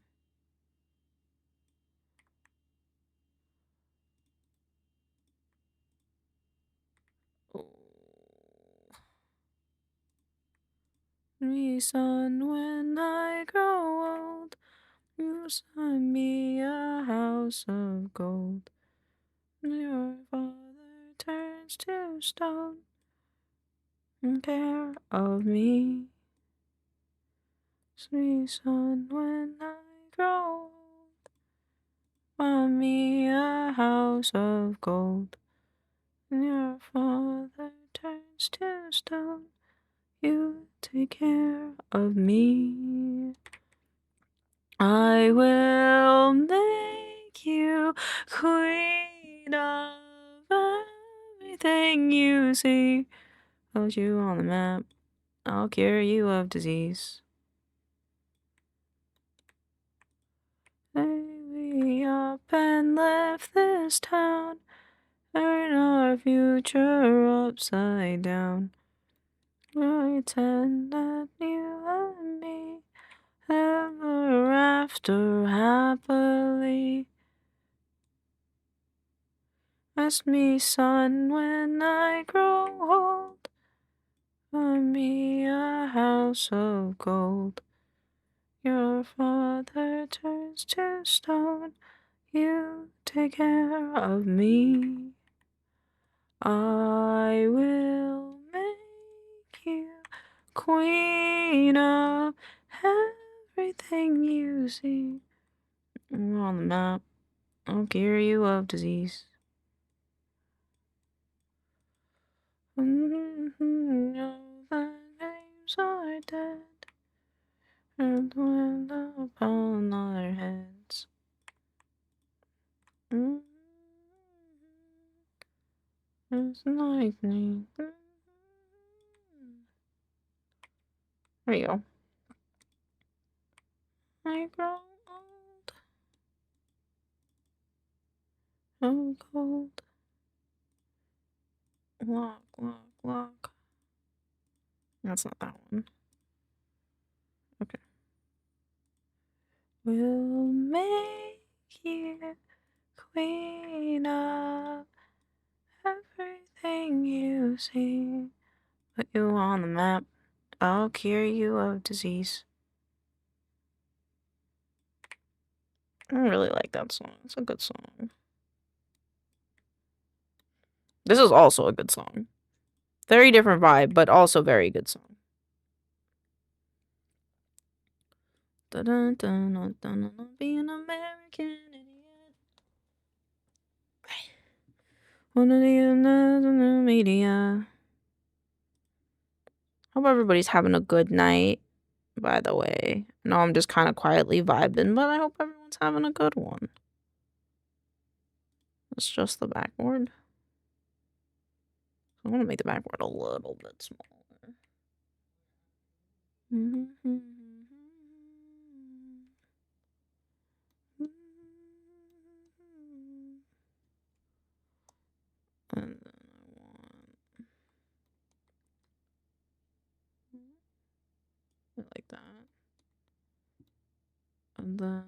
Me, son, when I grow old, you send me a house of gold. Your father turns to stone in care of me. Sweet son, when I grow old, find me a house of gold. Your father turns to stone. You take care of me. I will make you queen of everything you see. Put you on the map. I'll cure you of disease. Say we up and left this town. Turn our future upside down. Pretend that you and me ever after happily. Ask me, son, when I grow old, find me a house of gold. Your father turns to stone. You take care of me. I will make you queen of everything you see. We're on the map. I'll cure you of disease. All the names are dead, and wind upon our heads. It's lightning. There you go. I grow old, so cold. Walk, walk, walk. That's not that one. Okay. We'll make you queen of everything you see. Put you on the map. I'll cure you of disease. I really like that song. It's a good song. This is also a good song. Very different vibe, but also very good song. Be an American idiot. One of the media. Hope everybody's having a good night, by the way. I know I'm just kind of quietly vibing, but I hope everyone's having a good one. It's just the backboard. I want to make the backboard a little bit smaller. And then I want it like that. And then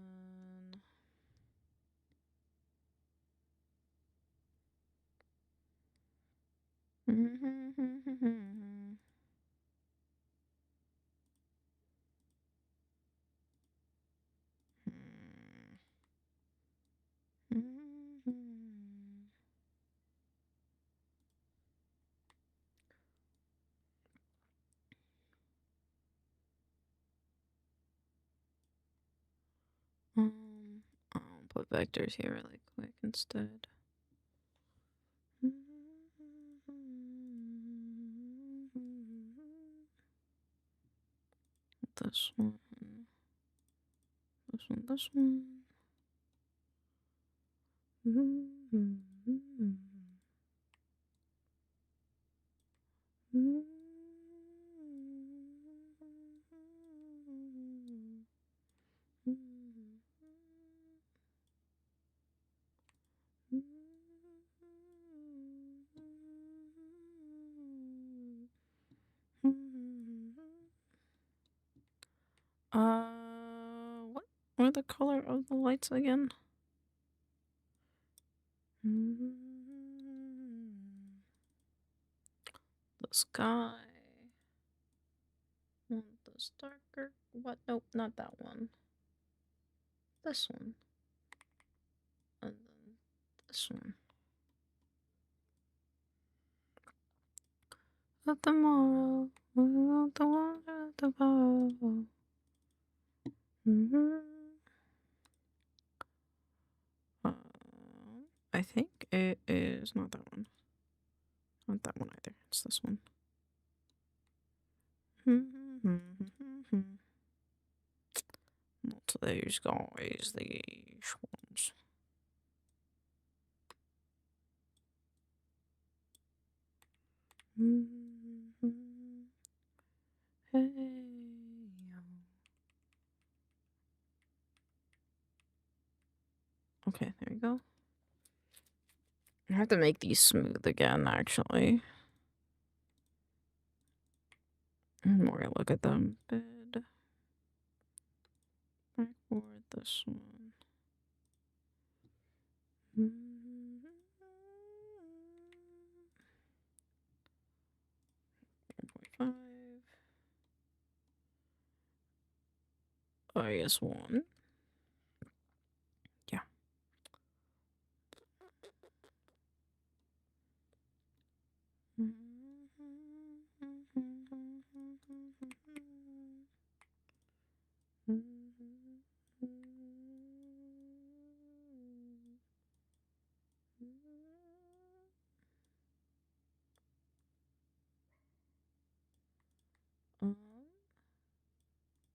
I'll put vectors here really quick instead. This one. This one, this one. What are the color of the lights again? The sky. Want this darker? What? Nope, not that one. This one. And then this one. But tomorrow, we want the water at the bow. I think it is not that one. Not that one either. It's this one. Not these guys, these ones. Hey. Okay, there we go. I have to make these smooth again, actually. And we're gonna look at them. Bed. Backward, this one. 1.5. I guess 1. Yeah.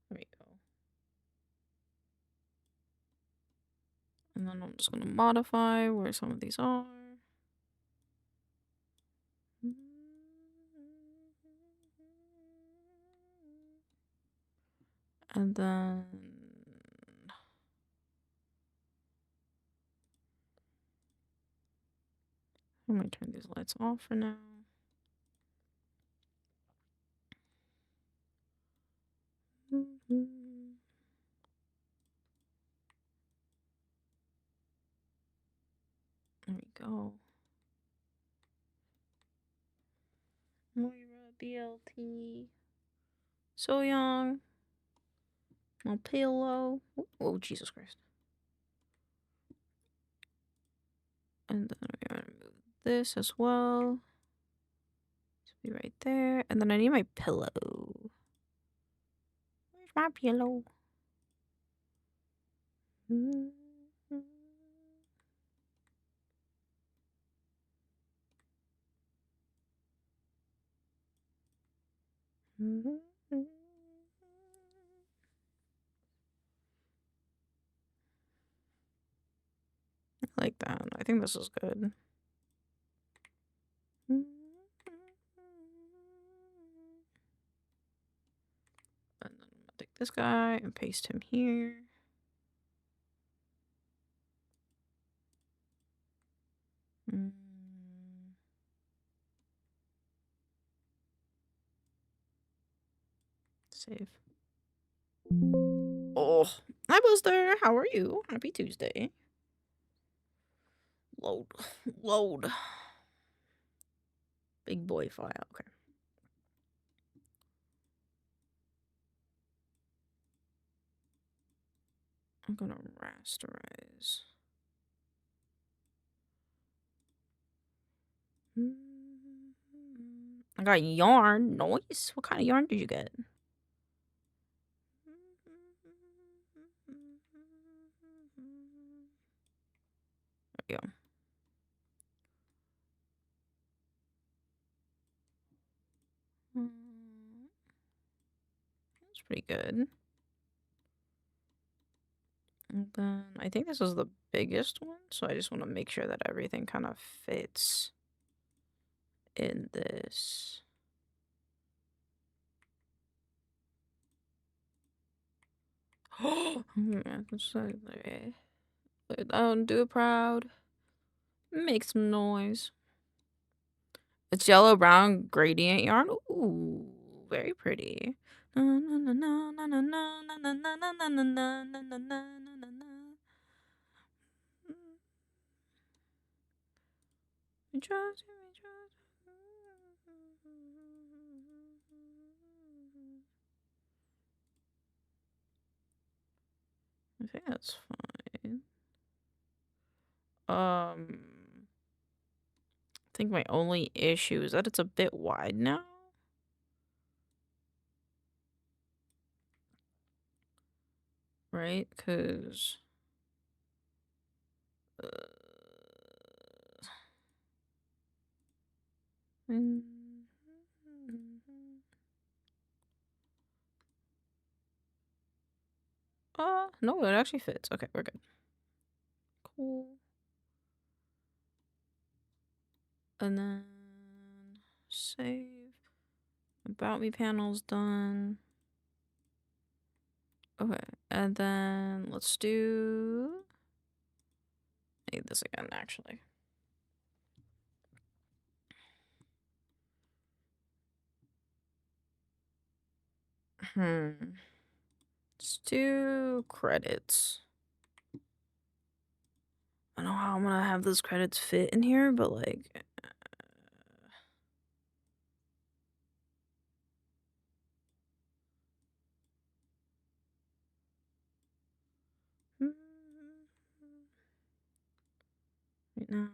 There we go. And then I'm just gonna modify where some of these are. And then I'm gonna turn these lights off for now. There we go. Moira BLT. So young. No pillow. Oh, Jesus Christ. And then we're gonna move this as well. This will be right there. And then I need my pillow. Where's my pillow? I like that. I think this is good. And then I'm gonna take this guy and paste him here. Save. Oh, hi Buster. How are you? Happy Tuesday. Load. Load. Big boy file. Okay. I'm gonna rasterize. I got yarn. Nice. What kind of yarn did you get? There we go. That's pretty good. And then I think this is the biggest one, so I just want to make sure that everything kind of fits in this. Oh, don't do it proud. Make some noise. It's yellow brown gradient yarn. Ooh, very pretty. I think that's fine. I think my only issue is that it's a bit wide now. Right? Because... no, it actually fits. Okay, we're good. Cool. And then save. About me panel's done. Okay, and then let's do... I need this again, actually. Let's do credits. I don't know how I'm gonna have those credits fit in here, but like... right now...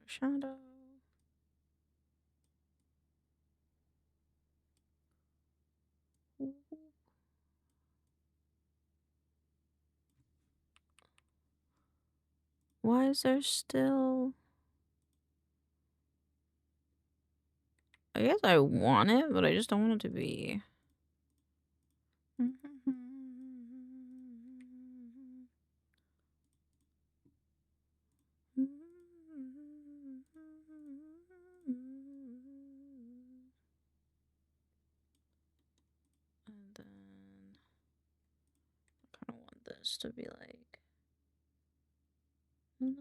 shadow... Why is there still... I guess I want it, but I just don't want it to be... And then I kind of want this to be like... And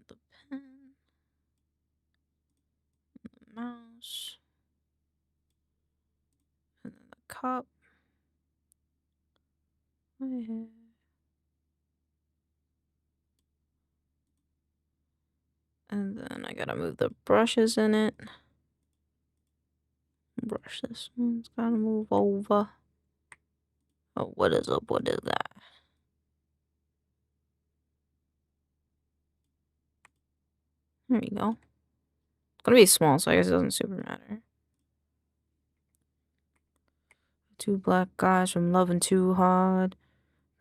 the pen, the mouse, and then the cup. My hair. And then I gotta move the brushes in it. Brush this one's gotta move over. Oh, what is up? What is that? There you go. It's gonna be small, so I guess it doesn't super matter. Two black guys from loving too hard.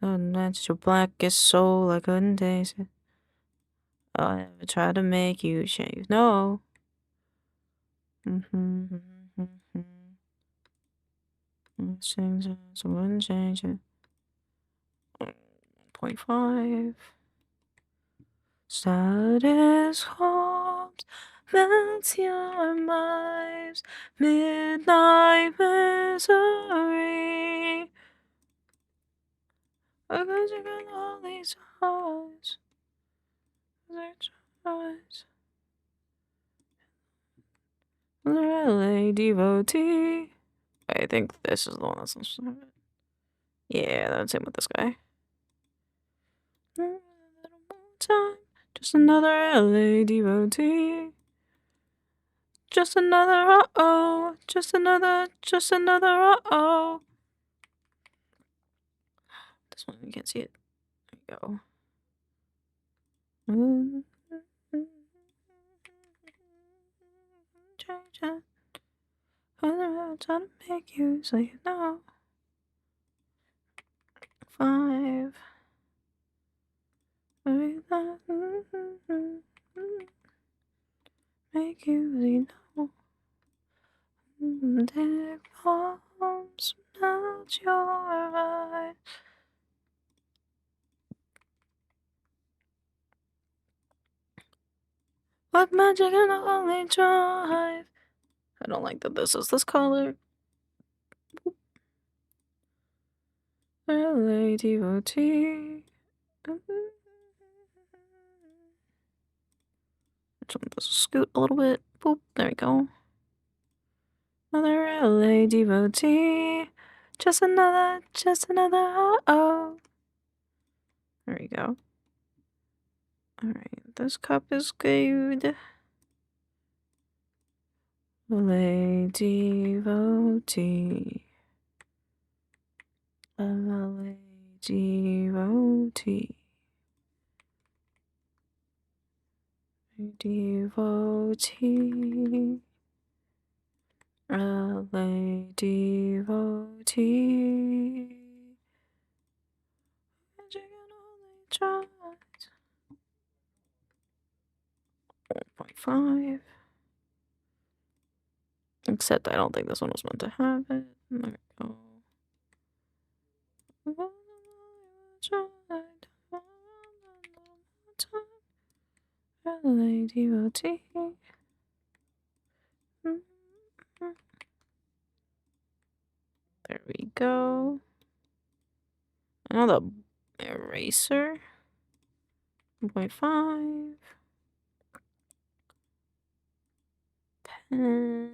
And that's your blackest soul. I couldn't taste it. I never tried to make you shave. No. Change it, so I wouldn't change it. 1.5. Saddest hopes melt your minds. Midnight misery. Because you got all these eyes. Eyes. LA devotee. I think this is the one that's supposed to have it. Yeah, that's it with this guy. A little more time. Just another LA devotee. Just another uh-oh. Just another uh-oh. This one, you can't see it. There you go. Change it. I'm trying to make you say no. 5. Make you say no. Take bombs, melt your eyes. What magic in the only drive. I don't like that this is this color. LA devotee. Jump this scoot a little bit. Boop. There we go. Another LA devotee. Just another. Oh. There we go. Alright, this cup is good. LA devotee. LA devotee. Devotee. LA devotee. Magic and only child. 1.5. Except I don't think this one was meant to have it. There we go. LA devotee. There we go. Another eraser. 1.5. Pen.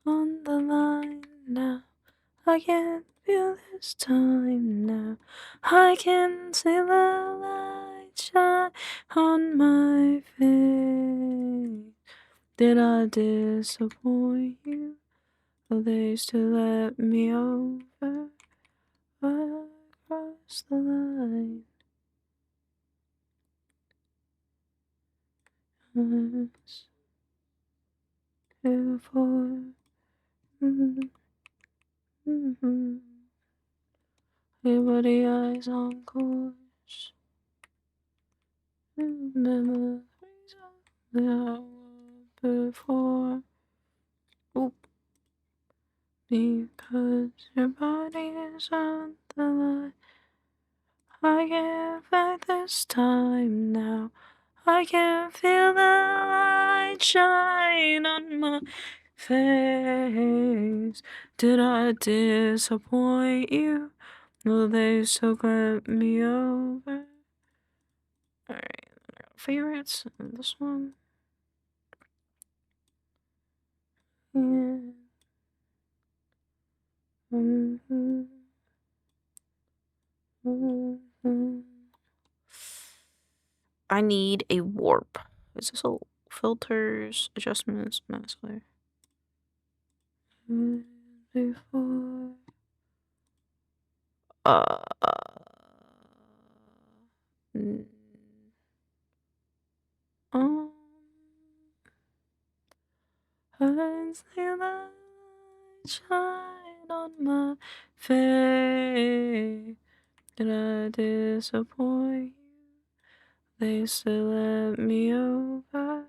On the line now. I can feel this time now. I can see the light shine on my face. Did I disappoint you? Will they still let me over? Across the line. Yes. Before. Everybody eyes on course. Memories of the hour before. Oop. Because your body is on the line. I can't fight this time now. I can feel the light shine on my face. Did I disappoint you? Will they still grant me over? Alright, I got favorites. And this one. Yeah. I need a warp. Is this a filters, adjustments, mask layer? Before. I see the light shine on my face. Did I disappoint you? They still let me over.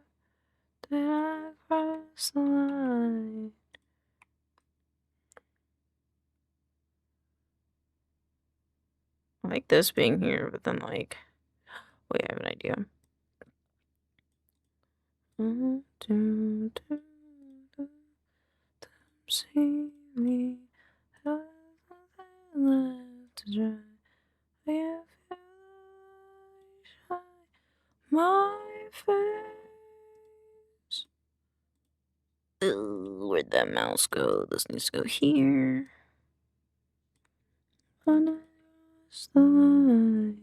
Did I cross the line? I like this being here, but then like, wait, I have an idea. See me, left to dry. My face. Ooh, where'd that mouse go? This needs to go here. Across the line.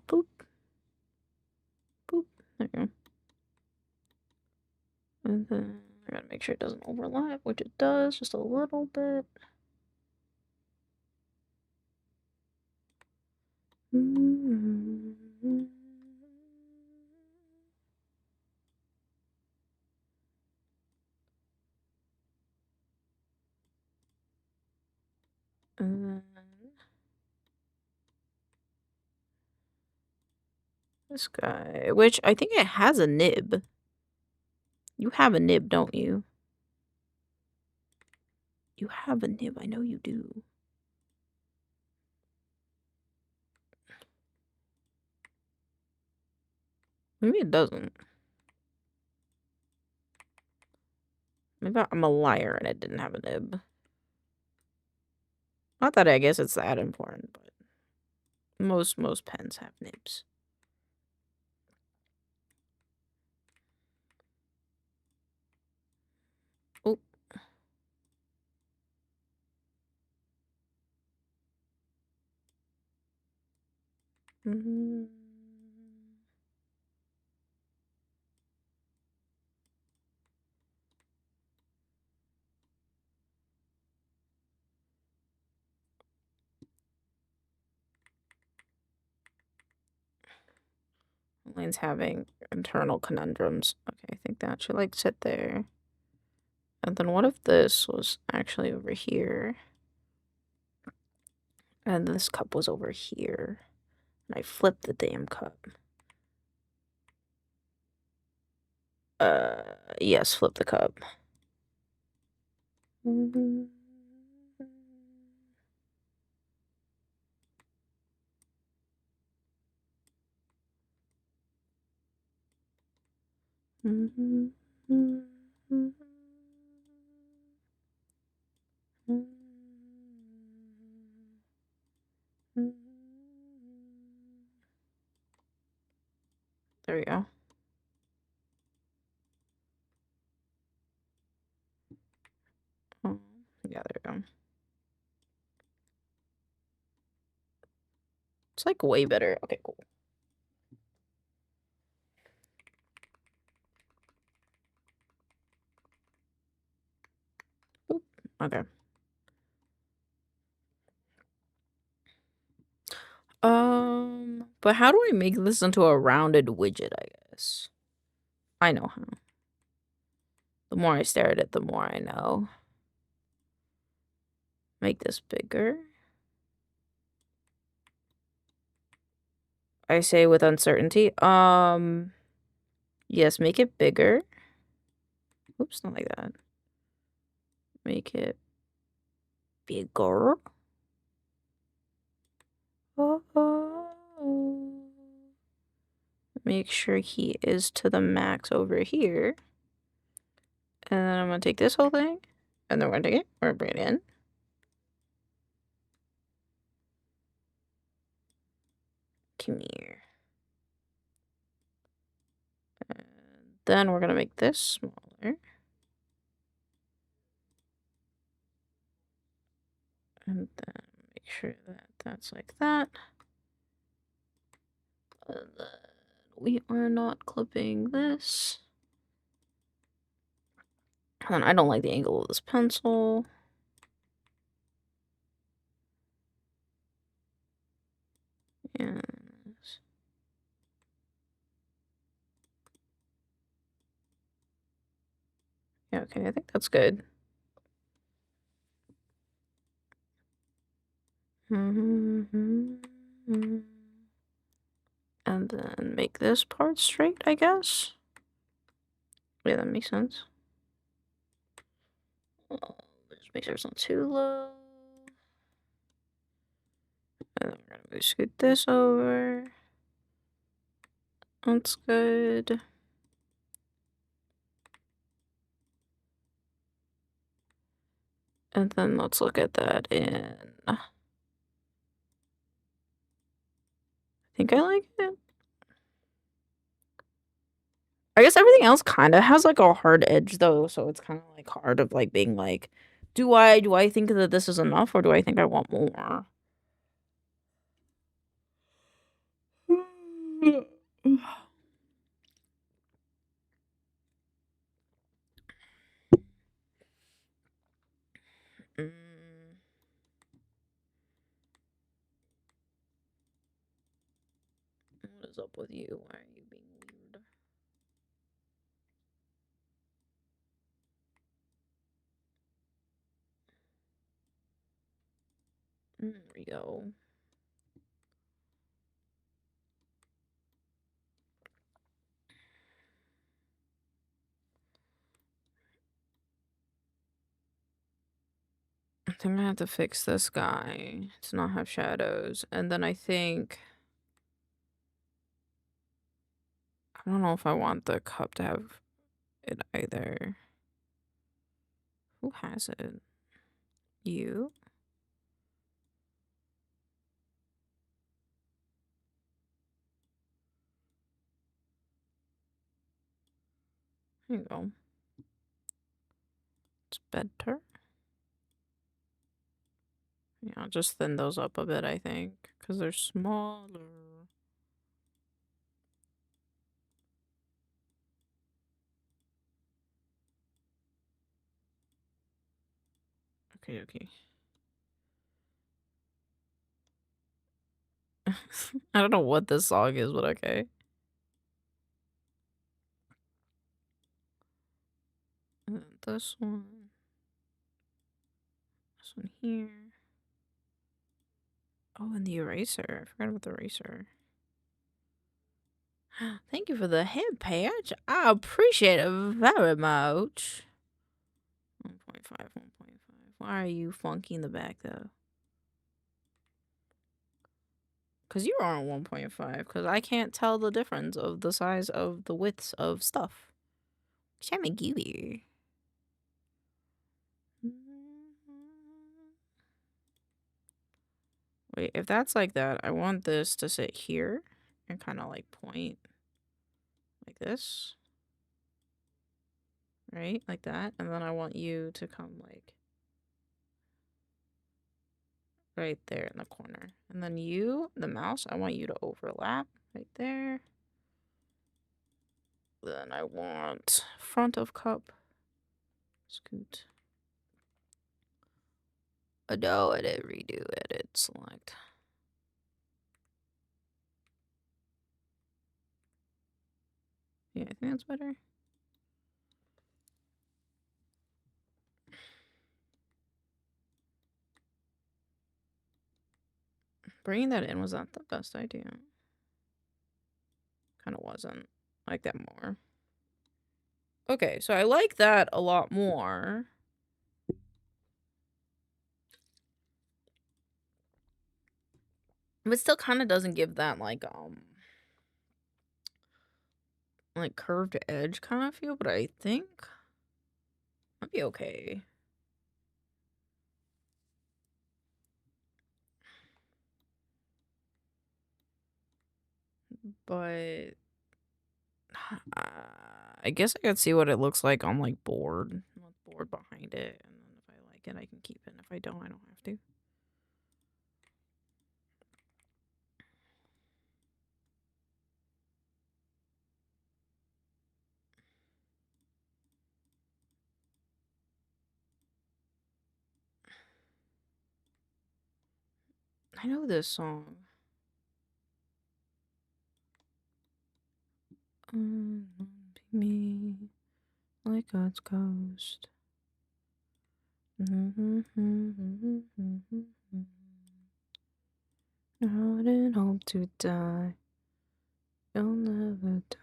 Boop. Boop. There you go. And then I gotta make sure it doesn't overlap, which it does, just a little bit. And then this guy, which I think it has a nib. You have a nib, don't you? You have a nib. I know you do. Maybe it doesn't. Maybe I'm a liar and it didn't have a nib. Not that I guess it's that important, but most pens have nibs. Oh. Lane's having internal conundrums. Okay, I think that should like sit there. And then what if this was actually over here? And this cup was over here. And I flipped the damn cup. Yes, flip the cup. There we go. Oh, yeah, there we go. It's like way better. Okay, cool. Boop. Okay. But how do I make this into a rounded widget, I guess? I know how. The more I stare at it, the more I know. Make this bigger. I say with uncertainty. Yes, make it bigger. Oops, not like that. Make it bigger. Make sure he is to the max over here. And then I'm gonna take this whole thing, and then we're gonna take it, we're gonna bring it in. Come here. And then we're gonna make this smaller. And then make sure that that's like that. And then we are not clipping this. And I don't like the angle of this pencil. Yes. Yeah, okay, I think that's good. And then make this part straight, I guess. Yeah, that makes sense. Just make sure it's not too low. And then we're gonna scoot this over. That's good. And then let's look at that in... I think I like it. I guess everything else kind of has like a hard edge though, so it's kind of like hard of like being like, do I think that this is enough or do I think I want more? What is up with you? Why are you being weird? There we go. think I have to fix this guy to not have shadows. And then I think... I don't know if I want the cup to have it either. Who has it? You? There you go. It's better. Yeah, I'll just thin those up a bit, I think, because they're smaller. Okay, okay. I don't know what this song is, but okay. And then this one. This one here. Oh, and the eraser. I forgot about the eraser. Thank you for the hint, Patch. I appreciate it very much. 1.5, 1.5. Why are you funky in the back, though? Because you're on 1.5. Because I can't tell the difference of the size of the widths of stuff. Shammy gooey. Wait, if that's like that, I want this to sit here and kind of like point like this. Right? Like that. And then I want you to come like right there in the corner. And then you, the mouse, I want you to overlap right there. Then I want front of cup. Scoot. No, edit, redo, edit, select. Yeah, I think that's better. Bringing that in was not the best idea. Kind of wasn't. I like that more. Okay, so I like that a lot more. But still kind of doesn't give that like curved edge kind of feel, but I think might be okay. But I guess I could see what it looks like on like board behind it, and then if I like it I can keep it, and if I don't have to. I know this song. Me like God's ghost. I didn't hope to die. You'll never die.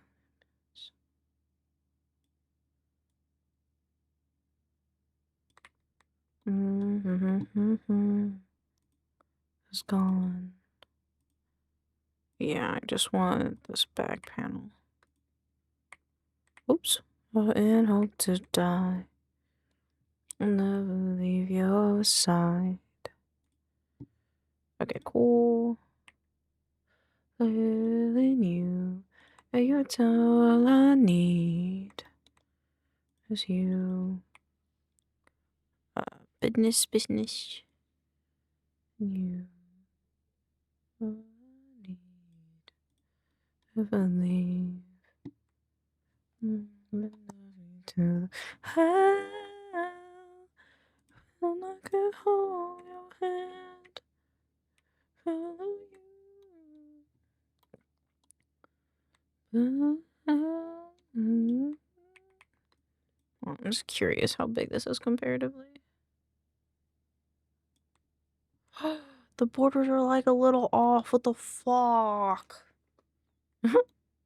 It's gone. Yeah, I just want this back panel. Oops. And hope to die. I'll never leave your side. Okay, cool. Feeling you, and you're all I need. Is you. Business. You. All I need. Never leave. To hell. And I can hold your hand. Follow you. Well, I'm just curious how big this is comparatively. The borders are like a little off. What the fuck?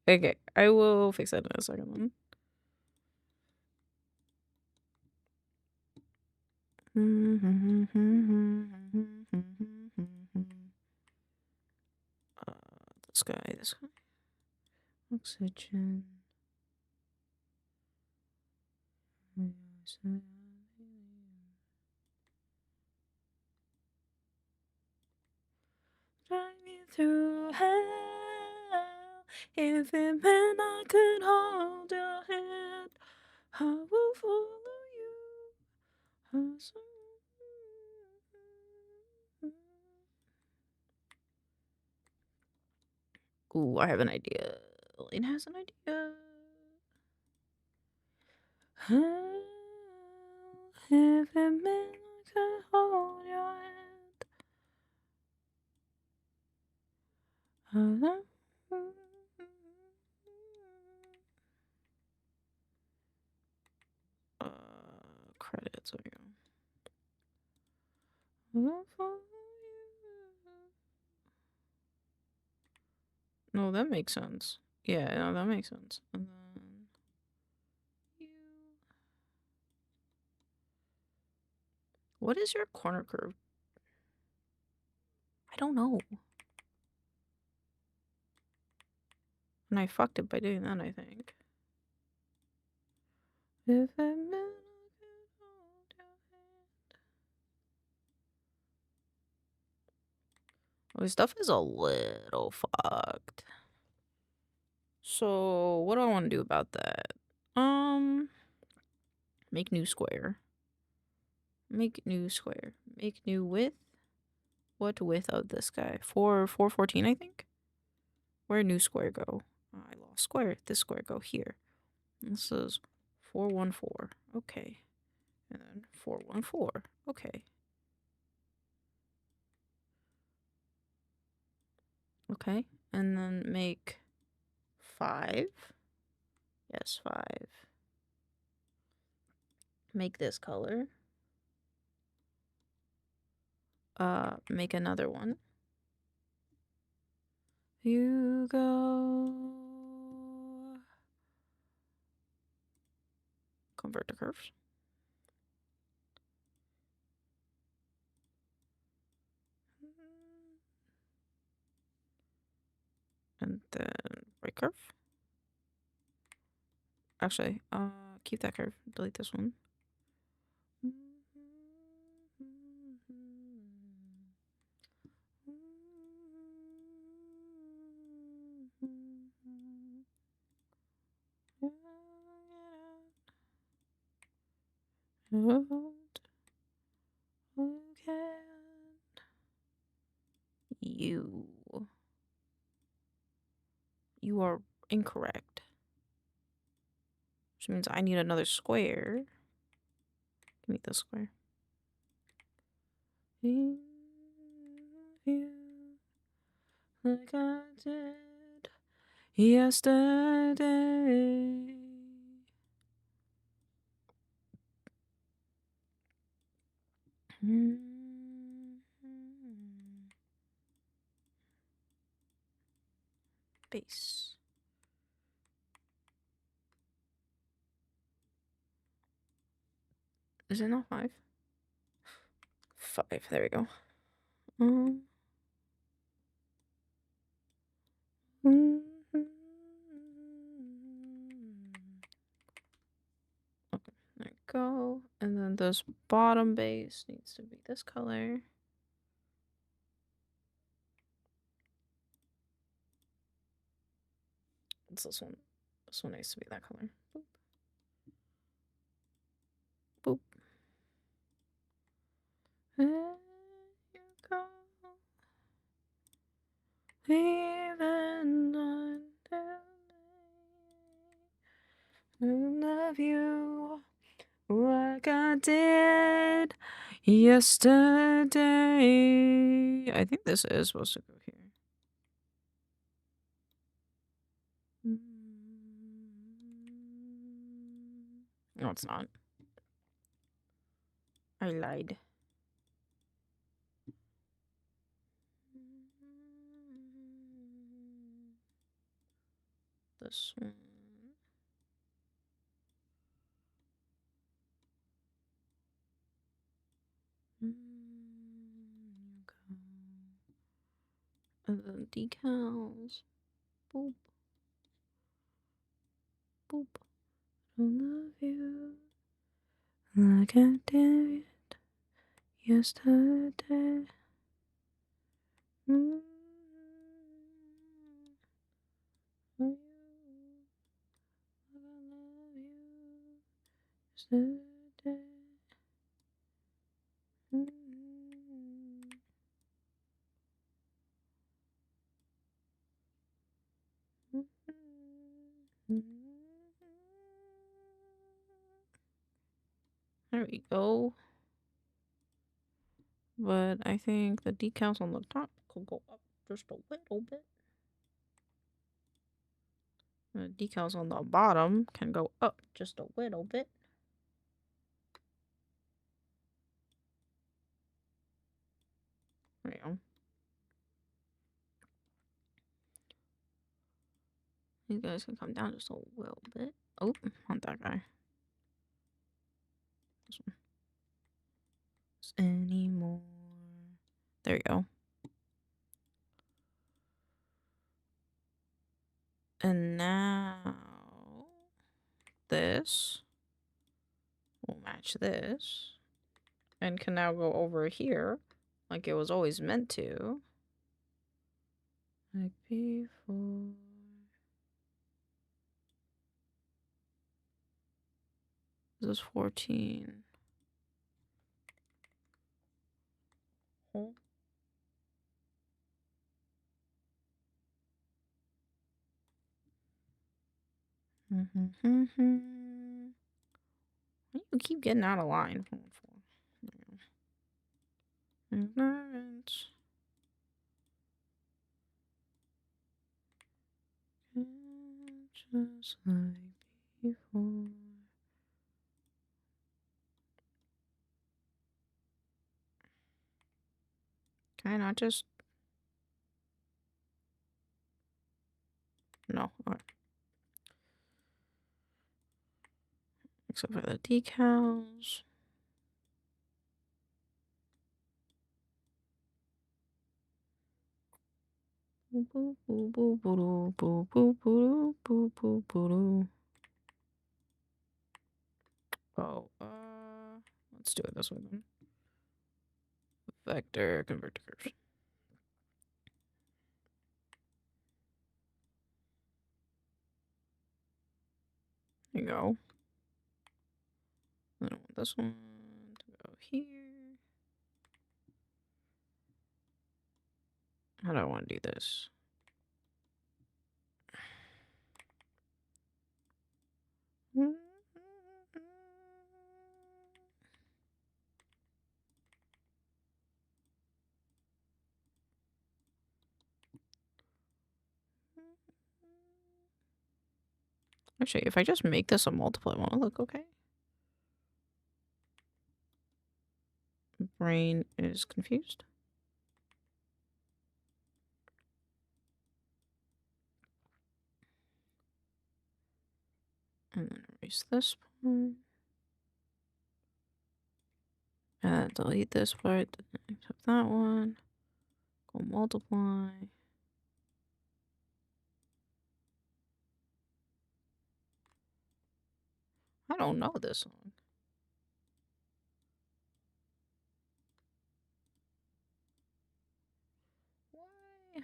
Okay, I will fix that in a second then. This guy. Oxygen. Drive me through hell. If it meant I could hold your hand, I will follow you. Ooh, I have an idea. Elaine has an idea. If it meant I could hold your hand. Credits. There we go. No, that makes sense. Yeah, no, that makes sense. And then you. What is your corner curve? I don't know. And I fucked it by doing that, I think. If I meant I could hold your hand. Well, this stuff is a little fucked. So, what do I want to do about that? Make new square. Make new square. Make new width. What width of this guy? 414, I think. Where new square go? Oh, I lost square. This square go here. This is 414. Okay. And then 414. Okay. Okay. And then make 5. Yes, 5. Make this color. Make another one. You go. Convert to curves. And then break curve. Actually, keep that curve. Delete this one. You are incorrect. Which means I need another square. Give me this square. Like I did yesterday. Base. Is it not 5? 5. There we go. Okay, there we go. And then this bottom base needs to be this color. It's this one. This one needs to be that color. Boop. Boop. There you go. Even I love you like I did yesterday. I think this is supposed to go here. No, it's not. I lied. This one. the decals. Boop. Boop. I love you like I did yesterday. Mm-hmm. For you, like I love you yesterday. Mm-hmm. There we go. But I think the decals on the top could go up just a little bit. The decals on the bottom can go up just a little bit. There you go. These guys can come down just a little bit. Oh, not that guy. This one. Anymore. There you go. And now this will match this and can now go over here like it was always meant to. Like before. This is 14. Oh. You keep getting out of line. Ignorance. Just like before. Can I not just... No. Alright. Except for the decals. Oh, let's do it this way then. Vector convert to curves. There you go. I don't want this one to go here. How do I want to do this? Actually, if I just make this a multiply, won't it look okay? Brain is confused. And then erase this part. And delete this part. Except that one. Go multiply. I don't know this song. Why?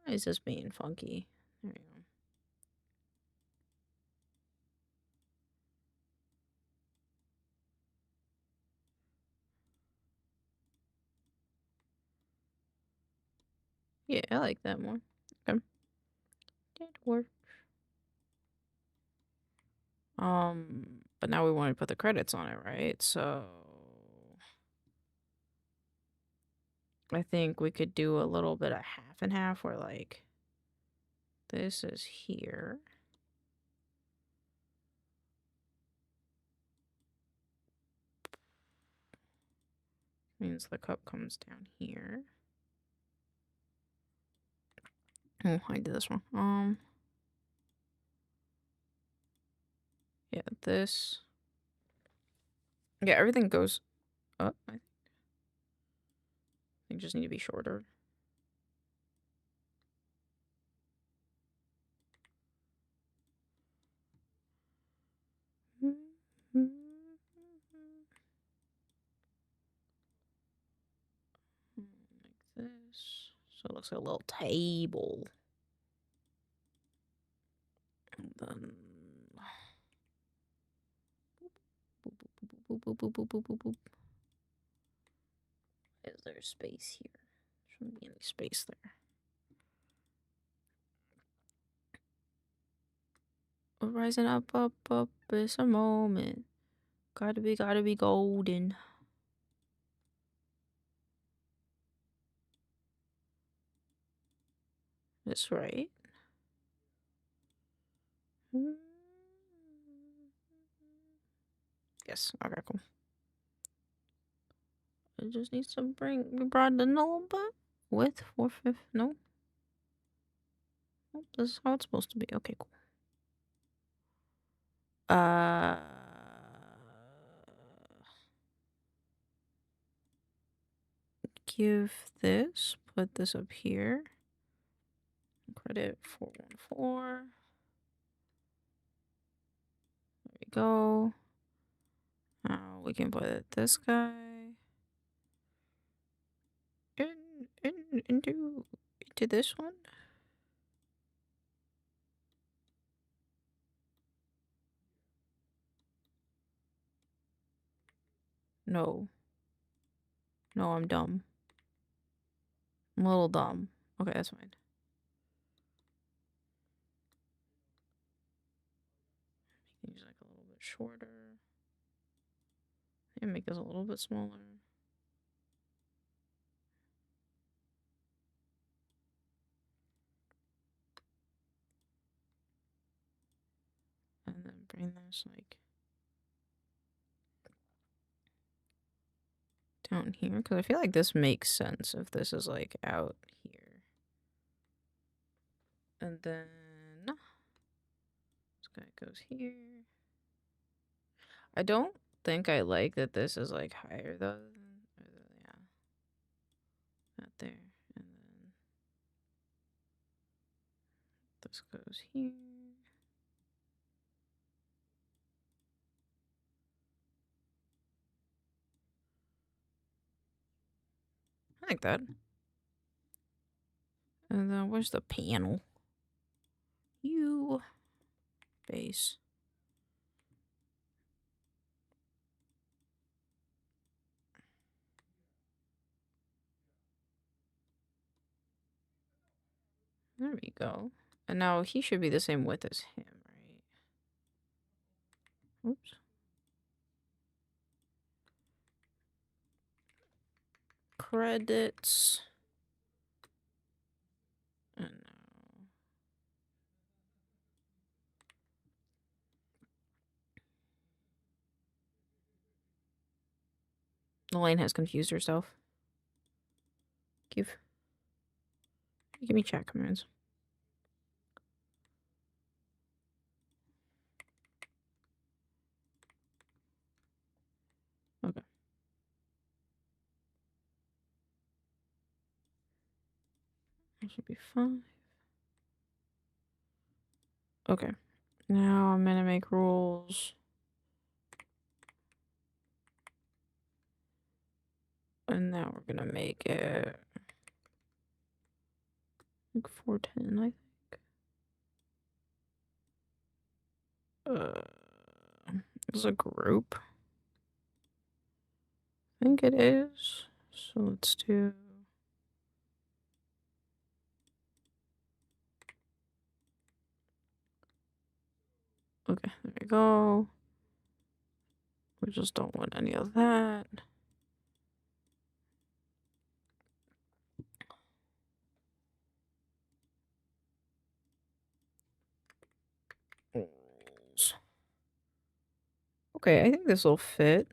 Why is this being funky? There you go. Yeah, I like that more. Okay. Did work. But now we want to put the credits on it, right? So I think we could do a little bit of half and half where like this is here. Means the cup comes down here. Oh, I did this wrong. Yeah, this. Yeah, everything goes up. I think just need to be shorter. So it looks like a little table. And then boop, boop, boop, boop, boop, boop, boop, boop. Is there space here? Shouldn't be any space there. Rising up, up, up, it's a moment. Gotta be golden. That's right. Yes, okay, cool. It just needs to we brought it in a little bit. Width, 4/5, no? Oh, this is how it's supposed to be. Okay, cool. Give this, put this up here. Credit 414. There we go. Now we can put this guy into this one. No. No, I'm dumb. I'm a little dumb. Okay, that's fine. Make these like a little bit shorter. And make this a little bit smaller. And then bring this like down here. Because I feel like this makes sense if this is like out here. And then this guy goes here. I don't think I like that this is like higher though. Yeah. Not there. And then this goes here. I like that. And then where's the panel? Base. There we go. And now he should be the same width as him, right? Oops. Credits. And now Elaine has confused herself. Give me chat commands. Okay. That should be fine. Okay. Now I'm gonna make rules. And now we're gonna make it like 410, I think. This is a group. I think it is. So let's do. Okay, there we go. We just don't want any of that. Okay, I think this will fit.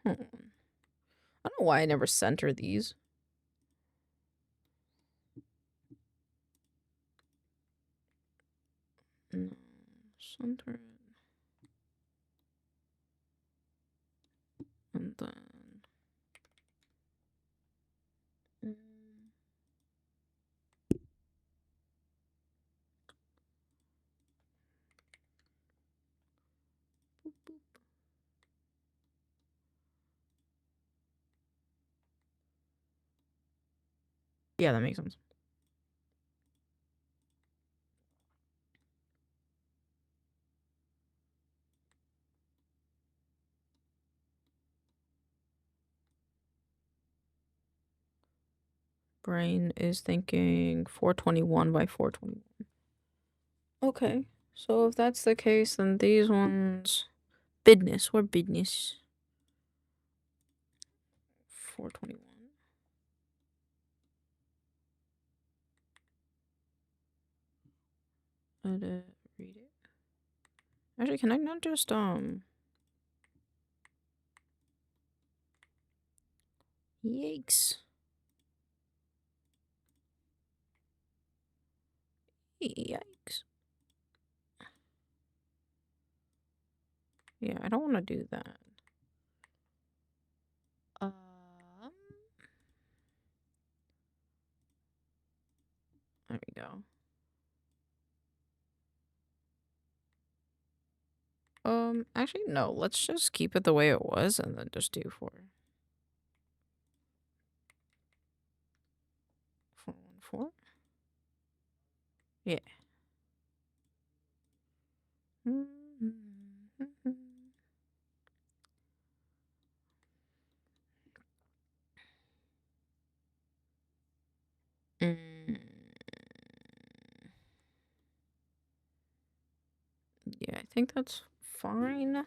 I don't know why I never center these. No, center it. And then. Yeah, that makes sense. Brain is thinking 421 by 421. Okay, so if that's the case, then these ones... Business, we're business. 421. Edit, read it. Actually, can I not just, Yikes. Yikes. Yeah, I don't want to do that. There we go. Actually, no. Let's just keep it the way it was and then just do 414. Yeah. Yeah, I think that's fine.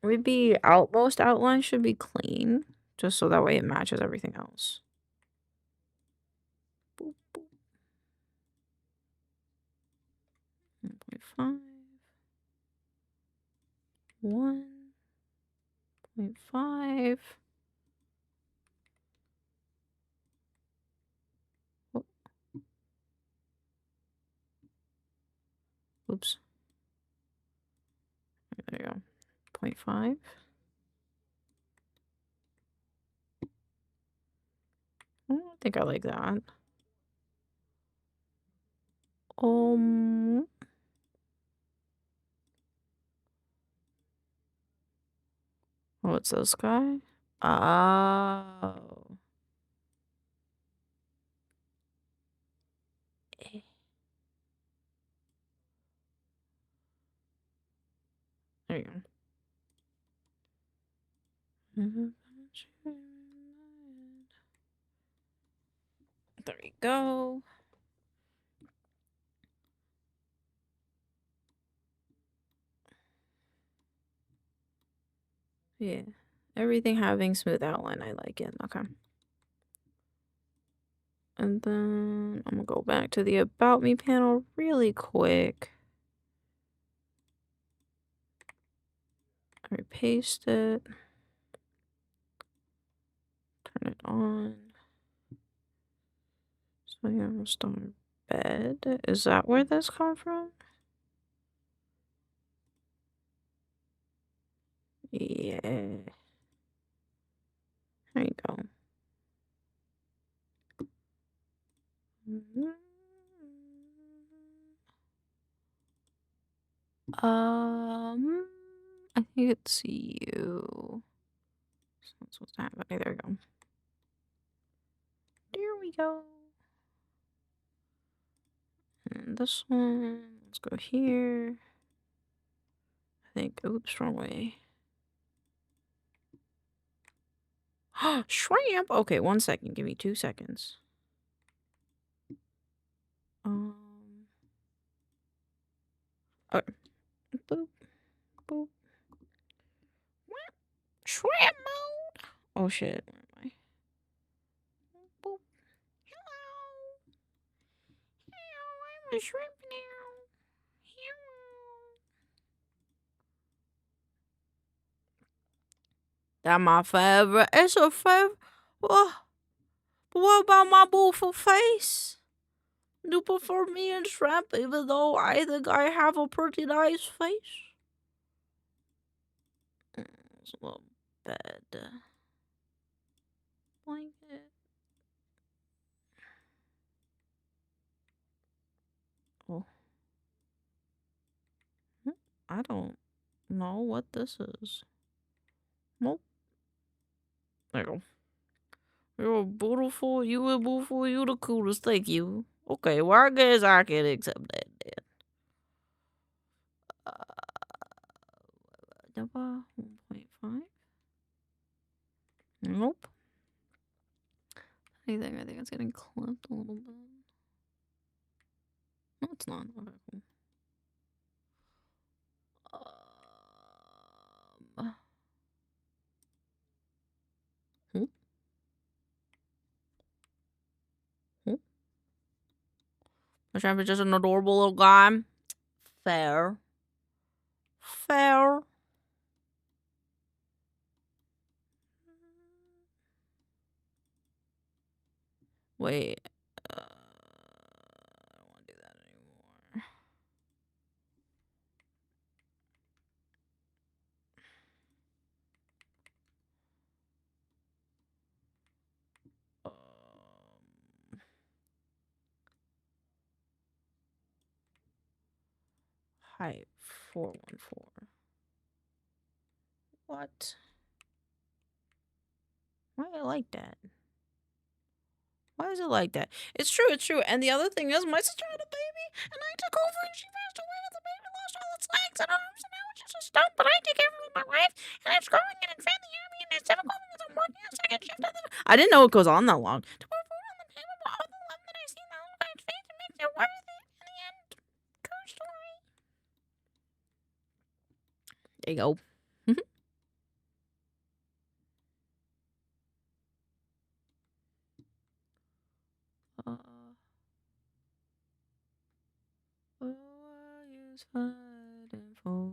Maybe most outlines should be clean, just so that way it matches everything else. Boop, boop. 1.5. 1.5. Oh. Oops. There you go. 0.5. I think I like that. Oh, it's this guy? Oh. There you go. There you go. Yeah. Everything having smooth outline, I like it. Okay. And then I'm gonna go back to the About Me panel really quick. I paste it. Turn it on. So yeah, I'm gonna start bed. Is that where this come from? Yeah. There you go. I think it's you. So that's what's happening. There we go. There we go. And this one, let's go here. I think, oops, wrong way. Shrimp! Okay, 1 second. Give me 2 seconds. Okay. Boop, boop. Shrimp mode! Oh shit, where am I? Boop. Hello! Hello, I'm a shrimp now. Hello. That my favorite. It's a favorite. What about my beautiful face? Do you prefer me and shrimp even though I think I have a pretty nice face? It's a little bed. Blanket. Oh. I don't know what this is. Nope. There you go. You're beautiful. You are beautiful. You the coolest. Thank you. Okay, well, I guess I can accept that then. Number 1.5. Nope. I think it's getting clipped a little bit. No, it's not. Okay, cool. Hmm? Hmm? My champ is just an adorable little guy. Fair. Fair. Wait. I don't want to do that anymore. Height 414. What? Why I like that? Why is it like that? It's true, it's true. And the other thing is, my sister had a baby, and I took over, and she passed away, and the baby lost all its legs and arms, and now it's just a stump. But I take care of it with my wife, and it's growing, and it's fed the army, and it's never growing, as I'm working on second shift. I didn't know it goes on that long. To put food on the table, but all the love that I see in that little guy's face, it makes it worth it. In the end, true story. There you go. What are you fighting for?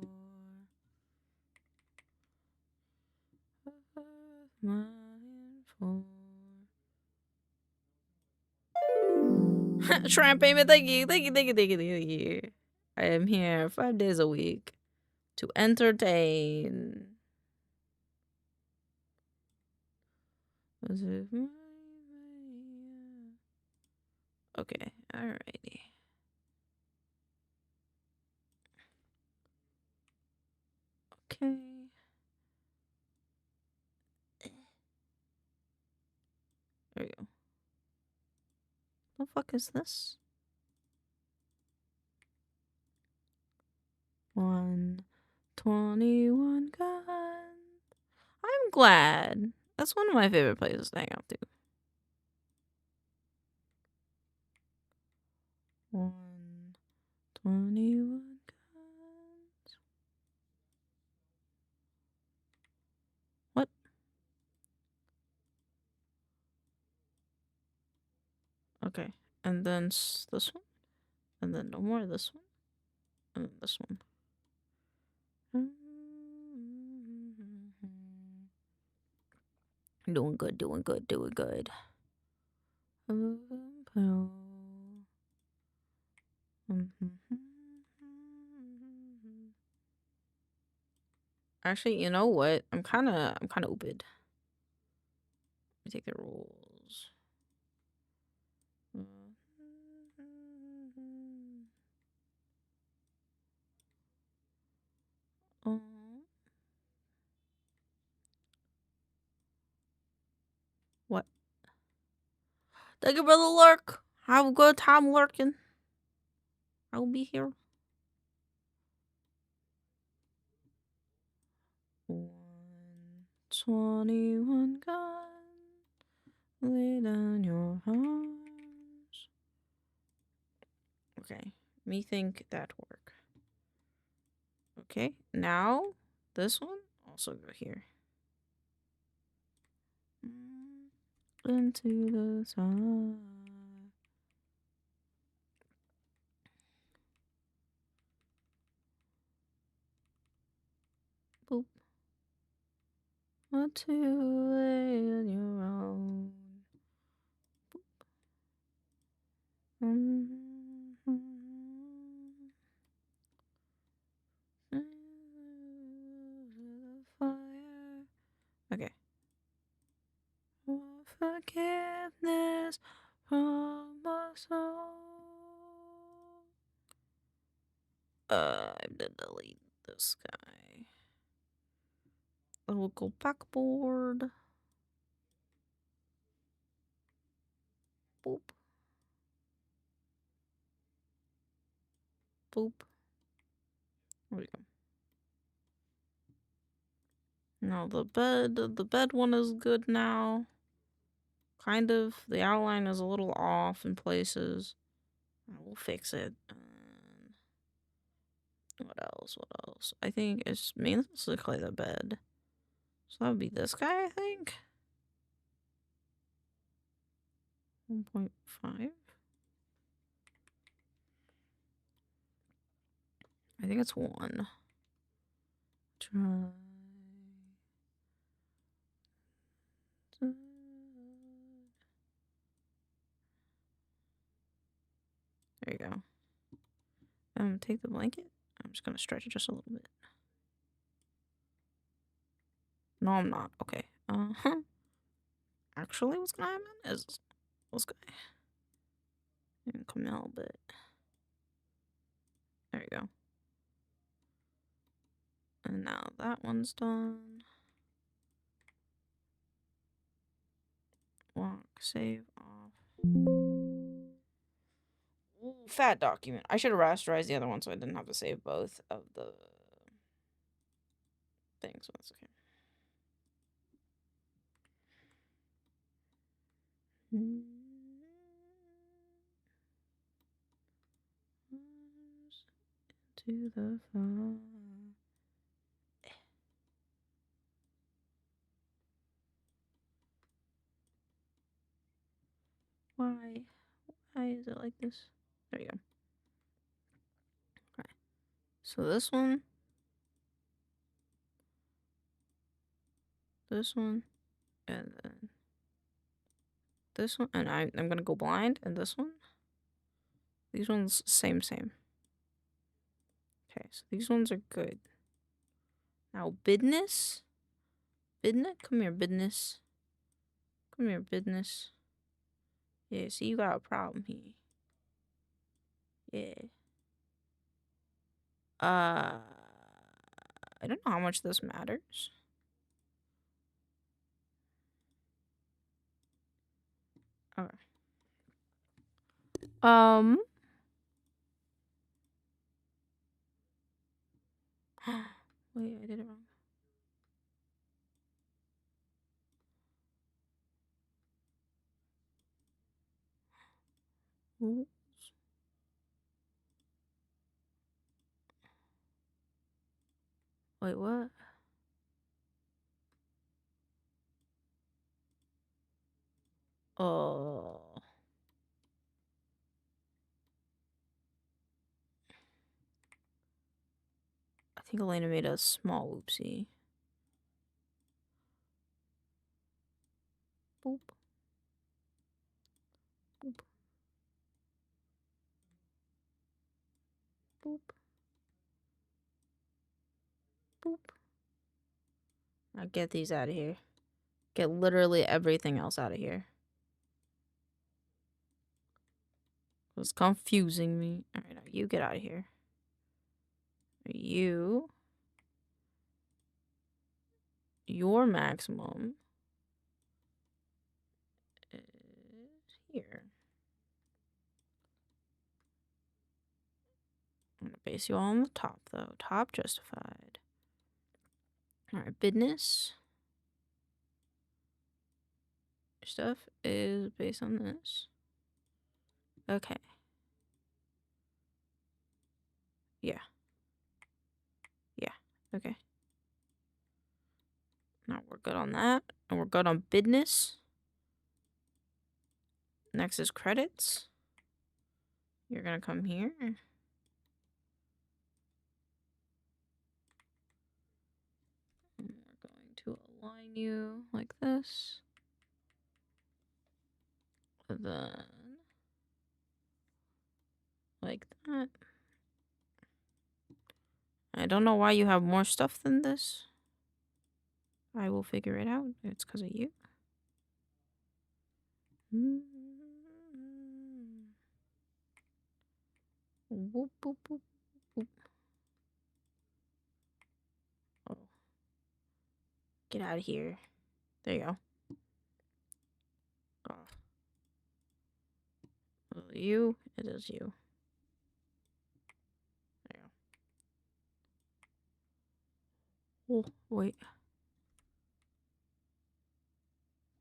Shrimp payment, thank you. I am here 5 days a week to entertain. Okay, alrighty. Okay. There we go. The fuck is this? 121 guns. I'm glad. That's one of my favorite places to hang out to. 121 guns. What? Okay. And then this one. And then no more this one. And then this one. Doing good, doing good, doing good. Actually, you know what? I'm kind of open. Let me take the rules. What? Thank you, brother Lurk. Have a good time lurking. I'll be here. 121 guns. Lay down your arms. Okay, me think that work. Okay, now this one also go here. Into the sun. Boop. What to lay on your own. Boop. Fire. Okay. Forgiveness from my soul. I have to delete this guy. I will go backboard. Boop. Boop. There we go. Now the bed one is good now. Kind of. The outline is a little off in places. We'll fix it. What else? What else? I think it's mainly basically the bed. So that would be this guy, I think. 1.5. I think it's 1. Try. There you go. Take the blanket. I'm just gonna stretch it just a little bit. No, I'm not. Okay. Actually, what's gonna happen is let's go and come in a little bit. There you go. And now that one's done. Walk, save, off. Ooh, fat document. I should have rasterized the other one so I didn't have to save both of the things. So that's okay. To the fire. Why? Why is it like this? There you go. Okay. So this one, and then this one, and I'm gonna go blind, and this one. These ones, same. Okay, so these ones are good. Now, business. Come here, business. Come here, business. Yeah, see, you got a problem here. Yeah. I don't know how much this matters. Okay. Wait, I did it wrong. Oops. Wait, what? Oh. I think Elena made a small oopsie. Boop. Boop. Boop. Boop. Now get these out of here. Get literally everything else out of here. It's confusing me. Alright, now you get out of here. Your maximum is here. I'm gonna base you all on the top, though. Top justified. Alright, business. Stuff is based on this. Okay. Yeah. Okay. Now we're good on that. And we're good on business. Next is credits. You're gonna come here. And we're going to align you like this. And then like that. I don't know why you have more stuff than this. I will figure it out. It's because of you. Whoop, boop, boop, boop. Oh. Get out of here. There you go. Oh. you. It is you. There you go. Oh, wait.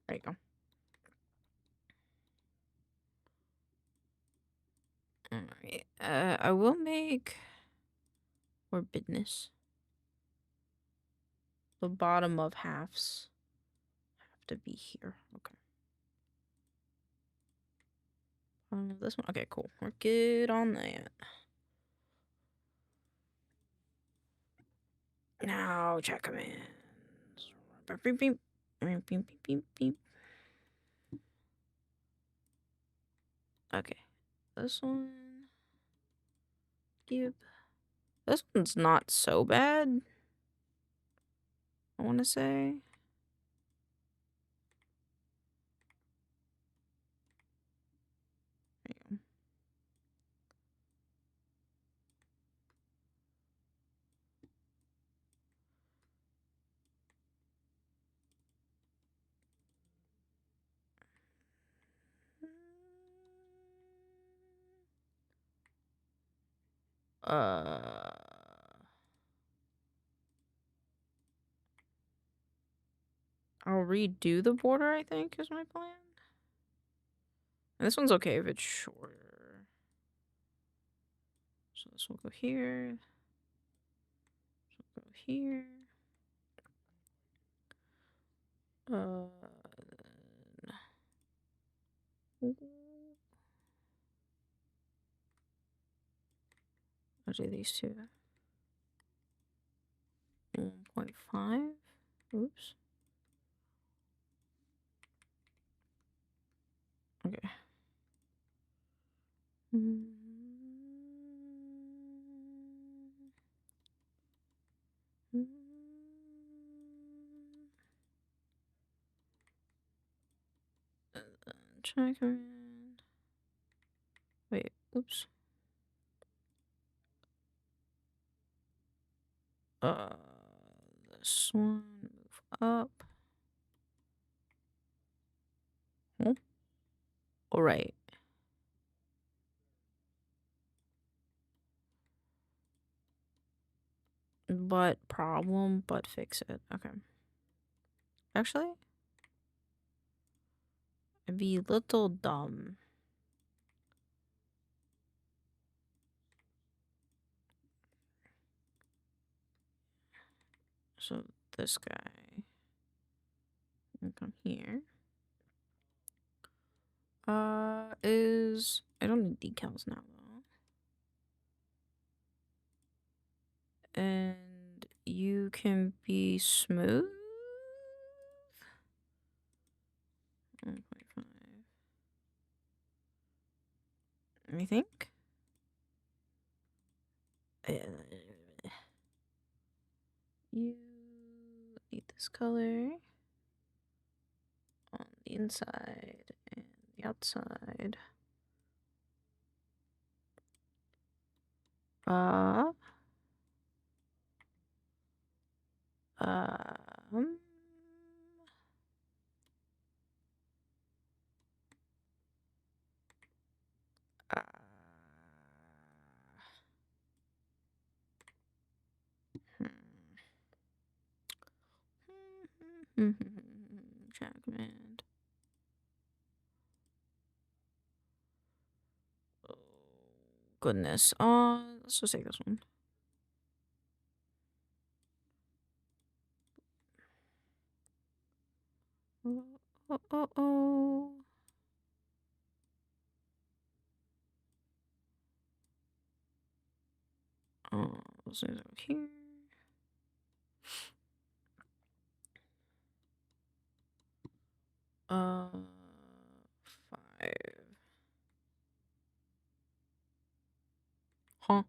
There you go. Alright. I will make more business. The bottom of halves have to be here. Okay. This one. Okay, cool. We're good on that. Now check commands. Beep, beep, beep, beep, beep, beep. Okay. This one. Yep. This one's not so bad. I want to say. There you go. I'll redo the border, I think, is my plan. And this one's okay if it's shorter. So this will go here. This will go here. I'll do these two. 1.5. Oops. Okay. Try command. Wait, oops. This one move up. Oh. All right. But problem, but fix it. Okay. Actually, it'd be a little dumb. So this guy will come here. I don't need decals now though. And you can be smooth. 1.5. I think. You need this color on the inside and the outside. Um, Chat command. Oh, goodness. Let's just take this one. Oh. This is over here. Uh, 5. Huh?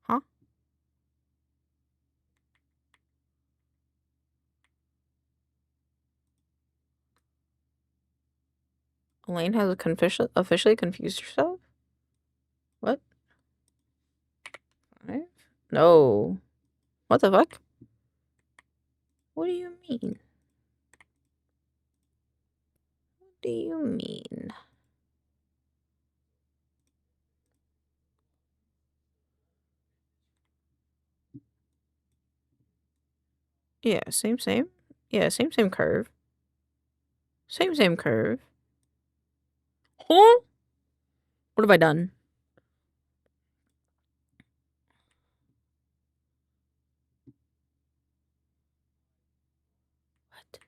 Huh? Elaine has officially confused herself? No. What the fuck? What do you mean? What do you mean? Yeah, same. Yeah, same curve. Same curve. Huh? What have I done? What?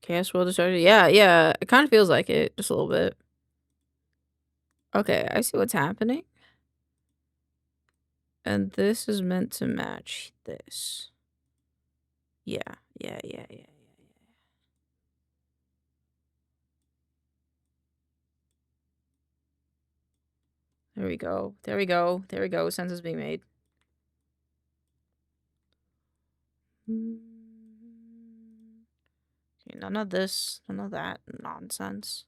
Chaos World started. Yeah. It kind of feels like it, just a little bit. Okay, I see what's happening. And this is meant to match this. Yeah. There we go. Sense is being made. Okay, none of this, none of that nonsense.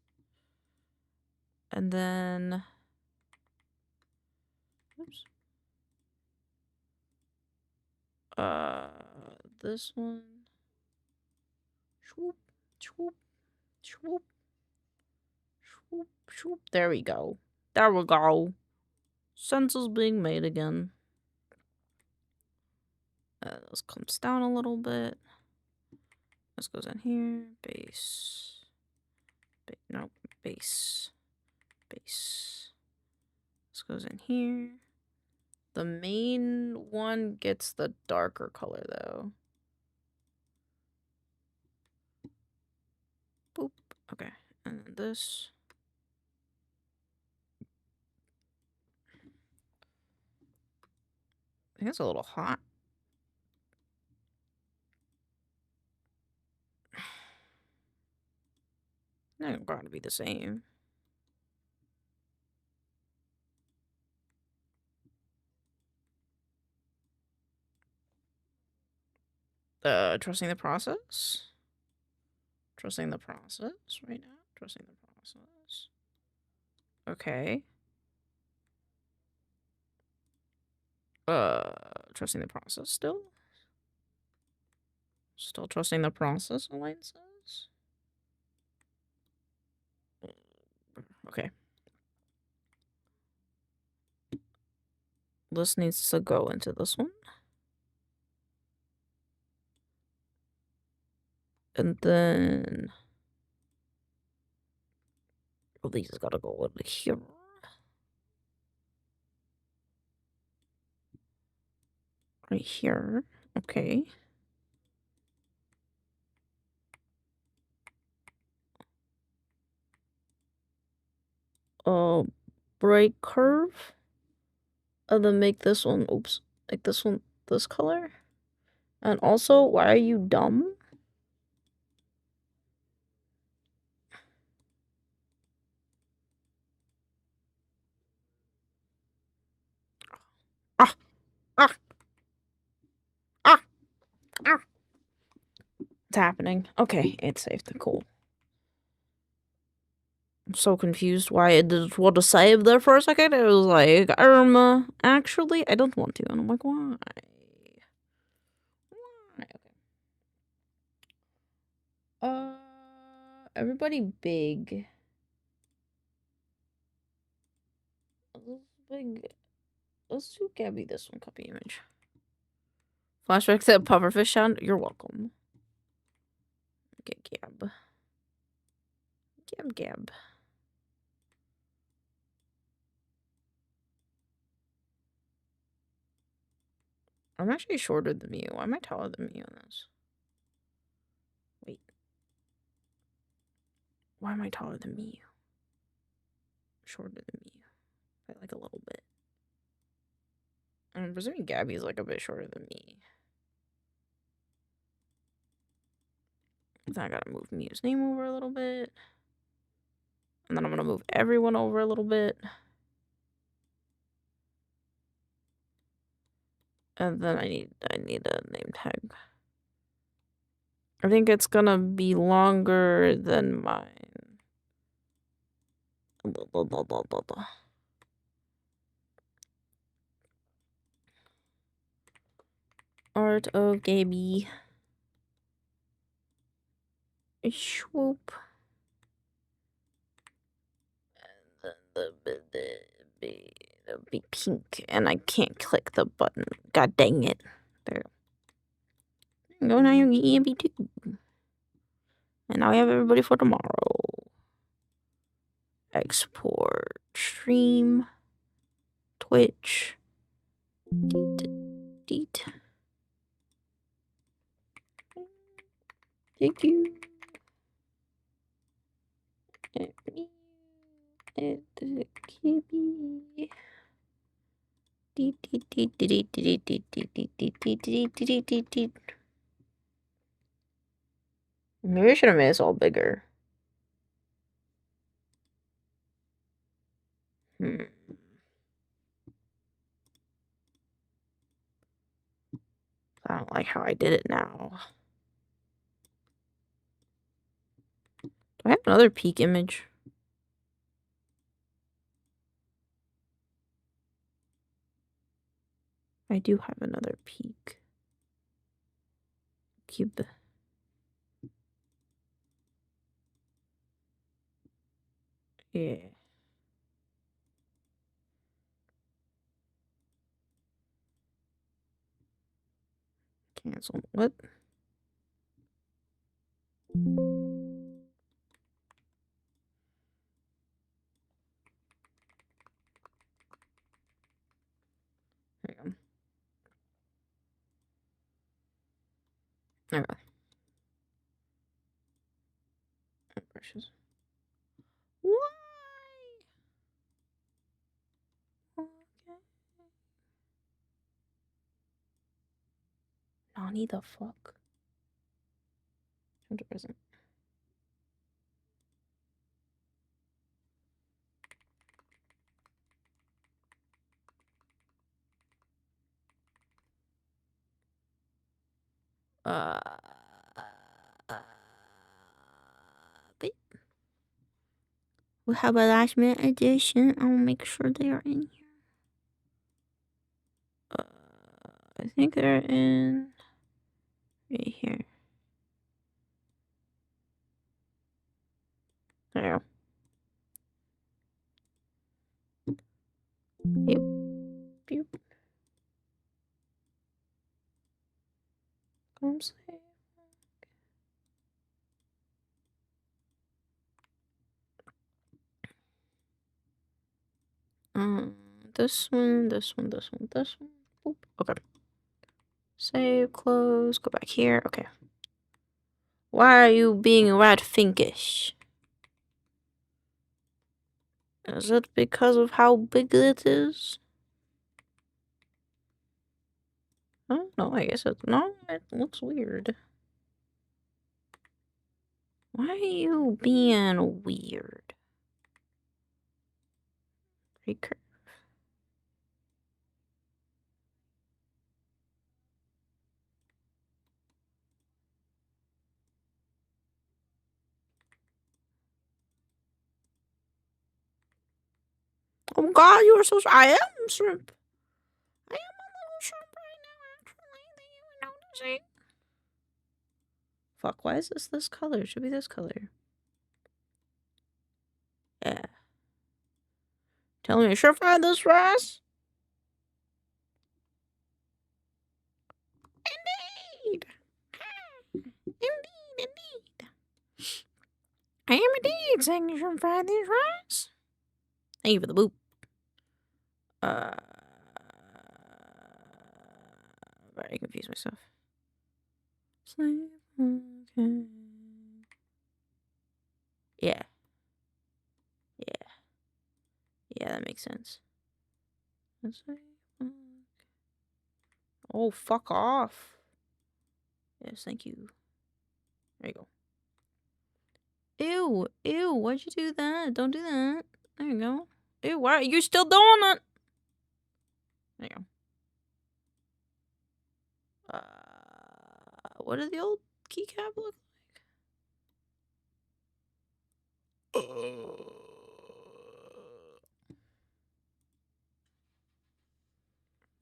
And then, oops. This one. Swoop, swoop, swoop, swoop, swoop. There we go. There we go. Sense is being made again. This comes down a little bit. This goes in here. Base. No, base. Base. This goes in here. The main one gets the darker color though. Boop. Okay. And then this. I think it's a little hot. They're going to be the same. Trusting the process. Trusting the process right now. Trusting the process. Okay. Trusting the process still. Still trusting the process, Elaine says. Okay. This needs to go into this one. And then... oh, these gotta go over here. Right here. Okay. Break curve. And then make this one, oops. Make this one this color. And also, why are you dumb? Ah! It's happening. Okay, it's safe. Cool. I'm so confused why it didn't want to save there for a second. It was like, actually, I don't want to. And I'm like, why? Okay. Everybody big. Big. Let's do Gabby this one. Copy image. Flashback to pufferfish sound. You're welcome. Get Gab. Gab. I'm actually shorter than you. Why am I taller than you on this? Wait. Why am I taller than me? Shorter than me. By like a little bit. I'm presuming Gabby's like a bit shorter than me. Then I gotta move Mia's name over a little bit. And then I'm gonna move everyone over a little bit. And then I need a name tag. I think it's gonna be longer than mine. Art of Gaby. Swoop. It'll be pink, and I can't click the button. God dang it. There you go. Now you're ENVtuber. And now we have everybody for tomorrow. Export. Stream. Twitch. Deet. Thank you. Maybe I should have made this all bigger. I don't like how I did it now. Do I have another peak image? I do have another peak. Cube. Yeah. Cancel. What? Hang on. Okay. Brushes. Why? Okay. Nani the fuck? 100%. But we have a last minute edition. I'll make sure they are in here. I think they're in right here. There. Yep. Beep. Come say. This one, this one, this one, this one. Oop. Okay. Save, close, go back here. Okay. Why are you being rat finkish? Is it because of how big it is? I don't know. I guess it's no. It looks weird. Why are you being weird? Recurve. Oh God, you are so. I am shrimp. I am a little shrimp right now. Actually, that you were noticing. Fuck. Why is this color? It should be this color. Yeah. Tell me, sure find this rice? Indeed. Indeed. I am indeed saying you should find these rice. Thank you for the boop. Very confused myself. Sleep. Okay. Yeah. Yeah. Yeah, that makes sense. Oh, fuck off. Yes, thank you. There you go. Ew, ew, why'd you do that? Don't do that. There you go. Ew, why are you still doing it? There you go. What are the old keycap look like?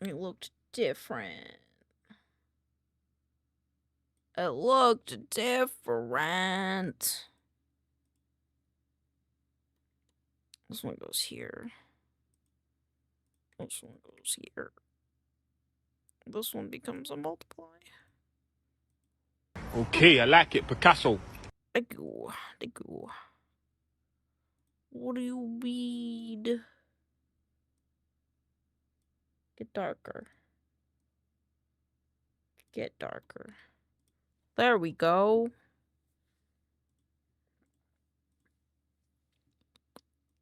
It looked different. It looked different. This one goes here. This one goes here. This one becomes a multiply. Okay, I like it, Picasso. Thank you. Thank you. What do you read? Get darker. Get darker. There we go.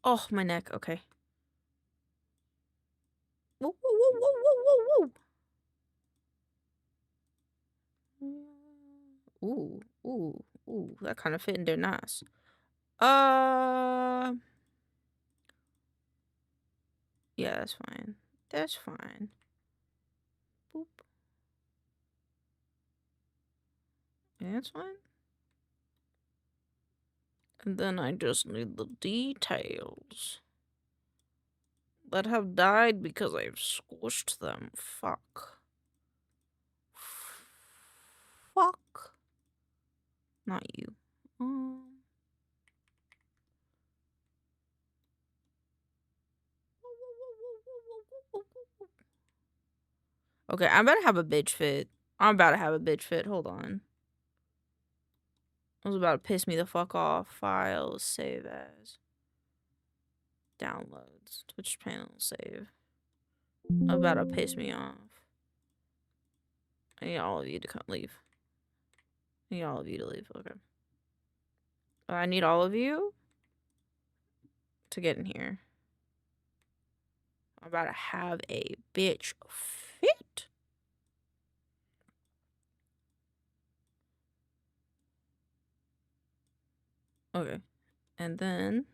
Oh, my neck. Okay. Whoa, whoa, whoa, whoa, whoa, whoa, whoa. Ooh, ooh. That kind of fit in there nice. Yeah, that's fine. That's fine. Boop. Yeah, that's fine. And then I just need the details that have died because I've squished them. Fuck. Fuck. Not you. Okay, I'm about to have a bitch fit. Hold on. It was about to piss me the fuck off. Files, save as. Downloads. Twitch panel, save. About to piss me off. I need all of you to leave. I need all of you to leave. Okay. I need all of you to get in here. I'm about to have a bitch fit. Okay. And then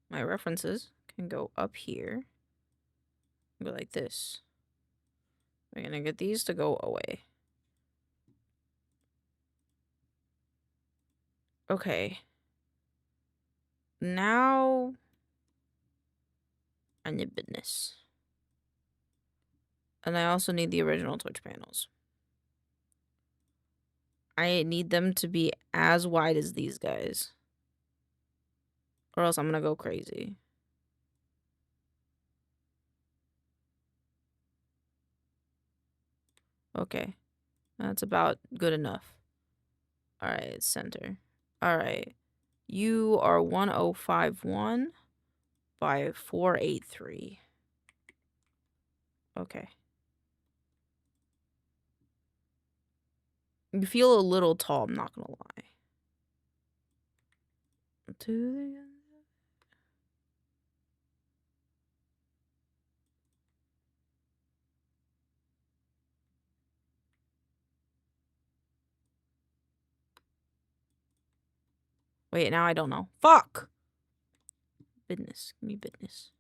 my references can go up here. Go like this. We're gonna get these to go away. Okay. Now I need business. And I also need the original Twitch panels. I need them to be as wide as these guys. Or else I'm gonna go crazy. Okay. That's about good enough. Alright, center. Alright. You are 1051 by 483. Okay. You feel a little tall, I'm not gonna lie. Wait, now I don't know. Fuck! Business. Give me business.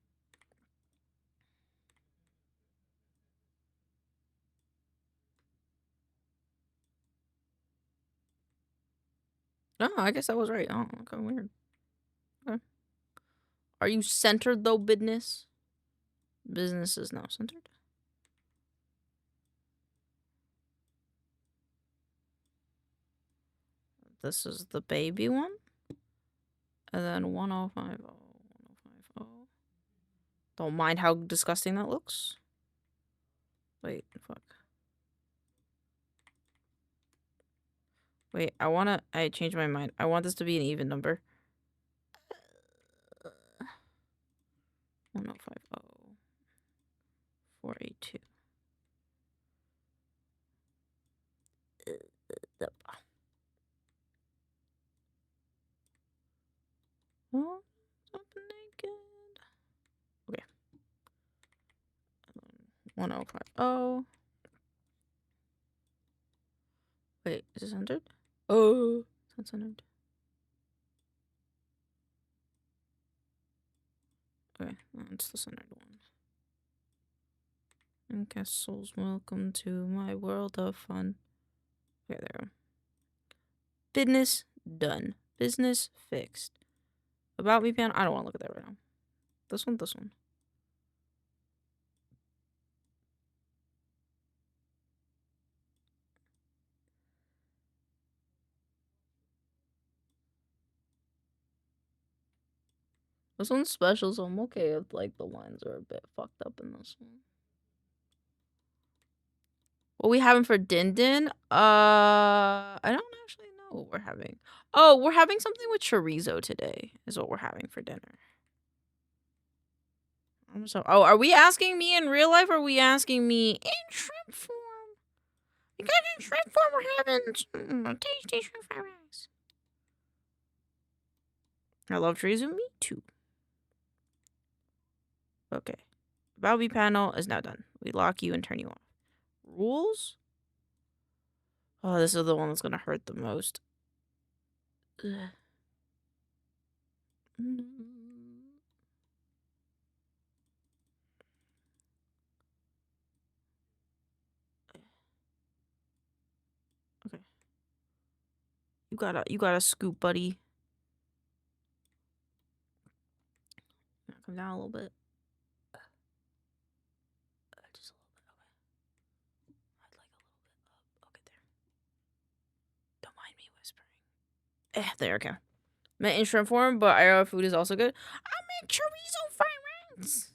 Oh, I guess I was right. Oh, okay, weird. Okay. Are you centered though, business? Business is now centered. This is the baby one. And then 1050. 1050. Don't mind how disgusting that looks. Wait, fuck. Wait, I changed my mind. I want this to be an even number. 1050. 482. Oh, something naked. Okay. 1050. Wait, is this centered? Oh, it's not centered. Okay, that's the centered one. And castles, welcome to my world of fun. Okay, there we go. Business done. Business fixed. About me panel. I don't want to look at that right now. This one, this one. This one's special, so I'm okay if like the lines are a bit fucked up in this one. What we having for Din Din? I don't actually know what we're having. Oh, we're having something with chorizo today. Is what we're having for dinner. I'm so. Oh, are we asking me in real life? Or are we asking me in shrimp form? Because in shrimp form, we're having tasty shrimp fried rice. I love chorizo. Me too. Okay. Valby panel is now done. We lock you and turn you off. Rules? Oh, this is the one that's gonna hurt the most. Ugh. Okay. You gotta scoop, buddy. Come down a little bit. Just a little bit. Okay. I'd like a little bit up. Okay, there. Don't mind me whispering. There, okay. Meant in shrimp form, but IRL food is also good. I make chorizo fried rice.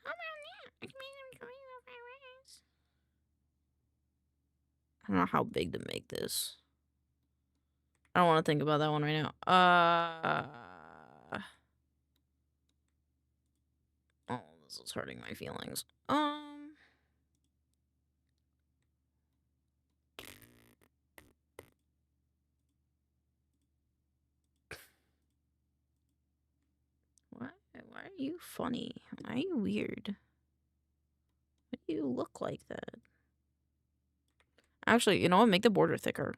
How about that? I can make some chorizo fried rice. I don't know how big to make this. I don't want to think about that one right now. Oh, this is hurting my feelings. Why are you funny? Why are you weird? Why do you look like that? Actually, you know what? Make the border thicker.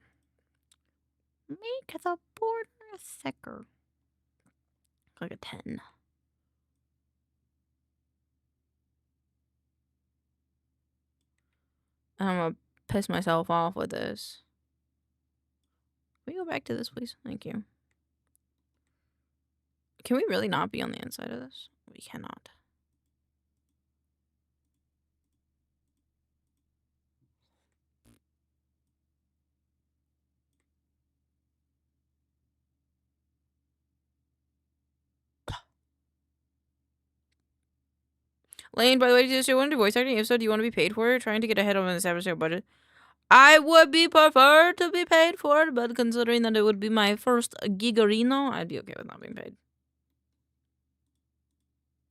Make the border thicker. Like a 10. I'm gonna piss myself off with this. Can we go back to this, please? Thank you. Can we really not be on the inside of this? We cannot. Lane, by the way, do you want to do voice acting? If so, do you want to be paid for it? Trying to get ahead of an established budget. I would be preferred to be paid for it, but considering that it would be my first gigarino, I'd be okay with not being paid.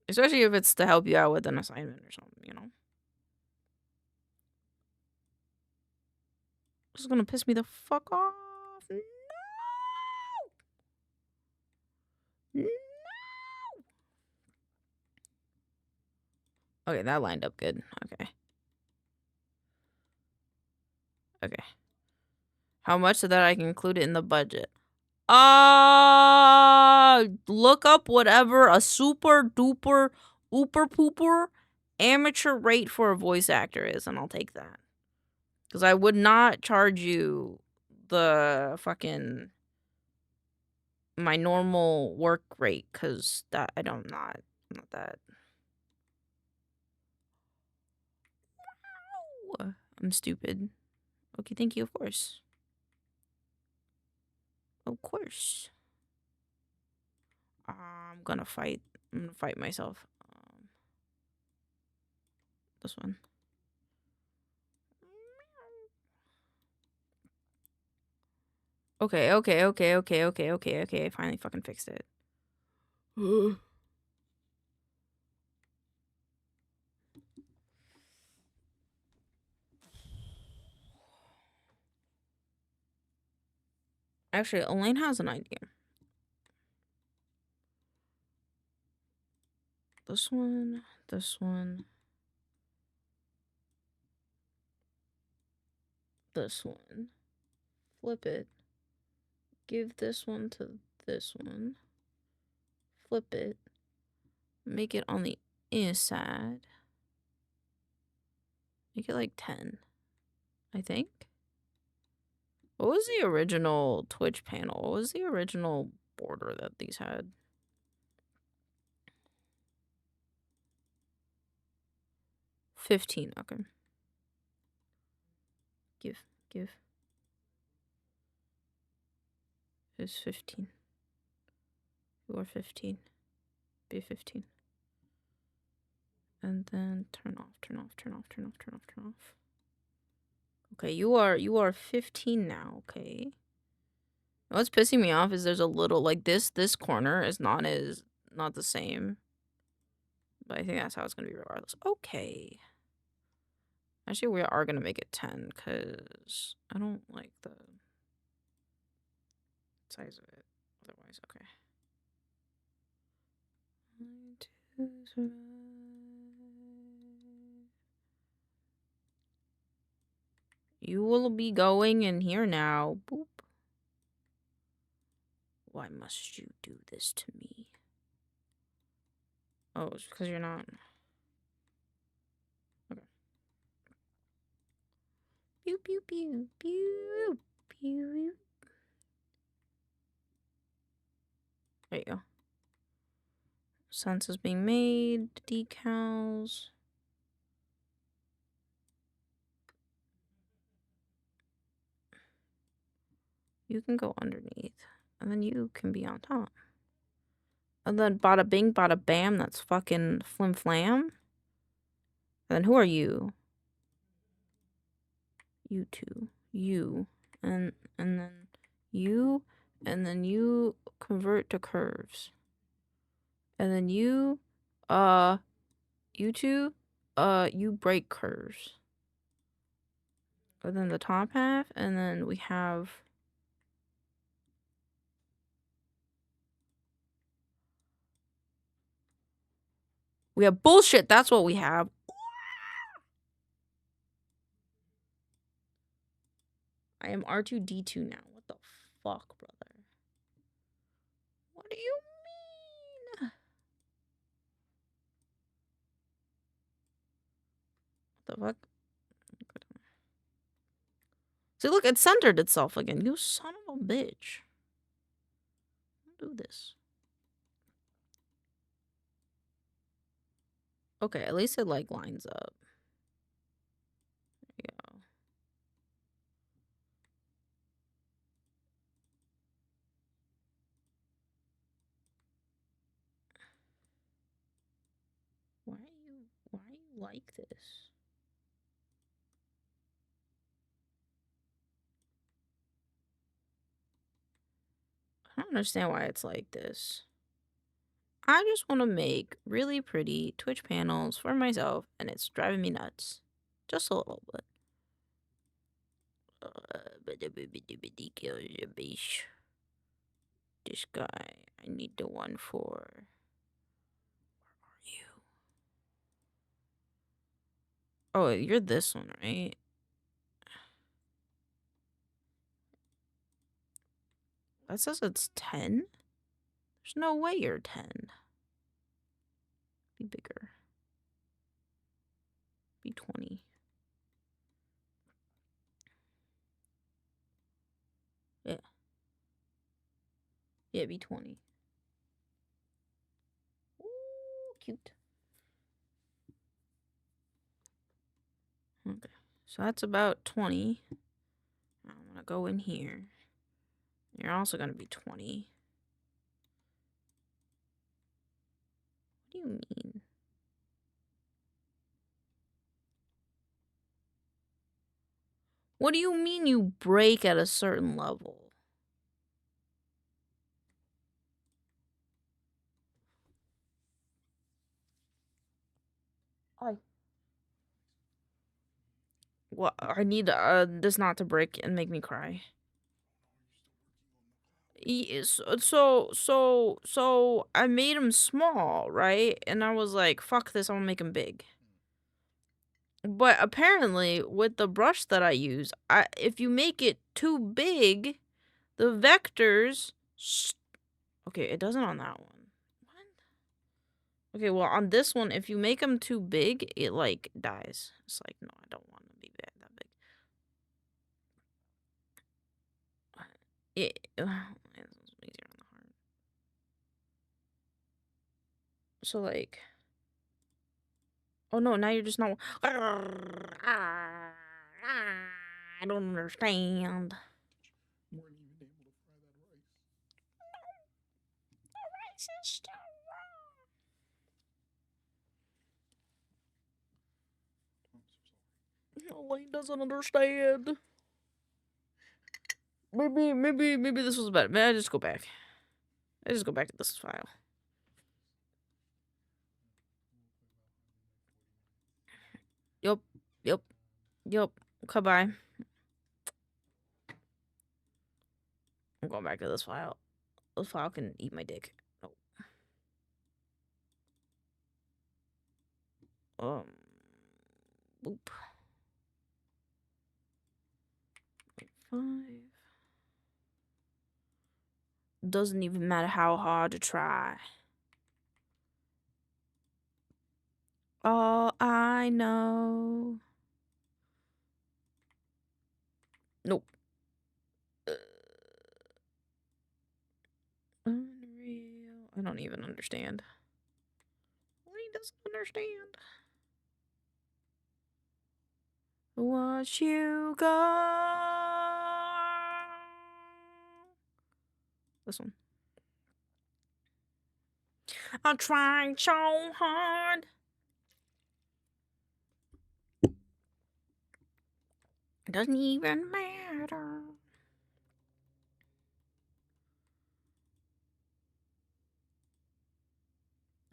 Especially if it's to help you out with an assignment or something, you know? This is gonna piss me the fuck off. No! No! Okay, that lined up good. Okay. Okay. How much so that I can include it in the budget? Look up whatever a super duper ooper pooper amateur rate for a voice actor is, and I'll take that. Because I would not charge you the fucking my normal work rate, because that I'm not that. Wow. I'm stupid. Okay, thank you, of course. Of course. I'm gonna fight myself. This one. Okay. I finally fucking fixed it. Actually, Elaine has an idea. This one. This one. This one. Flip it. Give this one to this one. Flip it. Make it on the inside. Make it like 10. I think. What was the original Twitch panel? What was the original border that these had? $15, okay. Give. It's 15. You are 15. Be 15. And then turn off. Okay, you are 15 now, okay. What's pissing me off is there's a little, like, this corner is not the same. But I think that's how it's gonna be regardless. Okay. Actually, we are gonna make it 10, because I don't like the size of it otherwise. Okay. You will be going in here now. Boop. Why must you do this to me? Oh, it's because you're not. Okay. Pew, pew, pew, pew, pew. There you go. Sense is being made. Decals. You can go underneath. And then you can be on top. And then bada bing, bada bam. That's fucking flim flam. And then who are you? You two. You. And then you. And then you convert to curves. And then you two, you break curves. And then the top half, and then we have bullshit. That's what we have. I am R2D2 now. What the fuck, brother? What do you mean? What the fuck? See, look, it centered itself again. You son of a bitch. Don't do this. Okay, at least it, like, lines up. There you go. Why are you like this? I don't understand why it's like this. I just want to make really pretty Twitch panels for myself, and it's driving me nuts. Just a little bit. This guy, I need the one for... Where are you? Oh, you're this one, right? That says it's 10? There's no way you're 10. Be bigger. Be 20. Yeah. Yeah, be 20. Ooh, cute. Okay. So that's about 20. I'm gonna go in here. You're also gonna be 20. What do you mean? What do you mean you break at a certain level? What? I need this not to break and make me cry. So I made him small, right? And I was like, fuck this, I'm gonna make him big. But apparently, with the brush that I use, if you make it too big, the vectors... Okay, it doesn't on that one. What? Okay, well, on this one, if you make them too big, it, like, dies. It's like, no, I don't want to be that big. easier on the heart. So like, oh no, now you're just not. I don't understand. Weren't even able to fry that rice. The rice is still I'm so sorry. raw. Elaine doesn't understand. Maybe this was better. Maybe I just go back. I just go back to this file. Yup. Goodbye. I'm going back to this file. This file can eat my dick. Oh. Boop. 5. Doesn't even matter how hard to try. All I know. Nope. Unreal. I don't even understand. He doesn't understand. What you got? This one. I'm trying so hard. It doesn't even matter.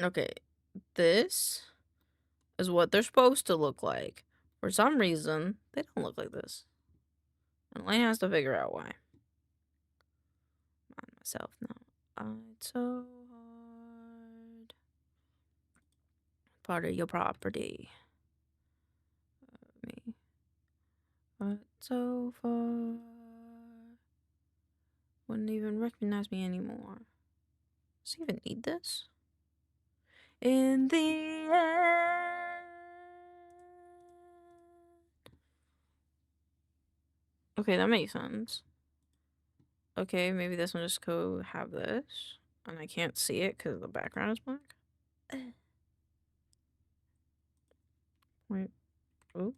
Okay, this is what they're supposed to look like. For some reason, they don't look like this. And Elaine has to figure out why. On myself now. It's so hard. Part of your property. Me. But so far. Wouldn't even recognize me anymore. Does he even need this? In the end. Okay, that makes sense. Okay, maybe this one just go have this. And I can't see it because the background is black. Wait. Oop.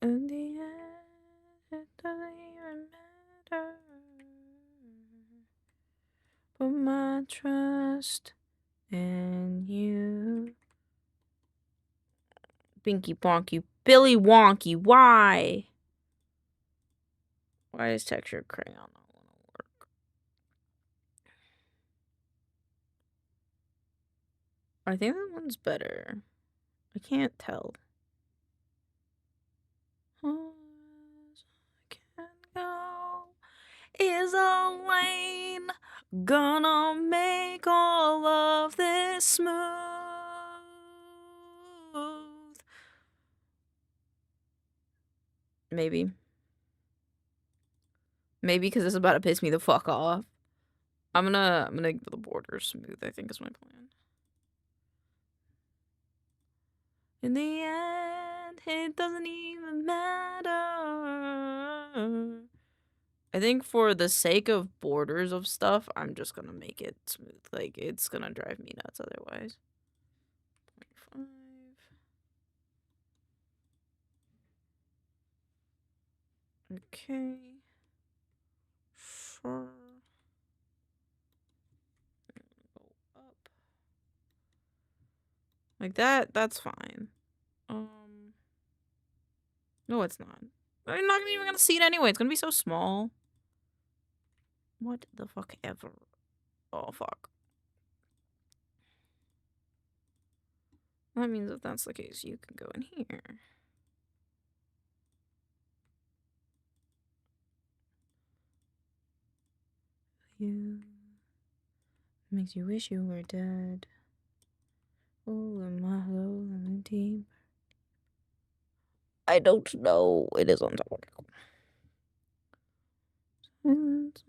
In the end, it doesn't even matter. Put my trust in you. Binky Bonky. Billy Wonky. Why? Why is texture crayon not want to work? I think that one's better. I can't tell. As I can go. Is Elaine gonna make all of this smooth? Maybe. Maybe because it's about to piss me the fuck off. I'm gonna get the border smooth, I think is my plan. In the end, it doesn't even matter. I think for the sake of borders of stuff, I'm just gonna make it smooth. Like, it's gonna drive me nuts otherwise. 0.5. Okay. Sure. Go up. Like that, that's fine. No, it's not. I'm not even gonna see it anyway. It's gonna be so small. What the fuck ever. Oh, fuck. That means if that's the case, you can go in here. You makes you wish you were dead. Oh, my lonely team. I don't know. It is on top. Silence.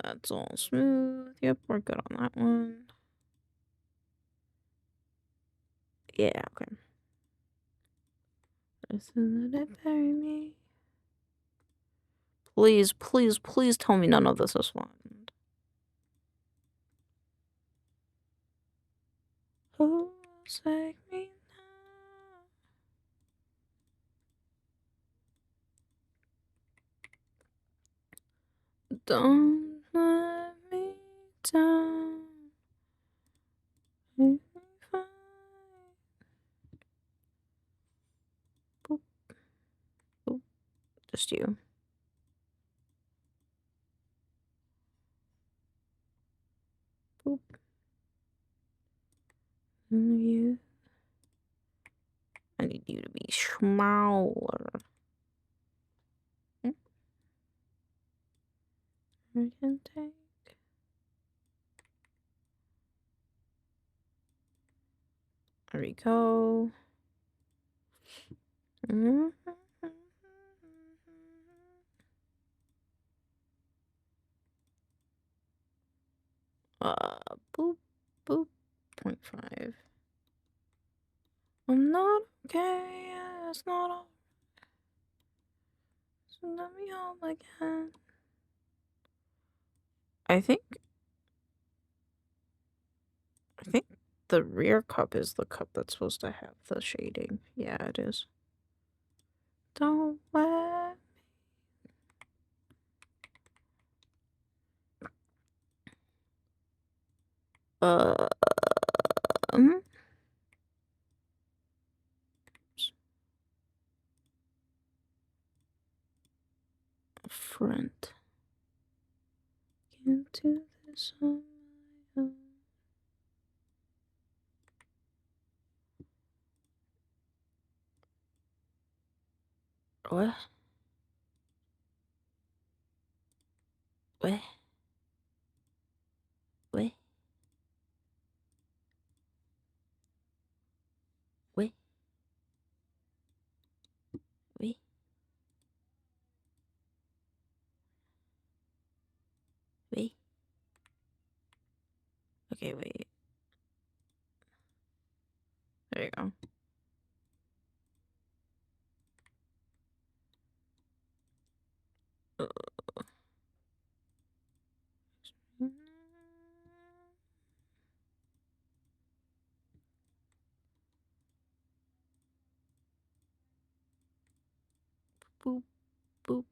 That's all smooth. Yep, we're good on that one. Yeah, okay. Bury me. Please, please, please tell me none of this is fun. Who's like me now? Don't let me down. Make me fine. Boop. Boop. Just you. Boop. And you. I need you to be smaller. We can take. There we go. Boop, boop, 0.5. I'm not okay, yeah, it's not all. So let me home again. I think the rear cup is the cup that's supposed to have the shading. Yeah, it is. Don't let front. Can't do this on my own. What? What? What? What? Wait. Wait. Okay, wait. There you go. Boop, boop.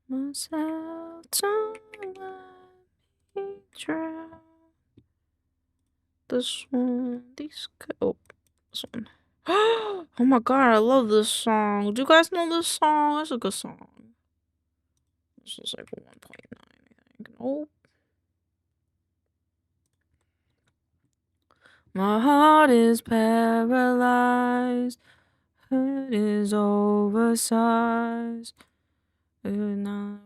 Myself, don't let me drown. This one, this one. Oh my god, I love this song. Do you guys know this song? It's a good song. This is like 1.9, I think. Nope. My heart is paralyzed. It is oversized. It's not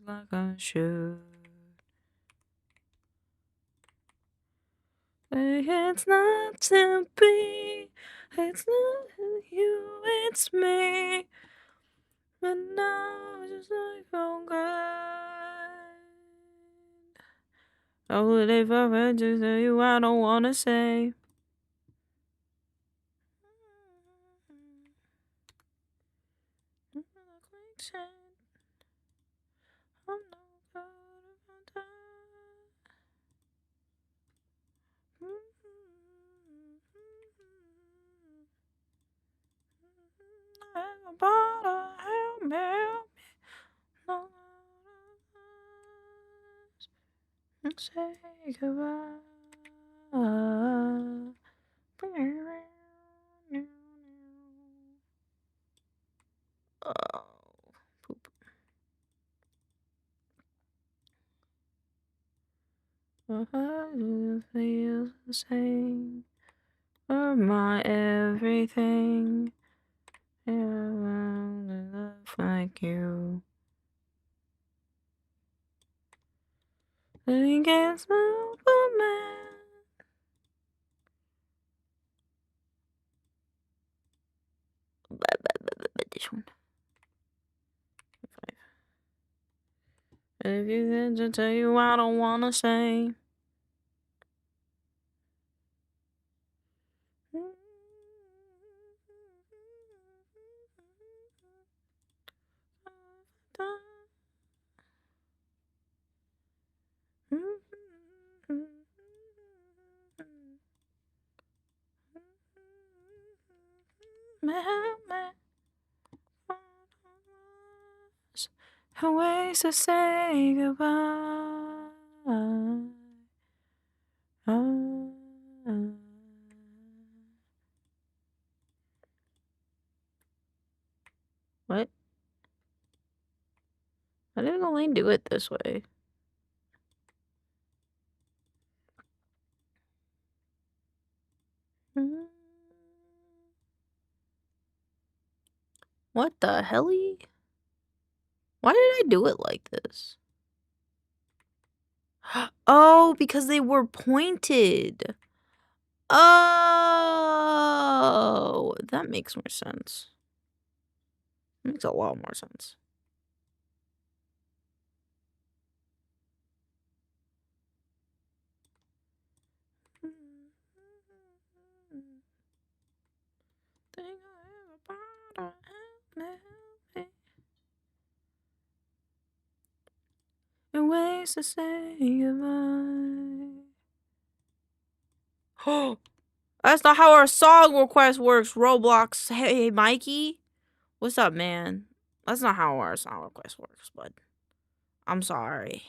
like I should. It's not to be. It's not you, it's me. But now it's just like oh God. I would if I heard to tell you I don't wanna say. I'm no good about that. Everybody help me, help me. Say goodbye. Oh, poop. I feel the same. You're my everything. I only love like you. Against Superman. This one. 5. If you had to tell you I don't wanna say. Ways to say goodbye. What? How did Elaine do it this way? What the helly? Why did I do it like this? Oh, because they were pointed. Oh, that makes more sense. Makes a lot more sense. Ways to say goodbye. Oh, that's not how our song request works, Roblox. Hey, Mikey. What's up, man? That's not how our song request works, bud. I'm sorry.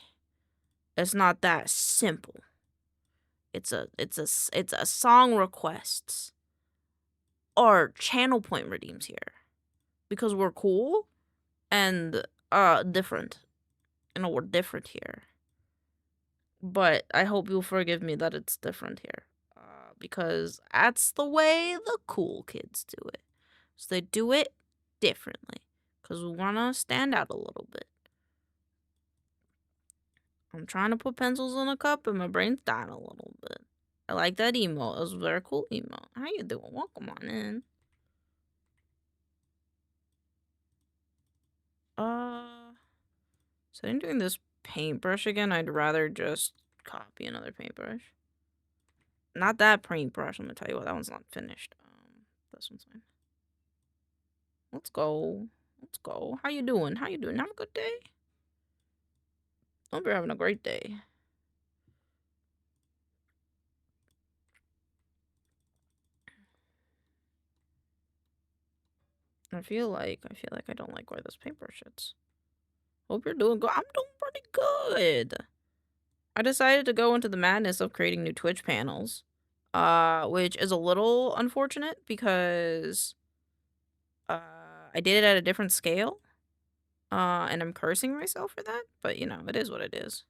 It's not that simple. It's a song requests or channel point redeems here because we're cool and different. You know, we're different here. But I hope you'll forgive me that it's different here. Because that's the way the cool kids do it. So they do it differently. Because we want to stand out a little bit. I'm trying to put pencils in a cup and my brain's dying a little bit. I like that emote. It was a very cool emote. How you doing? Welcome on in. So I'm doing this paintbrush again. I'd rather just copy another paintbrush. Not that paintbrush. I'm gonna tell you what, that one's not finished. This one's fine. Let's go. Let's go. How you doing? How you doing? Have a good day? Hope you're having a great day. I feel like I don't like where this paintbrush is. Hope you're doing good. I'm doing pretty good. I decided to go into the madness of creating new Twitch panels, which is a little unfortunate because I did it at a different scale, and I'm cursing myself for that, but you know, it is what it is.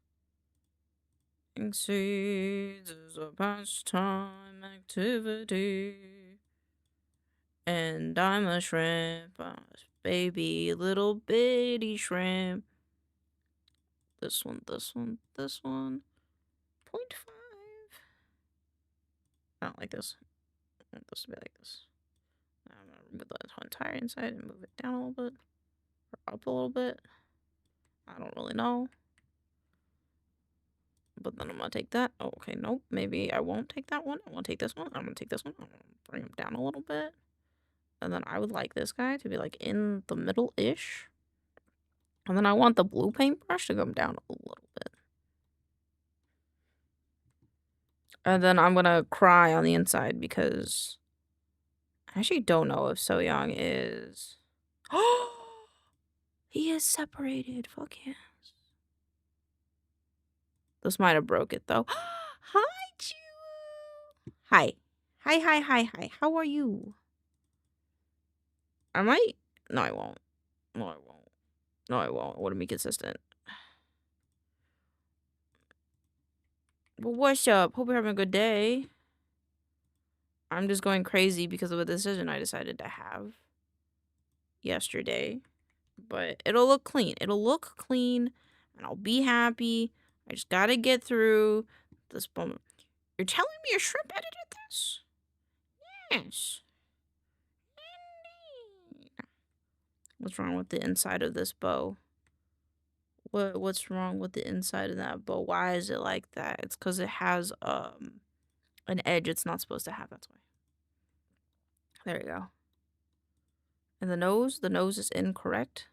Seeds is a pastime activity, and I'm a shrimp, a baby little bitty shrimp. This one, this one, this one. 0.5. I don't like this. I want this to be like this. I'm gonna remove the entire inside and move it down a little bit, or up a little bit. I don't really know. But then I'm gonna take that. Oh, okay, nope. Maybe I won't take that one. I won't take this one. I'm gonna take this one. I'm gonna bring him down a little bit. And then I would like this guy to be like in the middle-ish. And then I want the blue paintbrush to come down a little bit. And then I'm gonna cry on the inside because I actually don't know if So Young is. Oh, he is separated. Fuck yes. This might have broke it though. Hi, Chew. Hi. Hi. How are you? I might. No, I won't. No, I won't. No, I won't. I want to be consistent. Well, what's up? Hope you're having a good day. I'm just going crazy because of a decision I decided to have yesterday. But it'll look clean. It'll look clean, and I'll be happy. I just gotta get through this moment. You're telling me a shrimp edited this? Yes. What's wrong with the inside of this bow? What's wrong with the inside of that bow? Why is it like that? It's because it has an edge it's not supposed to have. That's why. There you go. And the nose is incorrect.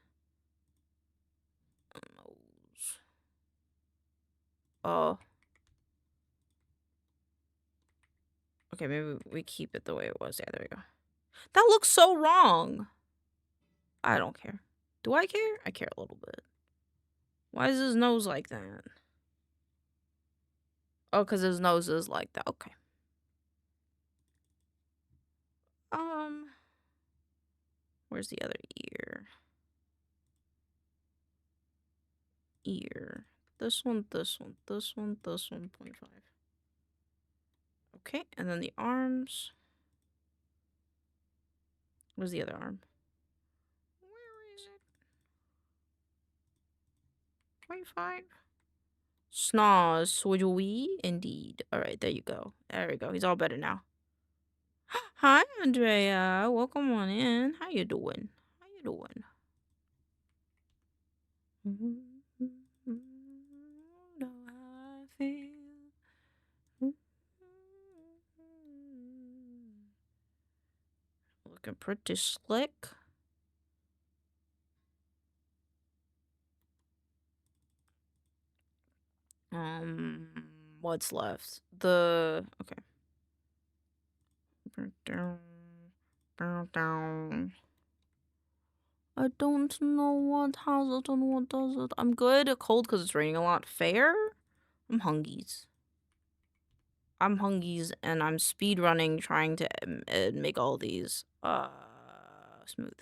Nose. Oh. Okay, maybe we keep it the way it was. Yeah, there we go. That looks so wrong. I don't care. Do I care? I care a little bit. Why is his nose like that? Oh, because his nose is like that. Okay. Where's the other ear? Ear. This one, this one, this one, this one, 0.5. Okay, and then the arms. Where's the other arm? Where is it? 0.5. Snaws, swiddly, indeed. Alright, there you go. There we go. He's all better now. Hi, Andrea. Welcome on in. How you doing? How you doing? Know how I feel. Looking pretty slick. What's left? Okay. I don't know what has it and what does it. I'm good. Cold because it's raining a lot. Fair? I'm hungies. And I'm speed running trying to make all these smooth.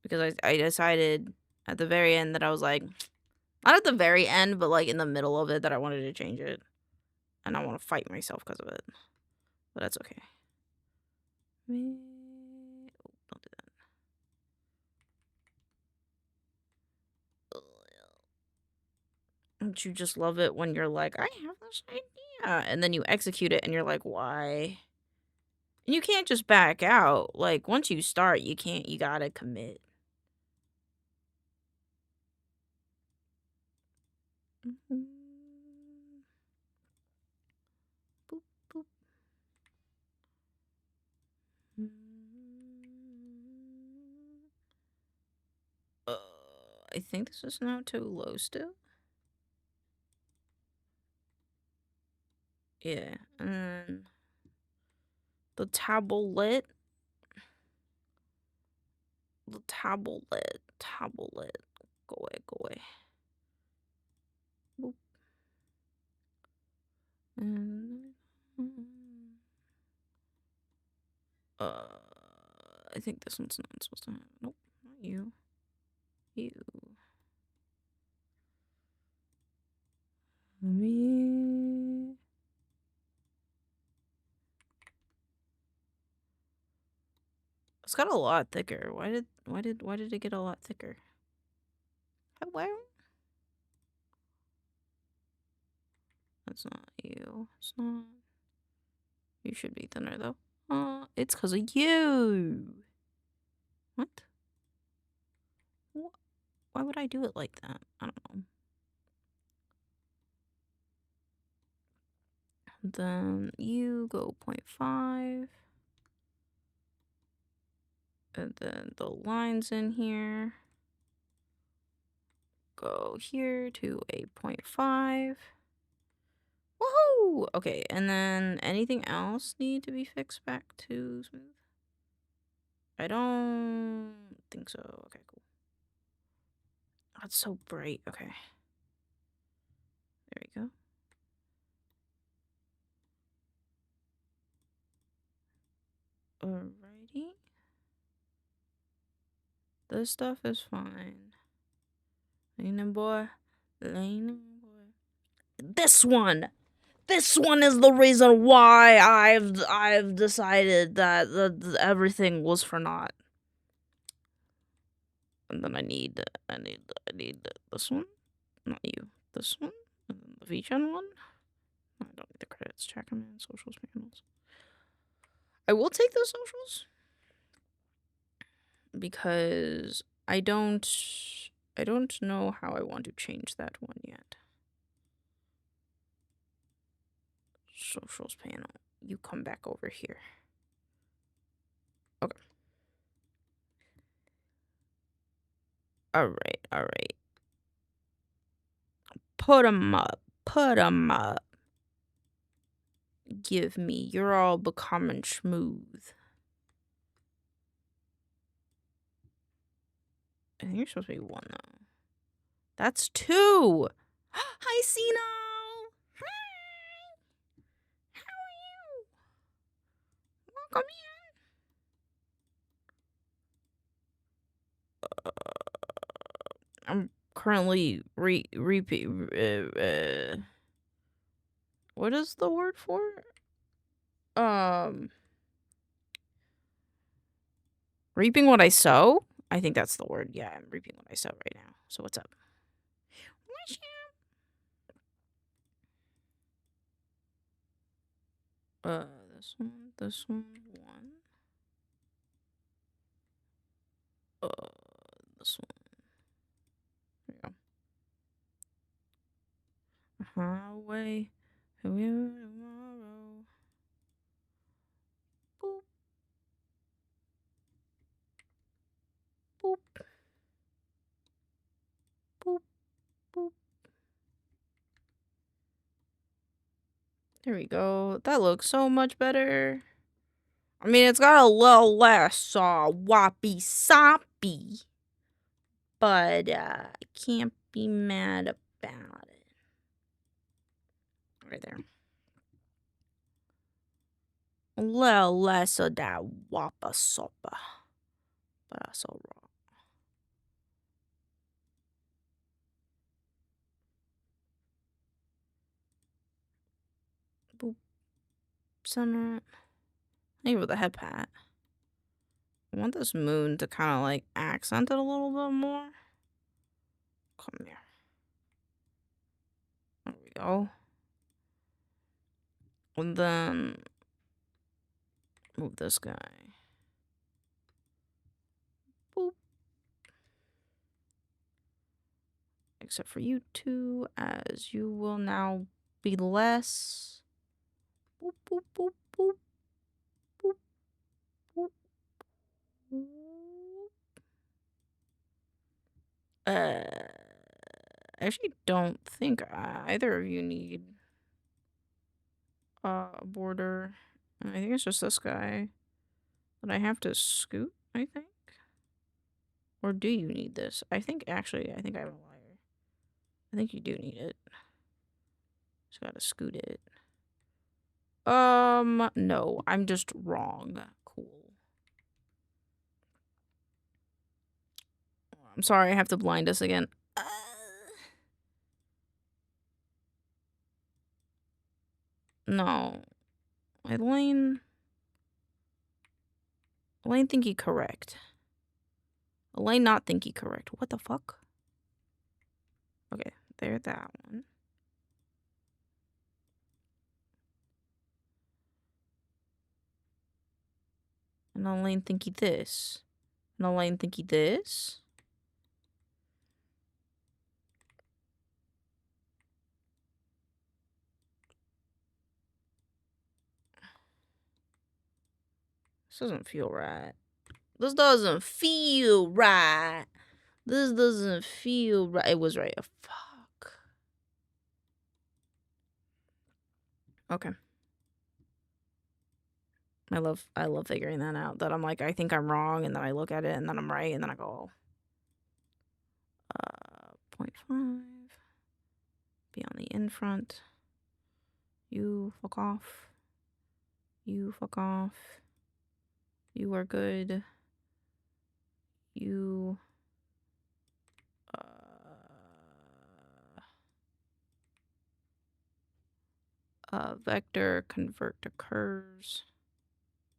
Because I decided at the very end that I was like, not at the very end, but like in the middle of it, that I wanted to change it. And I want to fight myself because of it. But that's okay. Oh, don't do that. Don't you just love it when you're like, I have this idea, and then you execute it and you're like, why? And you can't just back out. Like, once you start, you gotta commit. Boop, boop. I think this is now too low still. Yeah, and then the tablet. Go away. Boop. And I think this one's not supposed to have. Nope, not you. You. Me. It's got a lot thicker. Why did it get a lot thicker? Hello? That's not you. It's not. You should be thinner though. It's because of you. What? Why would I do it like that? I don't know. Then you go 0.5. And then the lines in here go here to a 0.5. Woohoo! Okay, and then anything else need to be fixed back to smooth? I don't think so. Okay, cool. Oh, it's so bright. Okay. There we go. Alrighty. This stuff is fine. Leaning boy. This one is the reason why I've decided that everything was for naught. And then I need this one. Not you. This one. And then the VChan one. I don't need the credits. Check them in socials panels. I will take those socials because I don't know how I want to change that one yet. Socials panel. You come back over here. Okay. Alright. Put 'em up. Give me. You're all becoming smooth. I think you're supposed to be one though. That's 2. Hi, Sino. Hi. How are you? Welcome in. I'm currently repeat. What is the word for it? Reaping what I sow? I think that's the word. Yeah, I'm reaping what I sow right now. So what's up? What's up? This one, this one. There you go. Highway, tomorrow. Boop. Boop. Boop. Boop. There we go. That looks so much better. I mean, it's got a little less wappy soppy, but I can't be mad about it. Right there. A little less of that wappa soppa, but that's all raw. Boop. Center it. Maybe with a head pat. I want this moon to kind of like accent it a little bit more. Come here. There we go. And then move this guy. Boop. Except for you two, as you will now be less. Boop, boop, boop, boop. Boop, boop, boop. I actually don't think either of you need a border. I think it's just this guy that I have to scoot, I think. Or do you need this? I think I'm a liar. I think you do need it. Just gotta scoot it. No, I'm just wrong. Cool. I'm sorry, I have to blind us again. No. Elaine thinky correct. Elaine not thinky correct. What the fuck? Okay, there, that one. And Elaine thinky this. And Elaine thinky this. This doesn't feel right. This doesn't feel right. This doesn't feel right. It was right. Oh, fuck. Okay. I love figuring that out. That I'm like, I think I'm wrong, and then I look at it, and then I'm right, and then I go, 0.5. Be on the in front. You fuck off. You fuck off. You are good. You vector convert to curves.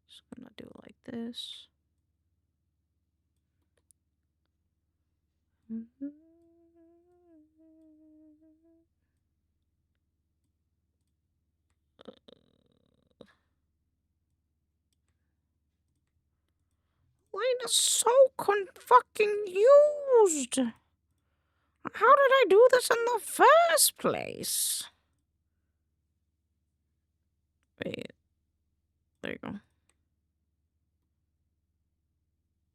Just gonna do it like this. Line is so fucking used. How did I do this in the first place? Wait. There you go.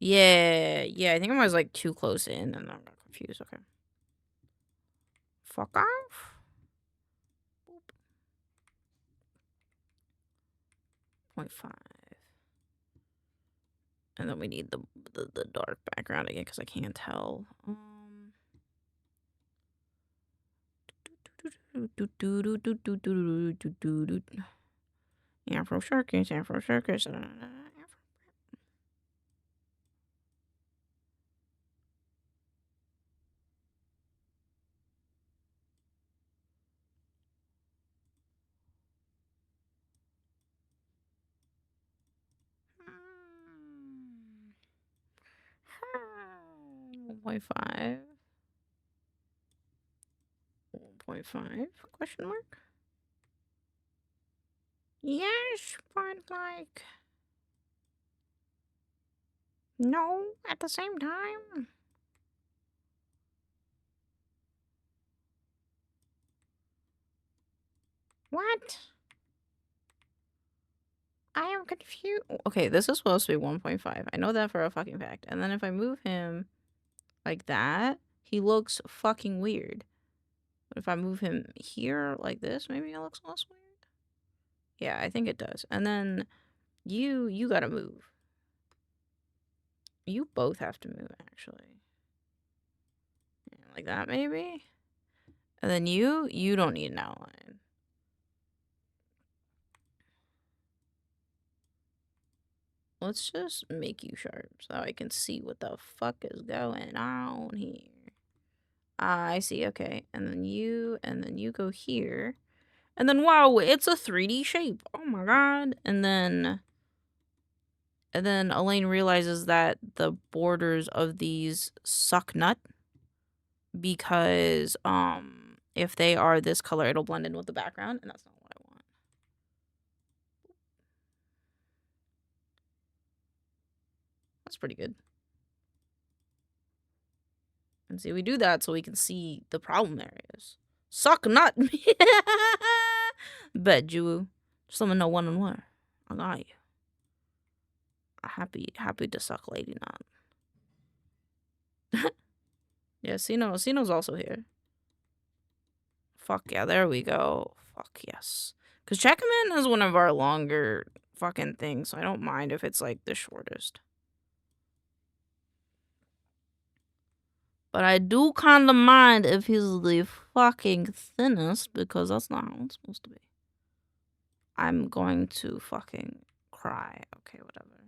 Yeah, I think I was like too close in and I got confused. Okay. Fuck off. Boop. 0.5. And then we need the dark background again because I can't tell. Afro circus, Afro circus. Point five. 1.5 question mark? Yes, but like no at the same time. What? I am confused. Okay, this is supposed to be 1.5. I know that for a fucking fact. And then if I move him like that, he looks fucking weird. But if I move him here like this, maybe it looks less weird. Yeah, I think it does. And then you gotta move. You both have to move, actually. Yeah, like that, maybe? And then you don't need an outline. Let's just make you sharp so I can see what the fuck is going on here. I see, okay. And then you go here. And then, wow, it's a 3D shape. Oh my god. And then Elaine realizes that the borders of these suck nut. Because, if they are this color, it'll blend in with the background. And that's not what I want. That's pretty good. And see, we do that so we can see the problem areas. Suck nut. Bet you. Just let me know one on one. I got you. Happy to suck lady nut. Yeah, Sino's also here. Fuck yeah, there we go. Fuck yes. Because Check-A-Man is one of our longer fucking things, so I don't mind if it's like the shortest. But I do kind of mind if he's the fucking thinnest, because that's not how it's supposed to be. I'm going to fucking cry. Okay, whatever.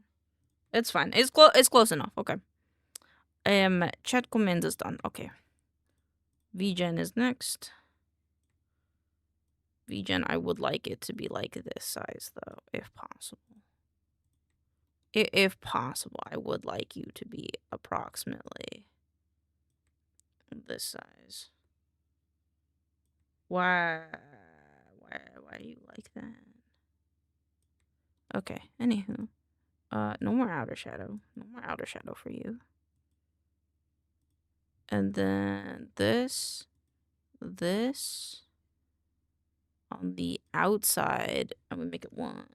It's fine. It's close enough. Okay. Chat command is done. Okay. VGen is next. VGen, I would like it to be like this size, though, if possible. If possible, I would like you to be approximately this size. Why do you like that? Okay, anywho. No more outer shadow. No more outer shadow for you. And then this on the outside, I'm gonna make it 1.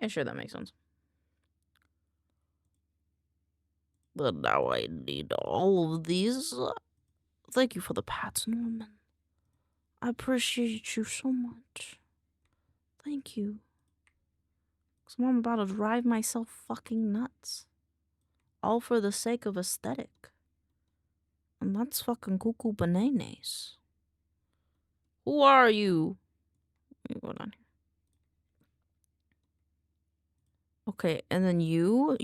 Yeah, sure, that makes sense. But now I need all of these. Thank you for the pats, Norman. I appreciate you so much. Thank you. Because I'm about to drive myself fucking nuts. All for the sake of aesthetic. And that's fucking cuckoo bananas. Who are you? Let me go down here. Okay, and then you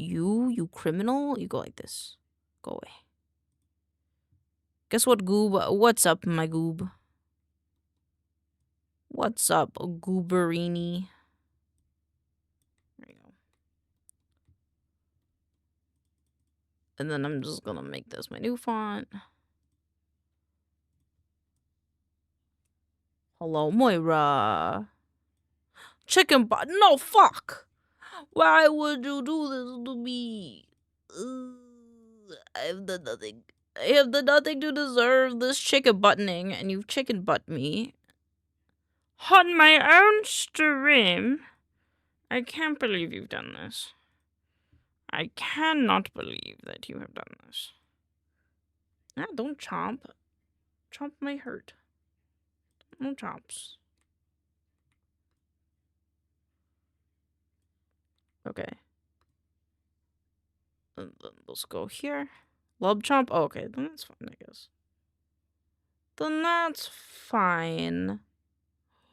criminal, you go like this. Go away. Guess what, goob? What's up, my goob? What's up, gooberini? There you go. And then I'm just gonna make this my new font. Hello, Moira. Chicken butt. No, fuck. Why would you do this to me? I have done nothing. I have done nothing to deserve this chicken buttoning, and you've chicken butt me. On my own stream? I can't believe you've done this. I cannot believe that you have done this. Ah, don't chomp. Chomp may hurt. No chomps. Okay. And then let's go here. Lub chomp. Oh, okay, then that's fine, I guess. Then that's fine.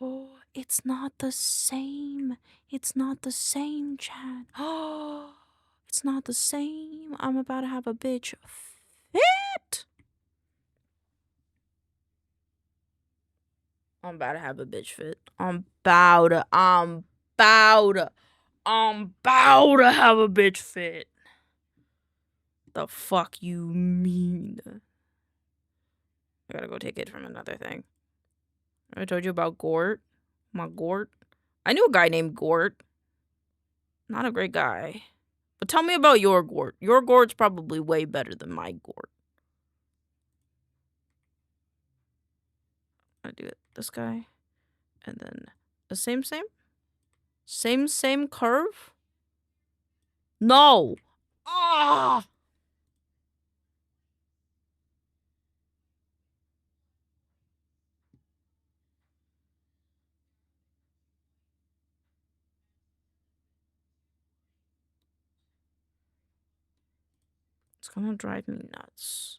Oh, it's not the same. It's not the same, chat. Oh, it's not the same. I'm about to have a bitch fit. I'm about to have a bitch fit. I'm about to have a bitch fit. The fuck you mean? I gotta go take it from another thing. I told you about Gort. My Gort. I knew a guy named Gort. Not a great guy. But tell me about your Gort. Your Gort's probably way better than my Gort. I do it. This guy. And then the same? Same curve? No. Ah! It's gonna drive me nuts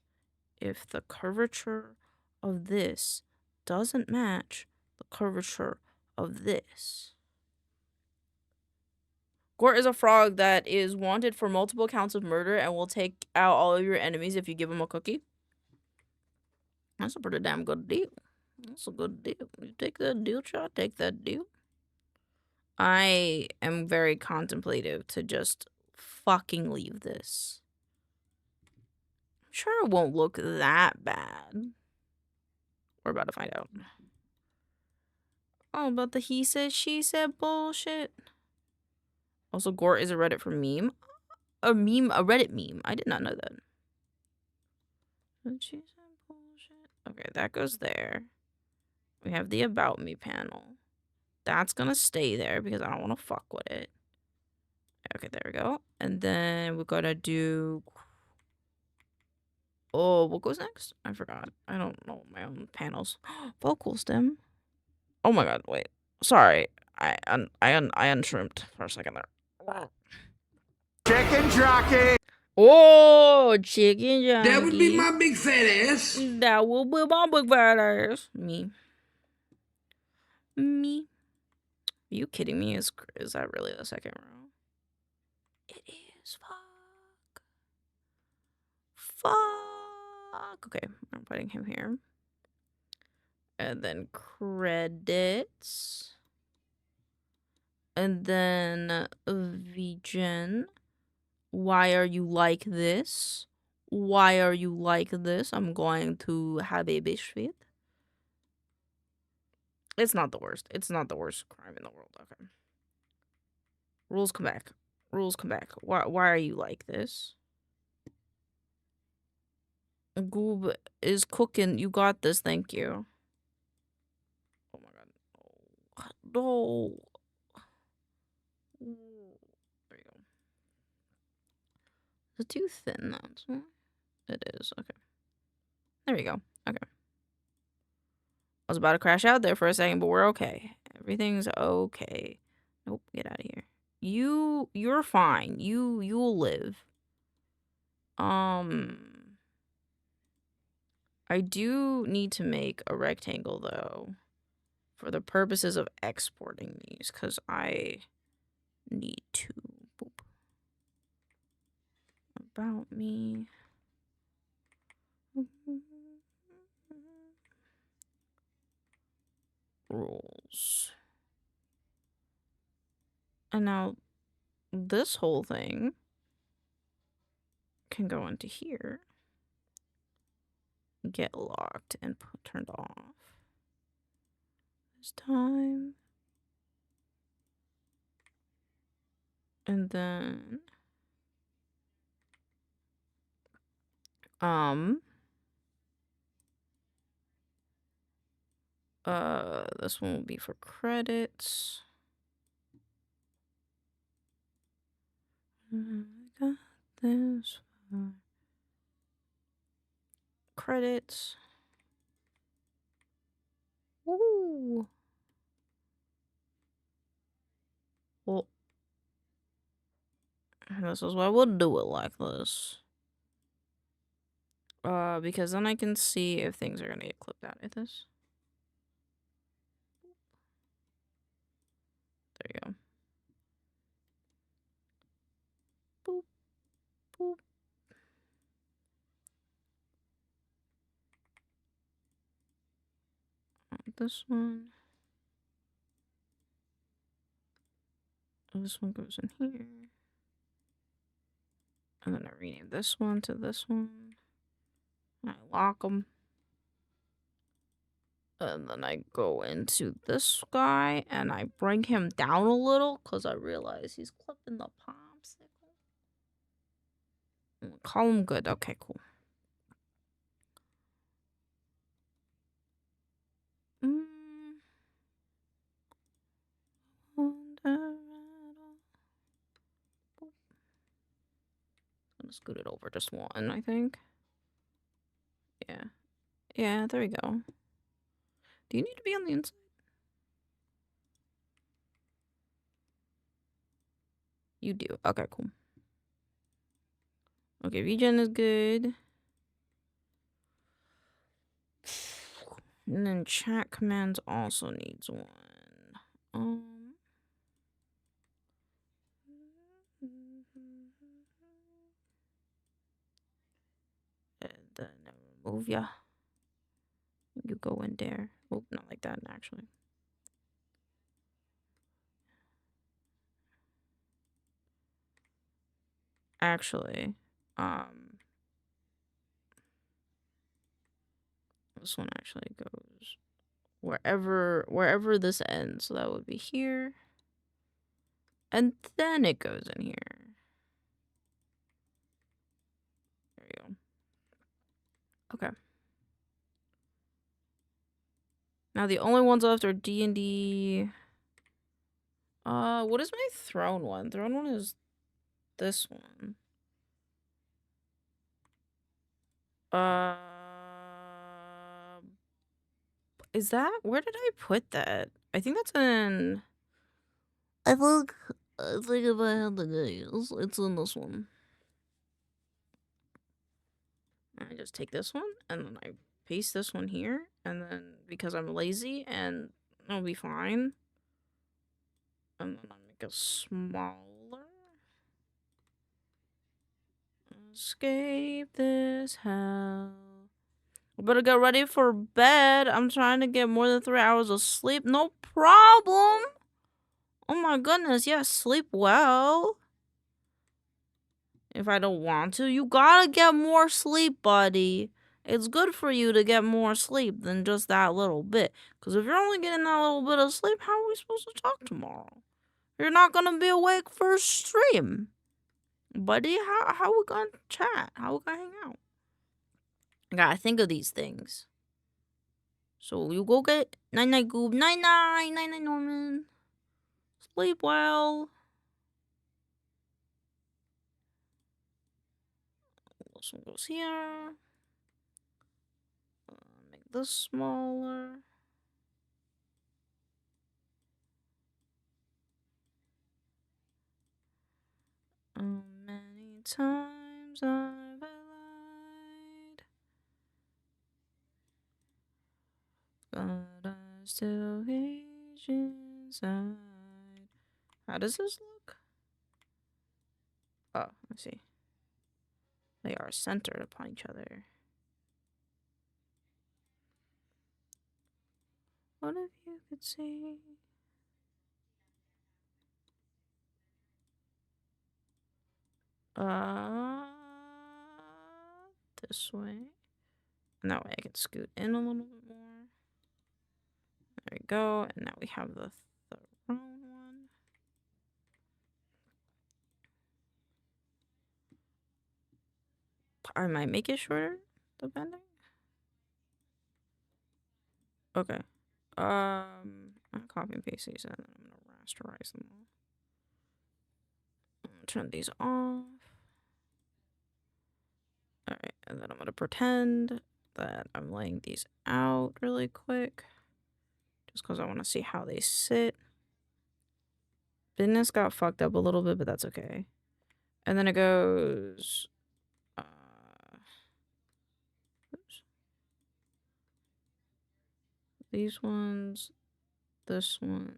if the curvature of this doesn't match the curvature of this. Gort is a frog that is wanted for multiple counts of murder and will take out all of your enemies if you give him a cookie. That's a pretty damn good deal. That's a good deal. You take that deal, child. Take that deal. I am very contemplative to just fucking leave this. I'm sure it won't look that bad. We're about to find out. Oh, but the he said, she said bullshit. Also, Gort is a Reddit for meme. A Reddit meme. I did not know that. She said bullshit. Okay, that goes there. We have the about me panel. That's gonna stay there because I don't want to fuck with it. Okay, there we go. And then we're gonna do... Oh, what goes next? I forgot. I don't know my own panels. Vocal stem. Oh my god, wait. Sorry. I unshrimped for a second there. Chicken jockey. Oh, chicken jockey. That would be my big fat ass. That will be my big fat ass. Me. Are you kidding me? Is that really the second row? It is. Fuck. Okay, I'm putting him here. And then credits. And then VGen. Why are you like this? Why are you like this? I'm going to have a bitch fit. It's not the worst. It's not the worst crime in the world. Okay. Rules come back. Rules come back. Why are you like this? Goob is cooking. You got this. Thank you. Oh my god. No. There you go. Is it too thin? That's why. It is. Okay. There we go. Okay. I was about to crash out there for a second, but we're okay. Everything's okay. Nope. Get out of here. You're fine. You'll live. I do need to make a rectangle though for the purposes of exporting these because I need to. Boop. About me. Rules. And now this whole thing can go into here. Get locked and turned off. This time. And then this one will be for credits. I got this for credits. Ooh. Well, This is why we'll do it like this. Because then I can see if things are gonna get clipped out of this. There you go. Boop, boop. This one. This one goes in here. And then I rename this one to this one. I lock them. And then I go into this guy and I bring him down a little because I realize he's clipping the popsicle. Call him good. Okay, cool. I'm gonna scoot it over just one, I think. Yeah. Yeah, there we go. Do you need to be on the inside? You do. Okay, cool. Okay, regen is good. And then chat commands also needs one. And then remove ya. You go in there. Oh, not like that, actually. This one actually goes wherever this ends. So that would be here. And then it goes in here. There you go. Okay. Now the only ones left are D&D. What is my throne one? Throne one is this one. Is that, where did I put that? I think that's in, I think if I had the guys, it's in this one. I just take this one and then I paste this one here, and then because I'm lazy and it'll be fine. And then I'll make it smaller. Escape this hell. I better get ready for bed. I'm trying to get more than 3 hours of sleep. No problem. Oh my goodness, yes, sleep well. If I don't want to, you gotta get more sleep, buddy. It's good for you to get more sleep than just that little bit. Because if you're only getting that little bit of sleep, how are we supposed to talk tomorrow? You're not gonna be awake for stream. Buddy, how we gonna chat? How we gonna hang out? I gotta think of these things. So you go get night-night Goob. Night-night. Night-night Norman. Sleep well. This one goes here. Make this smaller. Many times I've lied, but I still hate you inside. How does this look? Oh, I see. They are centered upon each other. What if you could see? This way. And that way I can scoot in a little bit more. There we go. And now we have the throne one. I might make it shorter, the bending. Okay. I'll copy and paste these and then I'm gonna rasterize them all. Turn these off. Alright, and then I'm gonna pretend that I'm laying these out really quick. Just because I want to see how they sit. Business got fucked up a little bit, but that's okay. And then it goes. Oops. These ones. This one.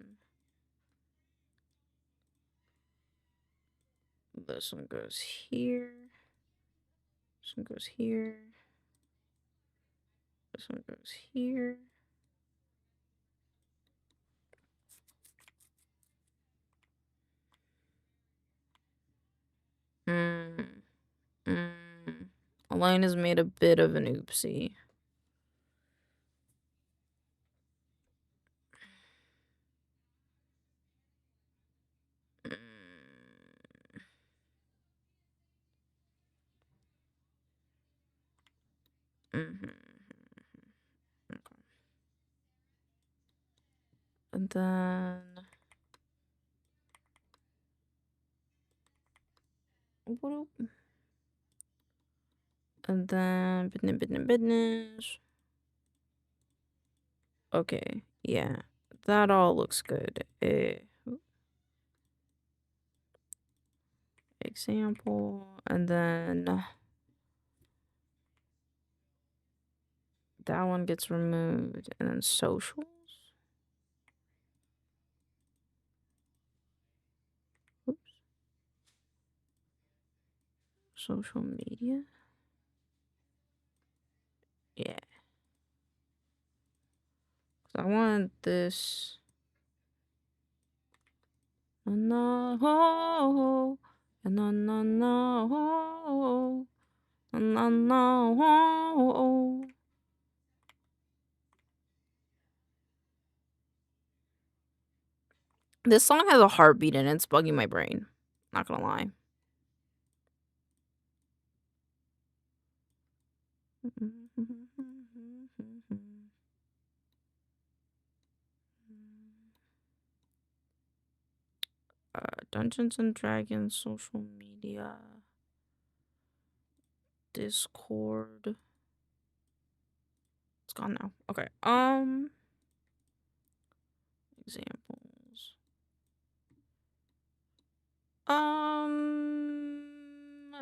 This one goes here. This one goes here. This one goes here. Elaine has made a bit of an oopsie. Okay. And then and then business. Okay, yeah, that all looks good. Example, and then that one gets removed, and then socials. Oops. Social media. Yeah. I want this. No, no, no, no, no. This song has a heartbeat and it's bugging my brain. Not gonna lie. Dungeons and Dragons, social media, Discord. It's gone now. Okay. Examples.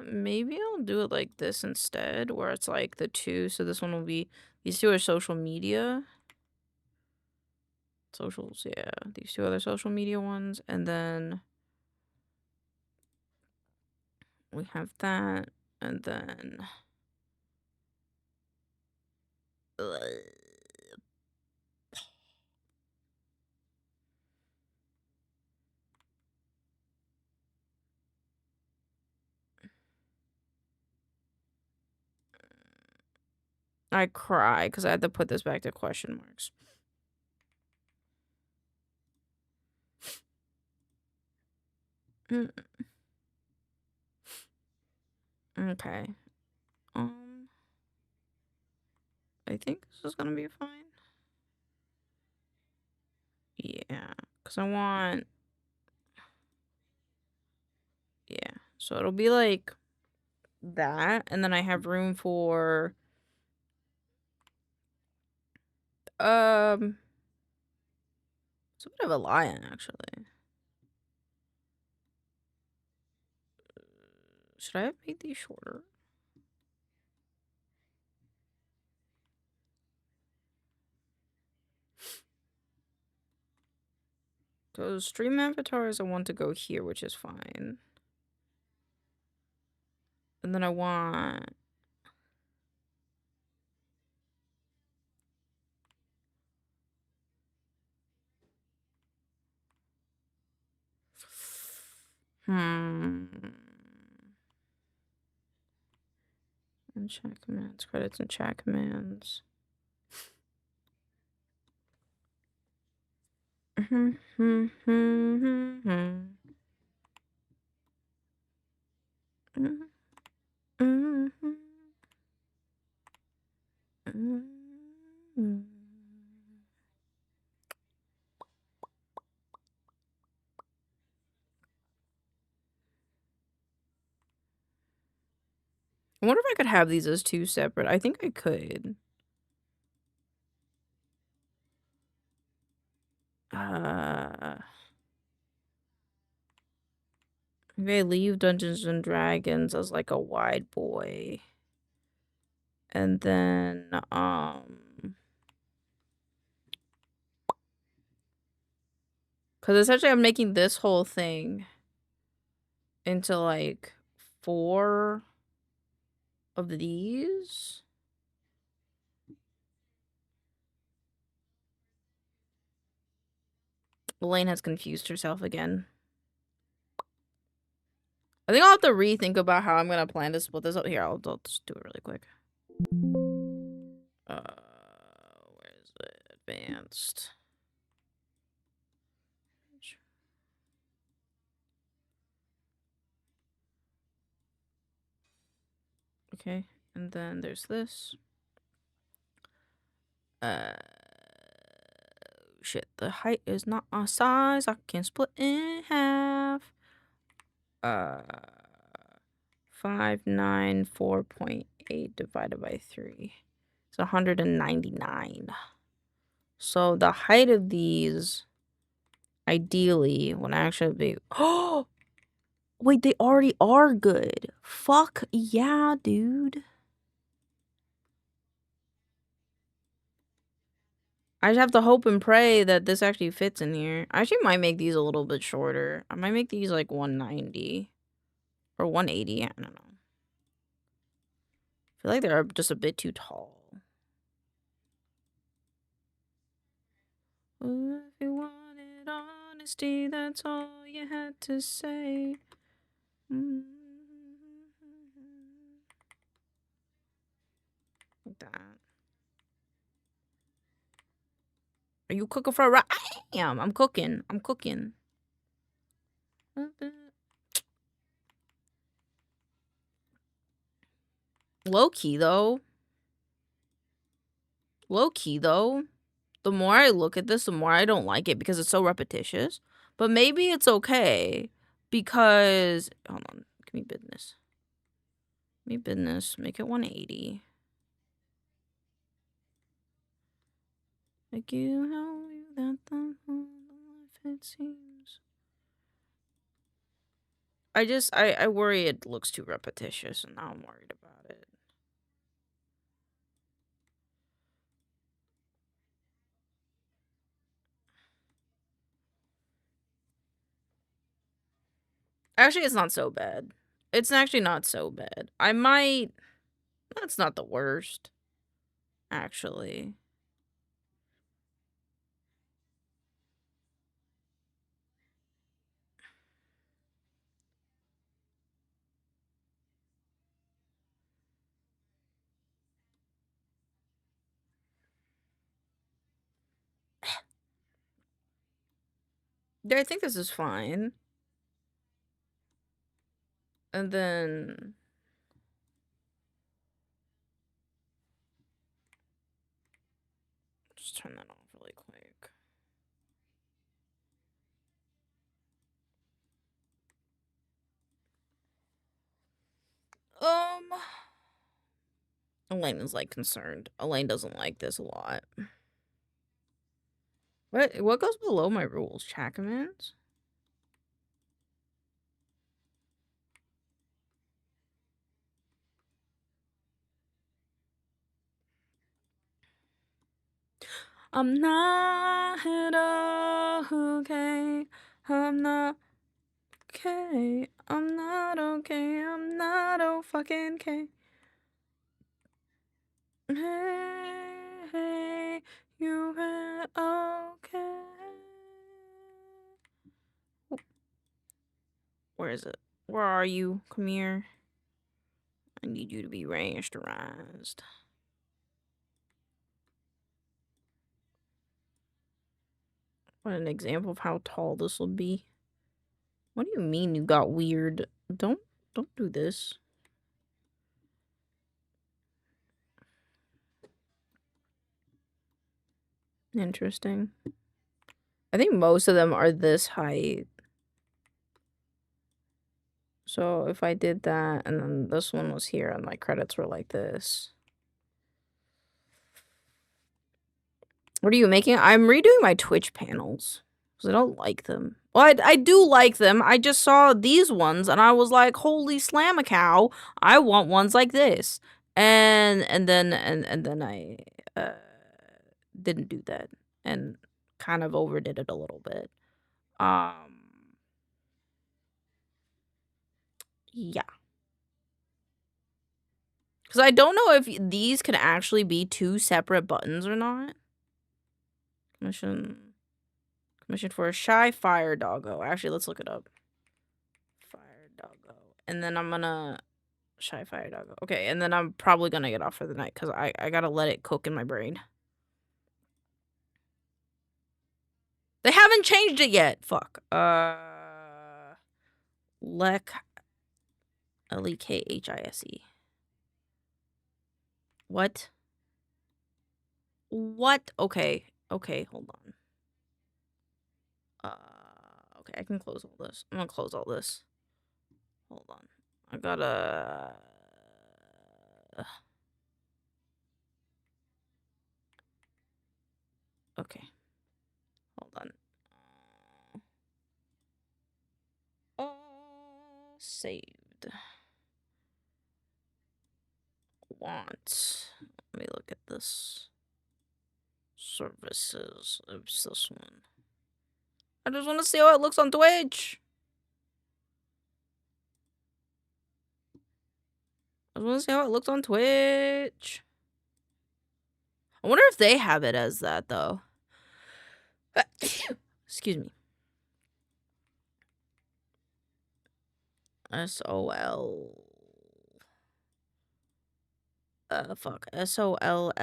Maybe I'll do it like this instead, where it's like the two. So this one will be, these two are social media. Socials, yeah. These two other social media ones. And then we have that. And then I cry because I had to put this back to question marks. Okay. I think this is gonna be fine. Yeah, because I want... Yeah, so it'll be like that, and then I have room for... It's a bit of a lion, actually. Should I have made these shorter? So stream avatars, I want to go here, which is fine. And then I want... And chat commands, credits and chat commands. I wonder if I could have these as two separate. I think I could. Okay, leave Dungeons and Dragons as like a wide boy. And then, because essentially I'm making this whole thing into like 4 of these. Elaine has confused herself again. I think I'll have to rethink about how I'm gonna plan to split this up. Here, I'll just do it really quick. Where is it? Advanced. Okay, and then there's this. Shit, the height is not a size I can split in half. 594.8 divided by 3. It's 199. So the height of these, ideally, would actually be... Oh! Wait, they already are good. Fuck yeah, dude. I just have to hope and pray that this actually fits in here. I actually might make these a little bit shorter. I might make these like 190 or 180. I don't know. I feel like they're just a bit too tall. Well, if you wanted honesty, that's all you had to say. Like that. Are you cooking for a I am. I'm cooking. I'm cooking. Low key though. Low key though. The more I look at this, the more I don't like it because it's so repetitious. But maybe it's okay because hold on. Give me business. Give me business. Make it 180. Like you, how you that the life it seems. I worry it looks too repetitious, and now I'm worried about it. Actually, it's not so bad. It's actually not so bad. I might... That's not the worst. Actually. Yeah, I think this is fine. And then... Just turn that off really quick. Elaine is, like, concerned. Elaine doesn't like this a lot. What goes below my rules? Chat commands? I'm not okay. I'm not okay. I'm not okay. I'm not fucking okay. Hey, hey, you okay? Where is it? Where are you? Come here. I need you to be rasterized. What an example of how tall this will be. What do you mean you got weird? Don't do this. Interesting. I think most of them are this height. So if I did that and then this one was here and my credits were like this. What are you making? I'm redoing my Twitch panels. Because I don't like them. Well, I do like them. I just saw these ones and I was like, holy slam-a-cow, I want ones like this. And then I didn't do that and kind of overdid it a little bit. Yeah. Because I don't know if these can actually be 2 separate buttons or not. Commission for a shy fire doggo. Actually, let's look it up. Fire doggo. And then I'm gonna... Shy fire doggo. Okay, and then I'm probably gonna get off for the night because I gotta let it cook in my brain. They haven't changed it yet. Fuck. Lekhise. What? What? Okay. Okay, hold on. Okay, I can close all this. I'm gonna close all this. Hold on. I gotta... Okay. Hold on. Saved. Want. Let me look at this. Services. It's this one. I just want to see how it looks on Twitch. I want to see how it looks on Twitch. I wonder if they have it as that, though. Excuse me. SOL. Fuck. SOLLE.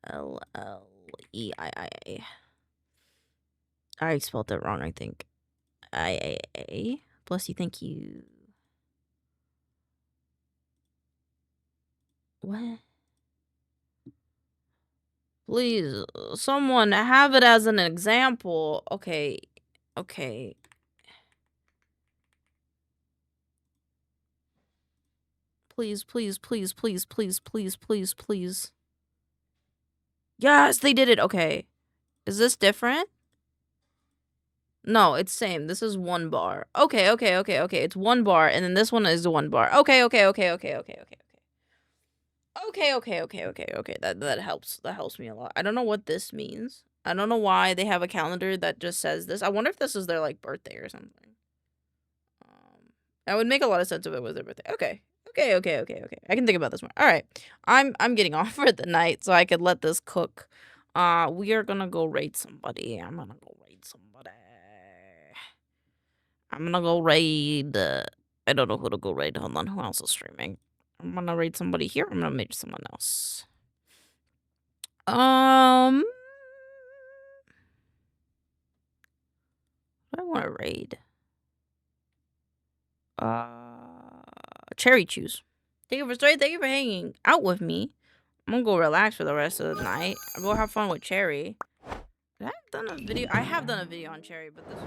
LLEIIA. I spelled it wrong, I think. IAA. Bless you, thank you. What? Please, someone have it as an example. Okay. Okay. Please, please, please, please, please, please, please, please. Yes, they did it. Okay. Is this different? No, it's same. This is 1 bar. Okay, okay, okay, okay. It's 1 bar, and then this one is 1 bar. Okay, okay, okay, okay, okay, okay, okay. Okay, okay, okay, okay, okay. That helps. That helps me a lot. I don't know what this means. I don't know why they have a calendar that just says this. I wonder if this is their, like, birthday or something. That would make a lot of sense if it was their birthday. Okay. Okay, okay, okay, okay. I can think about this more. All right. I'm getting off for the night so I could let this cook. We are gonna go raid somebody. I'm gonna go raid somebody. I'm gonna go raid... I don't know who to go raid. Hold on. Who else is streaming? I'm gonna raid somebody here. I'm gonna raid someone else. What do I want to raid? Cherry Chews. Thank you for starting. Thank you for hanging out with me. I'm gonna go relax for the rest of the night. I'll go have fun with Cherry. Did I have done a video? I have done a video on Cherry, but this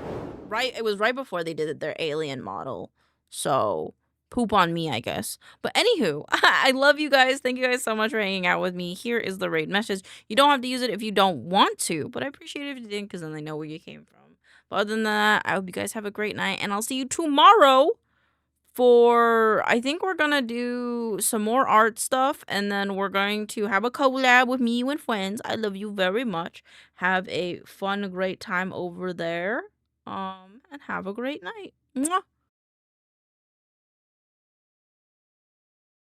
it was right before they did their alien model. So poop on me, I guess. But anywho, I love you guys. Thank you guys so much for hanging out with me. Here is the raid message. You don't have to use it if you don't want to, but I appreciate it if you didn't, because then they know where you came from. But other than that, I hope you guys have a great night, and I'll see you tomorrow for, I think we're gonna do some more art stuff, and then we're going to have a collab with me and friends. I love you very much. Have a fun, great time over there. And have a great night. Mwah.